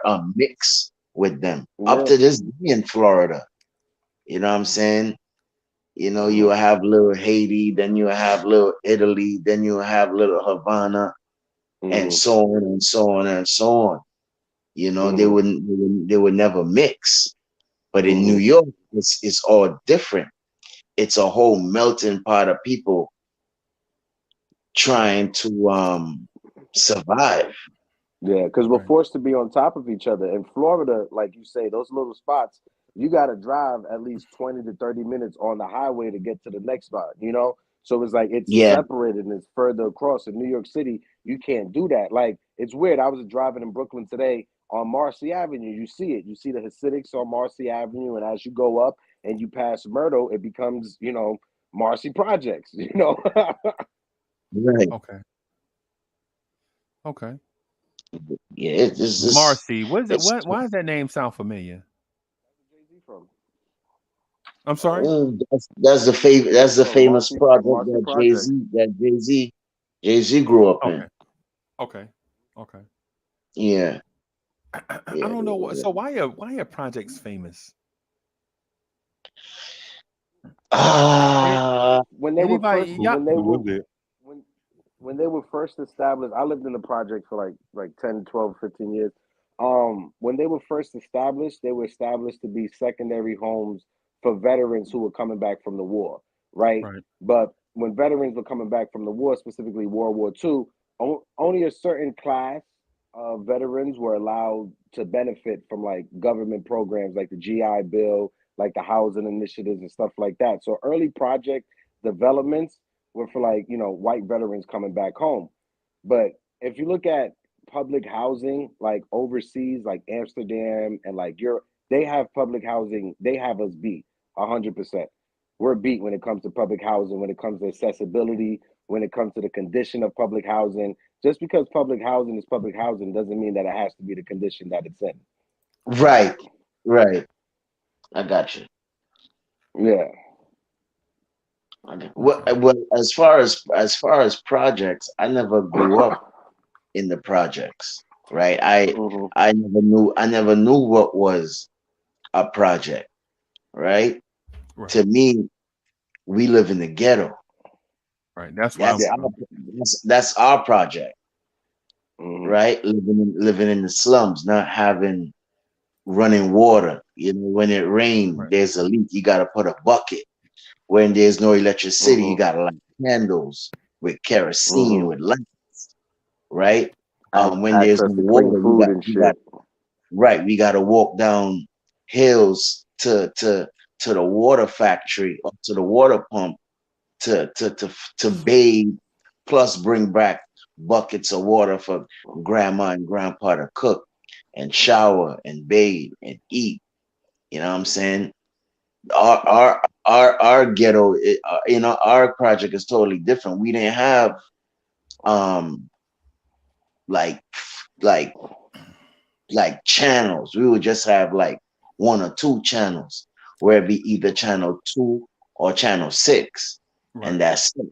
a mix with them up Yeah. to this day in Florida. You know what I'm saying? You know, you Mhm. have little Haiti, then you have little Italy, then you have little Havana, and Mhm. so on and so on and so on. You know, Mhm. they would never mix. But in New Mhm. York, it's all different. It's a whole melting pot of people trying to survive. Yeah, because we're Right. forced to be on top of each other. In Florida, like you say, those little spots, you got to drive at least 20 to 30 minutes on the highway to get to the next spot, you know? So it's like it's Yeah, separated and it's further across. In New York City, you can't do that. Like, it's weird. I was driving in Brooklyn today on Marcy Avenue. You see it. You see the Hasidics on Marcy Avenue. And as you go up and you pass Myrtle, it becomes, Marcy Projects, you know? right. Okay. Okay. Yeah, it's just Marcy. What is it? it's Why does that name sound familiar? Jay-Z from. I'm sorry? that's the From famous project Marcy Projects. that Jay Z grew up in. Okay. Okay. Okay. Yeah, I yeah, don't know what. yeah. So why are projects famous? Any, Ah, When they were anybody? first Yeah. when they A were little bit. when when they were first established, I lived in the project for like 10, 12, 15 years. When they were first established, they were established to be secondary homes for veterans who were coming back from the war, right? Right. But when veterans were coming back from the war, specifically World War II, only a certain class of veterans were allowed to benefit from like government programs like the GI Bill, like the housing initiatives and stuff like that. So early project developments were for like, white veterans coming back home. But if you look at public housing like overseas, like Amsterdam and like Europe, they have public housing. They have us beat 100%. We're beat when it comes to public housing, when it comes to accessibility, when it comes to the condition of public housing. Just because public housing is public housing doesn't mean that it has to be the condition that it's in. Right. I got you. Yeah. Well, as far as projects, I never grew up in the projects, right? I never knew what was a project, right? To me, we live in the ghetto. Right. That's why that's our project, right? Living in the slums, not having running water. When it rains, there's a leak. You got to put a bucket. When there's no electricity, you got to light candles with kerosene, with lights, right? When there's no water, we got to walk down hills to the water factory or to the water pump to bathe, plus bring back buckets of water for grandma and grandpa to cook and shower and bathe and eat. You know what I'm saying? Our ghetto, our project is totally different. We didn't have like channels. We would just have like 1 or 2 channels, where it'd be either channel 2 or channel 6, and that's it,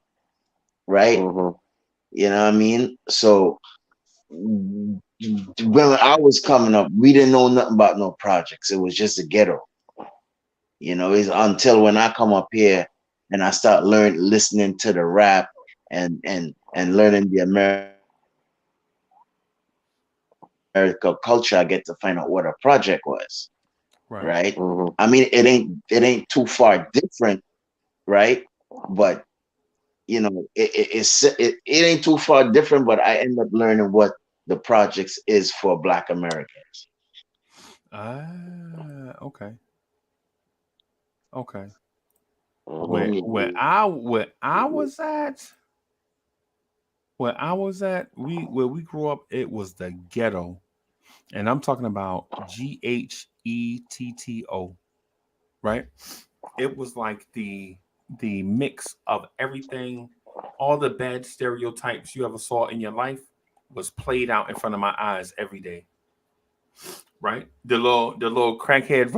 right? You know what I mean? So when I was coming up, we didn't know nothing about no projects. It was just a ghetto. It's until when I come up here and I start listening to the rap and learning the American culture, I get to find out what a project was. Right? I mean, it ain't too far different, right? But it ain't too far different. But I end up learning what the projects is for Black Americans. Okay. Where I was at, where we grew up, it was the ghetto, and I'm talking about GHETTO, right? It was like the mix of everything, all the bad stereotypes you ever saw in your life was played out in front of my eyes every day. Right, the little crackhead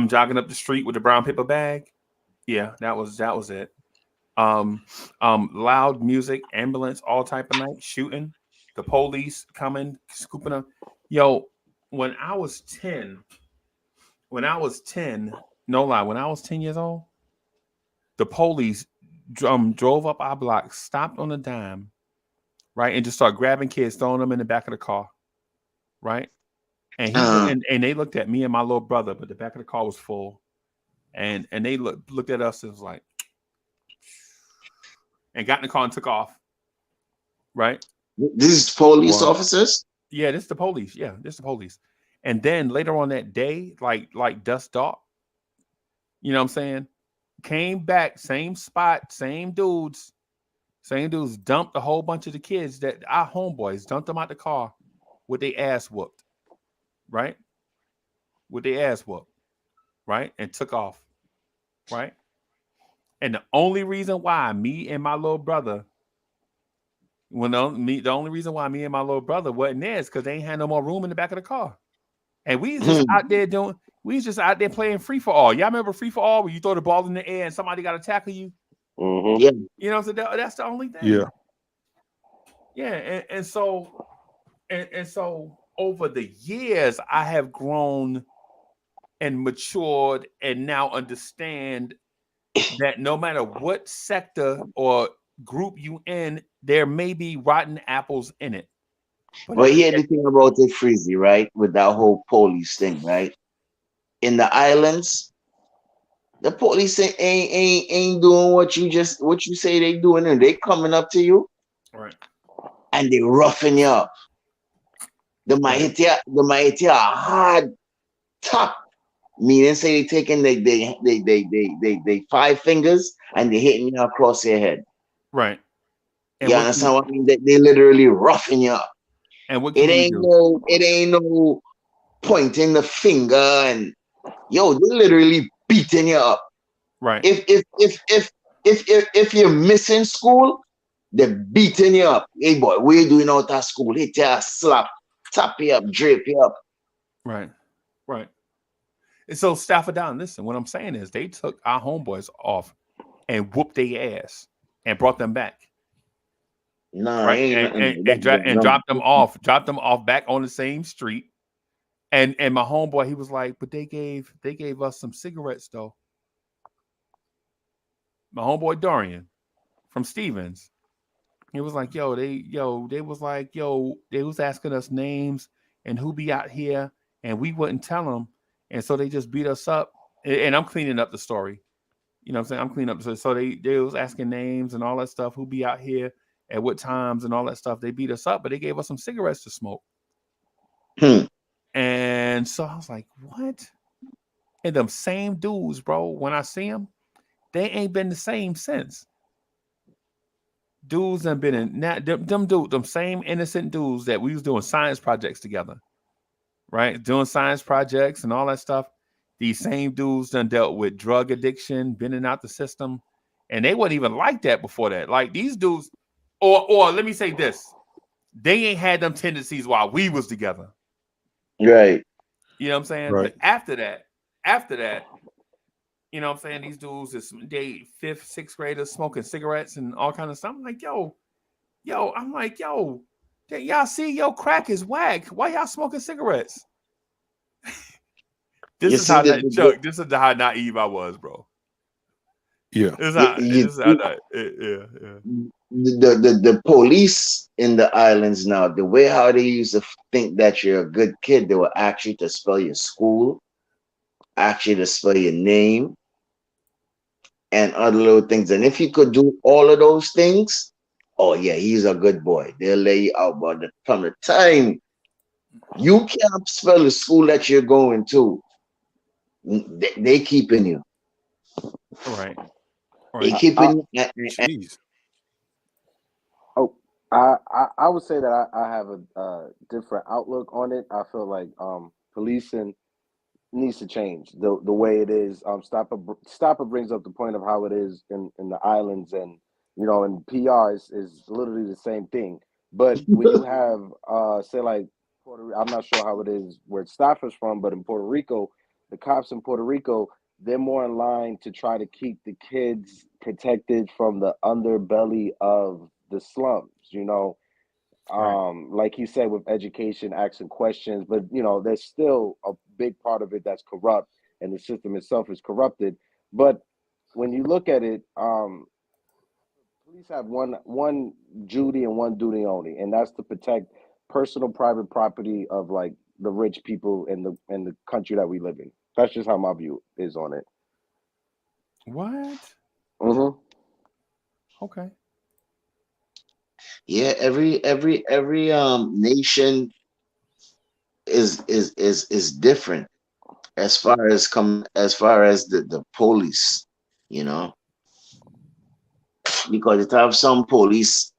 jogging up the street with the brown paper bag. Yeah, that was it. Loud music, ambulance, all type of night shooting, the police coming, scooping up. Yo, when I was 10, no lie, when I was 10 years old, the police drove up our block, stopped on a dime, right, and just started grabbing kids, throwing them in the back of the car, right. And and they looked at me and my little brother, but the back of the car was full, and they looked at us and was like, and got in the car and took off. Right? This is police officers? Yeah, this is the police. Yeah, this is the police. And then later on that day, like dusk dark, you know what I'm saying? Came back, same spot, same dudes, dumped a whole bunch of the kids that our homeboys dumped them out the car with their ass whooped. Right? With their ass whooped, right? And took off, right? And the only reason why me and my little brother, the only reason why me and my little brother wasn't there is because they ain't had no more room in the back of the car. And we was just out there playing free for all. Y'all remember free for all where you throw the ball in the air and somebody got to tackle you? Yeah. You know, so that's the only thing. Yeah. Yeah, and so over the years, I have grown and matured and now understand that no matter what sector or group you in, there may be rotten apples in it. But here the thing about it, Freezy, right? With that whole police thing, right? In the islands, the police ain't doing what you say they doing, and they coming up to you Right. and they roughing you up. They might hit you a hard top. Meaning say they taking they 5 fingers and they hitting you across your head. Right. And You what understand what I mean? They literally roughing you up. And what can you do? It ain't no pointing the finger and yo, they literally beating you up. Right. If you're missing school, they're beating you up. Hey boy, what you doing out of school? Hit you, slap, tap you up, drape you up. Right. Right. And so Stafford Down, listen, what I'm saying is they took our homeboys off and whooped their ass and brought them back. Nah, right? And dropped them off back on the same street. And my homeboy, he was like, but they gave us some cigarettes though. My homeboy Dorian from Stevens. He was like, they was asking us names and who be out here, and we wouldn't tell them. And so they just beat us up. And I'm cleaning up the story. You know what I'm saying? I'm cleaning up. So they was asking names and all that stuff, who be out here at what times and all that stuff. They beat us up, but they gave us some cigarettes to smoke. And so I was like, what? And them same dudes, bro, when I see them, they ain't been the same since. Dudes have been in them same innocent dudes that we was doing science projects together, right? Doing science projects and all that stuff. These same dudes done dealt with drug addiction, been in out the system, and they weren't even like that before that. Like these dudes, or let me say this, they ain't had them tendencies while we was together. Right. You know what I'm saying? Right. But after that, you know what I'm saying? These dudes is they 5th, 6th graders smoking cigarettes and all kind of stuff. I'm like, yo, y'all see, crack is whack. Why y'all smoking cigarettes? This is how naive I was, bro. Yeah. The police in the islands now, the way how they used to think that you're a good kid, they will actually to spell your school, actually to spell your name, and other little things. And if you could do all of those things, oh yeah, he's a good boy. They'll lay you out. But from the time you can't spell the school that you're going to, they keeping you. Right. They keeping you. Jeez. I would say that I have a different outlook on it. I feel like policing needs to change the way it is. Stopper brings up the point of how it is in the islands, and in PR is literally the same thing. But when you have say like I'm not sure how it is where Stopper's from, but in Puerto Rico, the cops in Puerto Rico, they're more in line to try to keep the kids protected from the underbelly of the slums, like you said, with education, asking questions, but there's still a big part of it that's corrupt, and the system itself is corrupted. But when you look at it, police have one duty and one duty only, and that's to protect personal private property of like the rich people in the country that we live in. That's just how my view is on it. What? Mm-hmm. Okay. Yeah, every nation is different as far as the police, because it have some police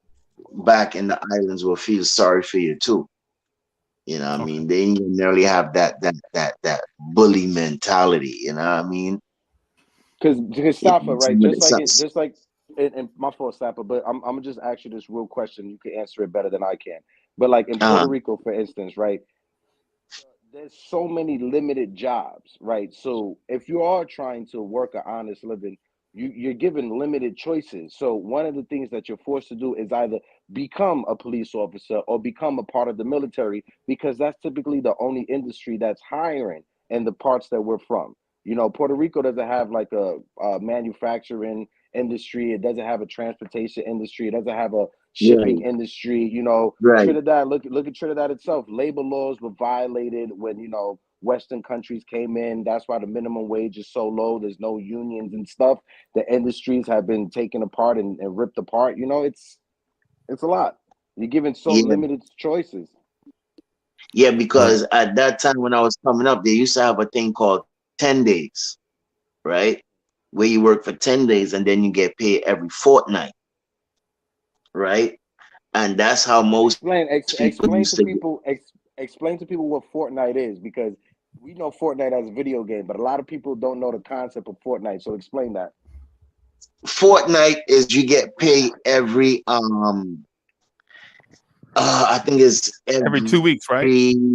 back in the islands will feel sorry for you too. I mean, they nearly have that bully mentality. You know what I mean? Because Staffa, right? Just like. And my fault, Sapper, but I'm gonna just ask you this real question. You can answer it better than I can. But like in Puerto Rico, for instance, right? There's so many limited jobs, right? So if you are trying to work an honest living, you're given limited choices. So one of the things that you're forced to do is either become a police officer or become a part of the military, because that's typically the only industry that's hiring in the parts that we're from. Puerto Rico doesn't have like a manufacturing industry. It doesn't have a transportation industry. It doesn't have a shipping industry. You know, Right. Trinidad. Look at Trinidad itself. Labor laws were violated when Western countries came in. That's why the minimum wage is so low. There's no unions and stuff. The industries have been taken apart and ripped apart. It's a lot. You're given so limited choices. Yeah, because at that time when I was coming up, they used to have a thing called 10 days, right? Where you work for 10 days and then you get paid every fortnight, right? And that's how most Explain to people what Fortnite is, because we know Fortnite as a video game, but a lot of people don't know the concept of Fortnite. So explain that. Fortnite is you get paid every I think it's Every 2 weeks, right?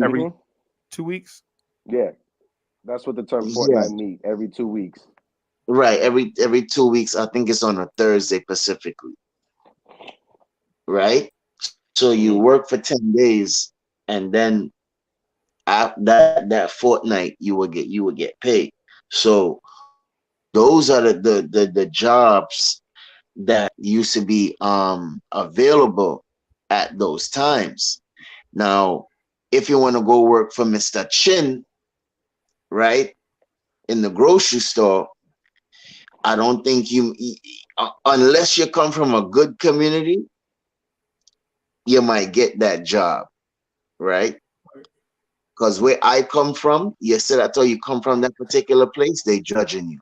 Every 2 weeks. Yeah, that's what the term Fortnite means. Every 2 weeks. Right, every 2 weeks. I think it's on a Thursday specifically. Right, so you work for 10 days, and then after that fortnight, you will get paid. So those are the jobs that used to be available at those times. Now, if you want to go work for Mr. Chin, right, in the grocery store, I don't think unless you come from a good community, you might get that job, right? Because where I come from, you said I told you come from that particular place, they judging you,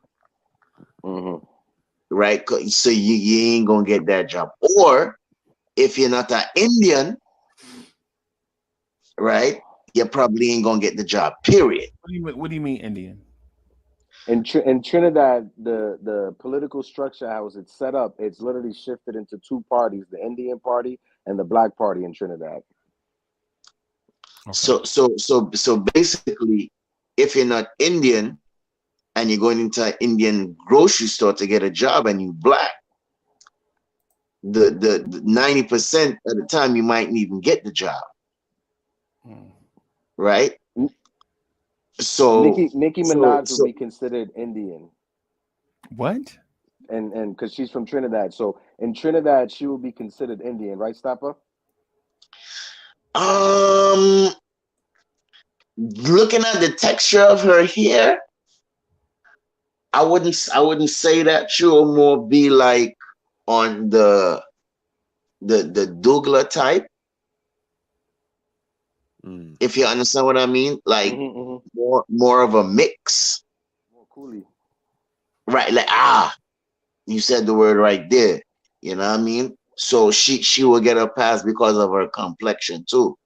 right? So you ain't gonna get that job. Or if you're not an Indian, right, you probably ain't gonna get the job. Period. What do you mean Indian? In Trinidad, the political structure, how it's set up, it's literally shifted into two parties: the Indian Party and the Black Party in Trinidad. Okay. So basically, if you're not Indian and you're going into an Indian grocery store to get a job and you Black, the 90% of the time you might even get the job, right? So Nicki Minaj would be considered Indian. What? And because she's from Trinidad, so in Trinidad she will be considered Indian, right, Stopper? Looking at the texture of her hair, I wouldn't say that. She will more be like on the Douglas type. If you understand what I mean, like more of a mix. More coolie. Right, like you said the word right there. You know what I mean? So she will get a pass because of her complexion too.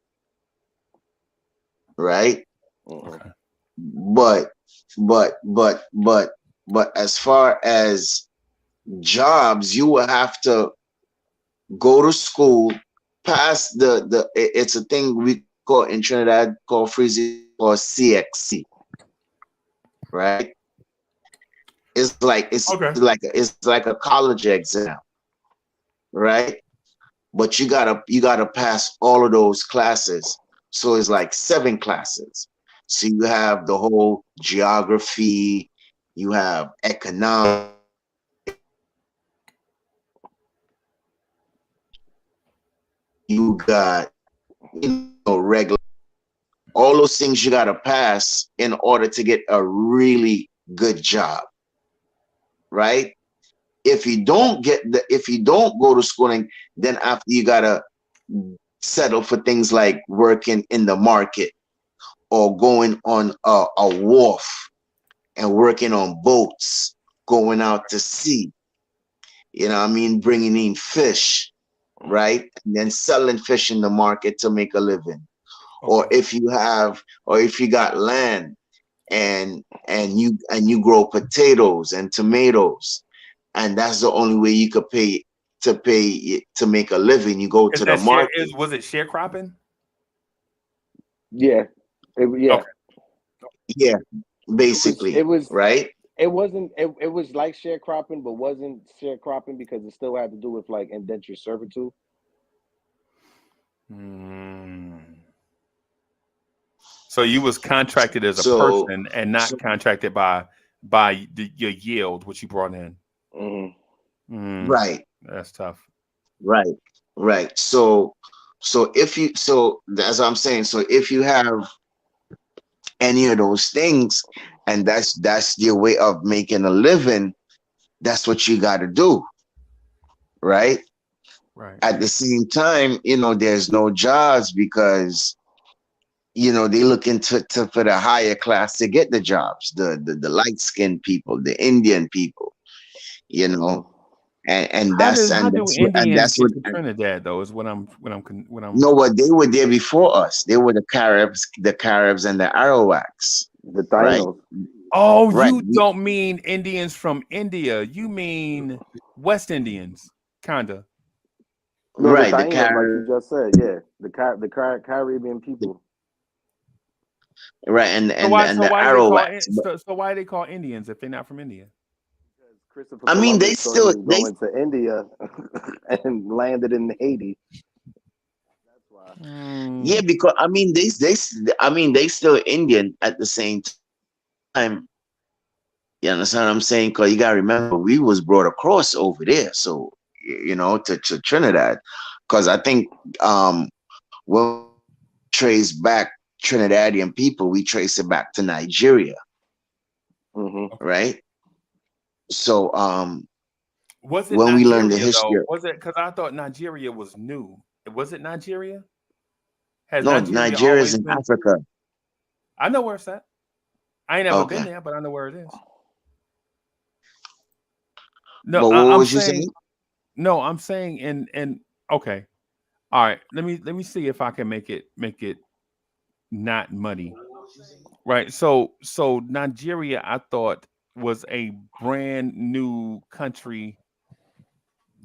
Right? Okay. But as far as jobs, you will have to go to school, pass it's a thing we call in Trinidad called freezing or CXC. Right? It's like a college exam, right? But you gotta pass all of those classes. So it's like 7 classes. So you have the whole geography, you have economics, you got regular, all those things you gotta pass in order to get a really good job. Right? If you don't go to schooling, then after you gotta settle for things like working in the market or going on a wharf and working on boats, going out to sea. You know what I mean? Bringing in fish, right? And then selling fish in the market to make a living. Okay. Or if you got land and you grow potatoes and tomatoes, and that's the only way you could pay to make a living. You go to the market. Was it sharecropping? Yeah. Yeah, basically. It was right. It wasn't. It was like sharecropping, but wasn't sharecropping because it still had to do with like indentured servitude. So you was contracted as a person and not contracted by your yield, which you brought in. Right. That's tough. Right. Right. So as I'm saying, so if you have any of those things, and that's your way of making a living, that's what you got to do, right? Right. At the same time, there's no jobs because they looking to for the higher class to get the jobs, the light skinned people, the Indian people, you know, and that's How and do that's what and Indians that's what get to Trinidad though? Is what I'm. no, what they were there before us. They were the Caribs and the Arawaks, The right? Tainos. Oh, Right. you don't mean Indians from India. You mean West Indians, kinda. No, the Right, the Tainos, like you Caribs, just said, yeah, Caribbean people. right, and So and why and so the why do they call Arawaks. But so why do they call Indians if they're not from India? Because Christopher I mean, they Columbus thought he still was they going to India and landed in Haiti. That's why. yeah, Hmm. because I mean they still Indian at the same time. You understand what I'm saying? Because you gotta remember we was brought across over there, so to Trinidad. Because I think when we trace back Trinidadian people, we trace it back to Nigeria, Hmm. right? So Was it when we learn the Nigeria history, though? Was it because I thought Nigeria was new? Was it Nigeria? Has no, Nigeria Nigeria is always in been? Africa. I know where it's at. I ain't never been Okay, there, but I know where it is. No, but what I'm was you saying saying? no. I'm saying in okay. All right. Let me see if I can make it not muddy. Right. So Nigeria, I thought was a brand new country.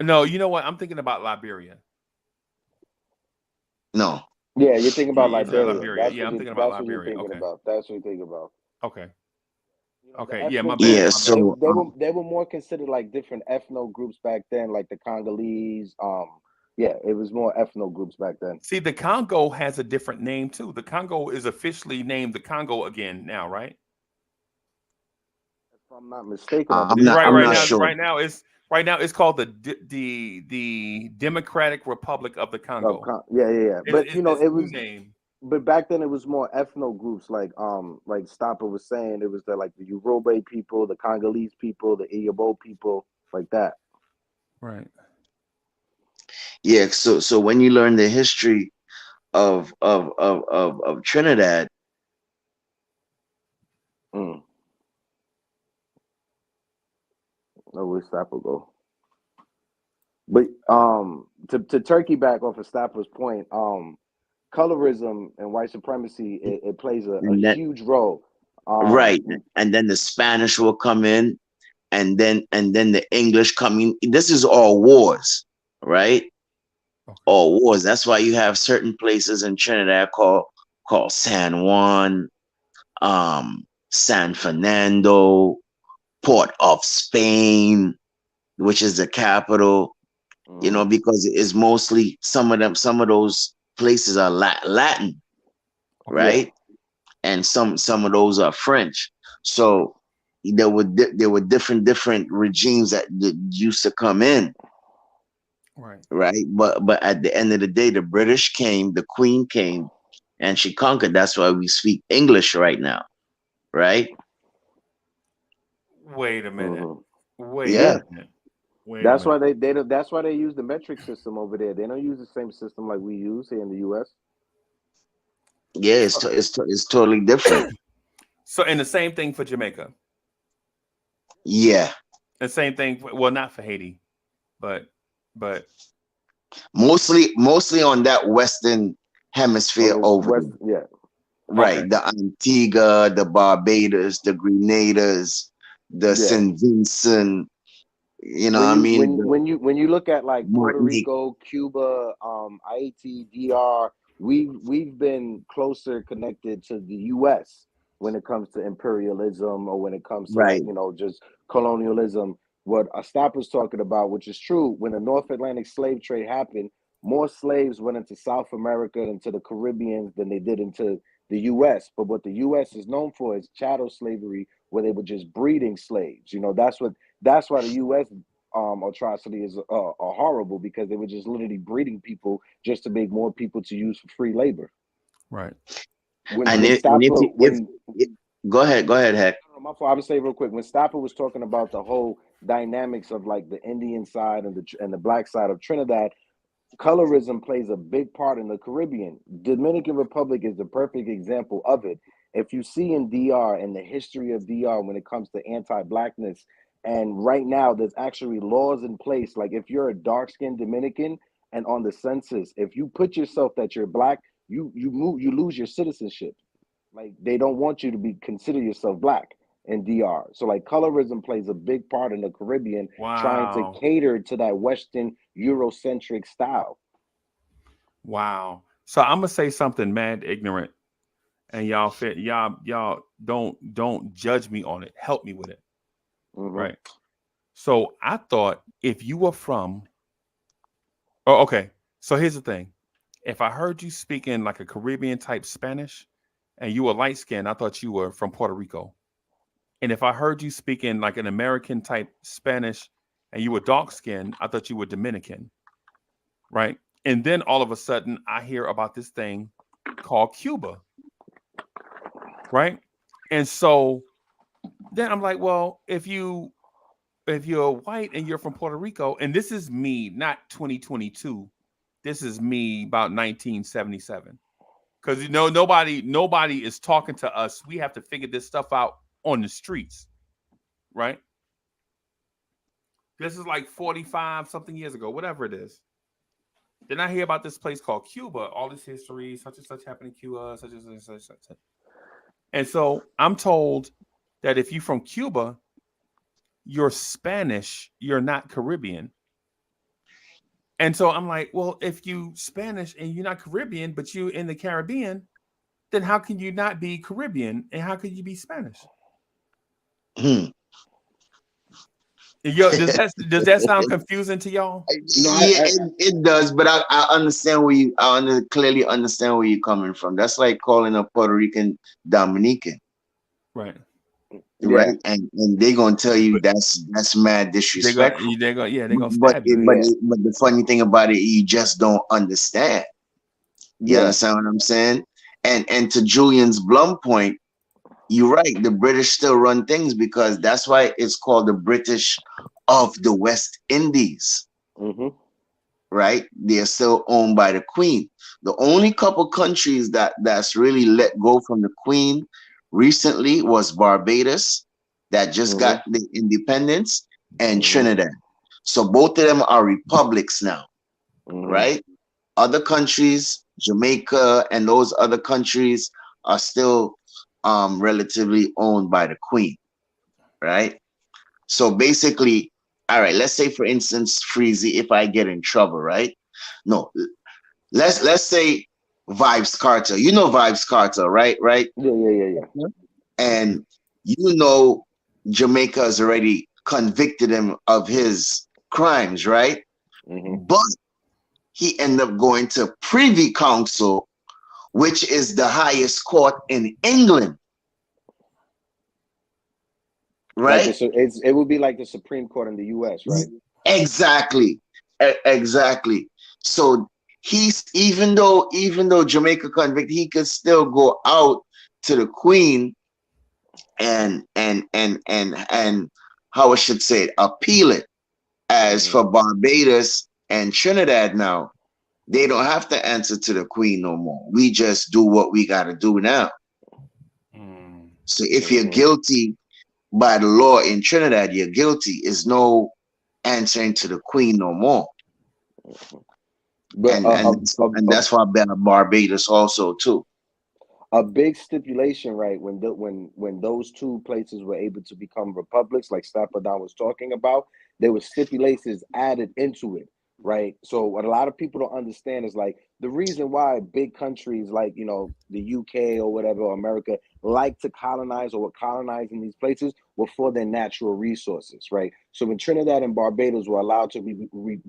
No, you know what? I'm thinking about Liberia. No. Yeah, you're thinking about You said Liberia. Liberia. Yeah, I'm thinking about That's what you're Liberia. thinking Okay. about. That's what you're thinking about. Okay. You know, the Okay. Yeah, my ethnic bad. Yeah. groups My bad. So they were more considered like different ethno groups back then, like the Congolese. Yeah, it was more ethno groups back then. See, the Congo has a different name too. The Congo is officially named the Congo again now, right? If I'm not mistaken, I I'm believe not. Right, so. I'm right not Yeah. now, sure. it's called the Democratic Republic of the Congo. Yeah, yeah, yeah. But you know, It's it a new was. name. But back then it was more ethno groups, like Stamper was saying, it was like the Yoruba people, the Congolese people, the Igbo people, like that. Right. Yeah. So when you learn the history of Trinidad, Mm. No, where Stamper go? But to turkey back off of Stapper's point, colorism and white supremacy it plays a and then huge role. Um, right, and then the Spanish will come in, and then the English coming. This is all wars, right? Okay. All wars. That's why you have certain places in Trinidad called San Juan, San Fernando, Port of Spain, which is the capital. Because it's mostly some of those places are Latin, yeah. right? And some of those are French. So there were different regimes that used to come in, Right. right? But at the end of the day, the British came, the Queen came, and she conquered. That's why we speak English right now, right? Wait a minute. Hmm. Wait a Yeah, Yeah. minute. Wait a That's minute. why they don't, that's why they use the metric system over there. They don't use the same system like we use here in the US. yeah. It's totally different. So, and the same thing for Jamaica. Yeah, The same thing. Well, not for Haiti, but mostly on that Western On hemisphere this over west, there. yeah. okay. Right, the Antigua, the Barbados, the Grenadiers, the Yeah. St. Vincent, when I you mean, the when you look at like Puerto Martinique. Rico, Cuba, Haiti, DR, we've been closer connected to the US when it comes to imperialism or when it comes to like, Right, just colonialism. What Astappa's talking about, which is true, when the North Atlantic slave trade happened, more slaves went into South America and to the Caribbean than they did into the US. But what the US is known for is chattel slavery, where they were just breeding slaves. That's why the U.S. atrocities are horrible because they were just literally breeding people just to make more people to use for free labor. Right. When And if Stopper, go ahead, Heck. my fault. I would say real quick when Stopper was talking about the whole dynamics of like the Indian side and the black side of Trinidad, colorism plays a big part in the Caribbean. Dominican Republic is the perfect example of it. If you see in DR and the history of DR when it comes to anti-blackness, and right now there's actually laws in place. Like if you're a dark-skinned Dominican and on the census, if you put yourself that you're black, you lose your citizenship. Like they don't want you to be consider yourself black in DR. So like colorism plays a big part in the Caribbean, trying to Wow. cater to that Western Eurocentric style. Wow. So I'm gonna say something mad ignorant, and y'all don't judge me on it. Help me with it. Right. So I thought if you were from, oh, okay. So here's the thing. If I heard you speaking like a Caribbean type Spanish and you were light skinned, I thought you were from Puerto Rico. And if I heard you speaking like an American type Spanish and you were dark skinned, I thought you were Dominican. Right. And then all of a sudden I hear about this thing called Cuba. Right. And so then I'm like, well, if you're white and you're from Puerto Rico, and this is me, not 2022, this is me about 1977. Because nobody is talking to us. We have to figure this stuff out on the streets, right? This is like 45 something years ago, whatever it is. Then I hear about this place called Cuba, all this history, such and such happened in Cuba, such and such. And so I'm told that if you're from Cuba, you're Spanish, you're not Caribbean. And so I'm like, well, if you Spanish and you're not Caribbean, but you in the Caribbean, then how can you not be Caribbean and how could you be Spanish? Does that sound confusing to y'all? Yeah, it does, but I understand where you clearly understand where you're coming from. That's like calling a Puerto Rican Dominican. Right. Right. And they're gonna tell you that's mad disrespectful. They're gonna but stab you. But the funny thing about it, you just don't understand. You understand what I'm saying? And to Julian's Blum point, you're right. The British still run things because that's why it's called the British of the West Indies. Right? They are still owned by the Queen. The only couple countries that's really let go from the Queen recently was Barbados, that just got the independence, and Trinidad. So both of them are republics now, right? Other countries, Jamaica and those other countries, are still relatively owned by the Queen, right? So basically, all right, let's say for instance, Freezy, if I get in trouble, right? No, let's say Vybz Kartel. You know Vybz Kartel, right? Yeah. And you know Jamaica has already convicted him of his crimes, right? But he ended up going to Privy Council, which is the highest court in England. Right? Like it would be like the Supreme Court in the US, right? Exactly. So he's even though Jamaica convicted, he could still go out to the Queen and how I should say it, appeal it. As for Barbados and Trinidad now, they don't have to answer to the Queen no more. We just do what we got to do now. So if you're guilty by the law in Trinidad, you're guilty. Is no answering to the Queen no more. But and that's why Barbados also too. A big stipulation, right? When those two places were able to become republics, like Stapadon was talking about, there were stipulations added into it, right? So what a lot of people don't understand is like the reason why big countries like the UK or whatever, or America, like to colonize or were colonizing these places were for their natural resources, right? So when Trinidad and Barbados were allowed to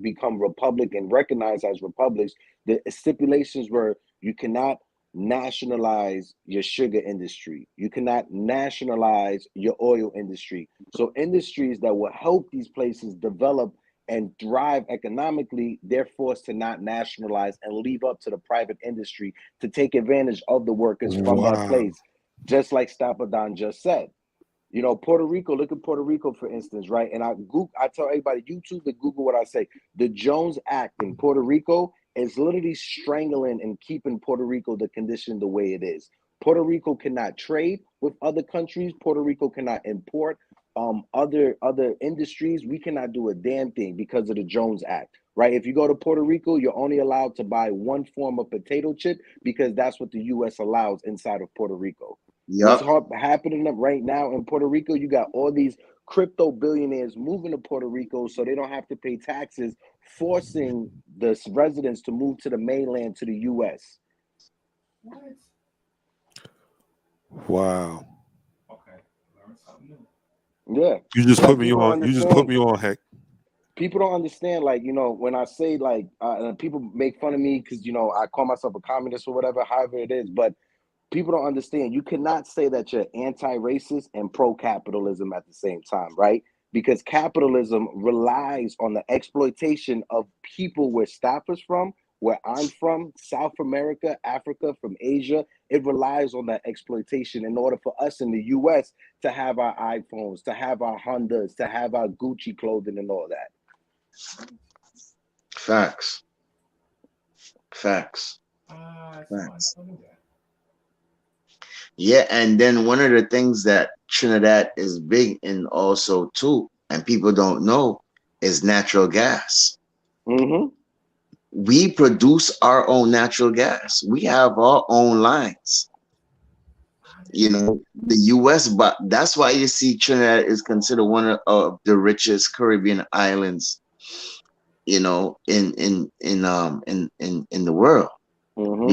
become republic and recognized as republics, the stipulations were you cannot nationalize your sugar industry. You cannot nationalize your oil industry. So industries that will help these places develop and thrive economically, they're forced to not nationalize and leave up to the private industry to take advantage of the workers from that Wow. place, just like Stapadon just said. You know, Puerto Rico, look at Puerto Rico, for instance, right? And I tell everybody, YouTube and Google what I say. The Jones Act in Puerto Rico is literally strangling and keeping Puerto Rico the condition the way it is. Puerto Rico cannot trade with other countries. Puerto Rico cannot import other industries. We cannot do a damn thing because of the Jones Act, right? If you go to Puerto Rico, you're only allowed to buy one form of potato chip because that's what the U.S. allows inside of Puerto Rico. Yup. What's happening right now in Puerto Rico, you got all these crypto billionaires moving to Puerto Rico so they don't have to pay taxes, forcing the residents to move to the mainland, to the U.S. Wow. Okay, learn something new. Yeah. You just Like, put me people on. You just put me on, Heck. People don't understand, like, you know, when I say, like, people make fun of me because, you know, I call myself a communist or whatever, however it is, but people don't understand. You cannot say that you're anti-racist and pro-capitalism at the same time, right? Because capitalism relies on the exploitation of people where Stafford's from, where I'm from, South America, Africa, from Asia. It relies on that exploitation in order for us in the US to have our iPhones, to have our Hondas, to have our Gucci clothing and all that. Facts. Yeah, and then one of the things that Trinidad is big in also too, and people don't know, is natural gas. Mm-hmm. We produce our own natural gas. We have our own lines. You know, the U.S., but that's why you see Trinidad is considered one of the richest Caribbean islands, you know, in the world. Mm-hmm.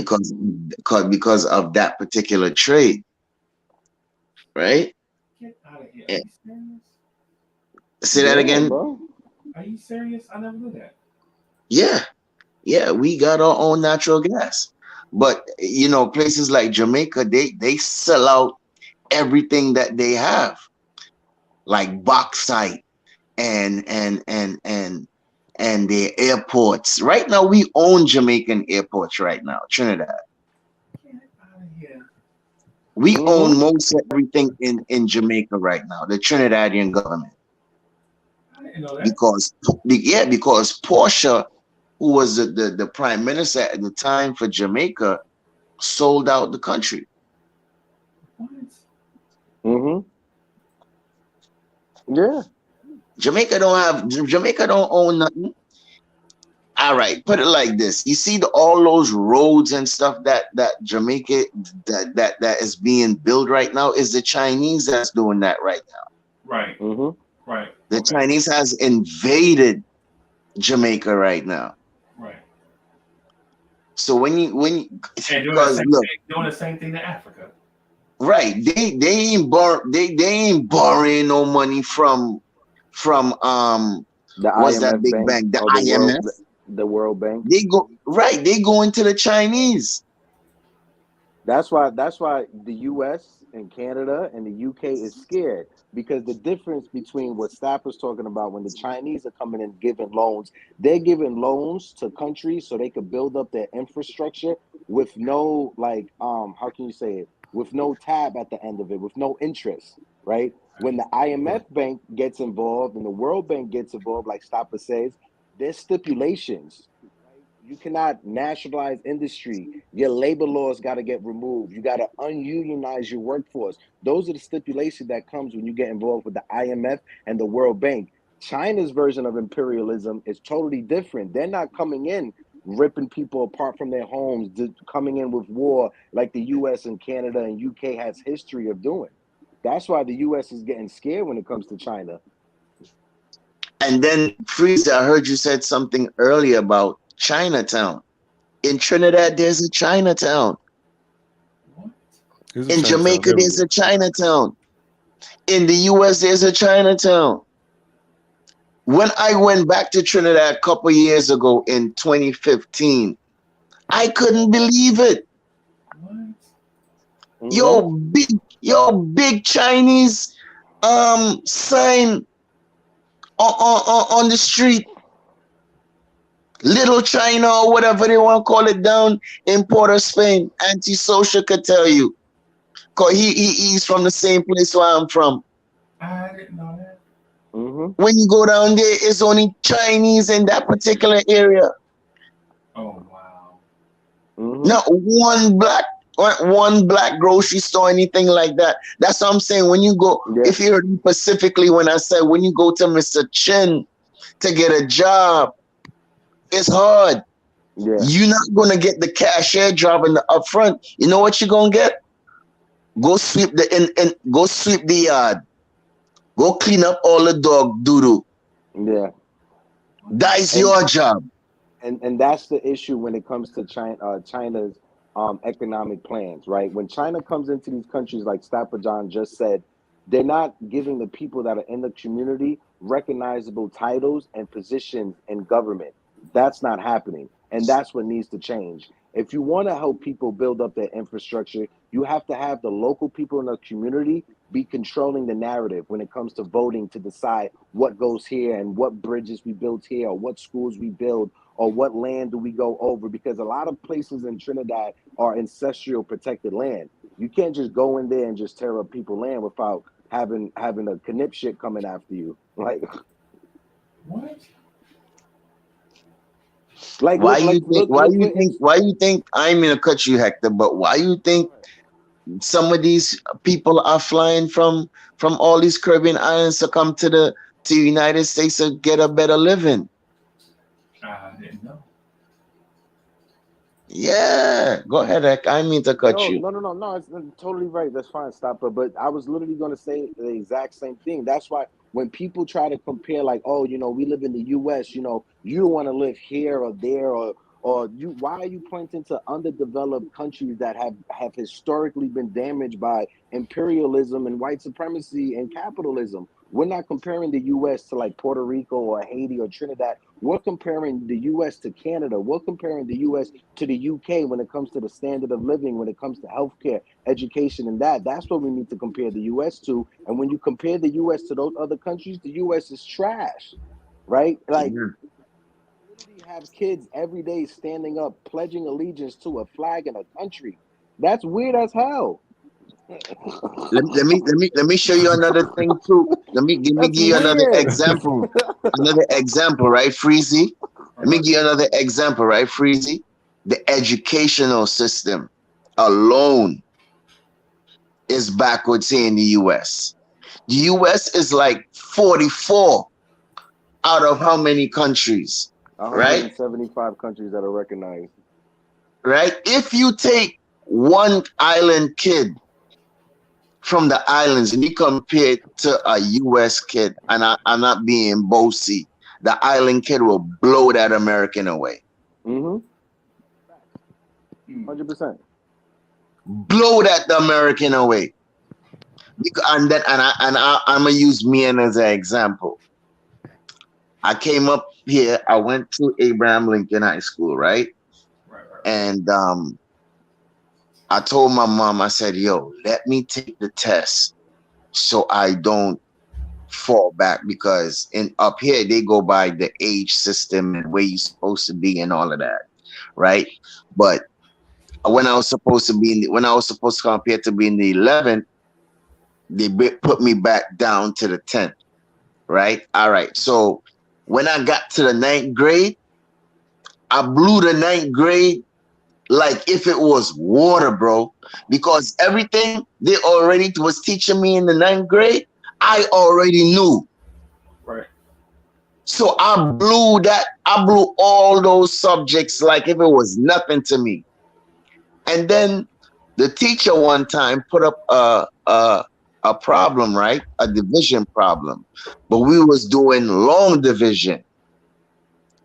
Because of that particular trade, right? Get out of here. Are you serious? Say that again, bro. Are you serious? I never knew that. Yeah, we got our own natural gas, but you know, places like Jamaica, they sell out everything that they have, like bauxite and their airports. Right now, we own Jamaican airports. Right now, Trinidad. Get out of here. We own most everything in Jamaica right now, the Trinidadian government. I didn't know that. Because Portia, who was the prime minister at the time for Jamaica, sold out the country. What? Mm-hmm. Yeah. Jamaica don't own nothing. All right, put it like this. You see all those roads and stuff that Jamaica that is being built right now, is the Chinese that's doing that right now. Right. Mm-hmm. Right. The Chinese has invaded Jamaica right now. Right. So when you And doing the same thing to Africa. Right, they ain't borrowing no money from the what's IMF that big bank, the IMF. The World Bank. They go into the Chinese. That's why the US and Canada and the UK is scared, because the difference between what Staff was talking about, when the Chinese are coming and giving loans, they're giving loans to countries so they could build up their infrastructure with no, like, how can you say it? With no tab at the end of it, with no interest, right? When the IMF bank gets involved and the World Bank gets involved, like Stopper says, there's stipulations. You cannot nationalize industry. Your labor laws got to get removed. You got to ununionize your workforce. Those are the stipulations that comes when you get involved with the IMF and the World Bank. China's version of imperialism is totally different. They're not coming in ripping people apart from their homes, coming in with war like the US and Canada and UK has history of doing. That's why the US is getting scared when it comes to China. And then, Freezer, I heard you said something earlier about Chinatown. In Trinidad, there's a Chinatown. In Jamaica, there's a Chinatown. In the US, there's a Chinatown. When I went back to Trinidad a couple years ago in 2015, I couldn't believe it. Yo, big Chinese sign on the street. Little China or whatever they want to call it down in Port of Spain. Antisocial could tell you. Cause he's from the same place where I'm from. I didn't know that. When you go down there, it's only Chinese in that particular area. Oh wow. Not one black grocery store, anything like that. That's what I'm saying. When you go, if you heard me specifically when I said when you go to Mr. Chin to get a job, it's hard. Yeah. You're not gonna get the cashier job in the upfront. You know what you're gonna get? Go sweep the yard. Go clean up all the dog doo-doo. Yeah. That's your job. And that's the issue when it comes to China's economic plans, right? When China comes into these countries, like Stapper John just said, they're not giving the people that are in the community recognizable titles and positions in government. That's not happening. And that's what needs to change. If you want to help people build up their infrastructure, you have to have the local people in the community be controlling the narrative when it comes to voting to decide what goes here and what bridges we build here or what schools we build or what land do we go over, because a lot of places in Trinidad are ancestral protected land. You can't just go in there and just tear up people's land without having a knip shit coming after you. Like what? Like why you think I'm gonna cut you, Hector, but why you think some of these people are flying from all these Caribbean islands to come to the United States to get a better living? I didn't know. Yeah, go ahead, Heck. I mean to cut you. No, it's totally right. That's fine, Stopper. But I was literally going to say the exact same thing. That's why when people try to compare, like, oh, we live in the U.S., you don't want to live here or there, or you. Why are you pointing to underdeveloped countries that have historically been damaged by imperialism and white supremacy and capitalism? We're not comparing the U.S. to like Puerto Rico or Haiti or Trinidad. We're comparing the U.S. to Canada. We're comparing the U.S. to the U.K. when it comes to the standard of living, when it comes to healthcare, education, and that's what we need to compare the U.S. to. And when you compare the U.S. to those other countries, the U.S. is trash, right? Like, you have kids every day standing up, pledging allegiance to a flag in a country. That's weird as hell. Let me show you another thing too. Let me give you another example. Another example, right, Freezy? Let me give you another example, right, Freezy? The educational system alone is backwards here in the US. The US is like 44 out of how many countries? Right? 175 countries that are recognized. Right? If you take one island kid from the islands and you compare it to a US kid, and I'm not being bossy, the island kid will blow that American away. 100%. Blow that American away. And I'm gonna use me as an example. I came up here, I went to Abraham Lincoln High School, right? And I told my mom, I said, yo, let me take the test so I don't fall back, because up here they go by the age system and where you're supposed to be and all of that, right? But when I was supposed to come up here to be in the 11th, they put me back down to the 10th, right? All right. So when I got to the 9th grade, I blew the 9th grade like if it was water, bro, because everything they already was teaching me in the 9th grade, I already knew. Right. So I blew all those subjects like if it was nothing to me. And then the teacher one time put up a problem, right? A division problem. But we was doing long division,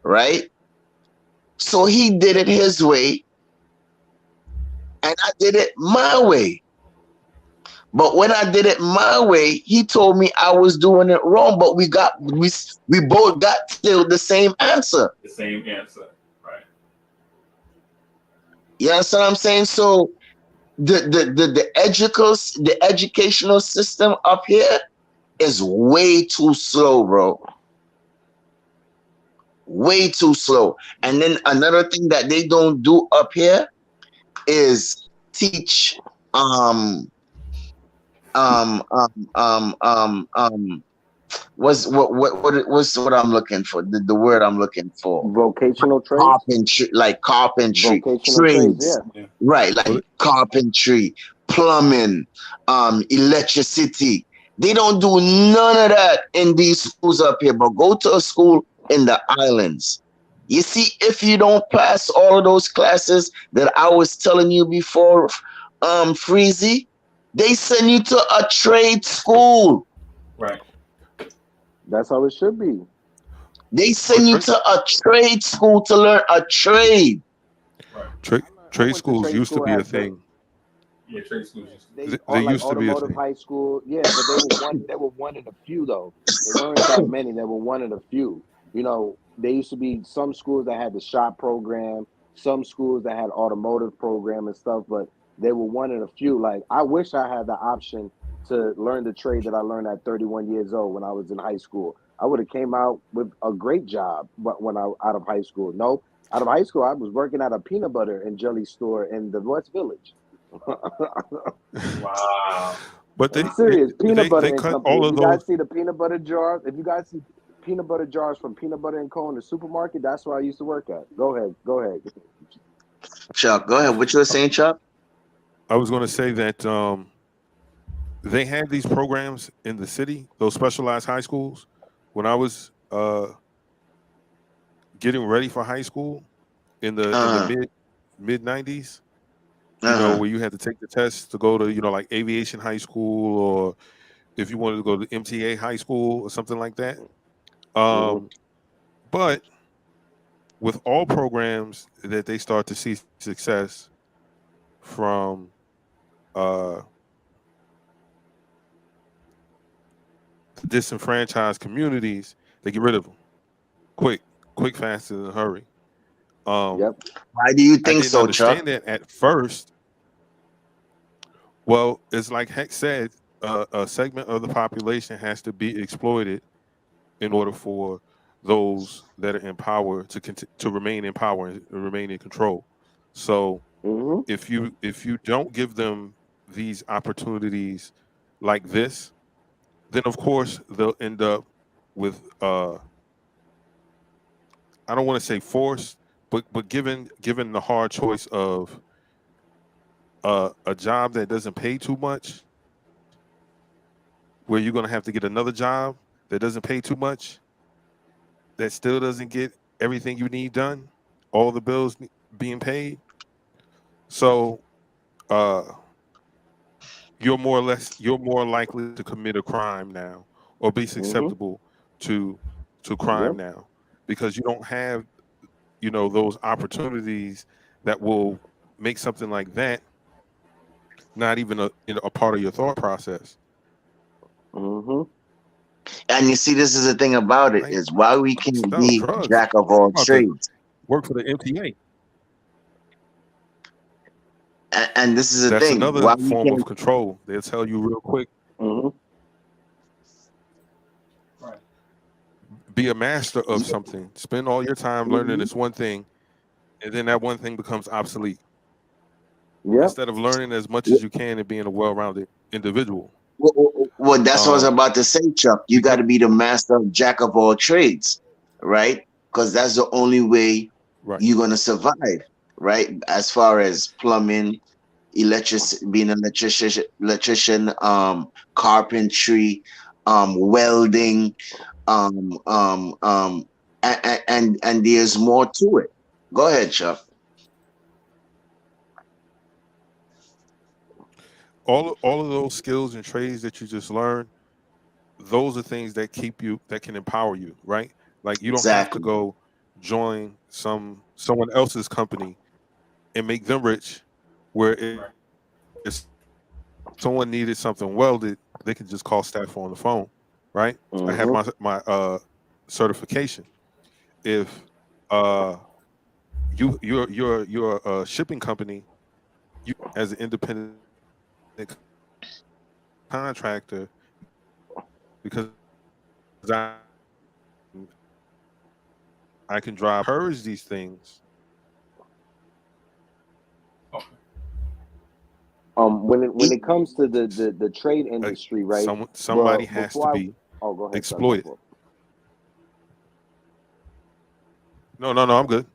right? So he did it his way, and I did it my way. But when I did it my way, he told me I was doing it wrong, but we both got still the same answer. The same answer, right? You understand what I'm saying? So the educational system up here is way too slow, bro. Way too slow. And then another thing that they don't do up here is teach what's what I'm looking for, the word I'm looking for, Vocational trades, carpentry, like carpentry vocational trades, yeah. right, like carpentry, plumbing, electricity. They don't do none of that in these schools up here, but go to a school in the islands. You see, if you don't pass all of those classes that I was telling you before, Freezy, they send you to a trade school. Right. That's how it should be. They send you to a trade school to learn a trade. Trade schools used to be a thing. Yeah, trade schools. They They used to be a automotive thing. high school, yeah, but they were one in a few though. They weren't that many. They were one in a few. You know, there used to be some schools that had the shop program, some schools that had automotive program and stuff, but they were one in a few. Like, I wish I had the option to learn the trade that I learned at 31 years old when I was in high school. I would have came out with a great job when I out of high school. No, out of high school, I was working at a peanut butter and jelly store in the West Village. Wow. But I'm serious. Peanut butter they and cut company. all If of you guys those. see the peanut butter jars, if you guys see peanut butter jars from Peanut Butter and Co in the supermarket, that's where I used to work at. Go ahead. Chuck, go ahead. What you were saying, Chuck? I was going to say that they had these programs in the city, those specialized high schools, when I was getting ready for high school in the mid 90s. You know, where you had to take the test to go to, like aviation high school, or if you wanted to go to MTA high school or something like that. But with all programs that they start to see success from disenfranchised communities, they get rid of them quick, fast, in a hurry. Yep. Why do you I think didn't so, understand Chuck? that at first. Well, it's like Heck said, a segment of the population has to be exploited in order for those that are in power to remain in power and remain in control. So if you don't give them these opportunities like this, then of course they'll end up with I don't want to say forced, but given the hard choice of a job that doesn't pay too much, where you're going to have to get another job that doesn't pay too much, that still doesn't get everything you need done, all the bills being paid. So you're more likely to commit a crime now, or be susceptible to crime now, because you don't have those opportunities that will make something like that not even a part of your thought process. And you see, this is the thing about it, is why we can't be jack of all trades. Work for the MTA. And this is the That's thing. another Why we form of can't. control. They'll tell you real quick. Right. Be a master of something. Spend all your time learning this one thing, and then that one thing becomes obsolete. Instead of learning as much as you can and being a well-rounded individual. Well, that's what I was about to say, Chuck. You got to be the master of jack of all trades, right? Because that's the only way you're going to survive, right? As far as plumbing, being an electrician, carpentry, welding, and there's more to it. Go ahead, Chuck. All of those skills and trades that you just learned, those are things that can empower you, right? Like, you don't have to go join someone else's company and make them rich, where if someone needed something welded, they can just call staff on the phone, right? I have my certification. If you're a shipping company you as an independent contractor, because I can drive purge these things. When it comes to the trade industry, right? Somebody has to be go ahead, exploited. No, I'm good.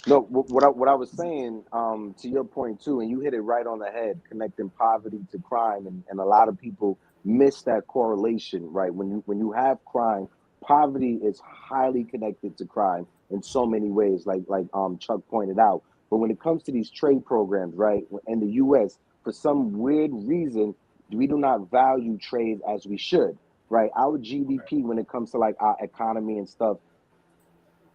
No, what I was saying, to your point too, and you hit it right on the head, connecting poverty to crime, and a lot of people miss that correlation, right? When you have crime, poverty is highly connected to crime in so many ways, like Chuck pointed out. But when it comes to these trade programs, right, in the U.S., for some weird reason, we do not value trade as we should, right? Our GDP, when it comes to like our economy and stuff.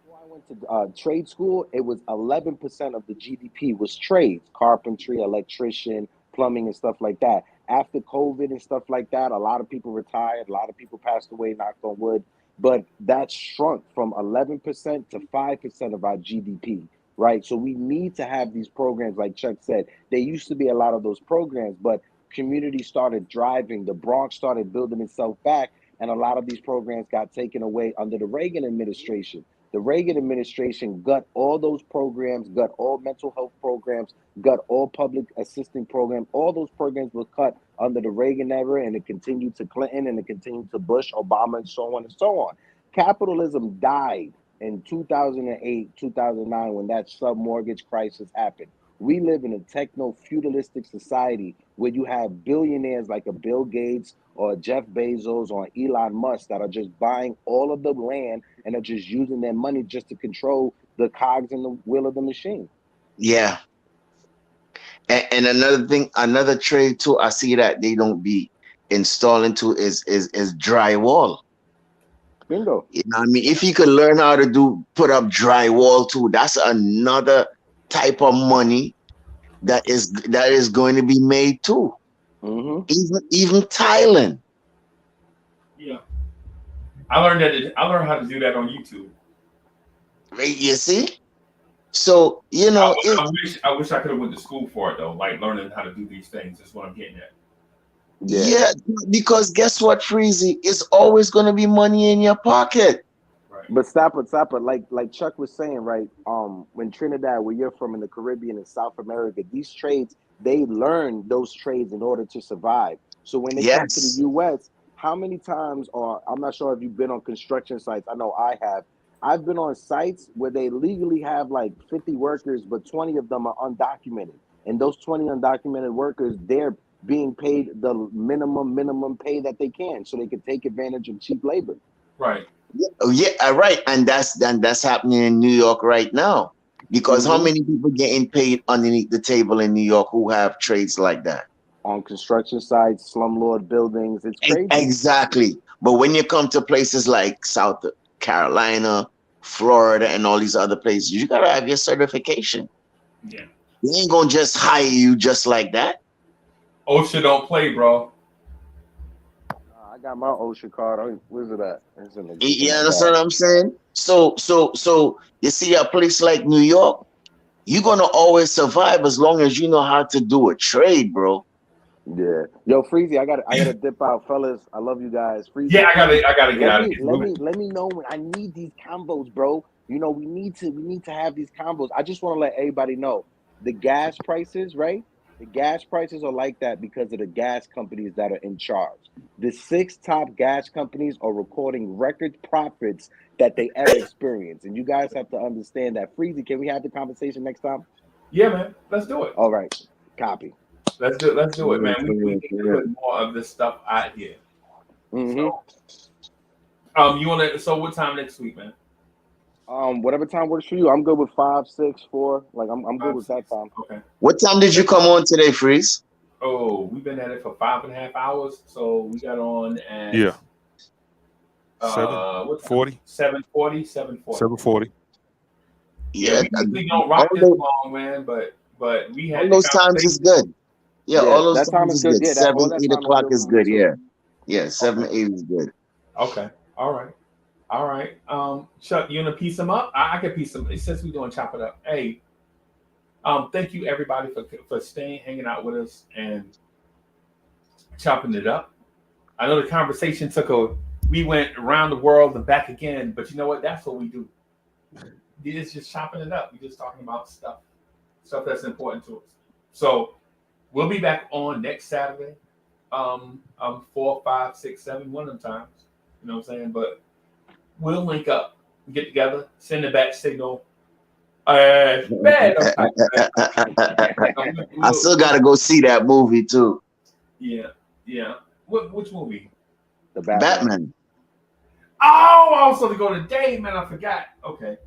I went to trade school, it was 11% of the GDP was trades, carpentry, electrician, plumbing, and stuff like that. After COVID and stuff like that, a lot of people retired, a lot of people passed away, knocked on wood, but that shrunk from 11% to 5% of our GDP, right? So we need to have these programs, like Chuck said. There used to be a lot of those programs, but community started driving, the Bronx started building itself back, and a lot of these programs got taken away under the Reagan administration. The Reagan administration got all those programs, got all mental health programs, got all public assistance programs. All those programs were cut under the Reagan era, and it continued to Clinton, and it continued to Bush, Obama, and so on and so on. Capitalism died in 2008, 2009, when that sub-mortgage crisis happened. We live in a techno-feudalistic society where you have billionaires like a Bill Gates or Jeff Bezos or Elon Musk that are just buying all of the land and are just using their money just to control the cogs in the wheel of the machine. Yeah. And another thing, another trade too, I see that they don't be installing to is drywall. Bingo. You know what I mean? If you could learn how to put up drywall too, that's another type of money that is going to be made too. Mm-hmm. Even Thailand. Yeah, I learned how to do that on YouTube. Right, you see? So you know, I wish I could have went to school for it though. Like learning how to do these things is what I'm getting at. Yeah, because guess what, Freezy? It's always going to be money in your pocket. But stop it. Like Chuck was saying, right? When Trinidad, where you're from in the Caribbean and South America, these trades, they learn those trades in order to survive. So when they come to the US, how many times, or I'm not sure if you've been on construction sites, I know I have. I've been on sites where they legally have like 50 workers, but 20 of them are undocumented. And those 20 undocumented workers, they're being paid the minimum pay that they can, so they can take advantage of cheap labor. Right. Yeah, right. And that's happening in New York right now. Because how many people getting paid underneath the table in New York who have trades like that? On construction sites, slumlord buildings, it's crazy. Exactly. But when you come to places like South Carolina, Florida, and all these other places, you gotta have your certification. Yeah. They ain't gonna just hire you just like that. OSHA don't play, bro. I got my OSHA card. Where's it at? You understand what I'm saying? So you see a place like New York, you're gonna always survive as long as you know how to do a trade, bro. Yeah. Yo, Freezy, I gotta dip out, fellas. I love you guys. Freezy, yeah, I gotta get out of here. Let me know when I need these combos, bro. You know, we need to have these combos. I just want to let everybody know the gas prices, right? The gas prices are like that because of the gas companies that are in charge. The 6 top gas companies are recording record profits that they ever experienced. And you guys have to understand that. Freezy, can we have the conversation next time? Yeah, man. Let's do it. All right. Copy. Let's do it, man. We need to put more of this stuff out here. So, so what time next week, man? Whatever time works for you. I'm good with 5, 6, 4. Like I'm good with that time. Okay. What time did you come on today, Freeze? Oh, we've been at it for 5.5 hours. So we got on at 7:40. 7:40. Yeah, we usually don't rock this long, man. But we had all those times is good. Yeah, all those times is good. Yeah, 7, 8 o'clock is good. Yeah, 7, 8 is good. Okay. All right. Chuck, you wanna piece them up? I can piece them since we're doing chop it up. Hey, Thank you everybody for staying, hanging out with us, and chopping it up. I know the conversation we went around the world and back again, but you know what? That's what we do. It's just chopping it up. We're just talking about stuff that's important to us. So we'll be back on next Saturday. 4, 5, 6, 7, one of them times. You know what I'm saying? But we'll link up, get together, send the back signal. I still gotta go see that movie too. Yeah. Which movie? The Batman. Oh, I was supposed to go today, man. I forgot. Okay.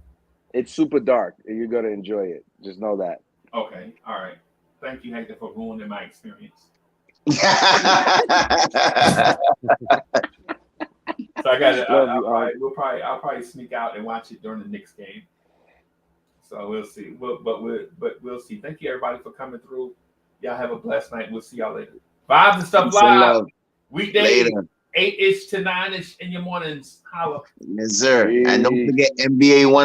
It's super dark, and you're gonna enjoy it. Just know that. Okay. All right. Thank you, Hector, for ruining my experience. So I got it. I'll probably sneak out and watch it during the Knicks game. So we'll see. We'll see. Thank you everybody for coming through. Y'all have a blessed night. We'll see y'all later. Vibes and Stuff live. Weekdays, 8-ish to 9-ish in your mornings. Holla. Yes, sir. And don't forget NBA 101.